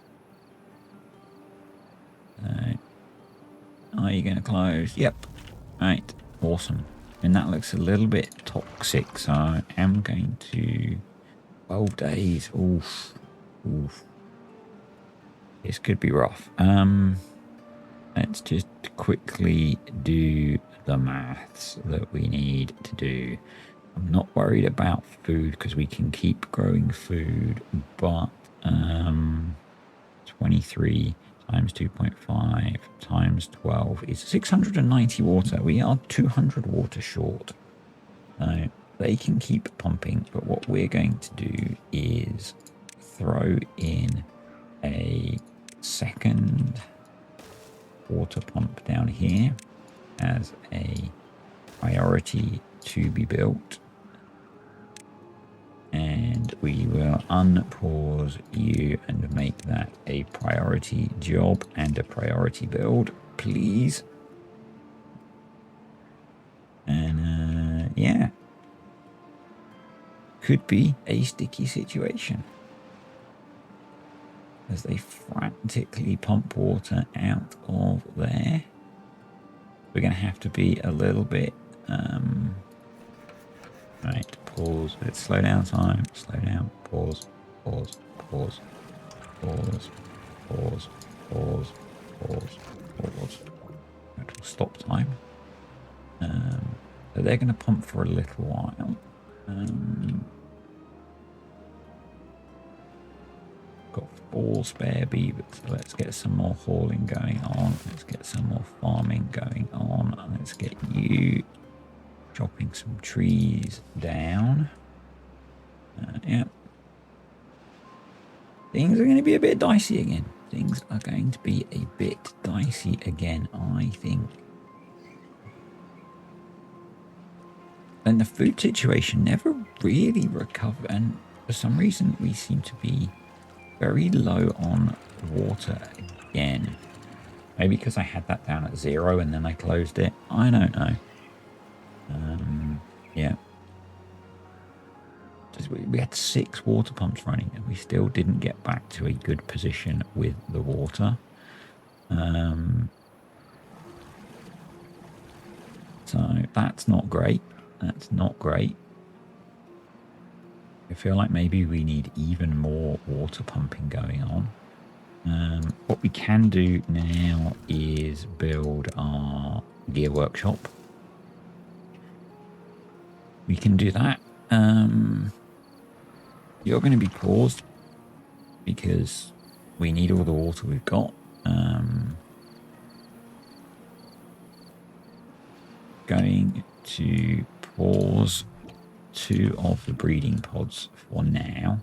Are you going to close? Yep. Right. Awesome. And that looks a little bit toxic, so I am going to 12 days. Oof. This could be rough. Let's just quickly do the maths that we need to do. I'm not worried about food because we can keep growing food, but 23 times 2.5 times 12 is 690 water. We are 200 water short. So they can keep pumping, but what we're going to do is throw in a second water pump down here as a priority to be built, and we will unpause you and make that a priority job and a priority build, please. And yeah, could be a sticky situation as they frantically pump water out of there. We're going to have to be a little bit right, pause. Let's slow down time. Slow down. Pause. Pause. Pause. Pause. Pause. Pause. Pause. Pause. Actual stop time. So they're going to pump for a little while. Got 4 spare beavers. So let's get some more hauling going on. Let's get some more farming going on. Let's get you chopping some trees down. Yeah. Things are going to be a bit dicey again. Things are going to be a bit dicey again, I think. And the food situation never really recovered. And for some reason, we seem to be very low on water again. Maybe because I had that down at 0 and then I closed it. I don't know. Yeah. We had 6 water pumps running and we still didn't get back to a good position with the water. So that's not great. That's not great. I feel like maybe we need even more water pumping going on. What we can do now is build our gear workshop. We can do that. You're going to be paused because we need all the water we've got. Going to pause 2 of the breeding pods for now.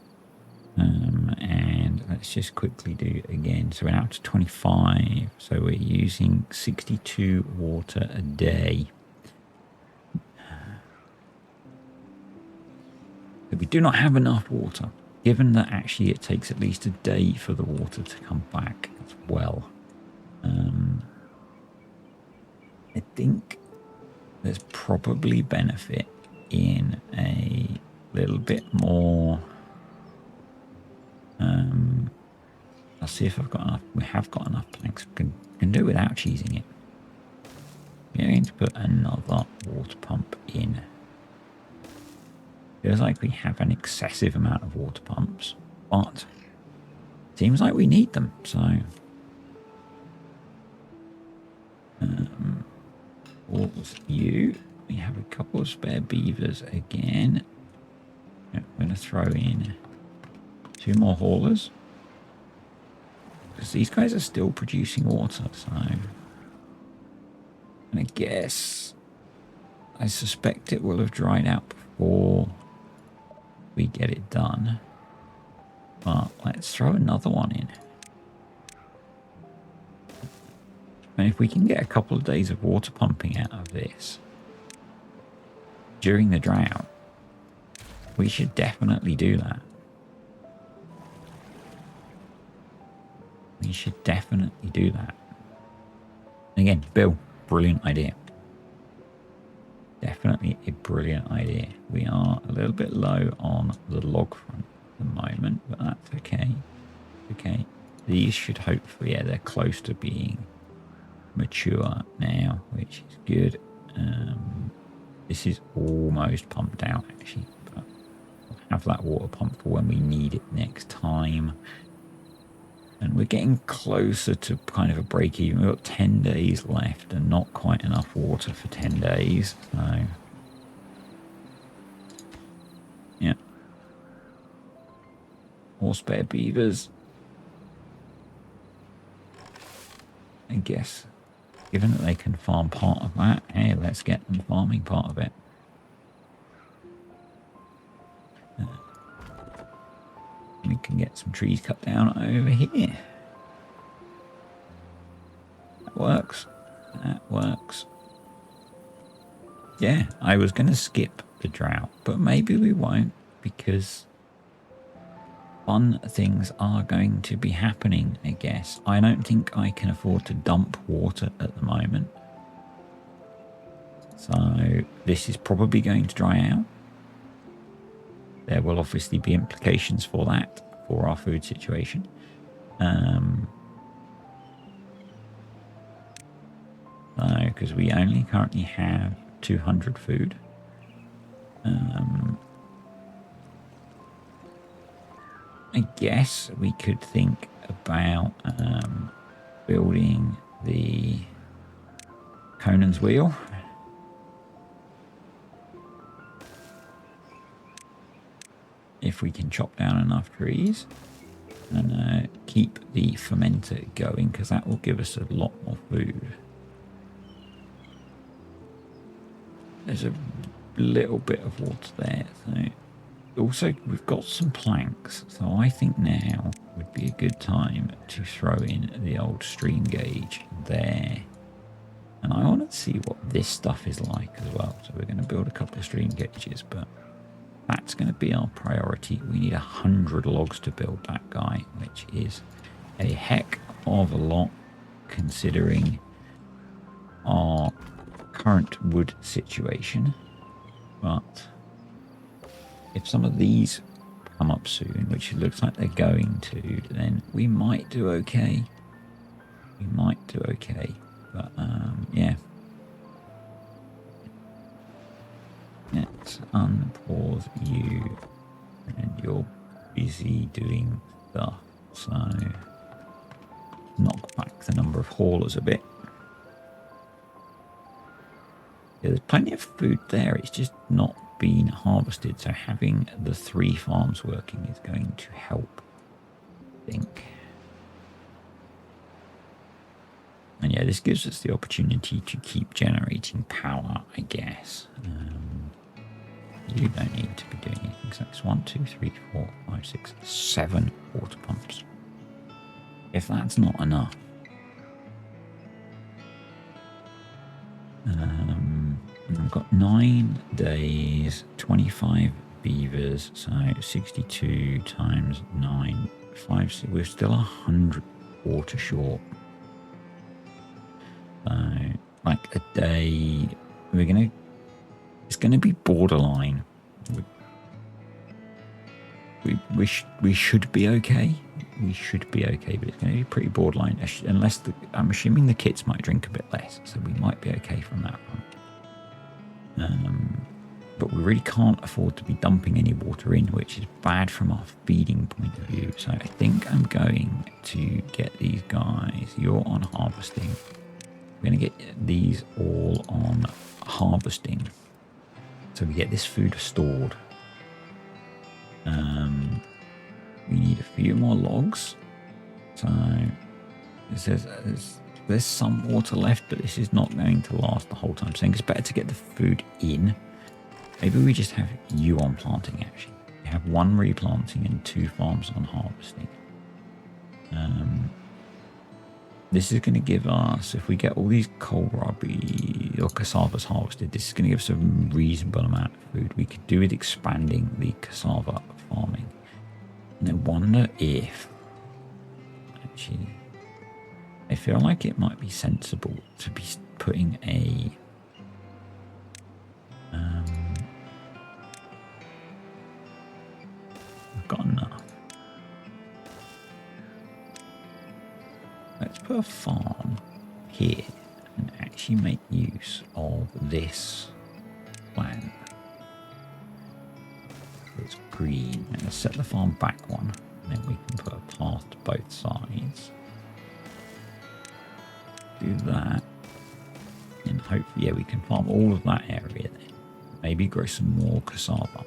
And let's just quickly do it again. So we're now to 25. So we're using 62 water a day. But we do not have enough water, given that actually it takes at least a day for the water to come back as well. I think there's probably benefit in a little bit more. I'll see if I've got enough. We have got enough planks. We can do it without cheesing it. We're going to put another water pump in. Feels like we have an excessive amount of water pumps, but it seems like we need them. So pause you. We have a couple of spare beavers again. I'm going to throw in 2 more haulers because these guys are still producing water. So, and I guess I suspect it will have dried out before we get it done. But let's throw another one in. And if we can get a couple of days of water pumping out of this during the drought, we should definitely do that. We should definitely do that. Again, Bill, brilliant idea. Definitely a brilliant idea. We are a little bit low on the log front at the moment, but that's okay. Okay. These should hopefully, yeah, they're close to being mature now, which is good. This is almost pumped out actually, but we'll have that water pump for when we need it next time. And we're getting closer to kind of a break even. We've got 10 days left and not quite enough water for 10 days. So, yeah. More spare beavers. I guess, given that they can farm part of that, hey, let's get them farming part of it. We can get some trees cut down over here. That works. That works. Yeah, I was going to skip the drought, but maybe we won't because fun things are going to be happening, I guess. I don't think I can afford to dump water at the moment. So this is probably going to dry out. There will obviously be implications for that, for our food situation. Because we only currently have 200 food. I guess we could think about building the Conan's wheel. If we can chop down enough trees. and keep the fermenter going, because that will give us a lot more food. There's a little bit of water there. So also, we've got some planks, so I think now would be a good time to throw in the old stream gauge there. And I want to see what this stuff is like as well. So we're going to build a couple of stream gauges, but that's going to be our priority. We need 100 logs to build that guy, which is a heck of a lot considering our current wood situation. But if some of these come up soon, which it looks like they're going to, then we might do okay. We might do okay. But, yeah. Let's unpause you. And you're busy doing stuff. So, knock back the number of haulers a bit. Yeah, there's plenty of food there. It's just not been harvested. So having the 3 farms working is going to help, I think. And yeah, this gives us the opportunity to keep generating power, I guess. You don't need to be doing anything. So it's 1, 2, 3, 4, 5, 6, 7 water pumps. If that's not enough, we've got 9 days, 25 beavers, so 62 times 9, 5, 6, we're still 100 water short. So, like a day, it's gonna be borderline. We should be okay. We should be okay, but it's going to be pretty borderline. Unless I'm assuming the kits might drink a bit less, so we might be okay from that front. But we really can't afford to be dumping any water in, which is bad from our feeding point of view. So I think I'm going to get these guys. You're on harvesting. We're going to get these all on harvesting, so we get this food stored. We need a few more logs. So it says there's some water left, but this is not going to last the whole time. So I think it's better to get the food in. Maybe we just have you on planting, actually. You have 1 replanting and 2 farms on harvesting. This is going to give us, if we get all these kohlrabi or cassavas harvested, this is going to give us a reasonable amount of food. We could do with expanding the cassava farming. And I wonder if, actually, I feel like it might be sensible to be putting a I've got enough. Let's put a farm here and actually make use of this plan. It's green. And let's set the farm back 1, and then we can put a path to both sides. Do that, and hopefully, yeah, we can farm all of that area then. Maybe grow some more cassava,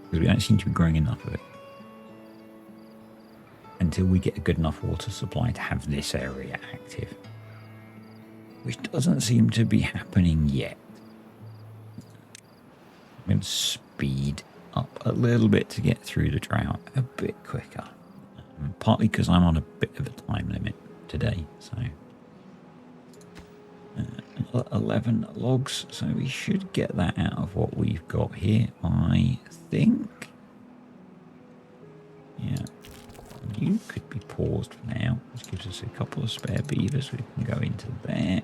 because we don't seem to be growing enough of it until we get a good enough water supply to have this area active, which doesn't seem to be happening yet. I'm going to speed up a little bit to get through the drought a bit quicker, partly because I'm on a bit of a time limit today. So 11 logs, so we should get that out of what we've got here, I think. Yeah, you could be paused for now. This gives us a couple of spare beavers. We can go into there,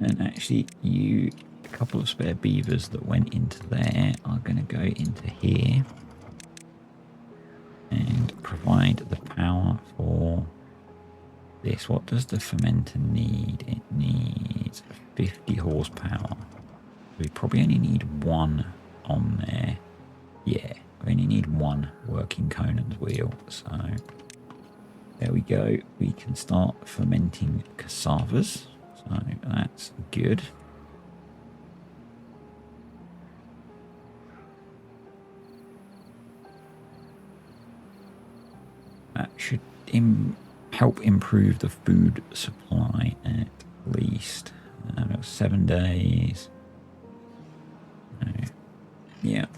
and actually a couple of spare beavers that went into there are going to go into here and provide the power for this. What does the fermenter need? It needs 50 horsepower. We probably only need 1 on there. Yeah, we only need 1 working Conan's wheel. So there we go. We can start fermenting cassavas. So that's good. That should help improve the food supply at least. 7 days. Yep.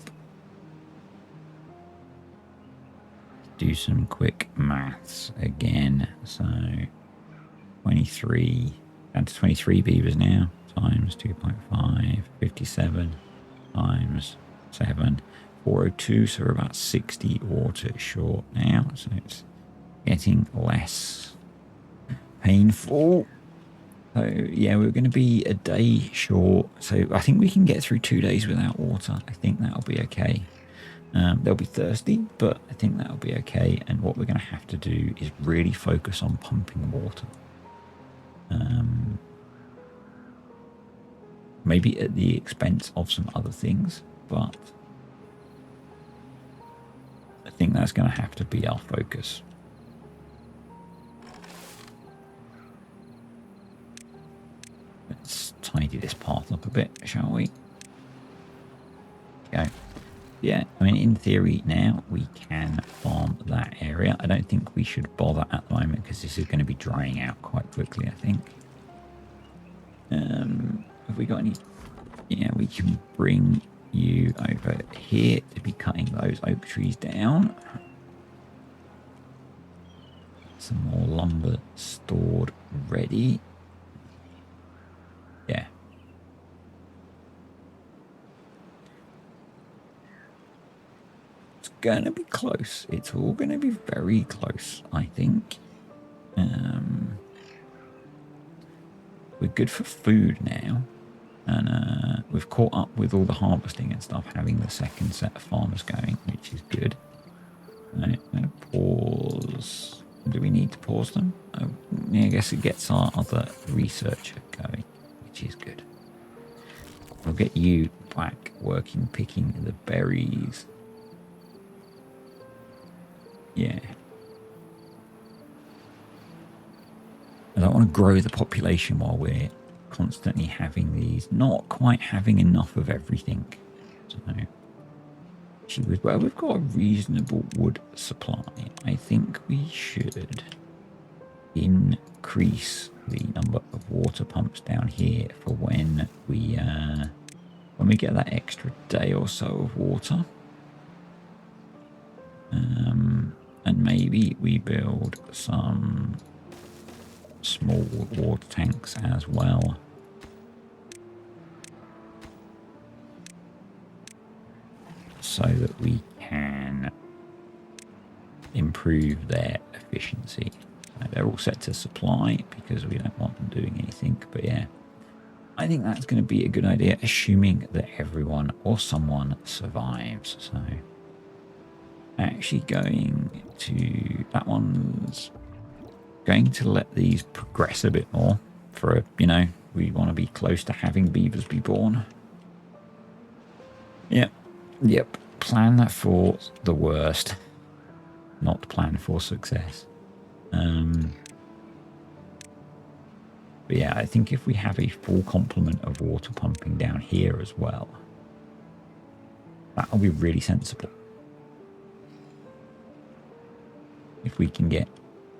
Do some quick maths again. So 23, down to 23 beavers now, times 2.5, 57 times 7, 402. So we're about 60 water short now. So it's getting less painful. So yeah, we're going to be a day short. So I think we can get through 2 days without water. I think that'll be okay. They'll be thirsty, but I think that'll be okay. And what we're going to have to do is really focus on pumping water. Maybe at the expense of some other things, but I think that's going to have to be our focus. Let's tidy this path up a bit, shall we? Go. Yeah, I mean, in theory now we can farm that area. I don't think we should bother at the moment because this is going to be drying out quite quickly, I think. Have we got any? Yeah, we can bring you over here to be cutting those oak trees down. Some more lumber stored ready. Yeah. It's going to be close. It's all going to be very close, I think. We're good for food now. And we've caught up with all the harvesting and stuff, having the second set of farmers going, which is good. Right, I'm going to pause. Do we need to pause them? Yeah, I guess it gets our other researcher going, which is good. We'll get you back working, picking the berries. Yeah. I don't want to grow the population while we're constantly having these, not quite having enough of everything. So, well, we've got a reasonable wood supply. I think we should increase the number of water pumps down here for when we get that extra day or so of water. And maybe we build some small water tanks as well. So that we can improve their efficiency. So they're all set to supply because we don't want them doing anything. But yeah, I think that's going to be a good idea, assuming that everyone or someone survives. So actually going to, that one's going to let these progress a bit more for, we want to be close to having beavers be born. Yep. Plan for the worst, not plan for success. But yeah, I think if we have a full complement of water pumping down here as well, that'll be really sensible. If we can get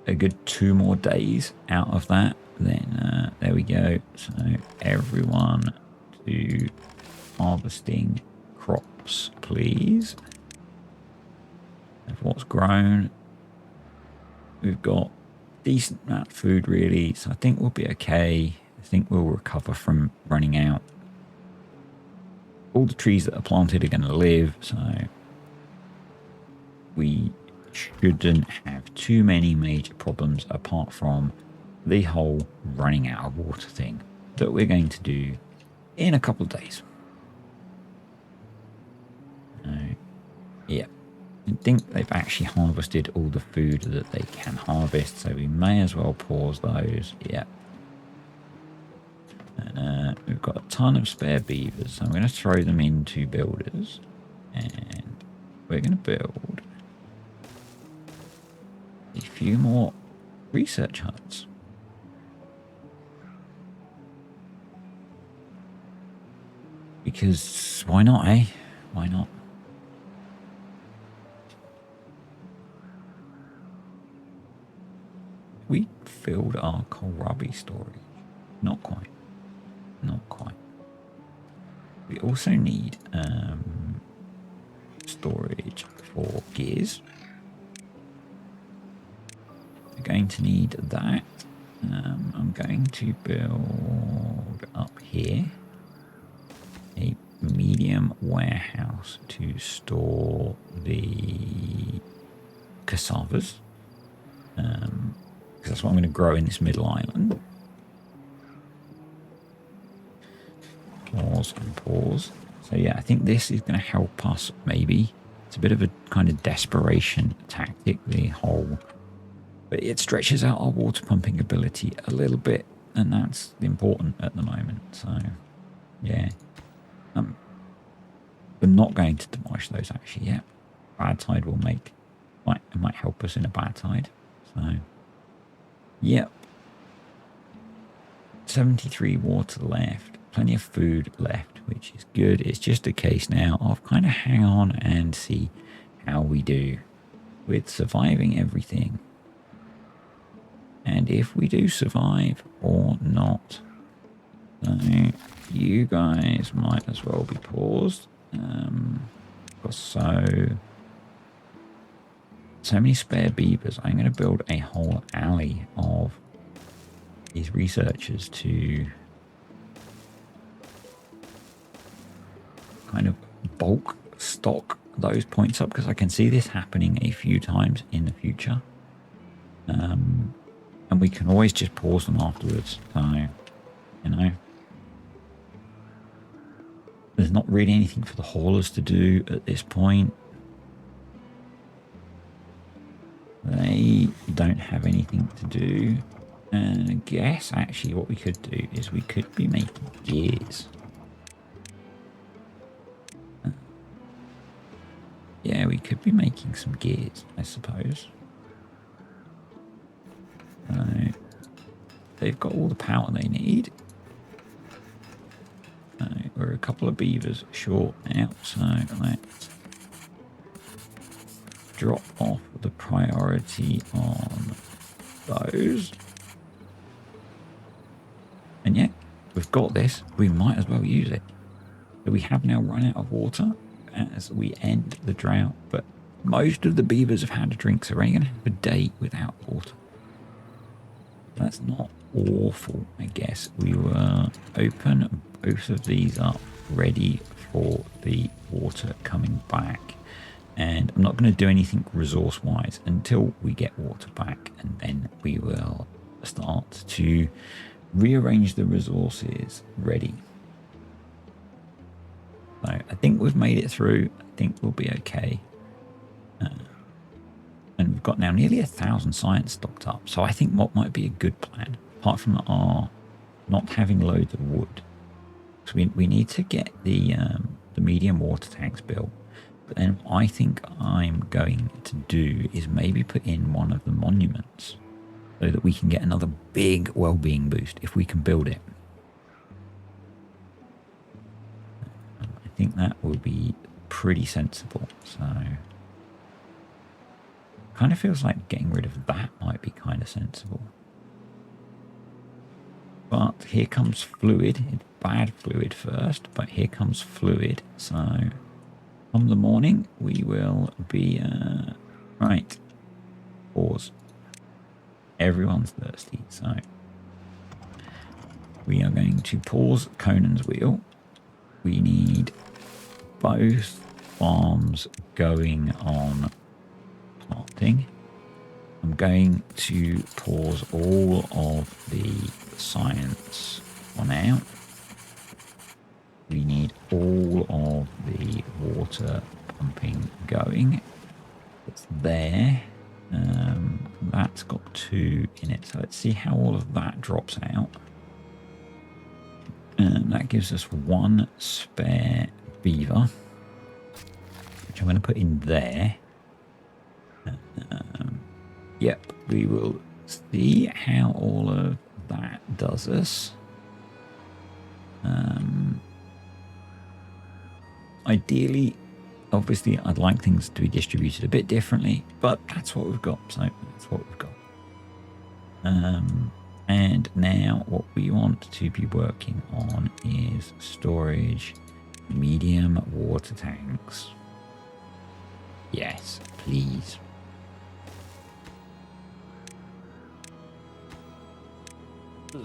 a good 2 more days out of that, then there we go. So everyone to harvesting crops, please. Of what's grown. We've got decent amount of food, really, so I think we'll be okay. I think we'll recover from running out. All the trees that are planted are going to live, so we shouldn't have too many major problems apart from the whole running out of water thing that we're going to do in a couple of days. Yeah, I think they've actually harvested all the food that they can harvest, so we may as well pause those. Yeah. And we've got a ton of spare beavers, so I'm going to throw them into builders, and we're going to build a few more research huts. Because why not, eh? Why not? filled our kohlrabi storage. Not quite. Not quite. We also need storage for gears. We're going to need that. I'm going to build up here a medium warehouse to store the cassavas. Because that's what I'm going to grow in this middle island. Pause and pause. So yeah, I think this is going to help us maybe. It's a bit of a kind of desperation tactic, the whole, but it stretches out our water pumping ability a little bit, and that's important at the moment. So yeah, we're not going to demolish those actually yet. Bad tide will might help us in a bad tide. So yep, 73 water left. Plenty of food left, which is good. It's just a case now of kind of hang on and see how we do with surviving everything. And if we do survive or not. So you guys might as well be paused. So many spare beavers. I'm going to build a whole alley of these researchers to kind of bulk stock those points up, because I can see this happening a few times in the future. And we can always just pause them afterwards. So, you know, there's not really anything for the haulers to do at this point. They don't have anything to do. And I guess actually what we could do is we could be making gears. Yeah, we could be making some gears, I suppose. They've got all the power they need. We're a couple of beavers short now, so let's drop off the priority on those. And yeah, we've got this. We might as well use it. So we have now run out of water as we end the drought, but most of the beavers have had a drink, so we're only going to have a day without water. That's not awful, I guess. We will open both of these up, ready for the water coming back. And I'm not going to do anything resource-wise until we get water back, and then we will start to rearrange the resources ready. So I think we've made it through. I think we'll be okay. And we've got now nearly 1,000 science stocked up. So I think what might be a good plan, apart from our not having loads of wood, so we need to get the medium water tanks built. But then I think I'm going to do is maybe put in one of the monuments so that we can get another big well-being boost if we can build it. I think that will be pretty sensible. So kind of feels like getting rid of that might be kind of sensible. But here comes fluid. It's bad fluid first, but here comes fluid. So from the morning we will be right. Pause. Everyone's thirsty, so we are going to pause Conan's wheel. We need both farms going on planting. I'm going to pause all of the science for now. We need all of the water pumping going. It's there. That's got 2 in it. So let's see how all of that drops out. That gives us 1 spare beaver, which I'm going to put in there. Yep, we will see how all of that does us. Ideally, obviously, I'd like things to be distributed a bit differently, but that's what we've got. So that's what we've got. And now what we want to be working on is storage, medium water tanks. Yes, please.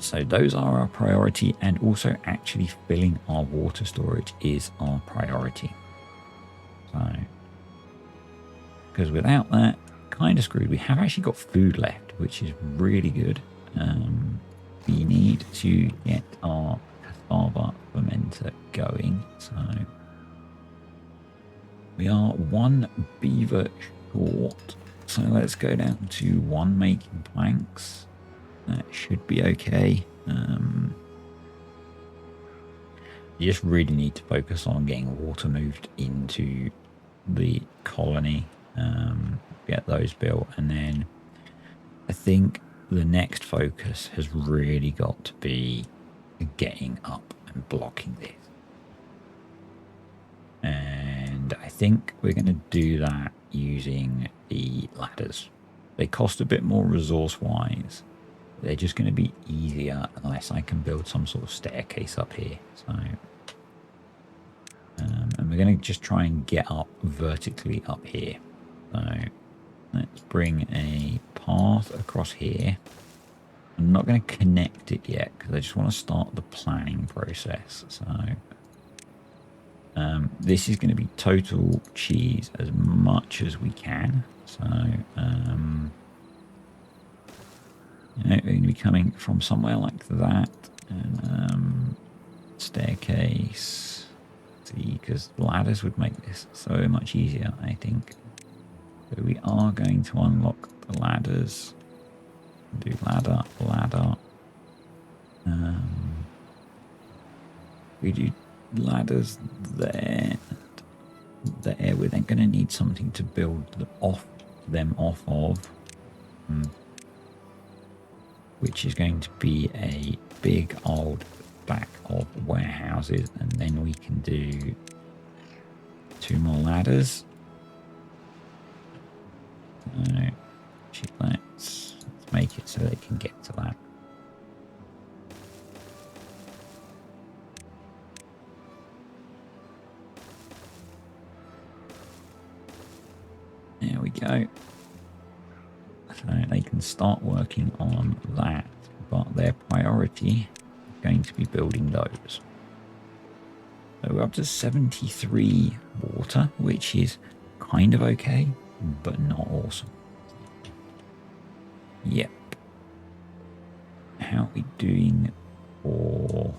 So those are our priority, and also actually filling our water storage is our priority. So, because without that, kind of screwed. We have actually got food left, which is really good. We need to get our cassava fermenter going. So we are 1 beaver short. So let's go down to 1 making planks. That should be okay. You just really need to focus on getting water moved into the colony. Get those built, and then I think the next focus has really got to be getting up and blocking this. And I think we're going to do that using the ladders. They cost a bit more resource-wise. They're just going to be easier unless I can build some sort of staircase up here. So, and we're going to just try and get up vertically up here. So let's bring a path across here. I'm not going to connect it yet because I just want to start the planning process. So this is going to be total cheese as much as we can. So you know, we're going to be coming from somewhere like that. And staircase. See, because ladders would make this so much easier, I think. So we are going to unlock the ladders. Do ladder, ladder. We do ladders there. There, we're then going to need something to build them off of. Which is going to be a big old stack of warehouses, and then we can do 2 more ladders. Let's make it so they can get to that. There we go. So they can start working on that, but their priority is going to be building those. So we're up to 73 water, which is kind of okay, but not awesome. Yep. How are we doing for...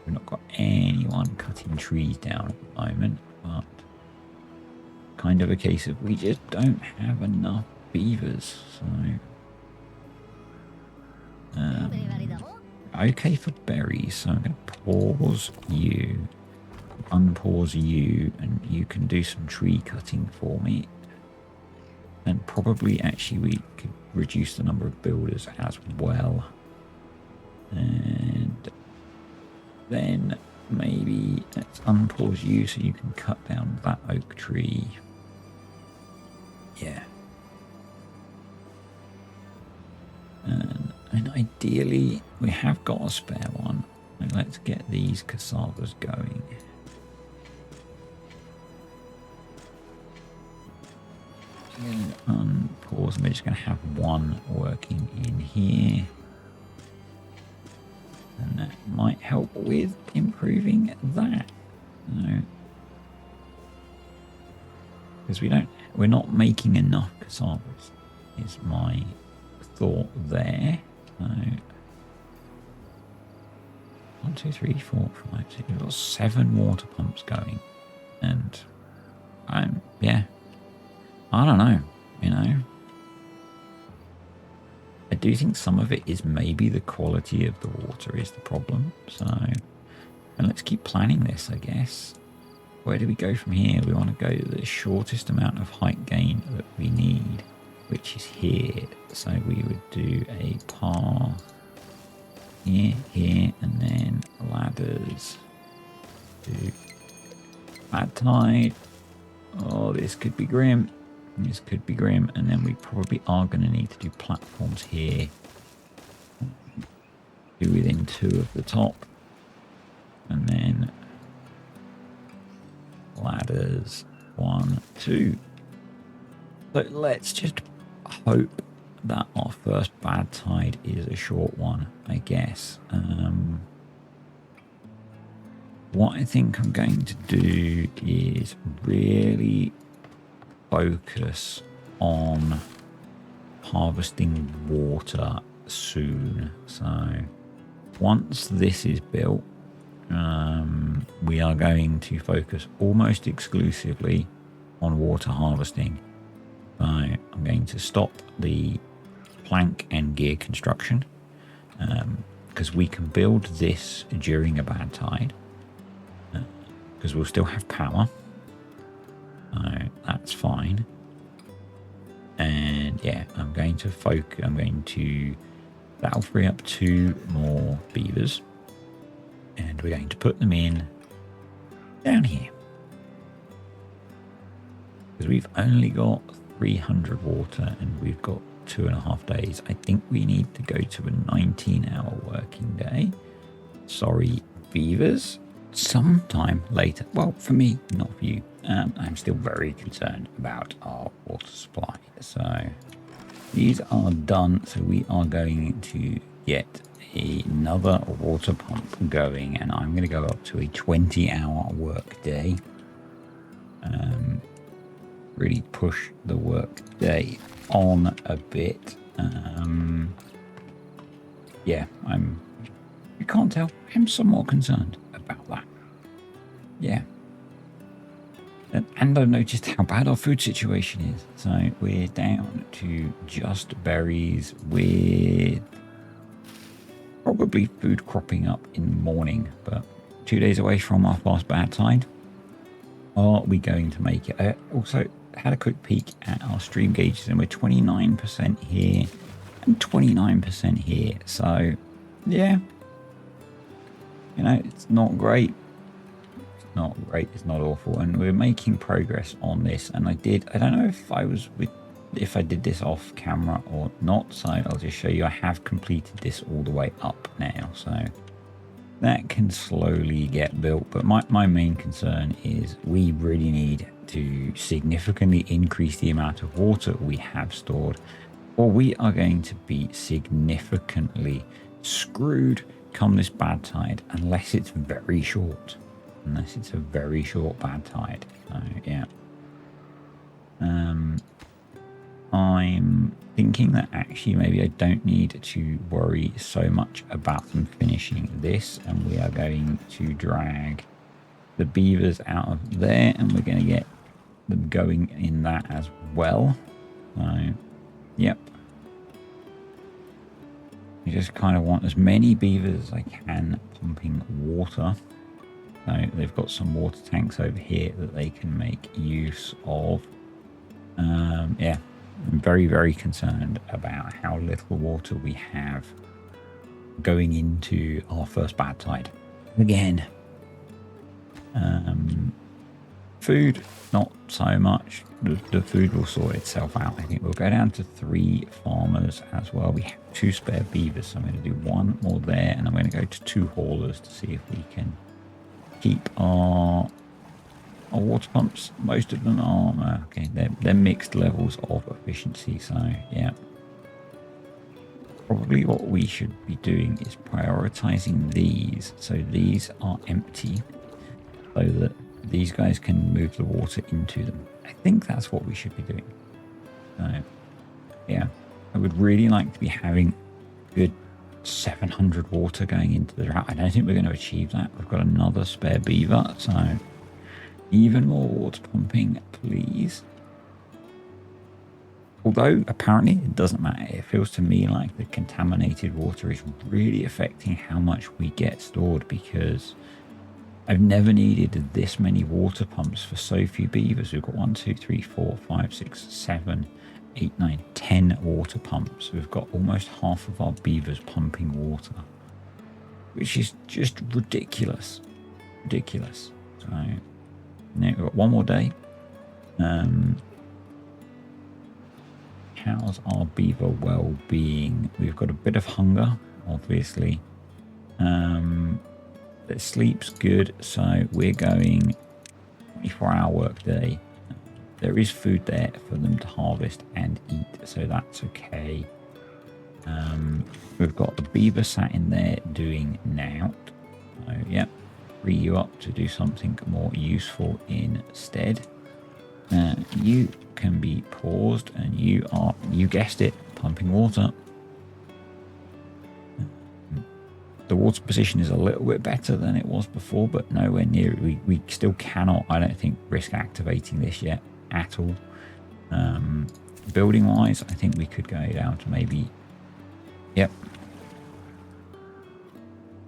We've not got anyone cutting trees down at the moment, but kind of a case of we just don't have enough beavers, so okay for berries. So I'm going to pause you, unpause you, and you can do some tree cutting for me. And probably actually we could reduce the number of builders as well. And then maybe let's unpause you so you can cut down that oak tree. Yeah. And ideally, we have got a spare one. And let's get these cassavas going. Unpause, and we're just going to have one working in here. And that might help with improving that. No. Because we're not making enough cassavas, is my thought there. So 1, 2, 3, 4, 5, 6. We've got 7 water pumps going, and yeah, I don't know. You know, I do think some of it is maybe the quality of the water is the problem. So, and let's keep planning this, I guess. Where do we go from here? We want to go the shortest amount of height gain that we need, which is here. So we would do a path here, here, and then ladders to bad tide. Oh, this could be grim. This could be grim. And then we probably are going to need to do platforms here do within 2 of the top, and then ladders 1, 2. So let's just hope that our first bad tide is a short one, I guess. What I think I'm going to do is really focus on harvesting water soon. So once this is built, we are going to focus almost exclusively on water harvesting. So I'm going to stop the plank and gear construction because we can build this during a bad tide because we'll still have power. So that's fine. And yeah, I'm going to focus. That'll free up 2 more beavers, and we're going to put them in down here because we've only got 300 water and we've got 2.5 days. I think we need to go to a 19-hour working day. Sorry, beavers. Sometime later. Well, for me, not for you. I'm still very concerned about our water supply. So these are done. So we are going to get another water pump going, and I'm going to go up to a 20-hour work day. Really push the work day on a bit. Yeah, you can't tell. I'm somewhat concerned about that. Yeah. And I've noticed how bad our food situation is. So we're down to just berries with probably food cropping up in the morning, but 2 days away from our last bad tide. Are we going to make it? I also had a quick peek at our stream gauges, and we're 29% here and 29% here. So yeah, you know, it's not great. It's not great. It's not awful. And we're making progress on this. And I don't know if I did this off camera or not. So I'll just show you. I have completed this all the way up now. So that can slowly get built. But my main concern is we really need to significantly increase the amount of water we have stored, or we are going to be significantly screwed come this bad tide, unless it's very short. Unless it's a very short bad tide. So yeah. I'm thinking that actually maybe I don't need to worry so much about them finishing this, and we are going to drag the beavers out of there, and we're going to get them going in that as well. So yep, I just kind of want as many beavers as I can pumping water. So they've got some water tanks over here that they can make use of. Yeah, I'm very, very concerned about how little water we have going into our first bad tide. Again, food, not so much. The food will sort itself out. I think we'll go down to 3 farmers as well. We have 2 spare beavers, so I'm going to do 1 more there, and I'm going to go to 2 haulers to see if we can keep our water pumps. Most of them are okay. They're mixed levels of efficiency. So yeah, probably what we should be doing is prioritizing these. So these are empty, so that these guys can move the water into them. I think that's what we should be doing. So yeah, I would really like to be having good 700 water going into the drought. I don't think we're going to achieve that. We've got another spare beaver, so even more water pumping, please. Although apparently it doesn't matter. It feels to me like the contaminated water is really affecting how much we get stored, because I've never needed this many water pumps for so few beavers. We've got 1, 2, 3, 4, 5, 6, 7, 8, 9, 10 water pumps. We've got almost half of our beavers pumping water, which is just ridiculous. Ridiculous. So now we've got 1 more day. How's our beaver well-being? We've got a bit of hunger, obviously. The sleep's good, so we're going 24-hour work day. There is food there for them to harvest and eat, so that's okay. We've got the beaver sat in there doing now. So, yep, free you up to do something more useful instead. You can be paused, and you guessed it, pumping water. The water position is a little bit better than it was before, but nowhere near it. We still cannot, I don't think, risk activating this yet at all. Building wise, I think we could go down to maybe, yep,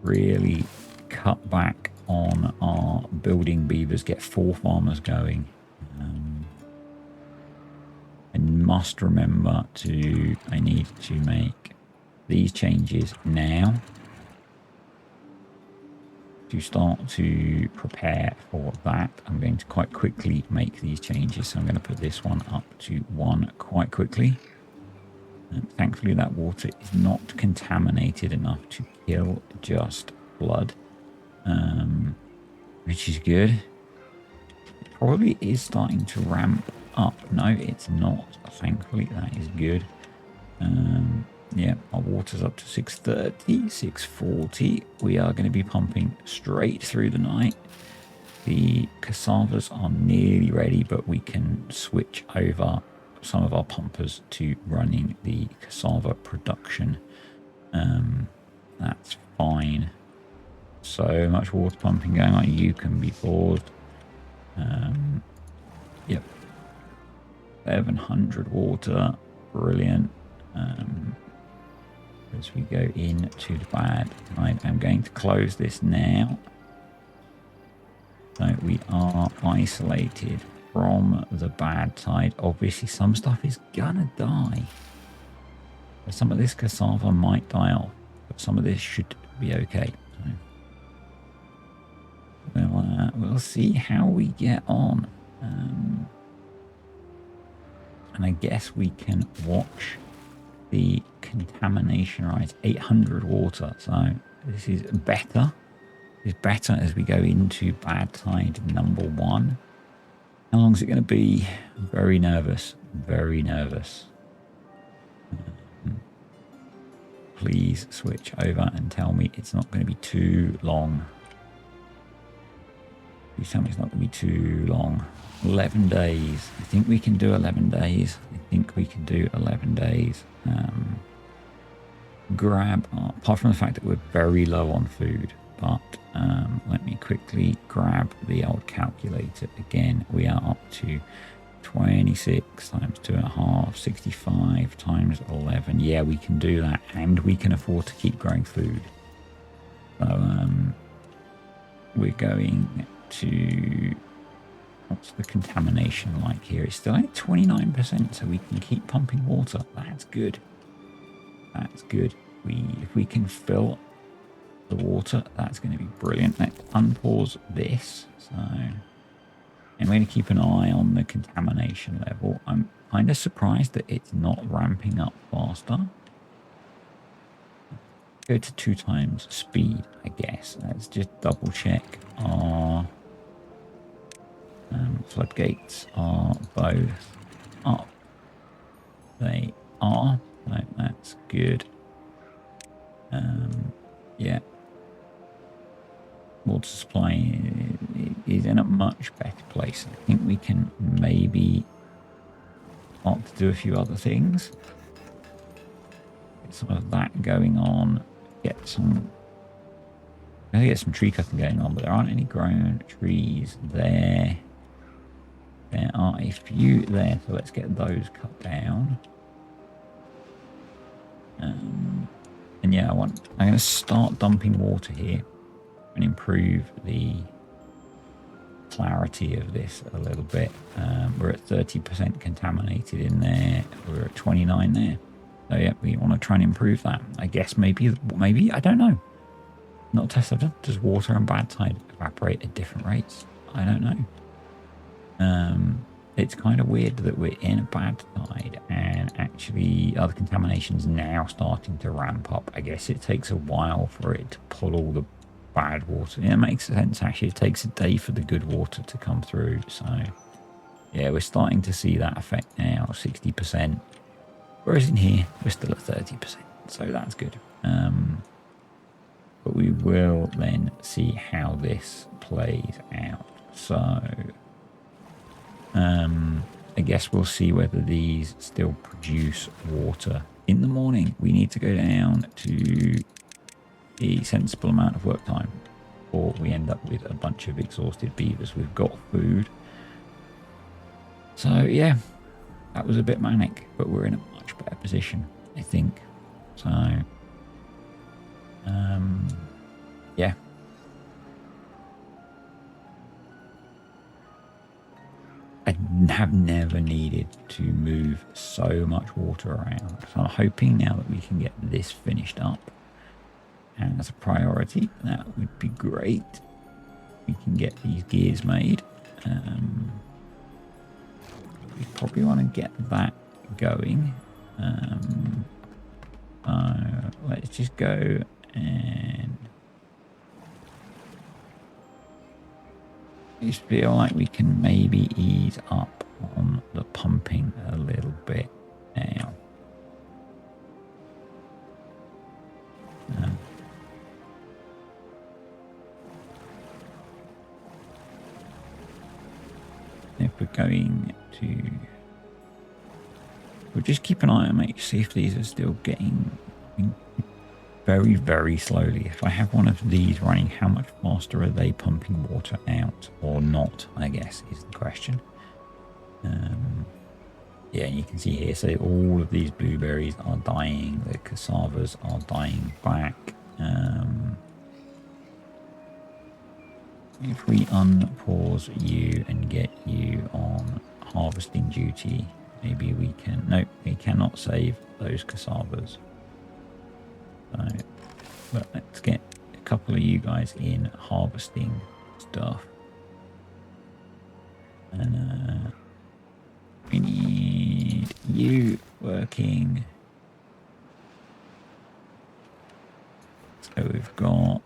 really cut back on our building beavers, get 4 farmers going. I must remember I need to make these changes now to start to prepare for that. I'm going to quite quickly make these changes, so I'm going to put this one up to 1 quite quickly. And thankfully that water is not contaminated enough to kill just blood, which is good. It probably is starting to ramp up. No, it's not. Thankfully, that is good. Yeah, our water's up to 630, 640. We are going to be pumping straight through the night. The cassavas are nearly ready, but we can switch over some of our pumpers to running the cassava production. That's fine. So much water pumping going on. You can be paused. Yep. 700 water. Brilliant. As we go into the bad tide, I'm going to close this now. So we are isolated from the bad tide. Obviously, some stuff is gonna die. Some of this cassava might die off, but some of this should be okay. So we'll see how we get on. And I guess we can watch the contamination rise. 800 water, so this is better. It's better as we go into bad tide number 1. How long is it going to be? Very nervous, very nervous. Please switch over and tell me it's not going to be too long. Please tell me it's not going to be too long. 11 days. I think we can do 11 days. I think we can do 11 days. Apart from the fact that we're very low on food, but let me quickly grab the old calculator again. We are up to 26 times 2.5, 65 times 11. Yeah, we can do that, and we can afford to keep growing food. So we're going to... What's the contamination like here? It's still at 29%, so we can keep pumping water. That's good. That's good. If we can fill the water, that's going to be brilliant. Let's unpause this. So I'm going to keep an eye on the contamination level. I'm kind of surprised that it's not ramping up faster. Go to 2 times speed, I guess. Let's just double check our floodgates are both up. They are. So that's good. Yeah. Water supply is in a much better place. I think we can maybe start to do a few other things. Get some of that going on. Get some tree cutting going on, but there aren't any grown trees there. There are a few there, so let's get those cut down. And yeah, I'm going to start dumping water here and improve the clarity of this a little bit. We're at 30% contaminated in there. We're at 29 there. So yeah, we want to try and improve that. I guess maybe I don't know. Not tested. Does water and bad tide evaporate at different rates? I don't know. it's kind of weird that we're in a bad tide and actually other contamination's now starting to ramp up. I guess it takes a while for it to pull all the bad water. Yeah, it makes sense actually. It takes a day for the good water to come through. So yeah, we're starting to see that effect now, 60%. Whereas in here, we're still at 30%. So that's good. But we will then see how this plays out. So I guess we'll see whether these still produce water. In the morning, we need to go down to a sensible amount of work time, or we end up with a bunch of exhausted beavers. We've got food. So yeah, that was a bit manic, but we're in a much better position, I think. So yeah. I have never needed to move so much water around. So I'm hoping now that we can get this finished up. And as a priority, that would be great. We can get these gears made. We probably want to get that going. Let's just go and I just feel like we can maybe ease up on the pumping a little bit now. If we're going to, we'll just keep an eye on it, see if these are still getting very, very slowly. If I have one of these running, how much faster are they pumping water out or not, I guess, is the question. Yeah, you can see here, so all of these blueberries are dying, the cassavas are dying back. If we unpause you and get you on harvesting duty, maybe we can... Nope, we cannot save those cassavas. So, but let's get a couple of you guys in harvesting stuff. And we need you working. So we've got...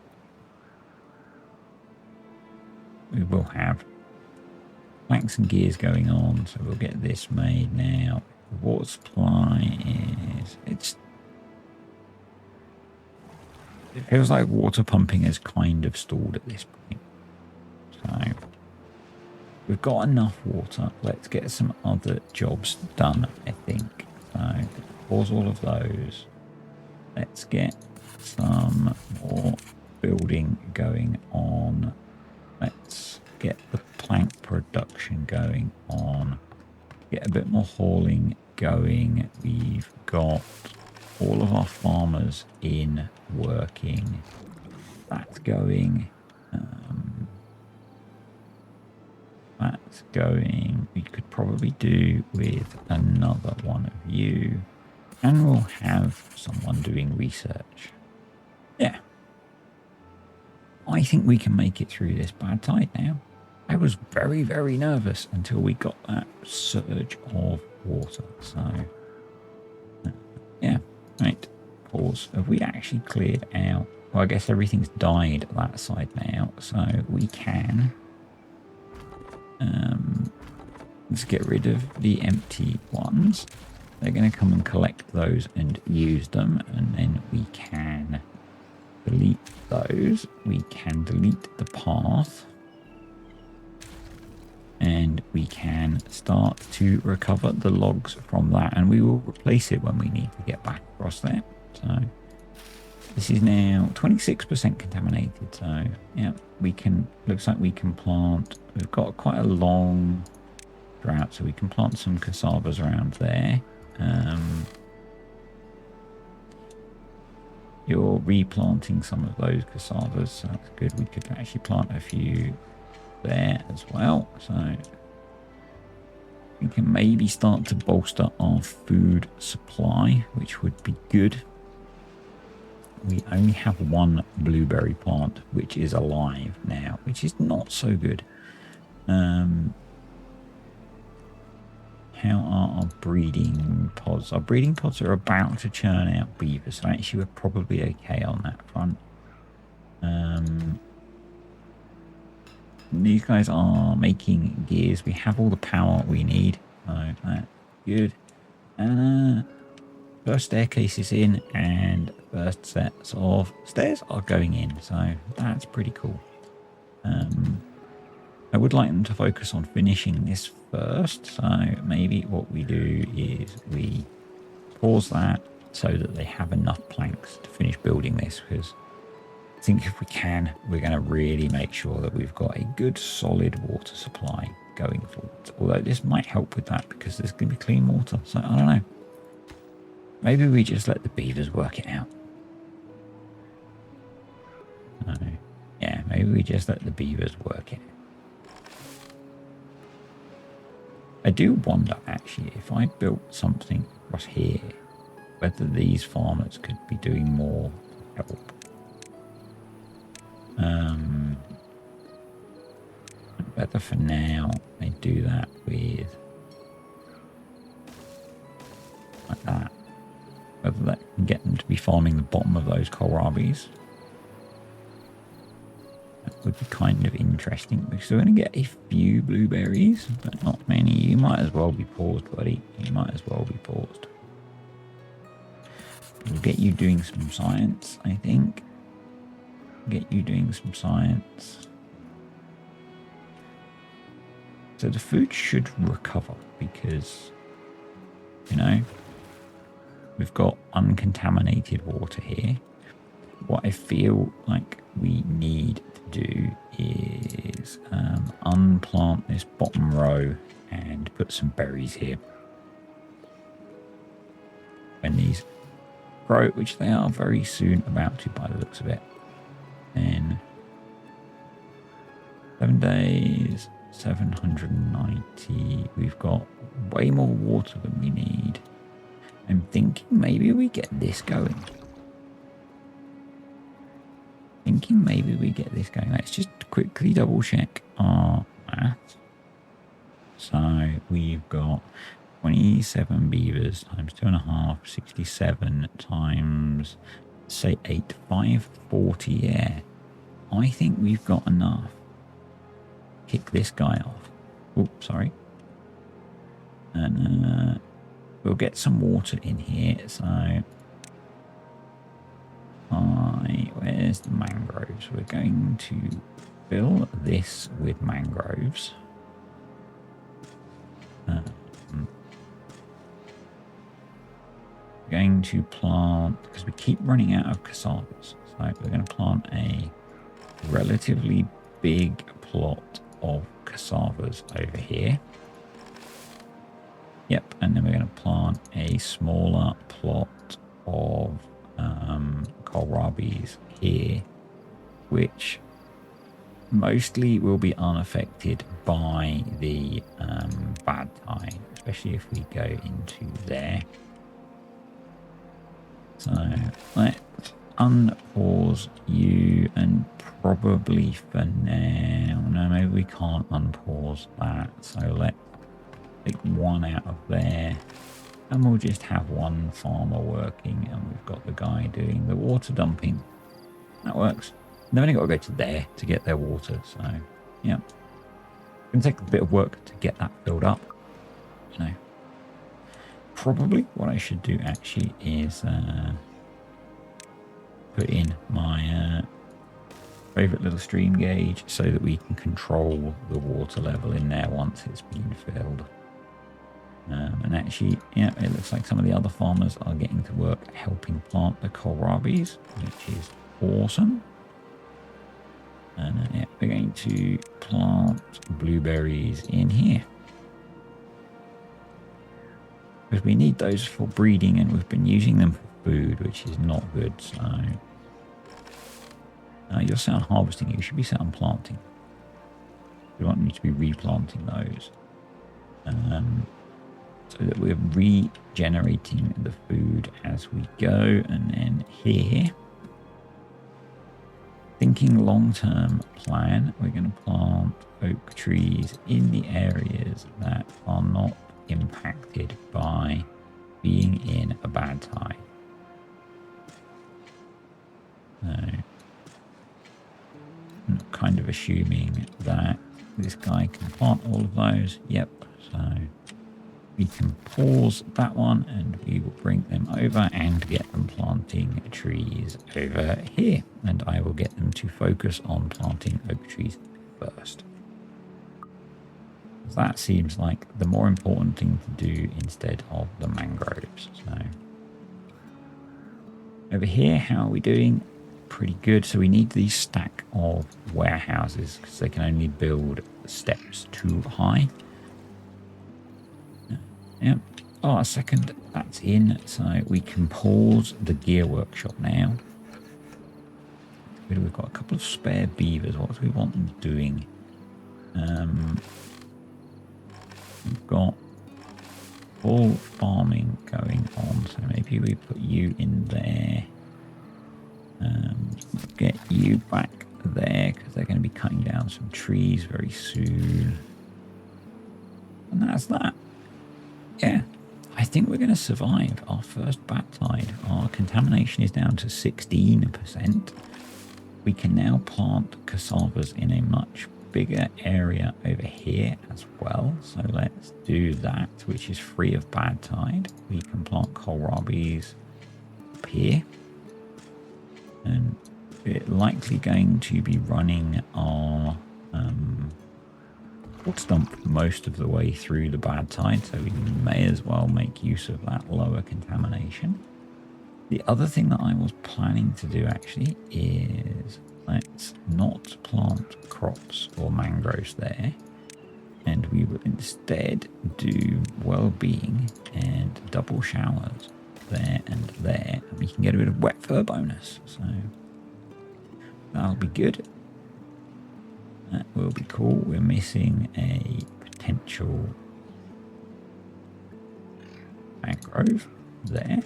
We will have planks and gears going on, so we'll get this made now. The water supply is... It feels like water pumping has kind of stalled at this point. So we've got enough water. Let's get some other jobs done, I think. So pause all of those. Let's get some more building going on. Let's get the plank production going on. Get a bit more hauling going. We've got all of our farmers in working. That's going. That's going. We could probably do with another one of you. And we'll have someone doing research. Yeah. I think we can make it through this bad tide now. I was very, very nervous until we got that surge of water. So, yeah. Right. Pause. Have we actually cleared out? Well, I guess everything's died that side now. So we can... let's get rid of the empty ones. They're going to come and collect those and use them. And then we can... delete those. We can delete the path. And we can start to recover the logs from that. And we will replace it when we need to get back across there. So this is now 26% contaminated. So yeah, we can, looks like we can plant, we've got quite a long drought. So we can plant some cassavas around there. You're replanting some of those cassavas, so that's good. We could actually plant a few there as well. So we can maybe start to bolster our food supply, which would be good. We only have one blueberry plant, which is alive now, which is not so good. how are our breeding pods? Our breeding pods are about to churn out beavers, so actually we're probably okay on that front. These guys are making gears. We have all the power we need, so that's good. And first staircase is in, and first sets of stairs are going in, so that's pretty cool. I would like them to focus on finishing this first, so maybe what we do is we pause that so that they have enough planks to finish building this, because I think if we can, we're going to really make sure that we've got a good solid water supply going forward. Although this might help with that because there's going to be clean water, so I don't know. Maybe we just let the beavers work it out. Yeah, maybe we just let the beavers work it out. I do wonder, actually, if I built something across here, whether these farmers could be doing more to help. Whether for now they do that with like that. Whether that can get them to be farming the bottom of those kohlrabis. That would be kind of interesting, because we're going to get a few blueberries, but not many. You might as well be paused, buddy. You might as well be paused. We'll get you doing some science, I think. Get you doing some science. So the food should recover because, you know, we've got uncontaminated water here. What I feel like we need to do is unplant this bottom row and put some berries here. When these grow, which they are very soon about to by the looks of it. Then 7 days, 790. We've got way more water than we need. I'm thinking maybe we get this going. Let's just quickly double check our math. So we've got 27 beavers times 2.5, 67 times, say 8, 540. Yeah, I think we've got enough. Kick this guy off. Oh, sorry. And we'll get some water in here. So, where's the mangroves? We're going to fill this with mangroves. Going to plant, because we keep running out of cassavas, so we're going to plant a relatively big plot of cassavas over here. Yep, and then we're going to plant a smaller plot of kohlrabis here, which mostly will be unaffected by the bad tide, especially if we go into there. So let's unpause you, and probably for now, no, maybe we can't unpause that. So let's take one out of there, and we'll just have one farmer working, and we've got the guy doing the water dumping. That works. They've only got to go to there to get their water, so yeah. It's going to take a bit of work to get that filled up, you know. Probably what I should do actually is put in my favorite little stream gauge so that we can control the water level in there once it's been filled. And actually, yeah, it looks like some of the other farmers are getting to work helping plant the kohlrabis, which is awesome. And yeah, we're going to plant blueberries in here, because we need those for breeding, and we've been using them for food, which is not good. So you're set on harvesting, you should be set on planting. We want you to be replanting those, so that we're regenerating the food as we go. And then here, thinking long-term plan, we're going to plant oak trees in the areas that are not impacted by being in a bad tide. So I'm kind of assuming that this guy can plant all of those. Yep. So we can pause that one and we will bring them over and get them planting trees over here. And I will get them to focus on planting oak trees first. That seems like the more important thing to do instead of the mangroves. So over here, how are we doing? Pretty good. So we need these stack of warehouses because they can only build steps too high. Yep. Oh, a second. That's in. So we can pause the gear workshop now. We've got a couple of spare beavers. What do we want them doing? We've got all farming going on. So maybe we put you in there. Get you back there because they're going to be cutting down some trees very soon. And that's that. Yeah, I think we're going to survive our first bad tide. Our contamination is down to 16%. We can now plant cassavas in a much bigger area over here as well. So let's do that, which is free of bad tide. We can plant kohlrabis up here. And we're likely going to be running our wood stump most of the way through the bad tide, so we may as well make use of that lower contamination. The other thing that I was planning to do actually is let's not plant crops or mangroves there, and we will instead do well-being and double showers there and there, and we can get a bit of wet fur bonus, so that'll be good. That will be cool. We're missing a potential mangrove there.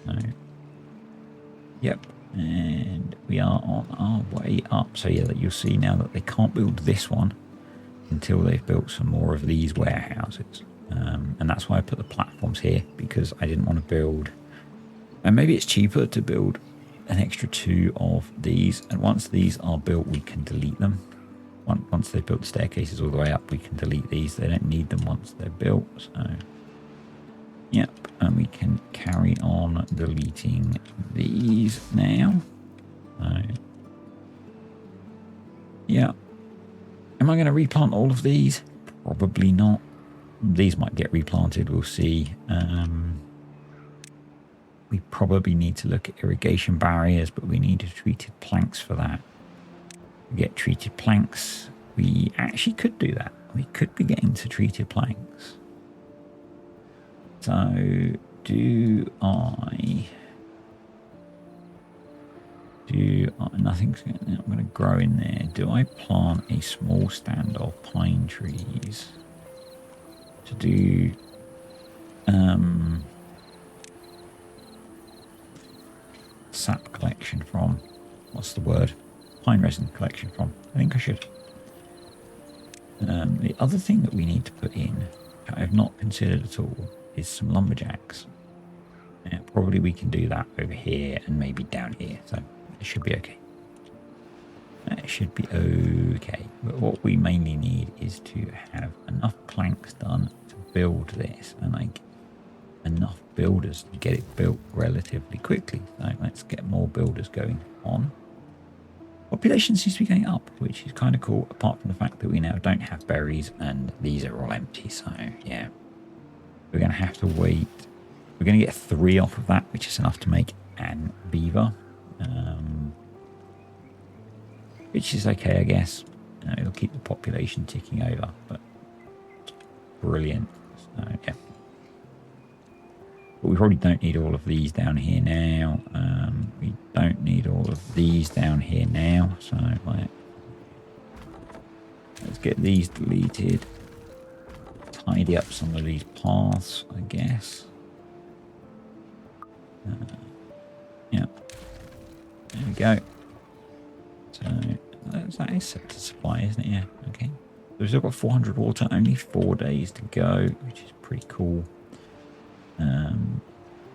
So yep, and we are on our way up. So yeah, you'll see now that they can't build this one until they've built some more of these warehouses. And that's why I put the platforms here, because I didn't want to build, and maybe it's cheaper to build an extra 2 of these, and once these are built we can delete them. Once they've built the staircases all the way up, we can delete these. They don't need them once they're built. So yep, and we can carry on deleting these now. So yeah, am I going to replant all of these? Probably not. These might get replanted, we'll see. We probably need to look at irrigation barriers, but we need treated planks for that. We get treated planks. We actually could do that. We could be getting to treated planks. So nothing's going to grow in there. Do I plant a small stand of pine trees to do sap collection from? What's the word? Pine resin collection from. I think I should. The other thing that we need to put in, which I have not considered at all, is some lumberjacks. Yeah, probably we can do that over here and maybe down here, so it should be okay. It should be okay. But what we mainly need is to have enough planks done to build this, and like enough builders to get it built relatively quickly. So let's get more builders going on. Population seems to be going up, which is kind of cool, apart from the fact that we now don't have berries and these are all empty. So yeah, we're going to have to wait. We're going to get 3 off of that, which is enough to make an beaver, which is okay, I guess. It'll keep the population ticking over, but brilliant. So yeah, but we probably don't need all of these down here now. We don't need all of these down here now. So let's get these deleted. Tidy up some of these paths, I guess. Yeah, there we go. So that is set to supply, isn't it? Yeah, okay. We've still got 400 water, only 4 days to go, which is pretty cool.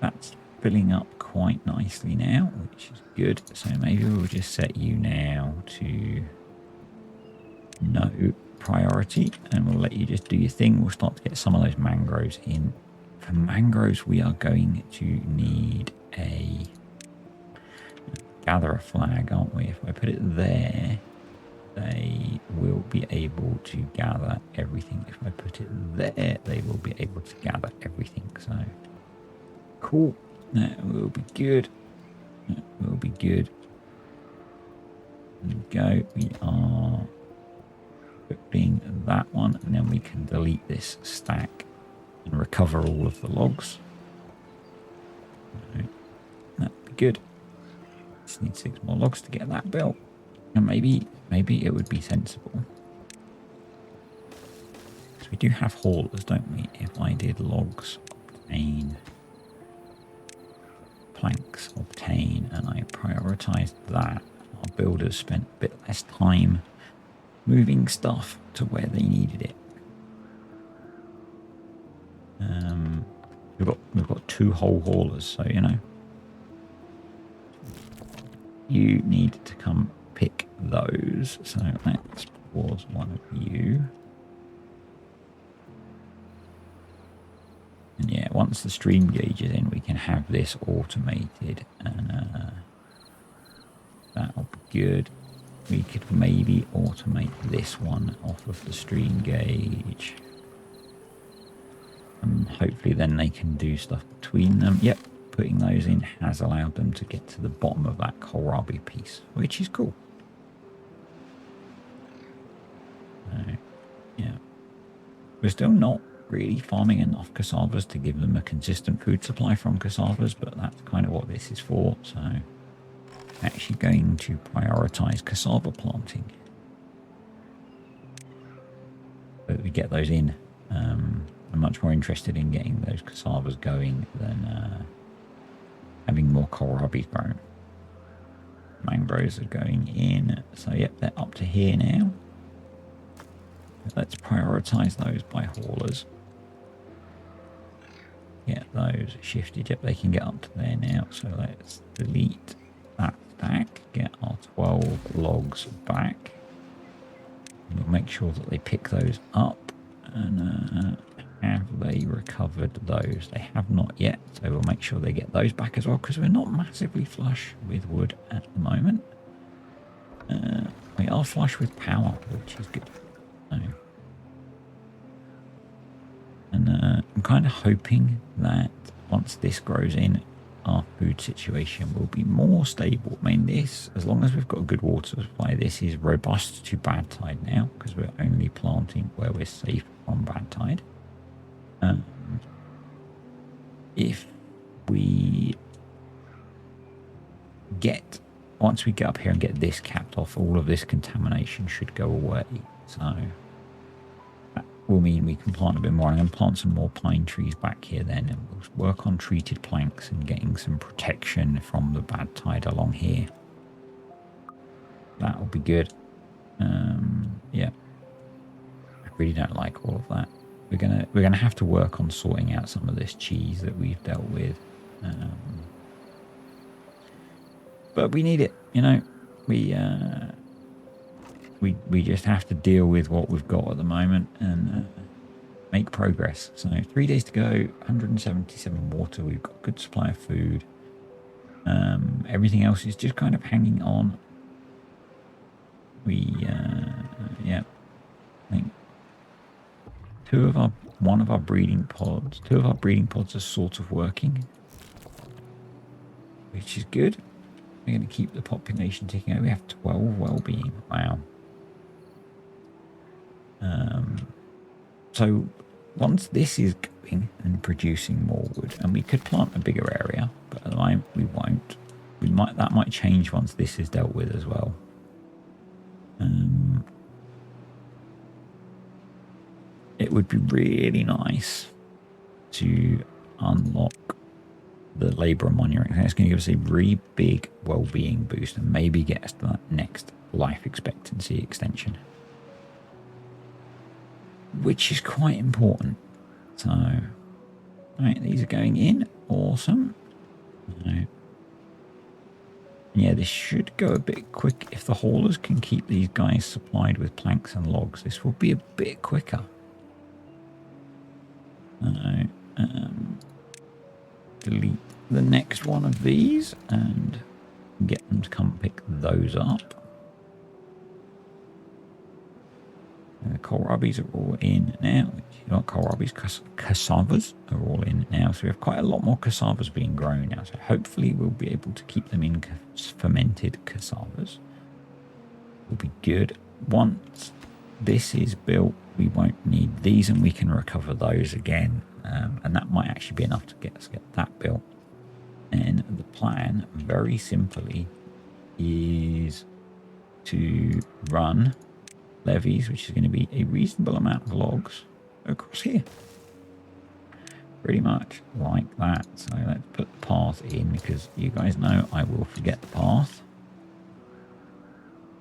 That's filling up quite nicely now, which is good. So maybe we'll just set you now to no priority and we'll let you just do your thing. We'll start to get some of those mangroves in. For mangroves, we are going to need a gatherer flag, aren't we? If I put it there, they will be able to gather everything. If I put it there, they will be able to gather everything. So cool. That will be good. That will be good. There we go. We are putting that one, and then we can delete this stack and recover all of the logs. That'd be good. Just need 6 more logs to get that built. And maybe it would be sensible. Because we do have haulers, don't we? If I did logs, obtain, planks, obtain, and I prioritized that, our builders spent a bit less time moving stuff to where they needed it. We've got 2 whole haulers, so you know. You need to come pick those. So let's pause one of you. And yeah, once the stream gauge is in, we can have this automated, and that'll be good. We could maybe automate this one off of the stream gauge. And hopefully then they can do stuff between them. Yep, putting those in has allowed them to get to the bottom of that kohlrabi piece, which is cool. Yeah. We're still not really farming enough cassavas to give them a consistent food supply from cassavas, but that's kind of what this is for. So actually going to prioritize cassava planting. So that we get those in. I'm much more interested in getting those cassavas going than having more kohlrabi grown. Mangroves are going in. So yep, they're up to here now. Let's prioritize those by haulers. Get those shifted. Yep, they can get up to there now. So let's delete that stack. Get our 12 logs back. We'll make sure that they pick those up. And have they recovered those? They have not yet. So we'll make sure they get those back as well, because we're not massively flush with wood at the moment. We are flush with power, which is good. And I'm kind of hoping that once this grows in, our food situation will be more stable. I mean, this, as long as we've got a good water supply, this is robust to bad tide now, because we're only planting where we're safe from bad tide. If we once we get up here and get this capped off, all of this contamination should go away. So that will mean we can plant a bit more. I'm going to plant some more pine trees back here then, and we'll work on treated planks and getting some protection from the bad tide along here. That will be good. Yeah, I really don't like all of that. We're gonna have to work on sorting out some of this cheese that we've dealt with. But we need it, you know. We just have to deal with what we've got at the moment and make progress. So 3 days to go, 177 water. We've got good supply of food. Everything else is just kind of hanging on. Yeah, I think two of our breeding pods are sort of working, which is good. We're going to keep the population ticking over. We have 12 well-being. Wow. So once this is going and producing more wood, and we could plant a bigger area, but at the moment we won't. That might change once this is dealt with as well. It would be really nice to unlock the labour and monitoring. It's going to give us a really big well-being boost and maybe get us to that next life expectancy extension. which is quite important. So, right, these are going in. Awesome. Right. Yeah, this should go a bit quick. If the haulers can keep these guys supplied with planks and logs, this will be a bit quicker. Delete the next one of these and get them to come pick those up. And the kohlrabis are all in now. Not kohlrabis, cassavas are all in now. So we have quite a lot more cassavas being grown now. So hopefully we'll be able to keep them in fermented cassavas. Will be good. Once this is built, we won't need these and we can recover those again. And that might actually be enough to get us that built. And the plan, very simply, is to run levees, which is going to be a reasonable amount of logs across here. Pretty much like that. So let's put the path in, because you guys know I will forget the path.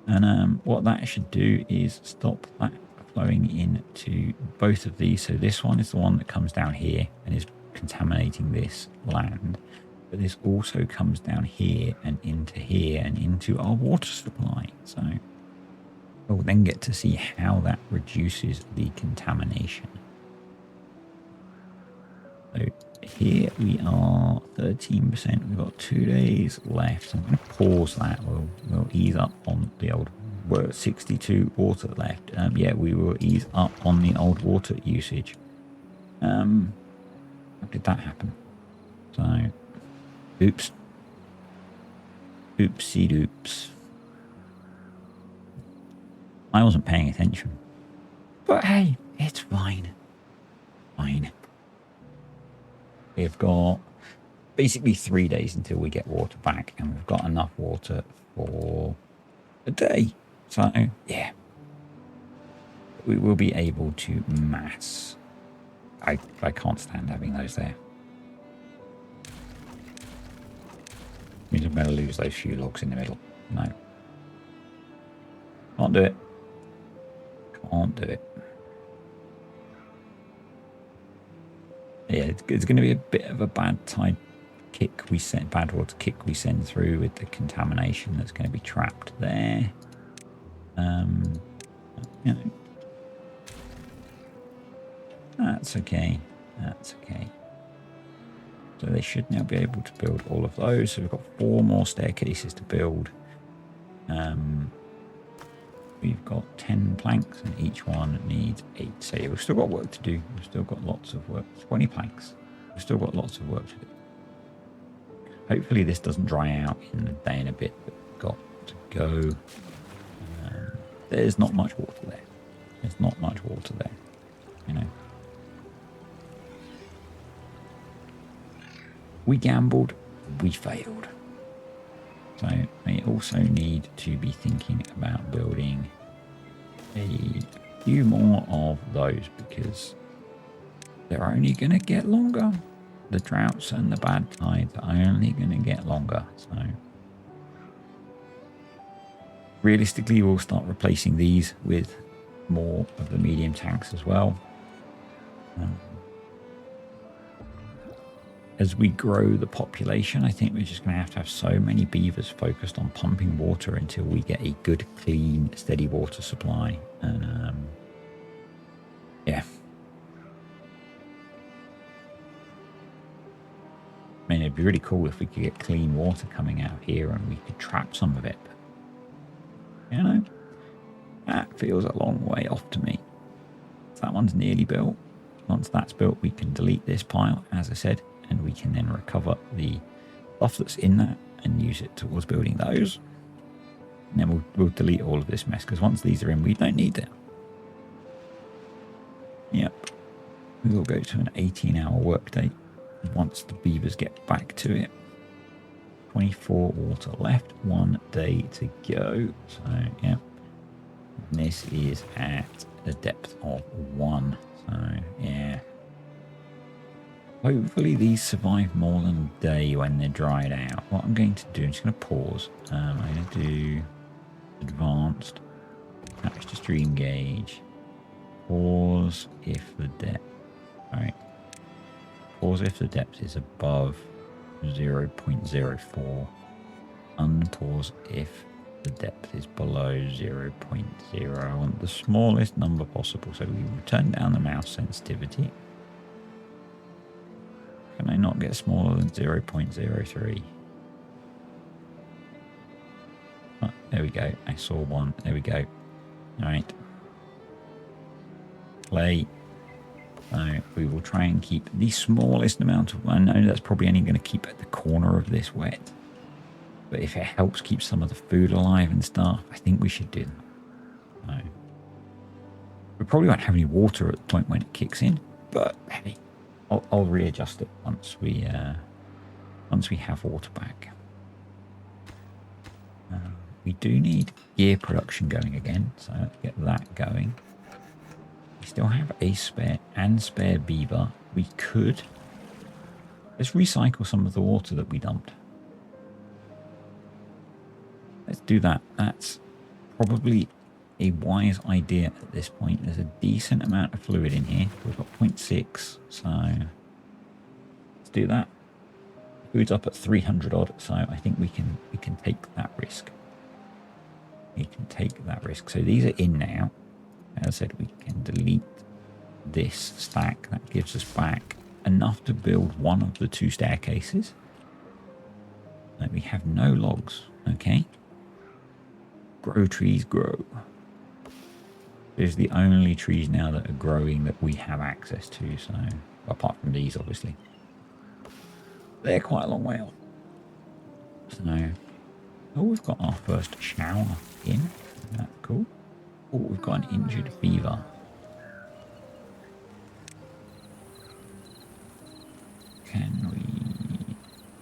And what that should do is stop that flowing into both of these. So this one is the one that comes down here and is contaminating this land. But this also comes down here and into our water supply. So we'll then get to see how that reduces the contamination. So here we are, 13%. We've got 2 days left. I'm going to pause that. We'll ease up on the old. We're at 62 water left. Yeah, we will ease up on the old water usage. How did that happen? So, oops. Oopsie doops. I wasn't paying attention. But hey, it's fine. Fine. We've got basically 3 days until we get water back, and we've got enough water for a day. So, yeah. We will be able to mass. I can't stand having those there. Means I'm going to lose those few logs in the middle. No. Can't do it. Can't do it. Yeah, it's going to be a bit of a bad water kick we send through with the contamination that's going to be trapped there. You know, that's okay. That's okay. So they should now be able to build all of those. So we've got 4 more staircases to build. We've got 10 planks and each one needs 8. So yeah, we've still got work to do. We've still got lots of work. 20 planks. We've still got lots of work to do. Hopefully this doesn't dry out in a day and a bit, but we've got to go. There's not much water there. There's not much water there, you know. We gambled, we failed. So I also need to be thinking about building a few more of those, because they're only going to get longer. The droughts and the bad tides are only going to get longer. So realistically, we'll start replacing these with more of the medium tanks as well. As we grow the population, I think we're just going to have so many beavers focused on pumping water until we get a good, clean, steady water supply. And yeah. I mean, it'd be really cool if we could get clean water coming out here and we could trap some of it. But, you know, that feels a long way off to me. So that one's nearly built. Once that's built, we can delete this pile, as I said, and we can then recover the stuff that's in that and use it towards building those. And then we'll delete all of this mess, because once these are in, we don't need them. Yep. We will go to an 18-hour workday once the beavers get back to it. 24 water left, 1 day to go. So, yeah. And this is at a depth of 1. So, yeah. Hopefully these survive more than a day when they're dried out. What I'm going to do, I'm just going to pause. I'm going to do advanced, attach to stream gauge. Pause if the depth, right? Pause if the depth is above 0.04. Unpause if the depth is below 0.0. I want the smallest number possible. So we will turn down the mouse sensitivity. Can I not get smaller than 0.03? Oh, there we go. I saw one. There we go. All right. Play. So we will try and keep the smallest amount of... I know that's probably only going to keep at the corner of this wet. But if it helps keep some of the food alive and stuff, I think we should do that. So we probably won't have any water at the point when it kicks in. But hey, I'll readjust it once we have water back. We do need gear production going again, so let's get that going. We still have a spare beaver. We could... Let's recycle some of the water that we dumped. Let's do that. That's probably a wise idea at this point. There's a decent amount of fluid in here. We've got 0.6, so let's do that. Food's up at 300 odd, so I think we can take that risk. We can take that risk. So these are in now. As I said, we can delete this stack. That gives us back enough to build one of the 2 staircases. And we have no logs. Okay. Grow trees, grow. There's the only trees now that are growing that we have access to. So apart from these, obviously. They're quite a long way off. So, oh, we've got our first shower in. That's cool. Oh, we've got an injured beaver. Can we...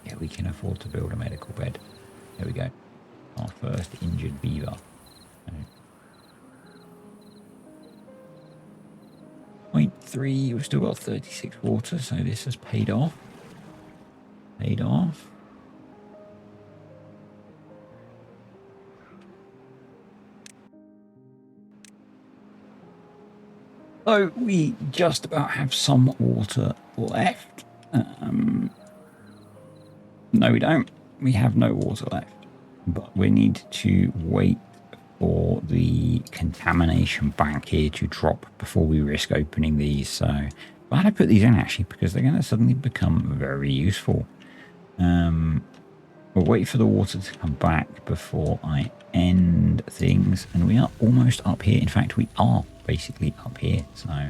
Yeah, we can afford to build a medical bed. There we go. Our first injured beaver. Okay. 0.3, we've still got 36 water, so this has paid off. Paid off. So we just about have some water left. No, we don't. We have no water left. But we need to wait for the contamination bank here to drop before we risk opening these. So glad I put these in actually, because they're going to suddenly become very useful. We'll wait for the water to come back before I end things. And we are almost up here. In fact, we are basically up here. So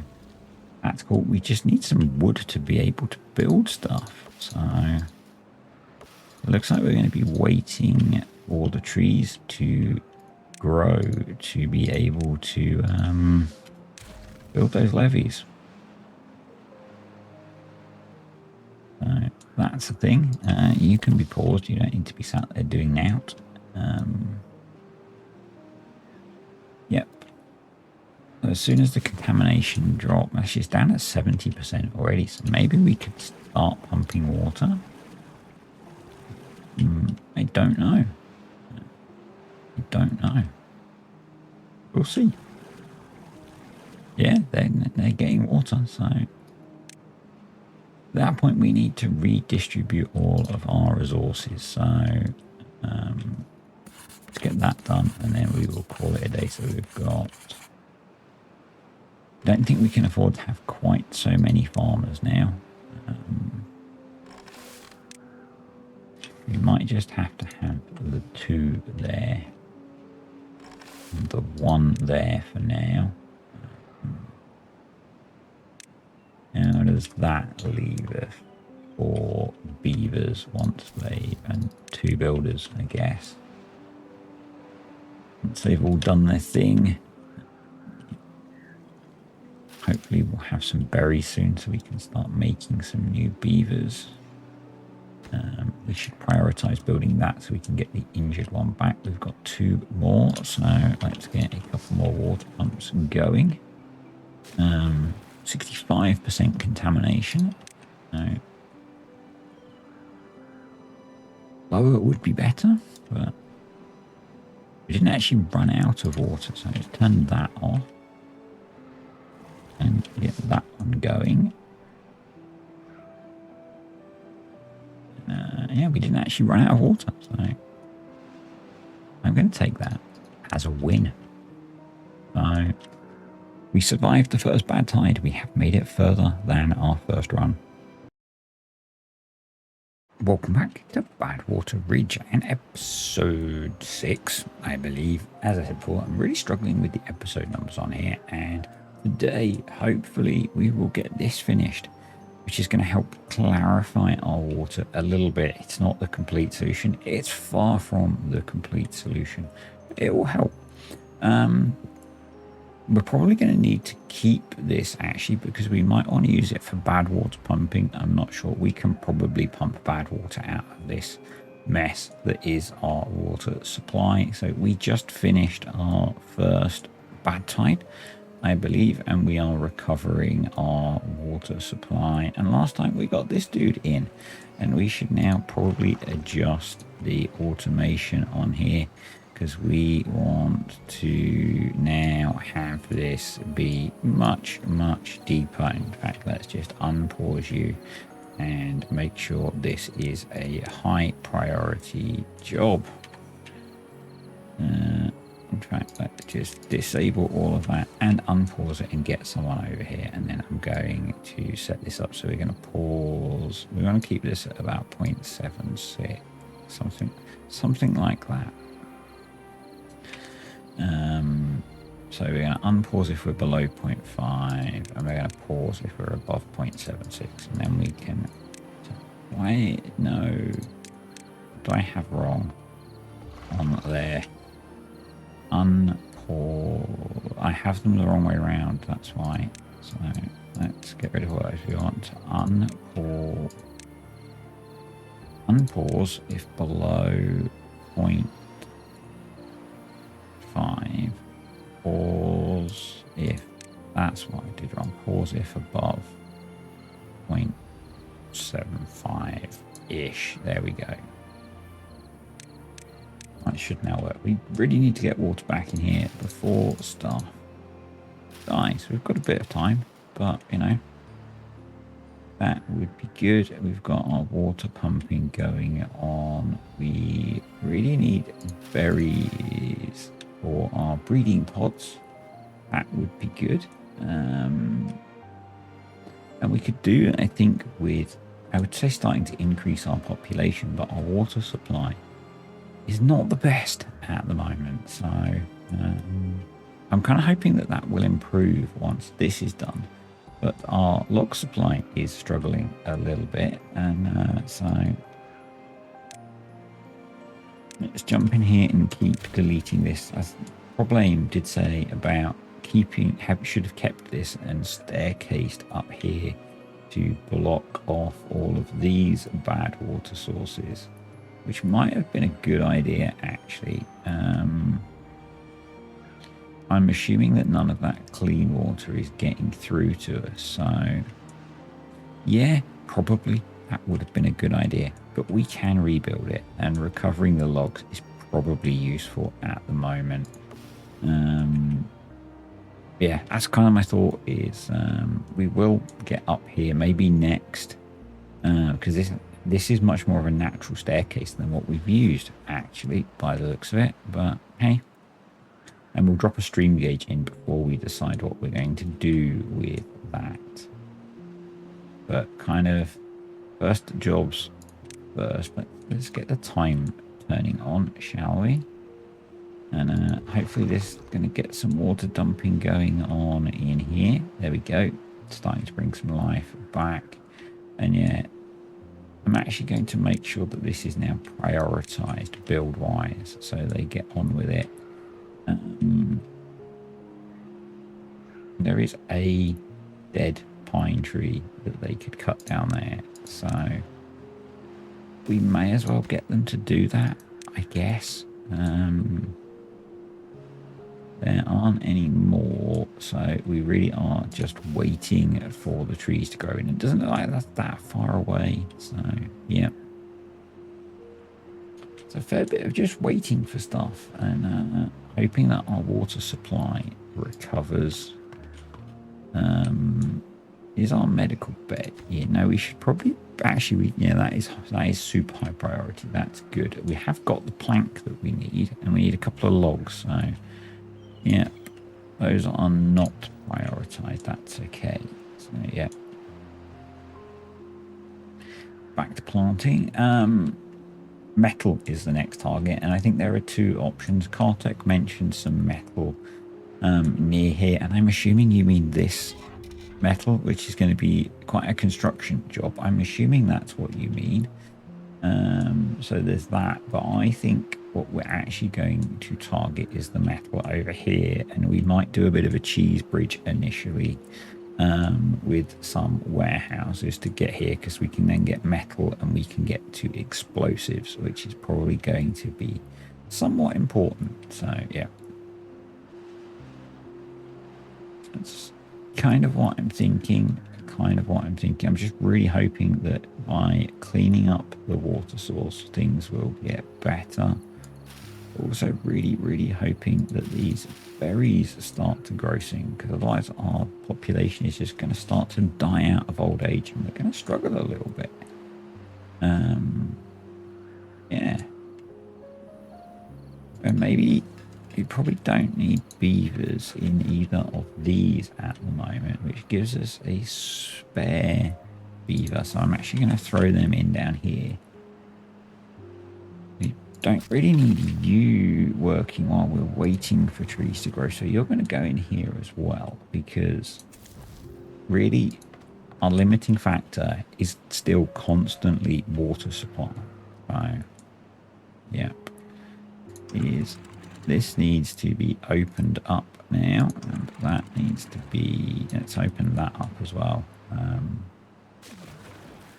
that's cool. We just need some wood to be able to build stuff. So it looks like we're going to be waiting for the trees to grow to be able to build those levees. So that's the thing. You can be paused. You don't need to be sat there doing that. Yep. As soon as the contamination drops, actually it's down at 70% already. So maybe we could start pumping water. I don't know. I don't know. We'll see. Yeah, they're getting water, so at that point we need to redistribute all of our resources. So let's get that done and then we will call it a day. So we've got... don't think we can afford to have quite so many farmers now. We might just have to have the 2 there. And the 1 there for now. How does that leave us? 4 beavers once they... and 2 builders, I guess. Once they've all done their thing. Hopefully we'll have some berries soon so we can start making some new beavers. We should prioritize building that so we can get the injured one back. We've got 2 more, so let's get a couple more water pumps going. 65% contamination. Lower would be better, but we didn't actually run out of water, so let's turn that off. going. Yeah, we didn't actually run out of water, so I'm going to take that as a win. So we survived the first bad tide. We have made it further than our first run. Welcome back to Badwater Ridge and episode 6, I believe. As I said before, I'm really struggling with the episode numbers on here, and today, hopefully, we will get this finished, which is going to help clarify our water a little bit. It's not the complete solution. It's far from the complete solution. It will help. We're probably going to need to keep this actually because we might want to use it for bad water pumping. I'm not sure. We can probably pump bad water out of this mess that is our water supply. So we just finished our first bad tide, I believe, and we are recovering our water supply. And last time we got this dude in, and we should now probably adjust the automation on here, because we want to now have this be much, much deeper. In fact, let's just unpause you and make sure this is a high priority job. In fact, let's just disable all of that and unpause it and get someone over here. And then I'm going to set this up. So we're going to pause. We're going to keep this at about 0.76, something like that. So we're going to unpause if we're below 0.5, and we're going to pause if we're above 0.76, and then we can... Why? No. What do I have wrong on there? Unpause. I have them the wrong way around, that's why. So let's get rid of what we want to unpause. Unpause if below 0.5. Pause if, that's what I did wrong. Pause if above 0.75-ish. There we go. That should now work. We really need to get water back in here before stuff dies. We've got a bit of time, but you know, that would be good. We've got our water pumping going on. We really need berries for our breeding pods. That would be good. And we could do, I think, with, I would say, starting to increase our population, but our water supply is not the best at the moment. So I'm kind of hoping that that will improve once this is done. But our log supply is struggling a little bit, and so let's jump in here and keep deleting this. As Probleme did say about keeping, should have kept this and staircased up here to block off all of these bad water sources, which might have been a good idea actually. I'm assuming that none of that clean water is getting through to us. So yeah, probably that would have been a good idea, but we can rebuild it, and recovering the logs is probably useful at the moment. Yeah, that's kind of my thought is we will get up here maybe next, because this is much more of a natural staircase than what we've used actually by the looks of it, but hey. And we'll drop a stream gauge in before we decide what we're going to do with that. But kind of first jobs first. Let's get the time turning on, shall we? And hopefully this is going to get some water dumping going on in here. There we go. It's starting to bring some life back. And yeah, I'm actually going to make sure that this is now prioritized build-wise, so they get on with it. There is a dead pine tree that they could cut down there, so we may as well get them to do that, I guess. There aren't any more, so we really are just waiting for the trees to grow, and it doesn't look like that's that far away, so yeah. It's a fair bit of just waiting for stuff and hoping that our water supply recovers. Is our medical bed? Yeah, no, we should probably actually. Yeah, that is super high priority. That's good. We have got the plank that we need, and we need a couple of logs. So, yeah, those are not prioritized. That's okay. So, yeah, back to planting. Metal is the next target, and I think there are two options. Kartek mentioned some metal near here, and I'm assuming you mean this metal, which is going to be quite a construction job. I'm assuming that's what you mean. So there's that, but I think what we're actually going to target is the metal over here, and we might do a bit of a cheese bridge initially with some warehouses to get here, because we can then get metal and we can get to explosives, which is probably going to be somewhat important. So yeah, that's kind of what I'm thinking. I'm just really hoping that by cleaning up the water source, things will get better. Also really hoping that these berries start to grow soon, because otherwise our population is just going to start to die out of old age, and we're going to struggle a little bit. Yeah. And maybe we probably don't need beavers in either of these at the moment, which gives us a spare beaver. So I'm actually going to throw them in down here. We don't really need you working while we're waiting for trees to grow. So you're going to go in here as well, because really our limiting factor is still constantly water supply. So, yeah. This needs to be opened up now, and that needs to be, let's open that up as well.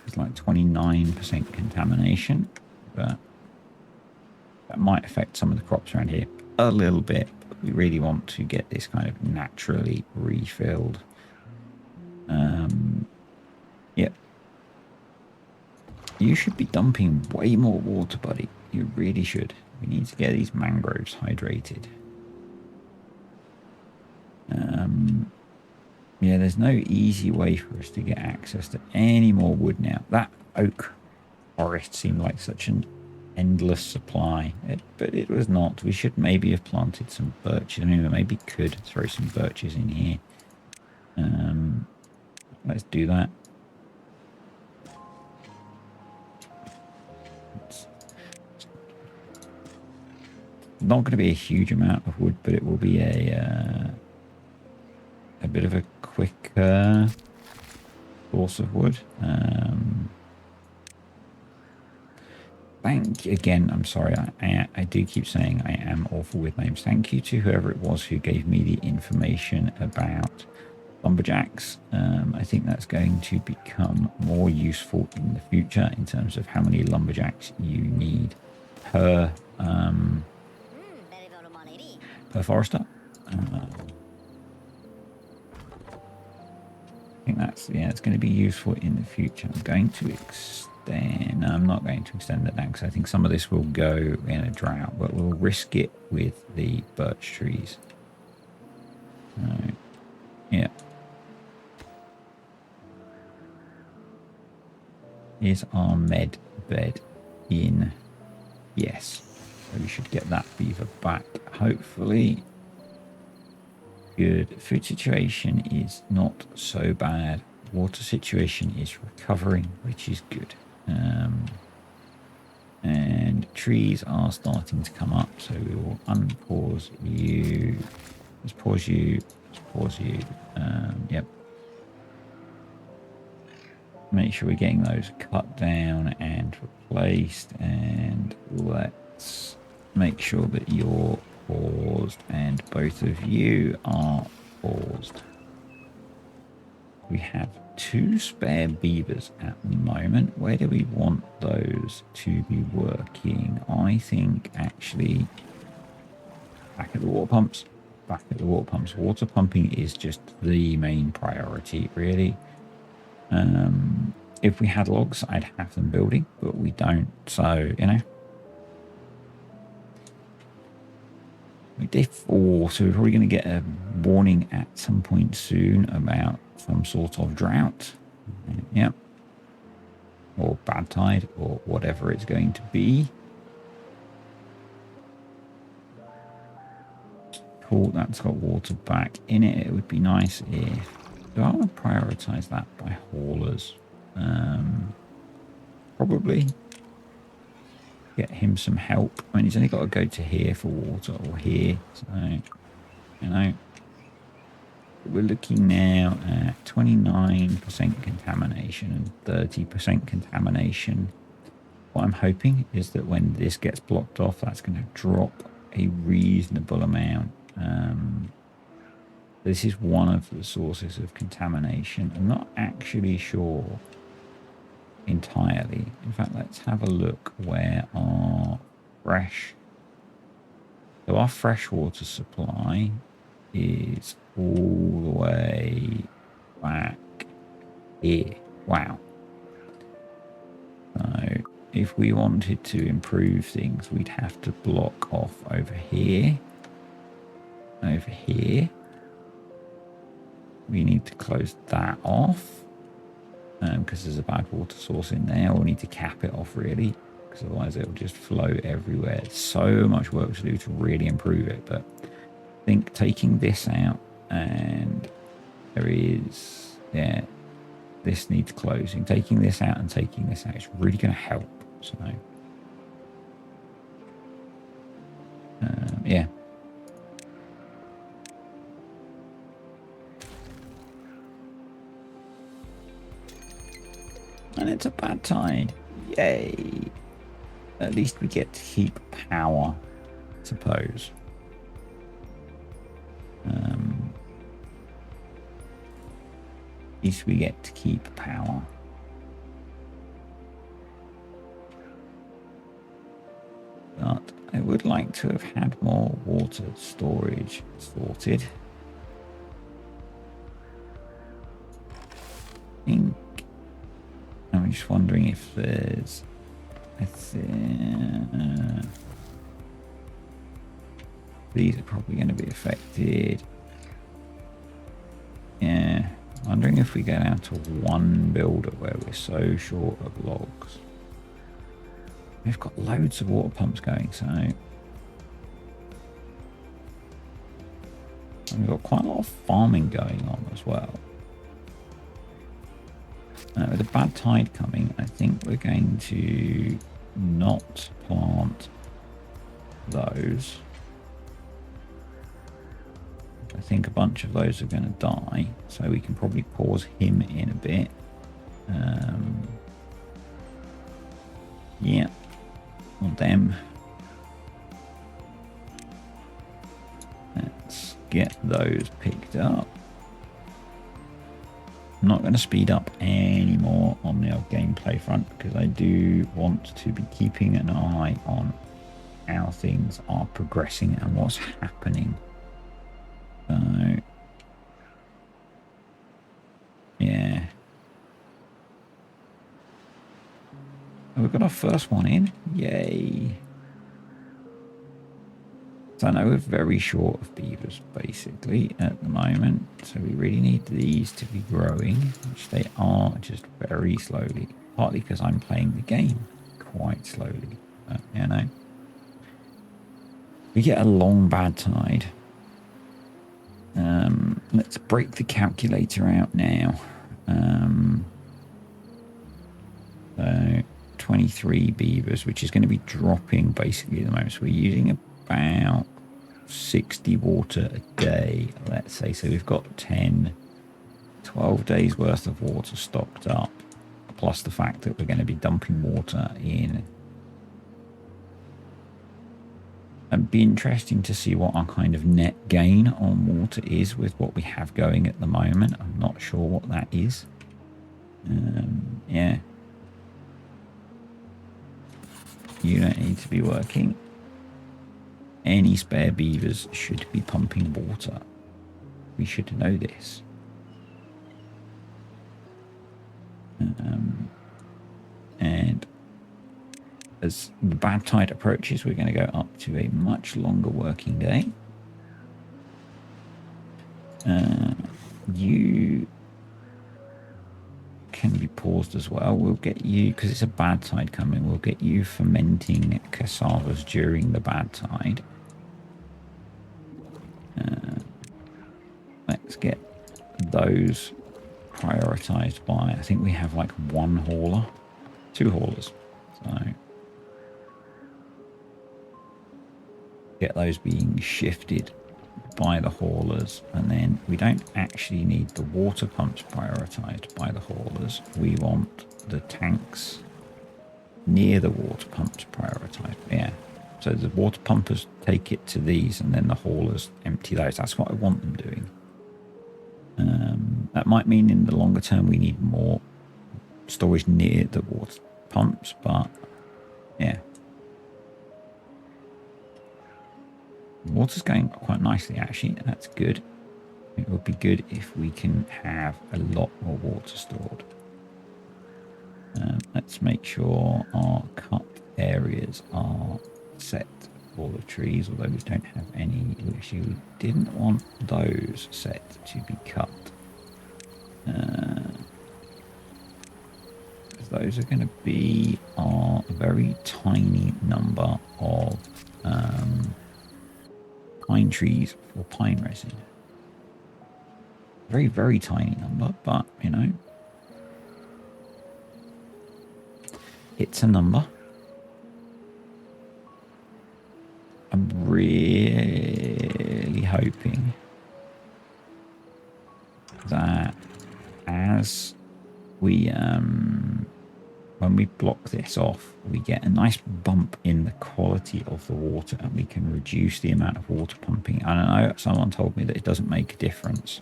It's like 29% contamination, but that might affect some of the crops around here a little bit, but we really want to get this kind of naturally refilled. Yep. You should be dumping way more water, buddy. You really should. We need to get these mangroves hydrated. Yeah, there's no easy way for us to get access to any more wood now. That oak forest seemed like such an endless supply, but it was not. We should maybe have planted some birches. I mean, we maybe could throw some birches in here. Let's do that. It's not going to be a huge amount of wood, but it will be a bit of a quicker source of wood. Thank you again. I'm sorry. I do keep saying I am awful with names. Thank you to whoever it was who gave me the information about lumberjacks. I think that's going to become more useful in the future in terms of how many lumberjacks you need per forester. I think that's, yeah, it's going to be useful in the future. I'm going to extend, no, I'm not going to extend it down, because I think some of this will go in a drought, but we'll risk it with the birch trees. Yeah. Is our med bed in? Yes. So we should get that beaver back, hopefully. Good. Food situation is not so bad. Water situation is recovering, which is good. And trees are starting to come up, so we will unpause you. Let's pause you. Let's pause you. Yep. Make sure we're getting those cut down and replaced, and let's make sure that you're paused and both of you are paused. We have 2 spare beavers at the moment. Where do we want those to be working? I think actually back at the water pumps. Back at the water pumps. Water pumping is just the main priority, really. If we had logs, I'd have them building, but we don't. So, you know, Day 4, so we're probably going to get a warning at some point soon about some sort of drought. Yeah. Or bad tide, or whatever it's going to be. Cool, that's got water back in it. It would be nice if... Do I want to prioritize that by haulers? Probably. Get him some help. I mean, he's only got to go to here for water, or here. So, you know. We're looking now at 29% contamination and 30% contamination. What I'm hoping is that when this gets blocked off, that's going to drop a reasonable amount. This is one of the sources of contamination. I'm not actually sure entirely. In fact, let's have a look where our freshwater supply is all the way back here. Wow. So if we wanted to improve things, we'd have to block off over here. Over here. We need to close that off because there's a bad water source in there. We'll need to cap it off really, because otherwise it'll just flow everywhere. It's so much work to do to really improve it, but I think taking this out, and there is, yeah, this needs closing. Taking this out and taking this out is really going to help. So, yeah. And it's a bad tide. Yay. At least we get to keep power, I suppose. At least we get to keep power. But I would like to have had more water storage sorted. I'm just wondering if there's... these are probably going to be affected. Yeah, wondering if we go down to one builder where we're so short of logs. We've got loads of water pumps going, so we've got quite a lot of farming going on as well. With a bad tide coming, I think we're going to not plant those. I think a bunch of those are going to die, so we can probably pause him in a bit. Yeah, on them. Let's get those picked up. I'm not going to speed up anymore on the gameplay front because I do want to be keeping an eye on how things are progressing and what's happening. So, yeah. We've got our first one in. Yay. So I know we're very short of beavers, basically, at the moment. So we really need these to be growing, which they are, just very slowly. Partly because I'm playing the game quite slowly. But, you know. We get a long bad tide. Let's break the calculator out now. So 23 beavers, which is going to be dropping basically at the moment. So we're using about 60 water a day, let's say. So we've got 12 days worth of water stocked up, plus the fact that we're going to be dumping water in. It'd be interesting to see what our kind of net gain on water is with what we have going at the moment. I'm not sure what that is. Yeah. You don't need to be working. Any spare beavers should be pumping water. We should know this. And as the bad tide approaches, we're going to go up to a much longer working day. You can be paused as well. We'll get you, because it's a bad tide coming, we'll get you fermenting cassavas during the bad tide. Let's get those prioritized by, I think we have like 1 hauler, 2 haulers. So get those being shifted by the haulers, and then we don't actually need the water pumps prioritized by the haulers. We want the tanks near the water pumps prioritized. Yeah, so the water pumpers take it to these, and then the haulers empty those. That's what I want them doing. That might mean in the longer term we need more storage near the water pumps, but yeah, water's going quite nicely actually. That's good. It would be good if we can have a lot more water stored. Let's make sure our cut areas are set for the trees, although we don't have any. Actually, we didn't want those set to be cut. Those are going to be our very tiny number of pine trees for pine resin. Very, very tiny number, but you know, it's a number. I'm really hoping that as we when we block this off, we get a nice bump in the quality of the water, and we can reduce the amount of water pumping. I don't know, someone told me that it doesn't make a difference,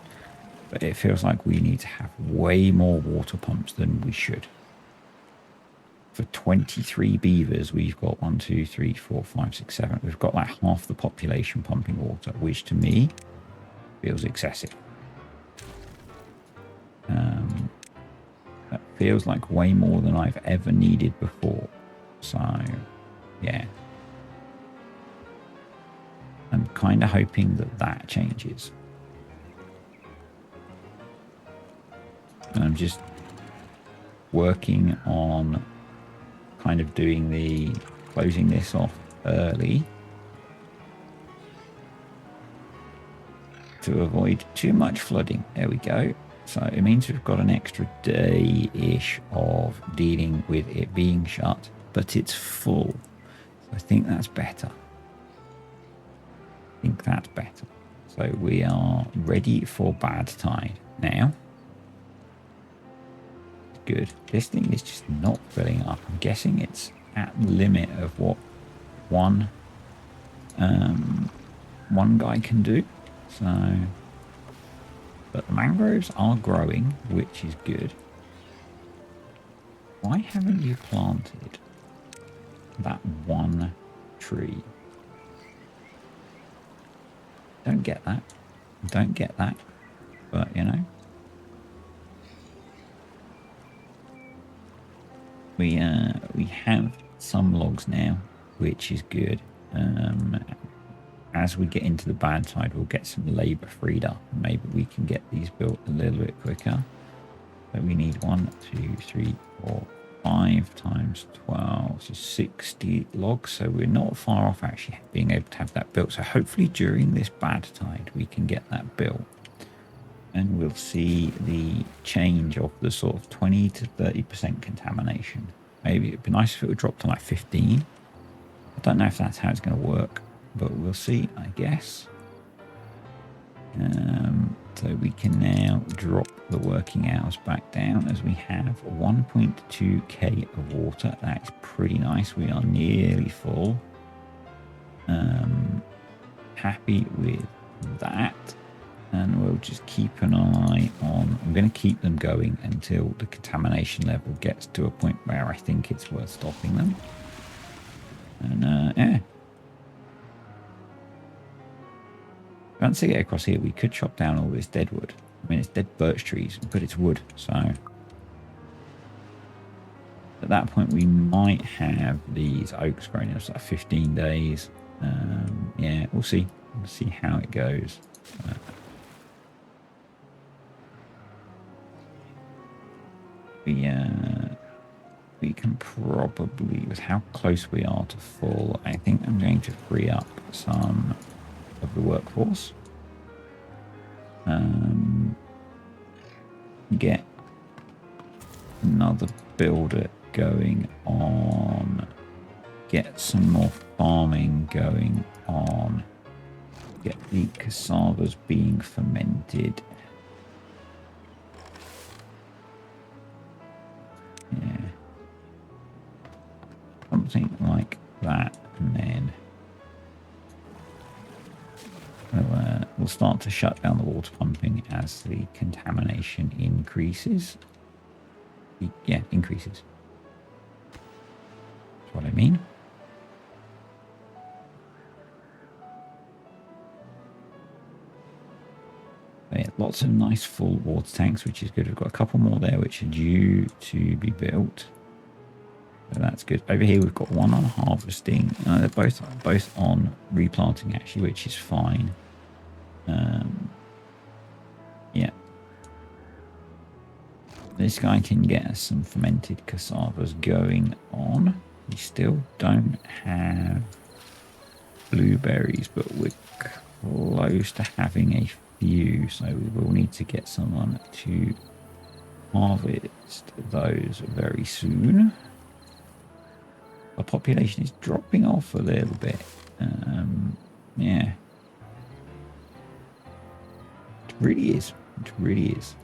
but it feels like we need to have way more water pumps than we should. For 23 beavers, we've got 1, 2, 3, 4, 5, 6, 7. We've got like half the population pumping water, which to me feels excessive. That feels like way more than I've ever needed before. So, yeah. I'm kind of hoping that that changes. And I'm just working on kind of doing the closing this off early to avoid too much flooding. There we go. So it means we've got an extra day-ish of dealing with it being shut, but it's full. So I think that's better. So we are ready for bad tide now. Good. This thing is just not filling up. I'm guessing it's at the limit of what one guy can do. So, but the mangroves are growing, which is good. Why haven't you planted that one tree? Don't get that. But you know, we have some logs now, which is good. As we get into the bad side, we'll get some labor freed up. Maybe we can get these built a little bit quicker. So we need 1, 2, 3, 4, 5 times 12, so 60 logs. So we're not far off actually being able to have that built. So hopefully during this bad tide, we can get that built. And we'll see the change of the sort of 20 to 30% contamination. Maybe it'd be nice if it would drop to like 15. I don't know if that's how it's going to work, but we'll see, I guess. So we can now drop the working hours back down as we have 1.2k of water. That's pretty nice. We are nearly full. Happy with that. And we'll just keep an eye on, I'm going to keep them going until the contamination level gets to a point where I think it's worth stopping them. And yeah. Once they get across here, we could chop down all this dead wood. I mean, it's dead birch trees, but it's wood. So at that point, we might have these oaks growing in like 15 days. Yeah, we'll see. We'll see how it goes. we can probably, with how close we are to full, I think I'm going to free up some of the workforce. Get another builder going on. Get some more farming going on. Get the cassavas being fermented. Yeah. Something like that, and then we'll start to shut down the water pumping as the contamination increases. Yeah, increases. That's what I mean. Yeah, lots of nice full water tanks, which is good. We've got a couple more there which are due to be built. So that's good. Over here we've got one on harvesting. They're both on replanting actually, which is fine. Yeah. This guy can get us some fermented cassavas going on. We still don't have blueberries, but we're close to having a few, so we will need to get someone to harvest those very soon. Our population is dropping off a little bit. Yeah. It really is. It really is.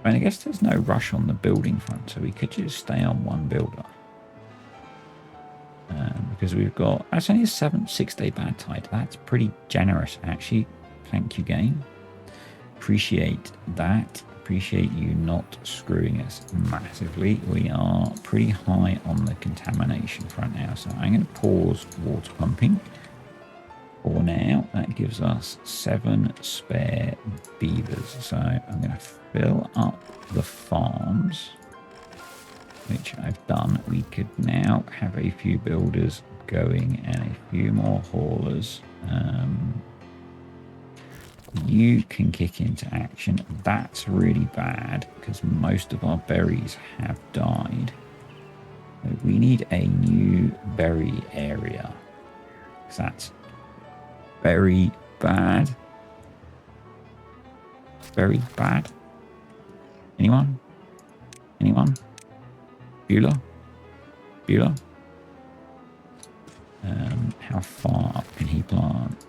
I guess there's no rush on the building front, so we could just stay on one builder. Because we've got... That's only a 6-day bad tide. That's pretty generous, actually. Thank you, game. Appreciate that. Appreciate you not screwing us massively. We are pretty high on the contamination front now, so I'm going to pause water pumping for now. That gives us 7 spare beavers, so I'm going to fill up the farms, which I've done. We could now have a few builders going and a few more haulers. You can kick into action. That's really bad because most of our berries have died. So we need a new berry area. That's very bad. Very bad. Anyone? Anyone? Beulah? Beulah? How far up can he plant?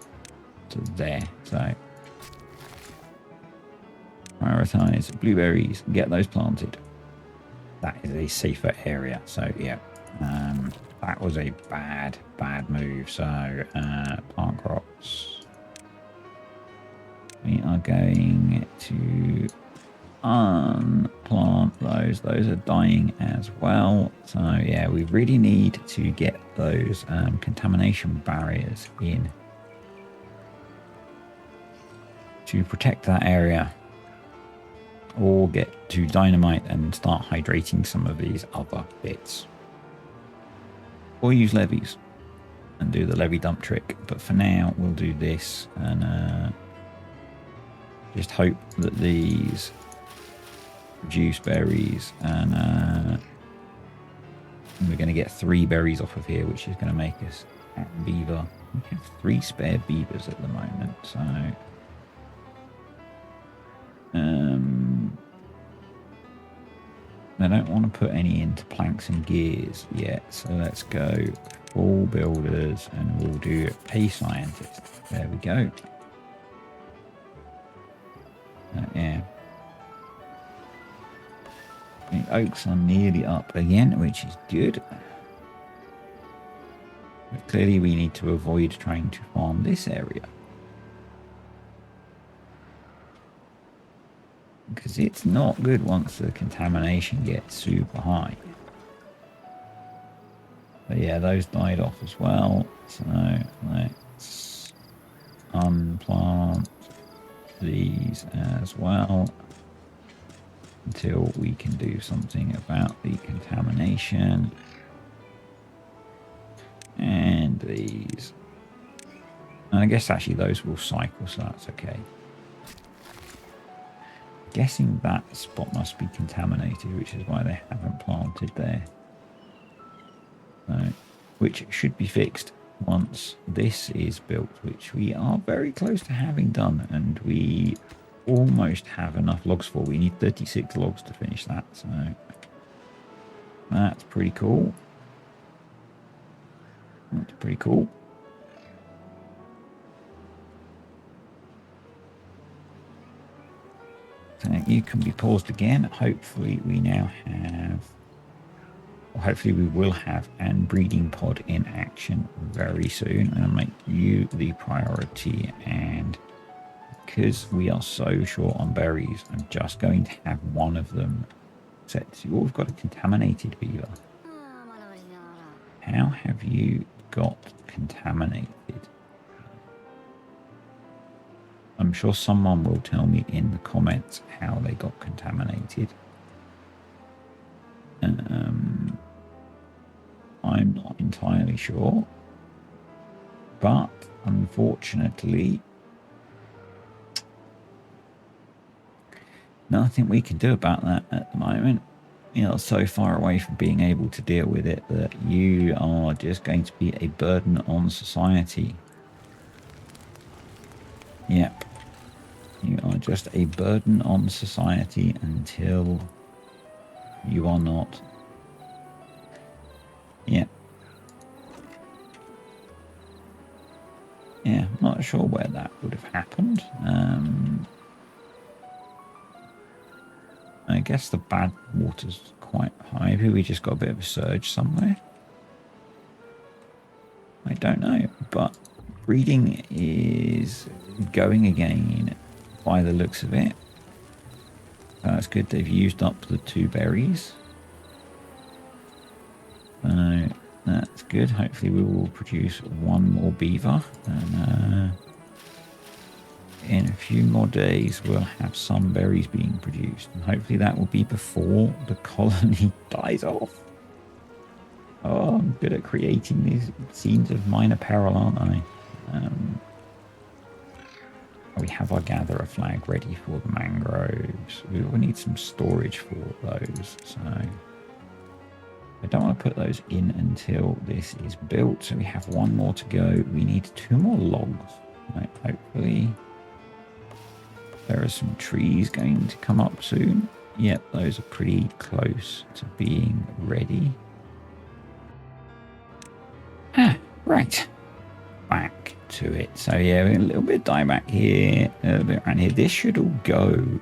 To there. So prioritize blueberries, get those planted. That is a safer area. So yeah, that was a bad move. So plant crops. We are going to unplant those. Those are dying as well. So yeah, we really need to get those contamination barriers in to protect that area, or get to dynamite and start hydrating some of these other bits, or use levees and do the levee dump trick. But for now we'll do this and just hope that these produce berries, and we're going to get 3 berries off of here, which is going to make us at beaver. We have 3 spare beavers at the moment, so I don't want to put any into planks and gears yet, so let's go full builders and we'll do a scientist. There we go. Yeah. The oaks are nearly up again, which is good. But clearly we need to avoid trying to farm this area, because it's not good once the contamination gets super high. But yeah, those died off as well. So let's unplant these as well until we can do something about the contamination. And these. And I guess actually those will cycle, so that's okay. Guessing that spot must be contaminated, which is why they haven't planted there. Which should be fixed once this is built, which we are very close to having done, and we almost have enough logs for. We need 36 logs to finish that, so that's pretty cool. That's pretty cool. So you can be paused again. Hopefully we now have, or hopefully we will have an breeding pod in action very soon. I'm going to make you the priority, and because we are so short on berries, I'm just going to have one of them set. So we've got a contaminated beaver. How have you got contaminated? I'm sure someone will tell me in the comments how they got contaminated. I'm not entirely sure, but unfortunately, nothing we can do about that at the moment. You know, so far away from being able to deal with it that you are just going to be a burden on society. Yep. You are just a burden on society until you are not. Yeah. Yeah, I'm not sure where that would have happened. I guess the bad water's quite high. Maybe we just got a bit of a surge somewhere. I don't know, but breeding is going again by the looks of it. That's good. They've used up the 2 berries. That's good. Hopefully we will produce 1 more beaver. And in a few more days we'll have some berries being produced. And hopefully that will be before the colony dies off. Oh, I'm good at creating these scenes of minor peril, aren't I? We have our gatherer flag ready for the mangroves. We will need some storage for those, so I don't want to put those in until this is built. So we have 1 more to go. We need 2 more logs. Right, hopefully there are some trees going to come up soon. Yep, those are pretty close to being ready. Right. Back to it. So yeah, a little bit of dieback here, a little bit around here. This should all go.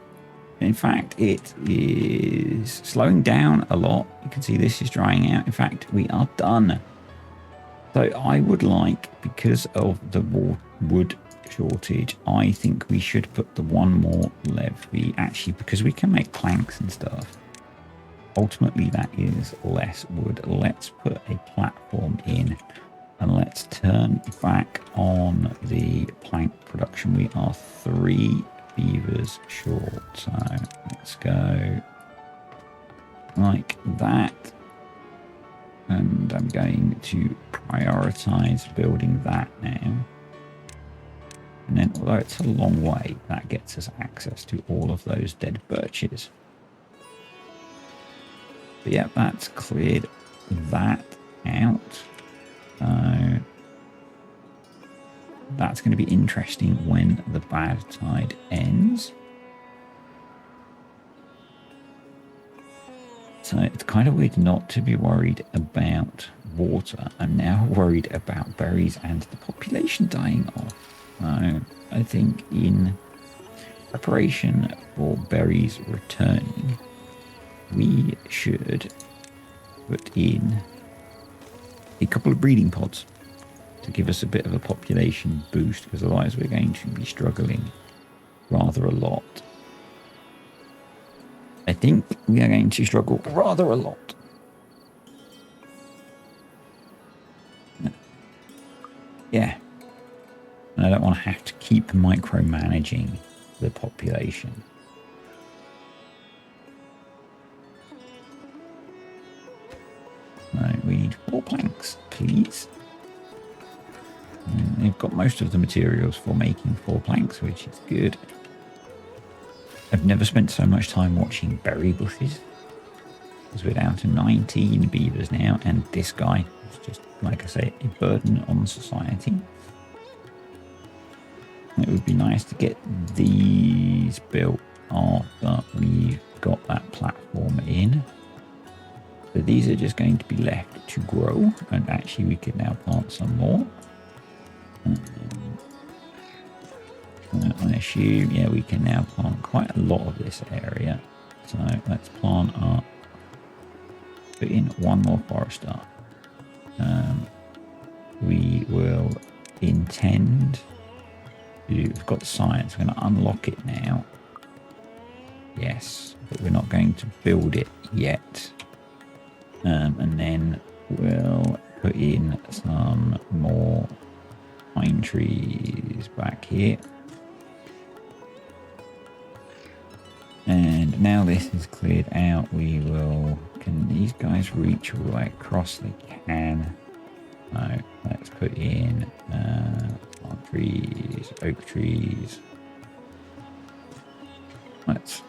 In fact, it is slowing down a lot. You can see this is drying out. In fact, we are done. So I would like, because of the wood shortage, I think we should put the 1 more levee, actually, because we can make planks and stuff. Ultimately, that is less wood. Let's put a platform in. And let's turn back on the plank production. We are 3 beavers short. So let's go like that. And I'm going to prioritize building that now. And then, although it's a long way, that gets us access to all of those dead birches. But yeah, that's cleared that out. That's going to be interesting when the bad tide ends. So it's kind of weird not to be worried about water. I'm now worried about berries and the population dying off. I think in preparation for berries returning, we should put in a couple of breeding pods to give us a bit of a population boost, because otherwise we're going to be struggling rather a lot. I think we are going to struggle rather a lot. Yeah. And I don't want to have to keep micromanaging the population. Right, we need 4 planks, please. And they've got most of the materials for making 4 planks, which is good. I've never spent so much time watching berry bushes, because we're down to 19 beavers now, and this guy is just, like I say, a burden on society. It would be nice to get these built after we've got that platform in. So these are just going to be left to grow, and actually we could now plant some more. I assume, yeah, we can now plant quite a lot of this area. So let's plant up, put in one more forester. We will intend to, we've got science, we're going to unlock it now. Yes, but we're not going to build it yet. And then we'll put in some more pine trees back here. And now this is cleared out, we will, can these guys reach all the way across? They can. So let's put in palm trees, oak trees. Let's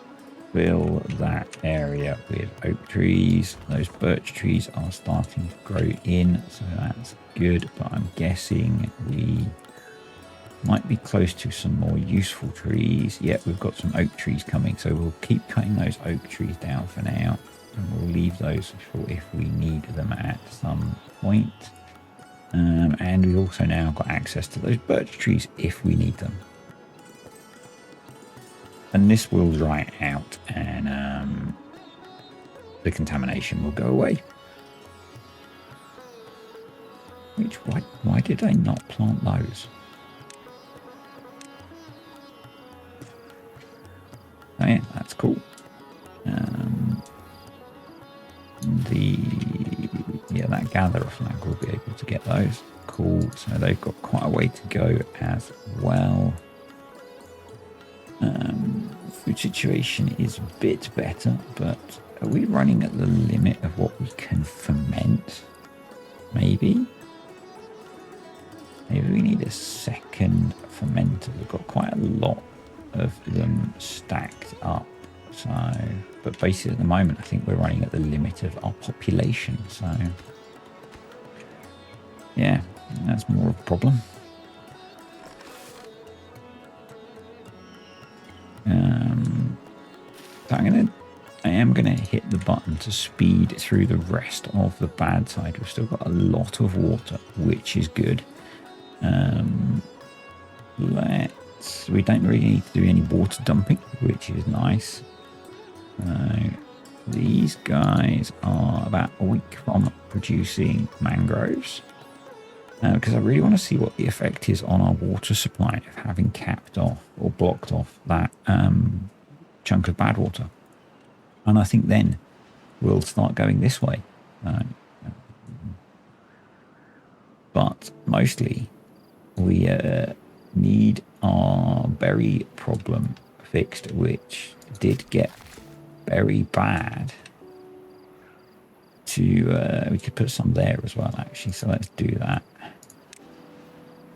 fill that area with oak trees. Those birch trees are starting to grow in, so that's good, but I'm guessing we might be close to some more useful trees. Yep, we've got some oak trees coming, so we'll keep cutting those oak trees down for now, and we'll leave those for if we need them at some point. And we've also now got access to those birch trees if we need them. And this will dry out, and the contamination will go away. Which, why did I not plant those? Oh yeah, that's cool. That gatherer flag will be able to get those. Cool. So they've got quite a way to go as well. Food situation is a bit better, but are we running at the limit of what we can ferment? Maybe we need a second fermenter. We've got quite a lot of them stacked up. So, but basically at the moment, I think we're running at the limit of our population. So, yeah, that's more of a problem. So I am gonna hit the button to speed through the rest of the bad side. We've still got a lot of water, which is good. We don't really need to do any water dumping, which is nice. These guys are about a week from producing mangroves, because I really want to see what the effect is on our water supply of having capped off or blocked off that chunk of bad water. And I think then we'll start going this way. But mostly we need our berry problem fixed, which did get very bad. We could put some there as well, actually, so let's do that.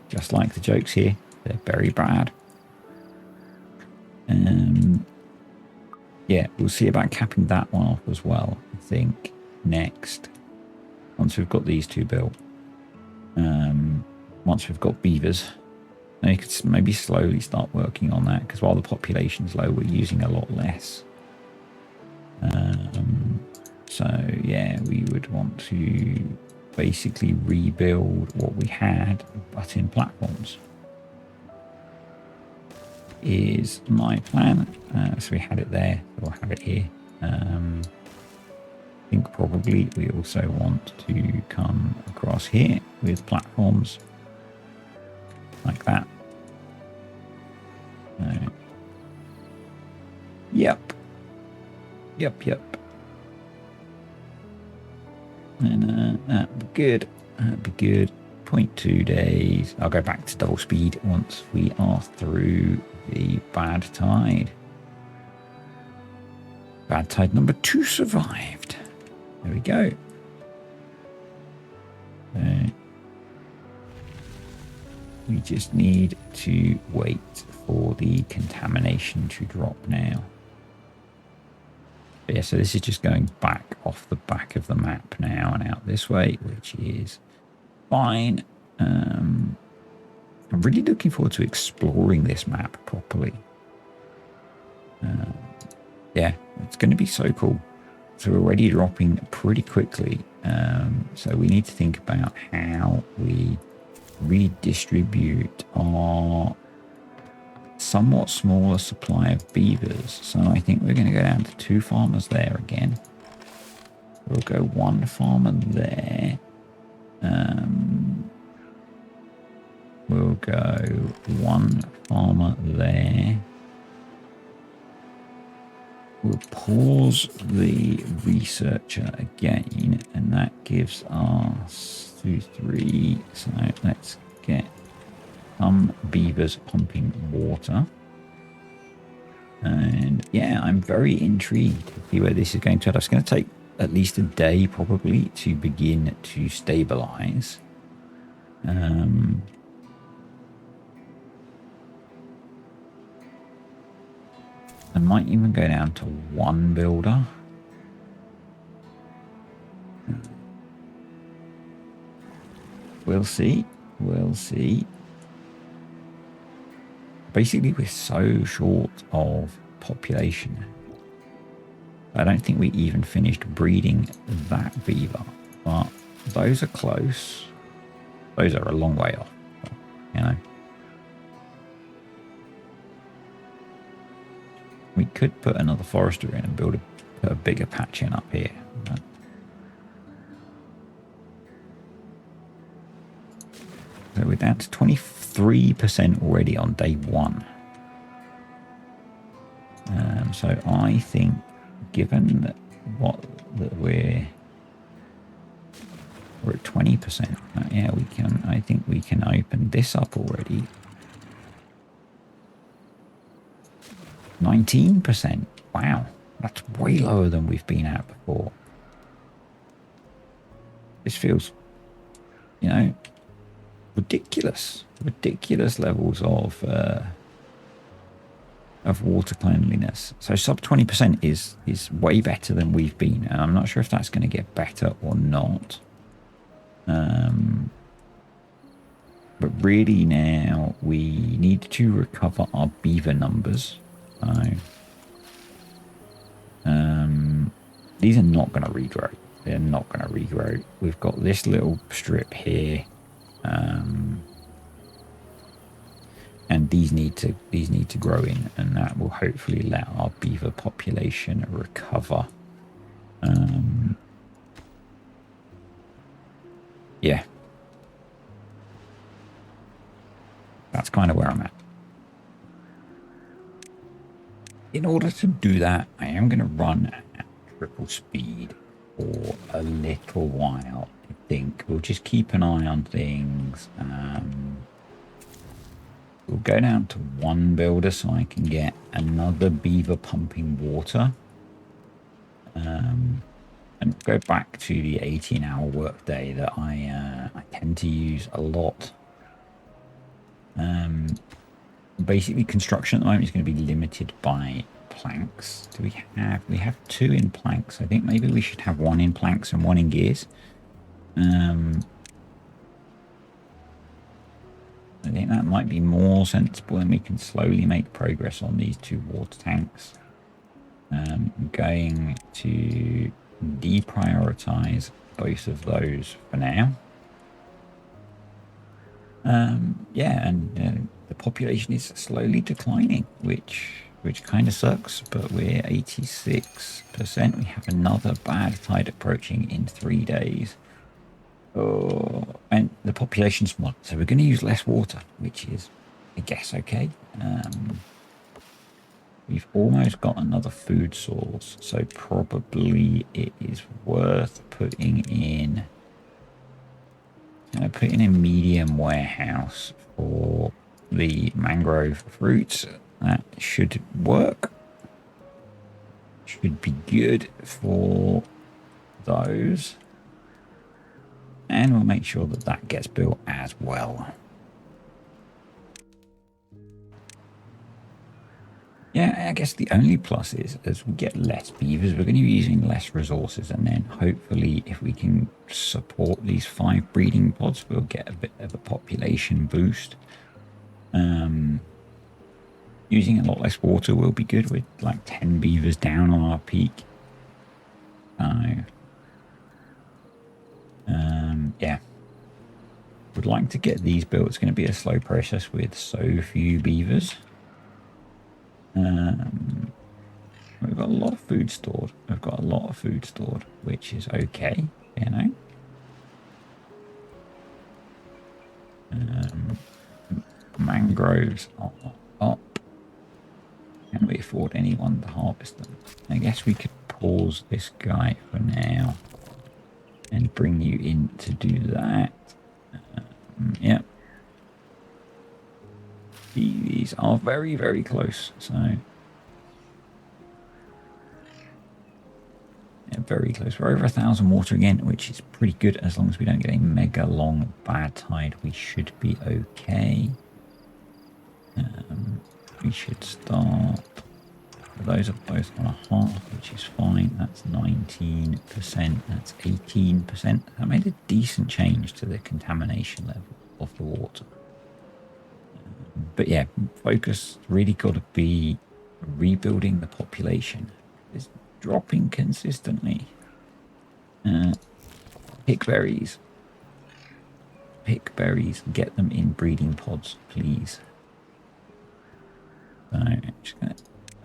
Just like the jokes here, they're very bad. Yeah, we'll see about capping that one off as well, I think, next, once we've got these two built. Once we've got beavers, then you could maybe slowly start working on that, because while the population's low, we're using a lot less. So yeah, we would want to basically rebuild what we had, but in platforms, is my plan. So we had it there, we'll have it here. I think probably we also want to come across here with platforms like that. Yep. And that'd be good. 0.2 days. I'll go back to double speed once we are through the bad tide. Bad tide number 2 survived. There we go. We just need to wait for the contamination to drop now. But yeah, so this is just going back off the back of the map now and out this way, which is fine. I'm really looking forward to exploring this map properly. Yeah, it's going to be so cool. So we're already dropping pretty quickly. So we need to think about how we redistribute our somewhat smaller supply of beavers. So I think we're going to go down to 2 farmers there again. We'll go 1 farmer there. We'll go 1 farmer there. We'll pause the researcher again, and that gives us 2, 3. So let's get some beavers pumping water. And yeah, I'm very intrigued to see where this is going to head. It's going to take at least a day probably to begin to stabilize. I might even go down to 1 builder. We'll see. We'll see. Basically, we're so short of population. I don't think we even finished breeding that beaver. But those are close. Those are a long way off, you know. We could put another forester in and put a bigger patch in up here. But so we're down to 23% already on day 1. So I think, given that we're at 20%, yeah, we can. I think we can open this up already. 19%. Wow, that's way lower than we've been at before. This feels, you know, ridiculous levels of water cleanliness. So sub 20% is way better than we've been, and I'm not sure if that's going to get better or not. But really now we need to recover our beaver numbers. So these are not going to regrow. They're not going to regrow. We've got this little strip here. And these need to grow in, and that will hopefully let our beaver population recover. Yeah, that's kind of where I'm at. In order to do that, I am going to run at triple speed for a little while. I think we'll just keep an eye on things. We'll go down to 1 builder so I can get another beaver pumping water. And go back to the 18-hour workday that I tend to use a lot. Basically, construction at the moment is going to be limited by planks. Do we have? We have 2 in planks. I think maybe we should have 1 in planks and 1 in gears. I think that might be more sensible, and we can slowly make progress on these 2 water tanks. I'm going to deprioritize both of those for now. Yeah, and the population is slowly declining, which kind of sucks, but we're 86%. We have another bad tide approaching in 3 days. Oh, and the population's small, so we're going to use less water, which is, I guess, okay. We've almost got another food source, so probably it is worth putting in a medium warehouse for the mangrove fruits. That should work. Should be good for those. And we'll make sure that that gets built as well. Yeah, I guess the only plus is as we get less beavers, we're going to be using less resources, and then hopefully if we can support these 5 breeding pods, we'll get a bit of a population boost. Using a lot less water will be good with like 10 beavers down on our peak. So, yeah. Would like to get these built. It's going to be a slow process with so few beavers. We've got a lot of food stored. We've got a lot of food stored, which is okay, you know. Mangroves are up. Can we afford anyone to harvest them? I guess we could pause this guy for now and bring you in to do that. Yep. These are very, very close. So, yeah, very close. We're over 1,000 water again, which is pretty good. As long as we don't get a mega long bad tide, we should be okay. We should start. Those are both on a half, which is fine. That's 19%. That's 18%. That made a decent change to the contamination level of the water. But yeah, focus really got to be rebuilding the population. It's dropping consistently. Pick berries. Pick berries. Get them in breeding pods, please. So just gonna,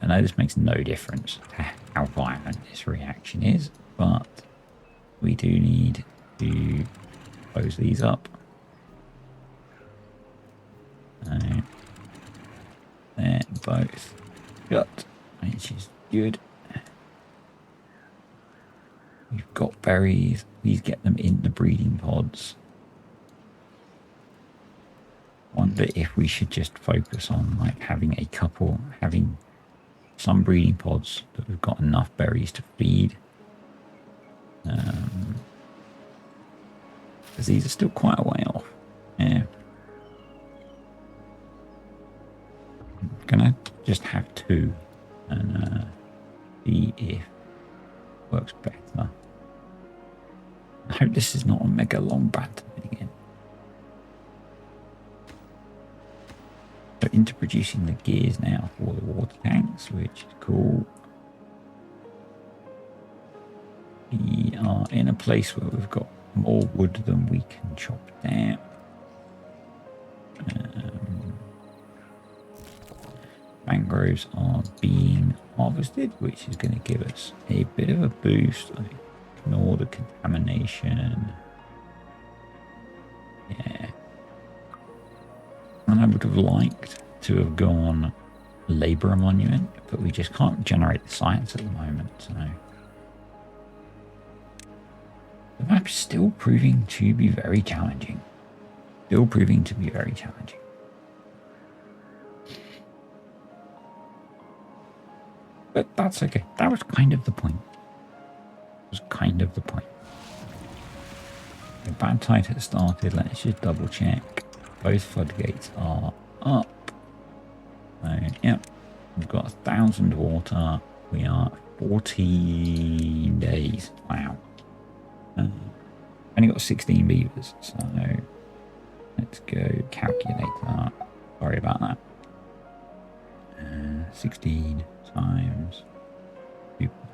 I know this makes no difference to how violent this reaction is, but we do need to close these up. They're both cut, which is good. We've got berries. Please get them in the breeding pods. Wonder if we should just focus on like having some breeding pods that we've got enough berries to feed. Because these are still quite a way off. Yeah. I'm gonna just have 2 and see if it works better. I hope this is not a mega long battle again. So into producing the gears now for the water tanks, which is cool. We are in a place where we've got more wood than we can chop down. Mangroves are being harvested, which is going to give us a bit of a boost. Ignore the contamination. Yeah. And I would have liked to have gone labor monument, but we just can't generate the science at the moment. So the map's still proving to be very challenging. But that's okay. That was kind of the point. The bad tide has started. Let's just double check. Both floodgates are up. So, yeah, we've got 1,000 water. We are 14 days. Wow. Only got 16 beavers. So let's go calculator. Sorry about that. 16 times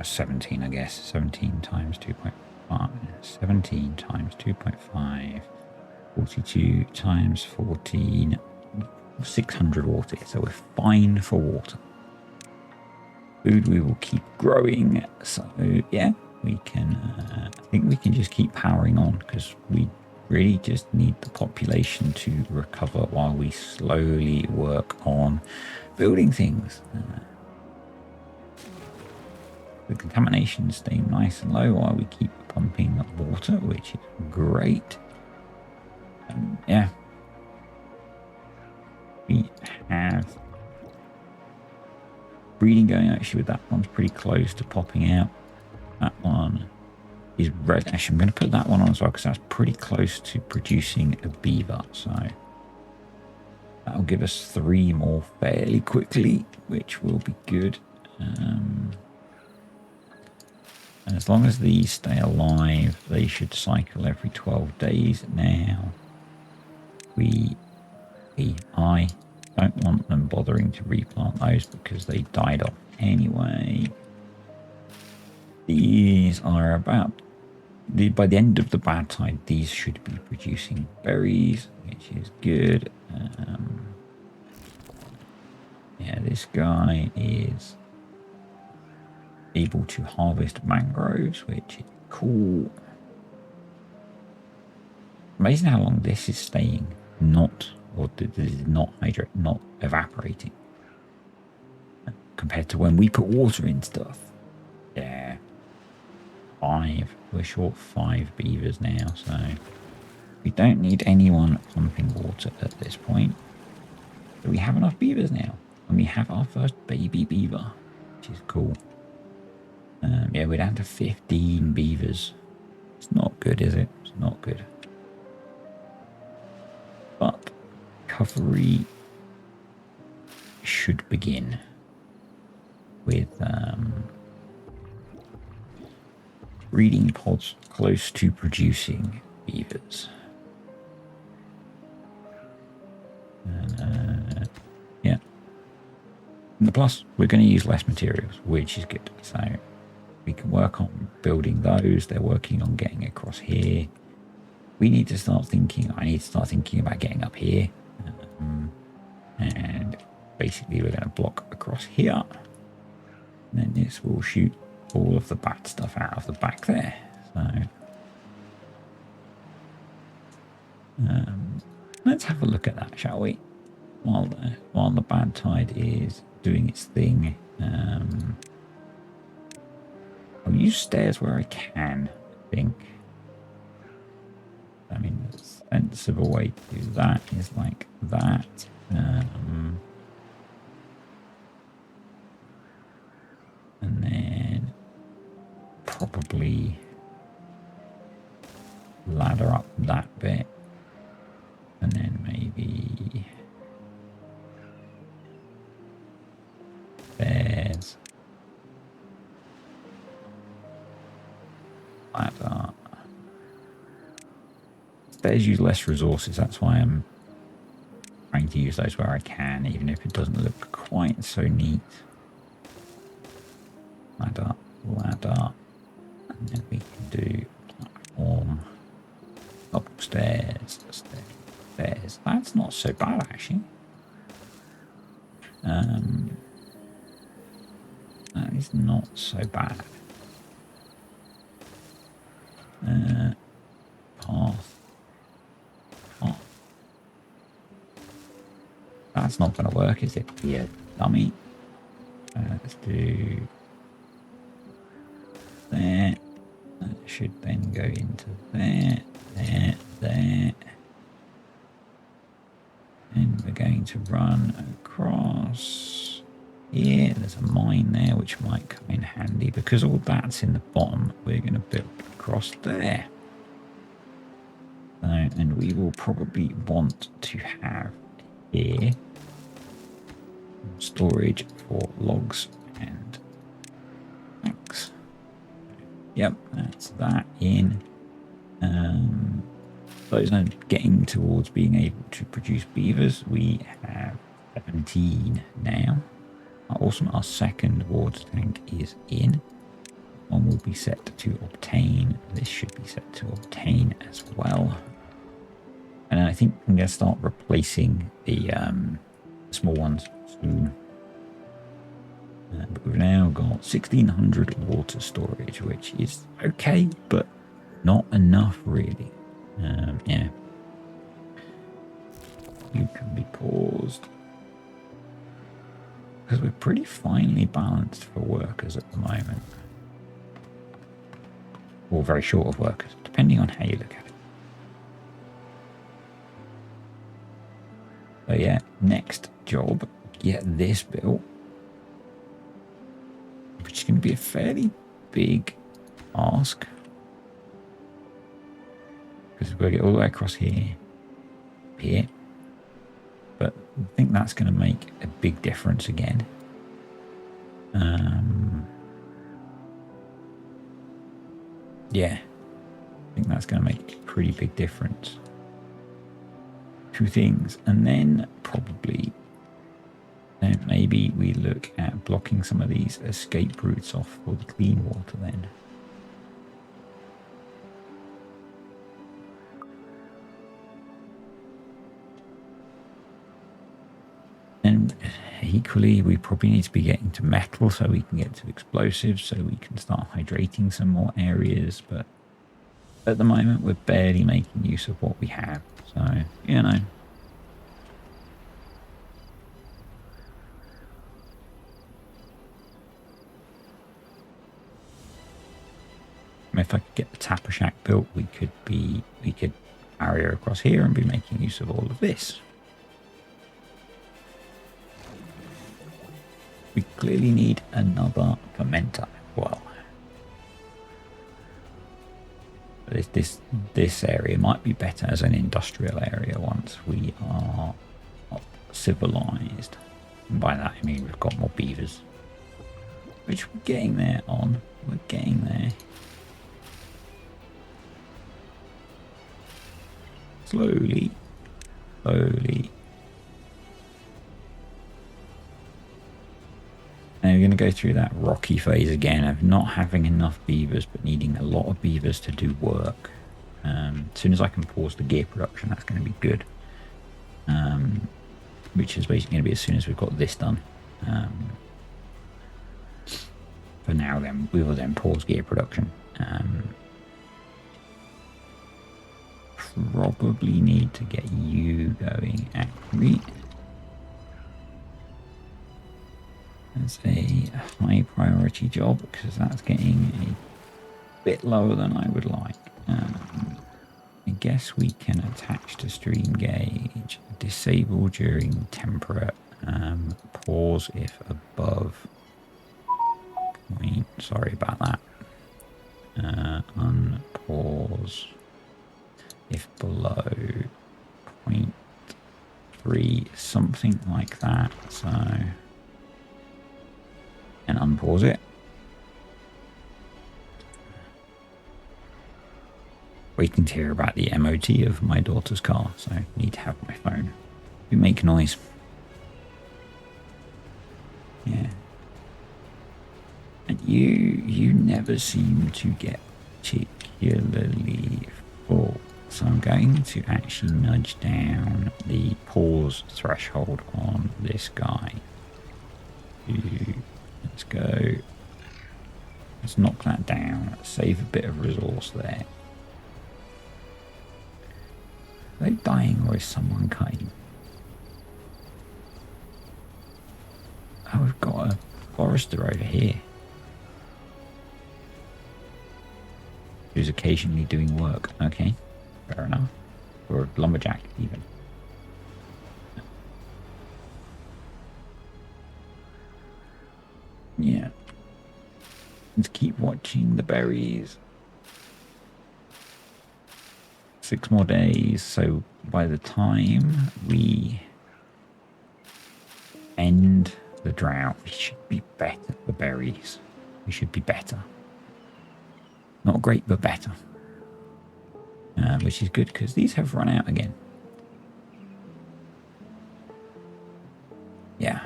17, I guess. 17 times 2.5. 17 times 2.5. 42 times 14. 600 water. So we're fine for water. Food we will keep growing. So yeah, we can. I think we can just keep powering on because we really just need the population to recover while we slowly work on building things. The contamination staying nice and low while we keep pumping water, which is great. Yeah, we have breeding going actually with that one's pretty close to popping out. That one is red. Actually, I'm going to put that one on as well because that's pretty close to producing a beaver. So That'll give us 3 more fairly quickly, which will be good. And as long as these stay alive, they should cycle every 12 days. Now, I don't want them bothering to replant those because they died off anyway. These are about... by the end of the bad tide, these should be producing berries, which is good. Yeah, this guy is able to harvest mangroves, which is cool. Amazing how long this is staying not, or this is not hydrate, not evaporating, compared to when we put water in stuff. Yeah. 5. We're short 5 beavers now, so we don't need anyone pumping water at this point. So we have enough beavers now, and we have our first baby beaver, which is cool. Yeah, we're down to 15 beavers. It's not good, is it? It's not good. But recovery should begin with breeding pods close to producing beavers. Yeah. And the plus, we're going to use less materials, which is good. So we can work on building those. They're working on getting across here. We need to start thinking, I need to start thinking about getting up here. And basically we're going to block across here. And then this will shoot all of the bad stuff out of the back there. So let's have a look at that, shall we? While the bad tide is doing its thing. I'll use stairs where I can, I think. I mean, the sensible way to do that is like that. And then probably ladder up that bit. And then maybe stairs. Ladder. Stairs use less resources, that's why I'm trying to use those where I can, even if it doesn't look quite so neat. Ladder, ladder, and then we can do platform, upstairs, stairs. That's not so bad, actually. That is not so bad. Path. That's not going to work, is it? Yeah, dummy. Let's do there. That should then go into there, there. And we're going to run across here. There's a mine there, which might come in handy because all that's in the bottom. We're going to build across there. And we will probably want to have here storage for logs and planks. Yep, that's that in. Those are getting towards being able to produce beavers. We have 17 now. Awesome. Our second water tank is in. One will be set to obtain. This should be set to obtain as well. And I think I'm going to start replacing the small ones soon. But we've now got 1600 water storage, which is okay, but not enough really. Yeah. You can be paused. Because we're pretty finely balanced for workers at the moment. Or very short of workers, depending on how you look at it. So yeah, next job, get this built. Which is going to be a fairly big ask. Because we've got to get all the way across here. But I think that's going to make a big difference again. Yeah, I think that's going to make a pretty big difference. Two things, and then probably maybe we look at blocking some of these escape routes off for the clean water then. And equally, we probably need to be getting to metal so we can get to explosives, so we can start hydrating some more areas. But at the moment, we're barely making use of what we have. So, you know. If I could get the tapper shack built, we could area across here and be making use of all of this. We clearly need another fermenter. Well, this area might be better as an industrial area once we are civilized. And by that I mean we've got more beavers, which we're getting there on. We're getting there. Slowly, slowly. Now we're going to go through that rocky phase again of not having enough beavers, but needing a lot of beavers to do work. As soon as I can pause the gear production, that's going to be good. Which is basically going to be as soon as we've got this done. For now, then we will then pause gear production. Probably need to get you going actually. That's a high priority job because that's getting a bit lower than I would like. I guess we can attach to stream gauge, disable during temperate, pause if above point. Sorry about that. Unpause if below 0.3, something like that. So, and unpause it. Waiting to hear about the MOT of my daughter's car, so I need to have my phone. We make noise. Yeah. And you never seem to get particularly full. So I'm going to actually nudge down the pause threshold on this guy. Let's go. Let's knock that down. Save a bit of resource there. Are they dying or is someone cutting? Oh, we've got a forester over here who's occasionally doing work. Okay, fair enough. Or a lumberjack even. Yeah. Let's keep watching the berries. 6 more days, so by the time we end the drought, we should be better for berries. We should be better. Not great, but better. Which is good because these have run out again. Yeah.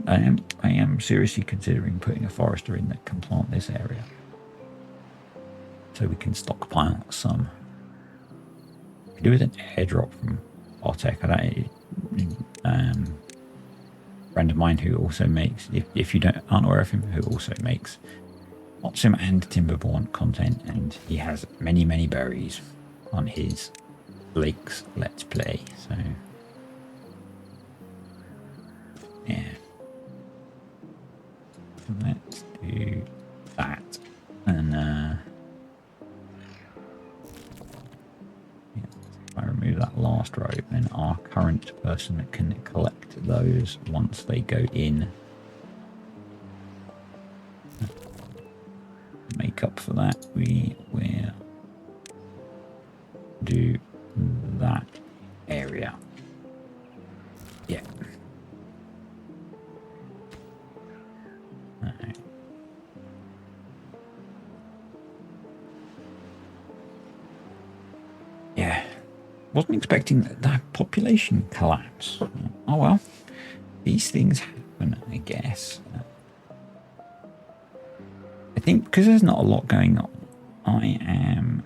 I am seriously considering putting a forester in that can plant this area. So we can stockpile some. We do with an airdrop from Artec. Friend of mine who also makes, if you aren't aware of him, who also makes Opsim and TimberBorn content, and he has many berries on his Blake's Let's Play. So yeah. Let's do that. And yeah, if I remove that last row, then our current person can collect those once they go in. Make up for that, we will do that area. Yeah. Right. Yeah. Wasn't expecting that population collapse. Oh well. These things happen, I guess. I think because there's not a lot going on, I am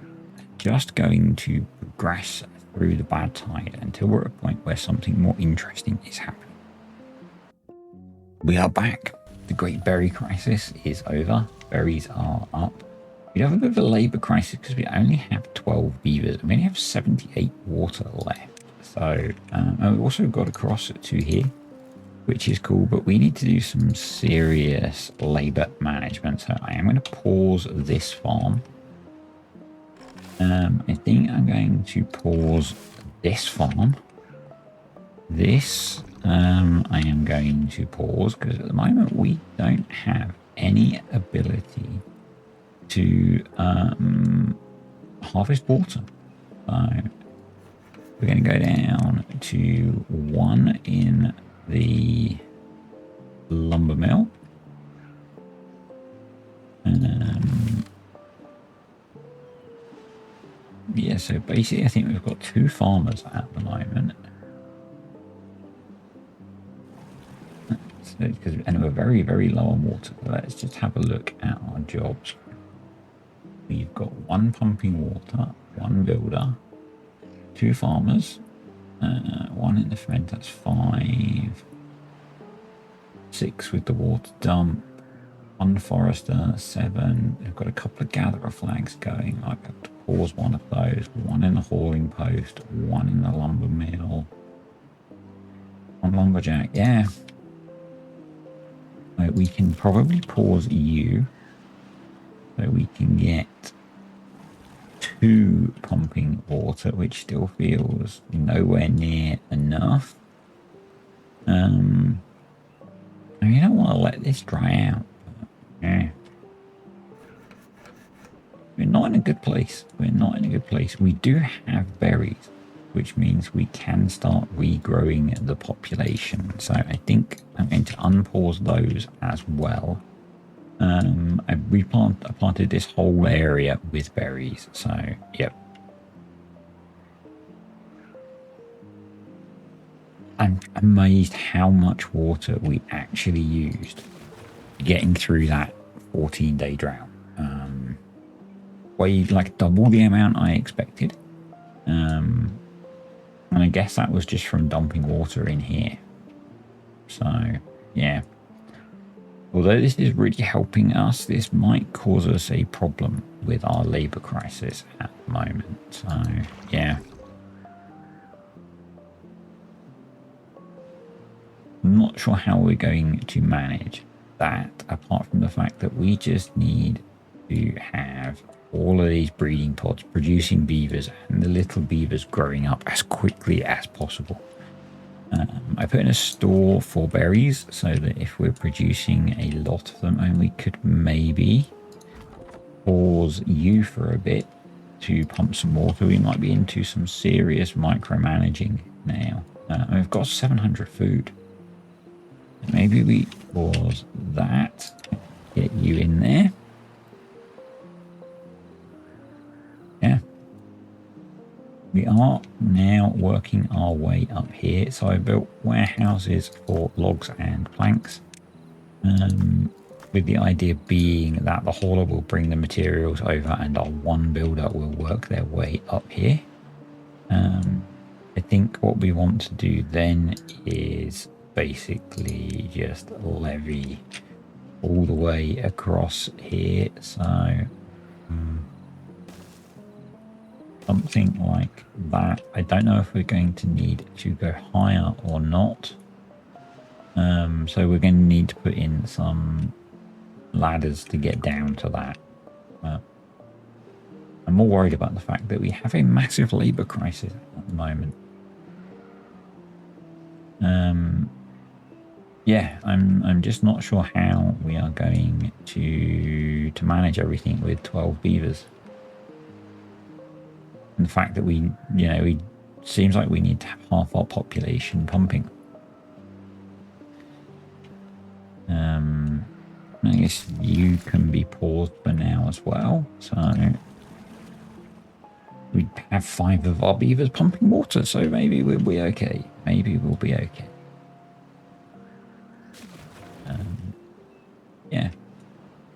just going to progress through the bad tide until we're at a point where something more interesting is happening. We are back. The Great Berry Crisis is over. Berries are up. We have a bit of a labour crisis because we only have 12 beavers. We only have 78 water left. So, and we've also got across to here, which is cool, but we need to do some serious labour management. So I am going to pause this farm. I think I'm going to pause this farm. This I am going to pause because at the moment we don't have any ability to harvest water. So we're going to go down to 1 in the lumber mill. Yeah, so basically I think we've got 2 farmers at the moment. And we're very, very low on water. Let's just have a look at our jobs. We've got 1 pumping water, 1 builder, 2 farmers, 1 in the ferment, that's 5, 6 with the water dump, 1 forester, 7. We've got a couple of gatherer flags going. I've got to pause 1 of those, 1 in the hauling post, 1 in the lumber mill, 1 lumberjack. Yeah. We can probably pause you so we can get 2 pumping water, which still feels nowhere near enough. I mean, I don't want to let this dry out. Yeah. We're not in a good place. We're not in a good place. We do have berries, which means we can start regrowing the population. So I think I'm going to unpause those as well. I planted this whole area with berries. So, yep. I'm amazed how much water we actually used getting through that 14-day drought. Way like double the amount I expected. And I guess that was just from dumping water in here. So, yeah. Although this is really helping us, this might cause us a problem with our labour crisis at the moment. So, yeah. I'm not sure how we're going to manage that, apart from the fact that we just need to have all of these breeding pods producing beavers and the little beavers growing up as quickly as possible. I put in a store for berries so that if we're producing a lot of them, and we could maybe pause you for a bit to pump some water. We might be into some serious micromanaging now. We've got 700 food. Maybe we pause that, get you in there. Yeah. We are now working our way up here. So I built warehouses for logs and planks, with the idea being that the hauler will bring the materials over and our 1 builder will work their way up here. I think what we want to do then is basically just levy all the way across here. So something like that. I don't know if we're going to need to go higher or not. So we're going to need to put in some ladders to get down to that. I'm more worried about the fact that we have a massive labour crisis at the moment. Yeah, I'm just not sure how we are going to manage everything with 12 beavers. And the fact that we seems like we need to have half our population pumping. I guess you can be paused for now as well. So we have 5 of our beavers pumping water, so maybe we'll be okay. Maybe we'll be okay. Yeah,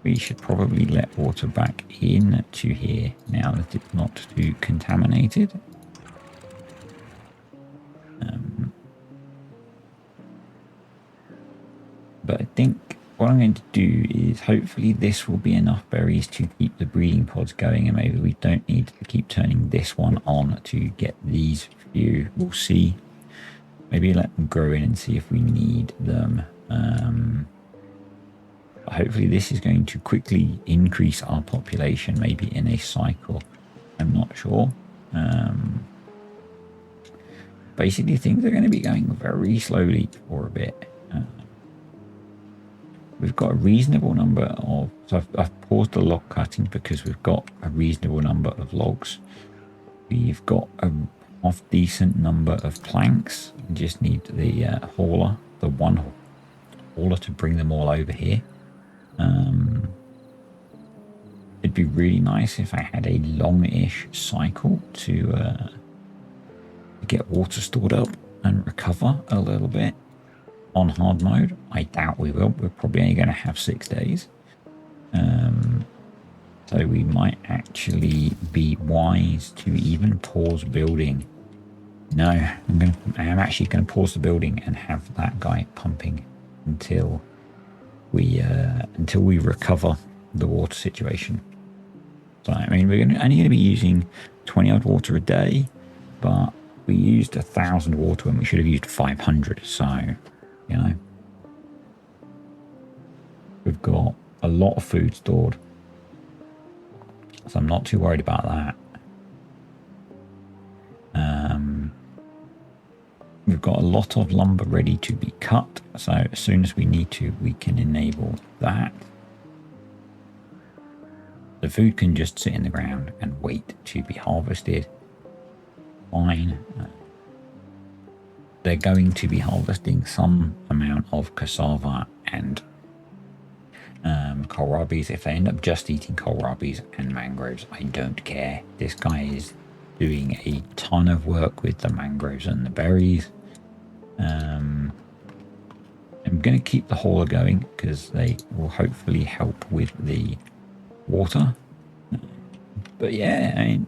we should probably let water back in to here now that it's not too contaminated. But I think what I'm going to do is hopefully this will be enough berries to keep the breeding pods going, and maybe we don't need to keep turning this one on to get these few. We'll see. Maybe let them grow in and see if we need them. Hopefully this is going to quickly increase our population, maybe in a cycle. I'm not sure. Basically things are going to be going very slowly for a bit. We've got a reasonable number of... So I've paused the log cutting because we've got a reasonable number of logs. We've got a half-decent number of planks. We just need the hauler, the one hauler, to bring them all over here. It'd be really nice if I had a long-ish cycle to get water stored up and recover a little bit. On hard mode, I doubt we will. We're probably only going to have 6 days. So we might actually be wise to even pause building. No, I'm actually going to pause the building and have that guy pumping until we recover the water situation. So I mean, we're only going to be using 20 odd water a day, but we used 1,000 water when we should have used 500. So, you know, we've got a lot of food stored, so I'm not too worried about that. We've got a lot of lumber ready to be cut, so as soon as we need to, we can enable that. The food can just sit in the ground and wait to be harvested. Fine. They're going to be harvesting some amount of cassava and kohlrabis. If they end up just eating kohlrabis and mangroves, I don't care. This guy is doing a ton of work with the mangroves and the berries. I'm going to keep the hauler going because they will hopefully help with the water. But yeah, I mean,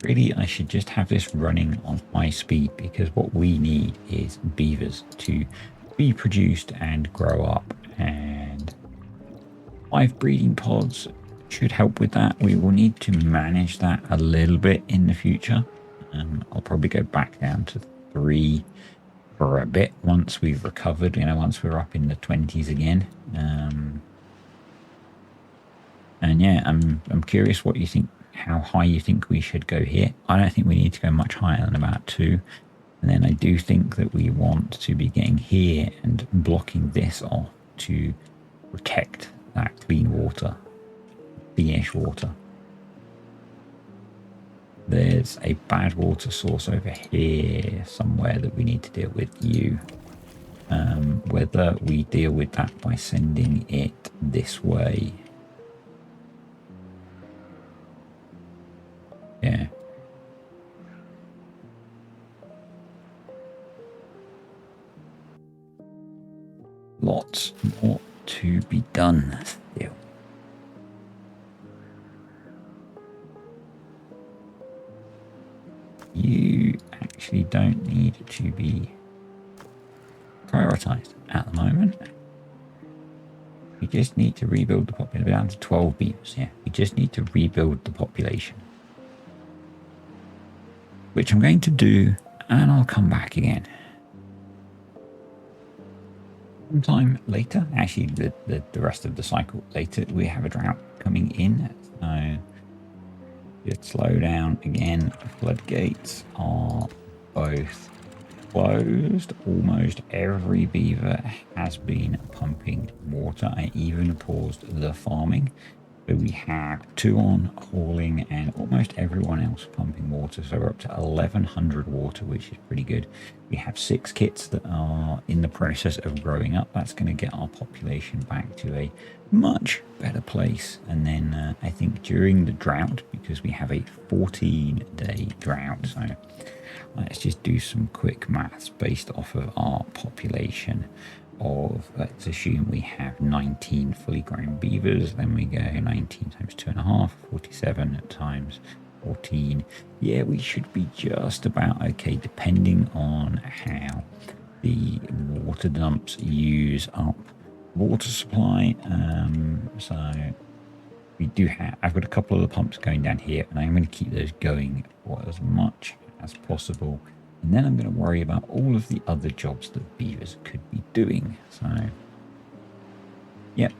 really, I should just have this running on high speed, because what we need is beavers to be produced and grow up, and 5 breeding pods should help with that. We will need to manage that a little bit in the future. I'll probably go back down to 3 for a bit once we've recovered, you know, once we're up in the 20s again. And yeah, I'm curious what you think, how high you think we should go here. I don't think we need to go much higher than about 2. And then I do think that we want to be getting here and blocking this off to protect that clean water, cleanish water. There's a bad water source over here somewhere that we need to deal with. Whether we deal with that by sending it this way. Yeah. Lots more to be done still. You actually don't need to be prioritized at the moment. We just need to rebuild the population down to 12 beavers. Yeah, we just need to rebuild the population, which I'm going to do, and I'll come back again sometime later. Actually, the rest of the cycle later. We have a drought coming in, so just slow down again. Floodgates are both closed. Almost every beaver has been pumping water. I even paused the farming So we have 2 on hauling and almost everyone else pumping water. So we're up to 1100 water, which is pretty good. We have 6 kits that are in the process of growing up. That's going to get our population back to a much better place. And then I think during the drought, because we have a 14-day drought, so let's just do some quick maths based off of our population of, let's assume we have 19 fully grown beavers. Then we go 19 times 2.5, 47 times 14. Yeah, we should be just about okay, depending on how the water dumps use up water supply. So we do have, I've got a couple of the pumps going down here, and I'm going to keep those going for as much as possible. And then I'm going to worry about all of the other jobs that beavers could be doing. So, yep.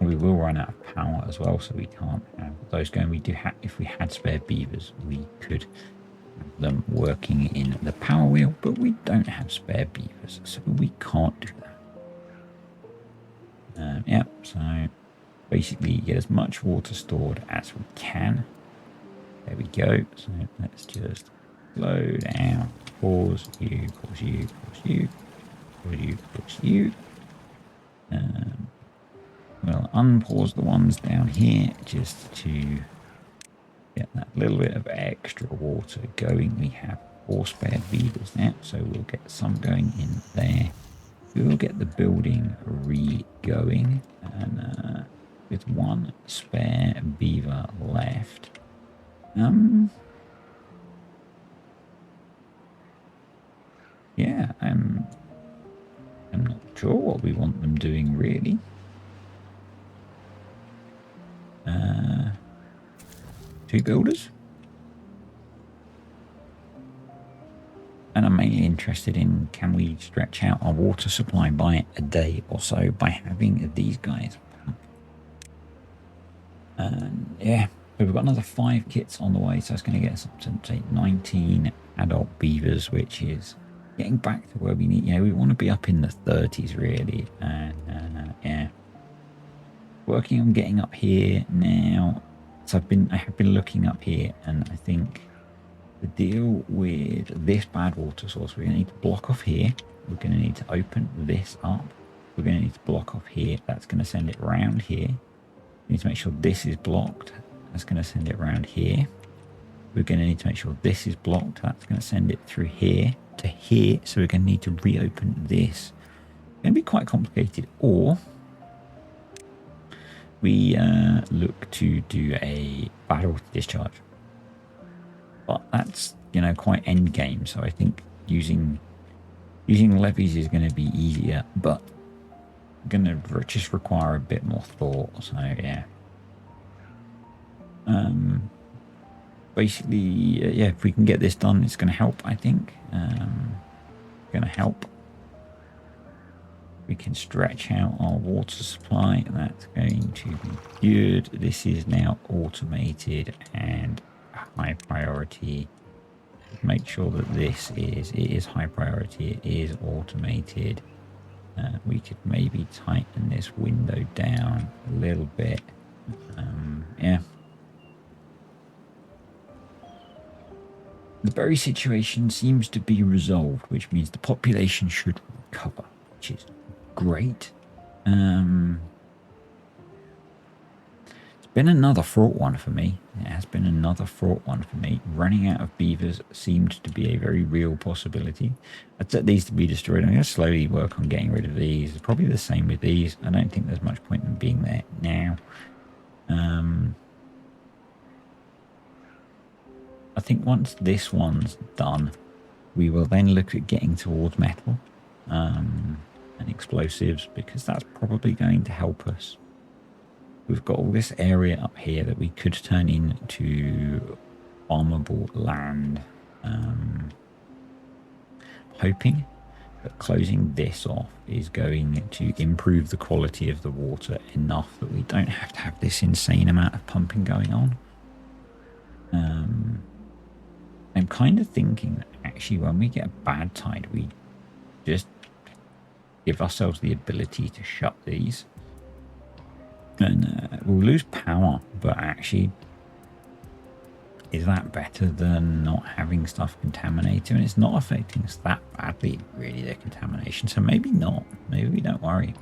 We will run out of power as well, so we can't have those going. We do have, if we had spare beavers, we could have them working in the power wheel, but we don't have spare beavers, so we can't do that. Yep, so basically get as much water stored as we can. There we go. So let's just slow down, pause you, pause you, pause you, pause you, pause you. We'll unpause the ones down here just to get that little bit of extra water going. We have 4 spare beavers now, so we'll get some going in there. We will get the building re-going, and with 1 spare beaver left. Yeah, I'm not sure what we want them doing, really. 2 builders. And I'm mainly interested in, can we stretch out our water supply by a day or so by having these guys pump? And yeah, so we've got another 5 kits on the way, so that's going to get us up to, say, 19 adult beavers, which is getting back to where we need. You know, we want to be up in the 30s really, and yeah, working on getting up here now. So I have been looking up here, and I think the deal with this bad water source, we're going to need to block off here. We're going to need to open this up. We're going to need to block off here. That's going to send it around here. We need to make sure this is blocked. That's going to send it around here. We're going to need to make sure this is blocked. That's going to send it through here to here. So we're going to need to reopen this. It's going to be quite complicated. Or we look to do a bad water discharge. But that's, you know, quite end game. So I think using levees is going to be easier, but going to just require a bit more thought. So yeah. Basically, yeah, if we can get this done, it's going to help, I think. Going to help. We can stretch out our water supply. That's going to be good. This is now automated and high priority. Make sure that it is high priority. It is automated. We could maybe tighten this window down a little bit. Yeah. The berry situation seems to be resolved, which means the population should recover, which is great. It's been another fraught one for me. It has been another fraught one for me. Running out of beavers seemed to be a very real possibility. I'd set these to be destroyed. I'm going to slowly work on getting rid of these. It's probably the same with these. I don't think there's much point in being there now. I think once this one's done, we will then look at getting towards metal and explosives, because that's probably going to help us. We've got all this area up here that we could turn into farmable land. Hoping that closing this off is going to improve the quality of the water enough that we don't have to have this insane amount of pumping going on. I'm kind of thinking that actually when we get a bad tide, we just give ourselves the ability to shut these. And we'll lose power, but actually, is that better than not having stuff contaminated? And it's not affecting us that badly, really, the contamination. So maybe not. Maybe we don't worry.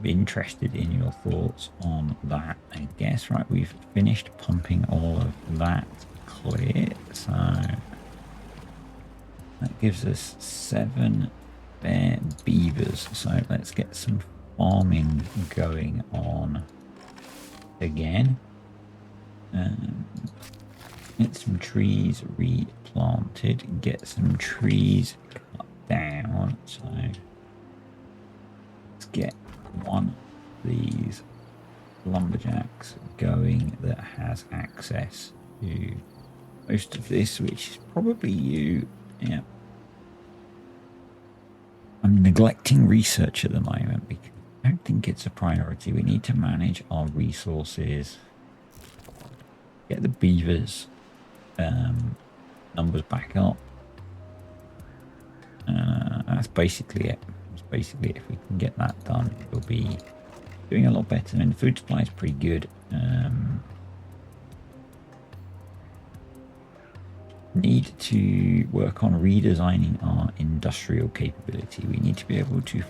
Be interested in your thoughts on that, I guess. Right, we've finished pumping all of that clear. So that gives us 7 spare beavers. So let's get some farming going on again. Get some trees replanted, get some trees cut down. So let's get one of these lumberjacks going that has access to most of this, which is probably you. Yeah. I'm neglecting research at the moment because I don't think it's a priority. We need to manage our resources. Get the beavers numbers back up. That's basically it. That's basically it. If we can get that done, we'll be doing a lot better. And the food supply is pretty good. Need to work on redesigning our industrial capability. We need to be able to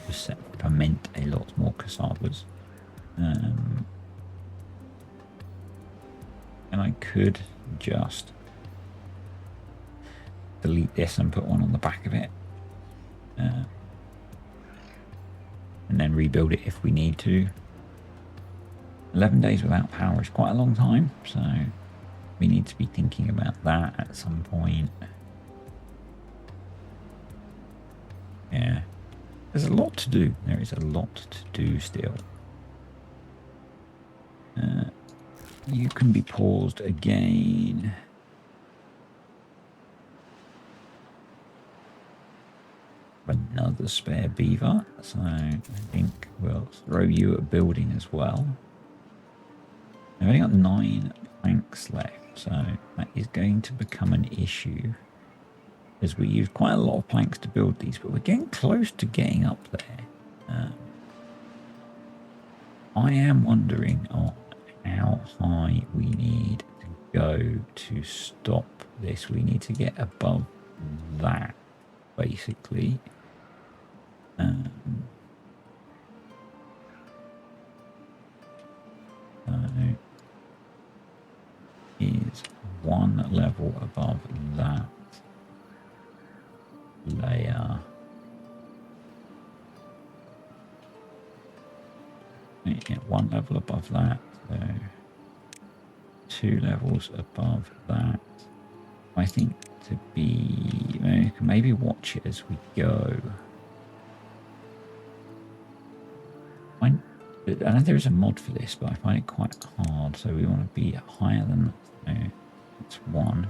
ferment a lot more cassavas. And I could just delete this and put one on the back of it. And then rebuild it if we need to. 11 days without power is quite a long time, so we need to be thinking about that at some point. Yeah, there's a lot to do. There is a lot to do still. You can be paused again. Another spare beaver, so I think we'll throw you a building as well. I've only got 9 planks left, so that is going to become an issue as we use quite a lot of planks to build these, but we're getting close to getting up there. I am wondering on how high we need to go to stop this. We need to get above that, basically. Is 1 level above that layer. Yeah, 1 level above that, so 2 levels above that. I think to be, maybe watch it as we go. I know there's a mod for this, but I find it quite hard, so we want to be higher than that. So it's 1.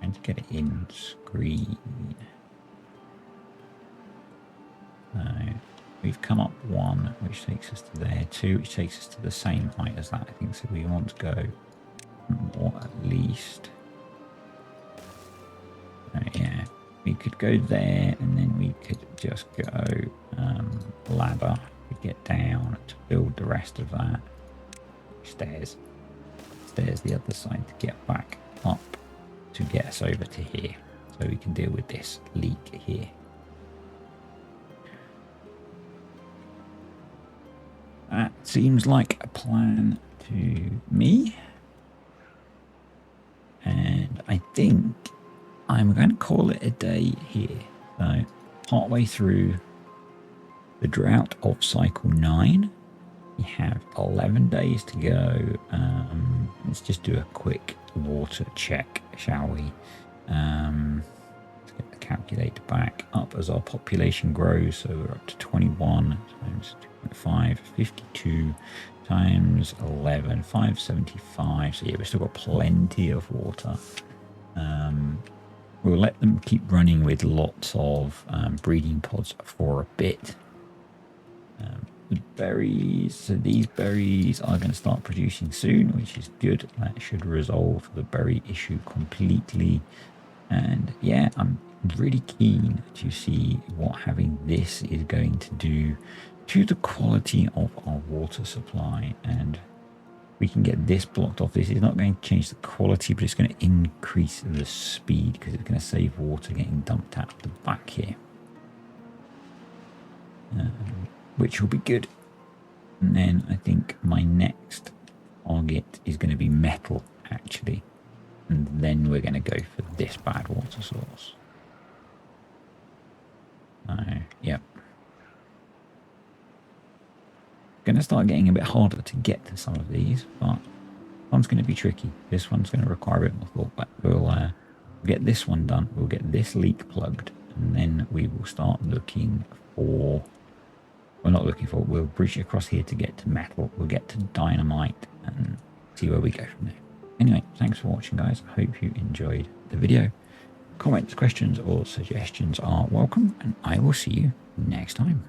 And to get it in screen. We've come up 1, which takes us to there. 2, which takes us to the same height as that, I think. So we want to go more at least. Yeah, we could go there, and then we could just go ladder to get down to build the rest of that. Stairs the other side to get back up to get us over to here, so we can deal with this leak here. That seems like a plan to me, and I think I'm going to call it a day here. So partway through the drought of cycle 9, we have 11 days to go. Let's just do a quick water check, shall we? Let's get the calculator back up as our population grows. So we're up to 21 times 2.5, 52 times 11, 575. So yeah, we've still got plenty of water. We'll let them keep running with lots of breeding pods for a bit. The berries, so these berries are going to start producing soon, which is good. That should resolve the berry issue completely. And yeah, I'm really keen to see what having this is going to do to the quality of our water supply. And we can get this blocked off. This is not going to change the quality, but it's going to increase the speed because it's going to save water getting dumped out the back here, which will be good. And then I think my next target is going to be metal, actually. And then we're going to go for this bad water source. Yep. Going to start getting a bit harder to get to some of these, but one's going to be tricky. This one's going to require a bit more thought, but we'll get this one done. We'll get this leak plugged, and then we will start looking for... We're not looking for... We'll bridge across here to get to metal. We'll get to dynamite and see where we go from there. Anyway, thanks for watching, guys. I hope you enjoyed the video. Comments, questions, or suggestions are welcome, and I will see you next time.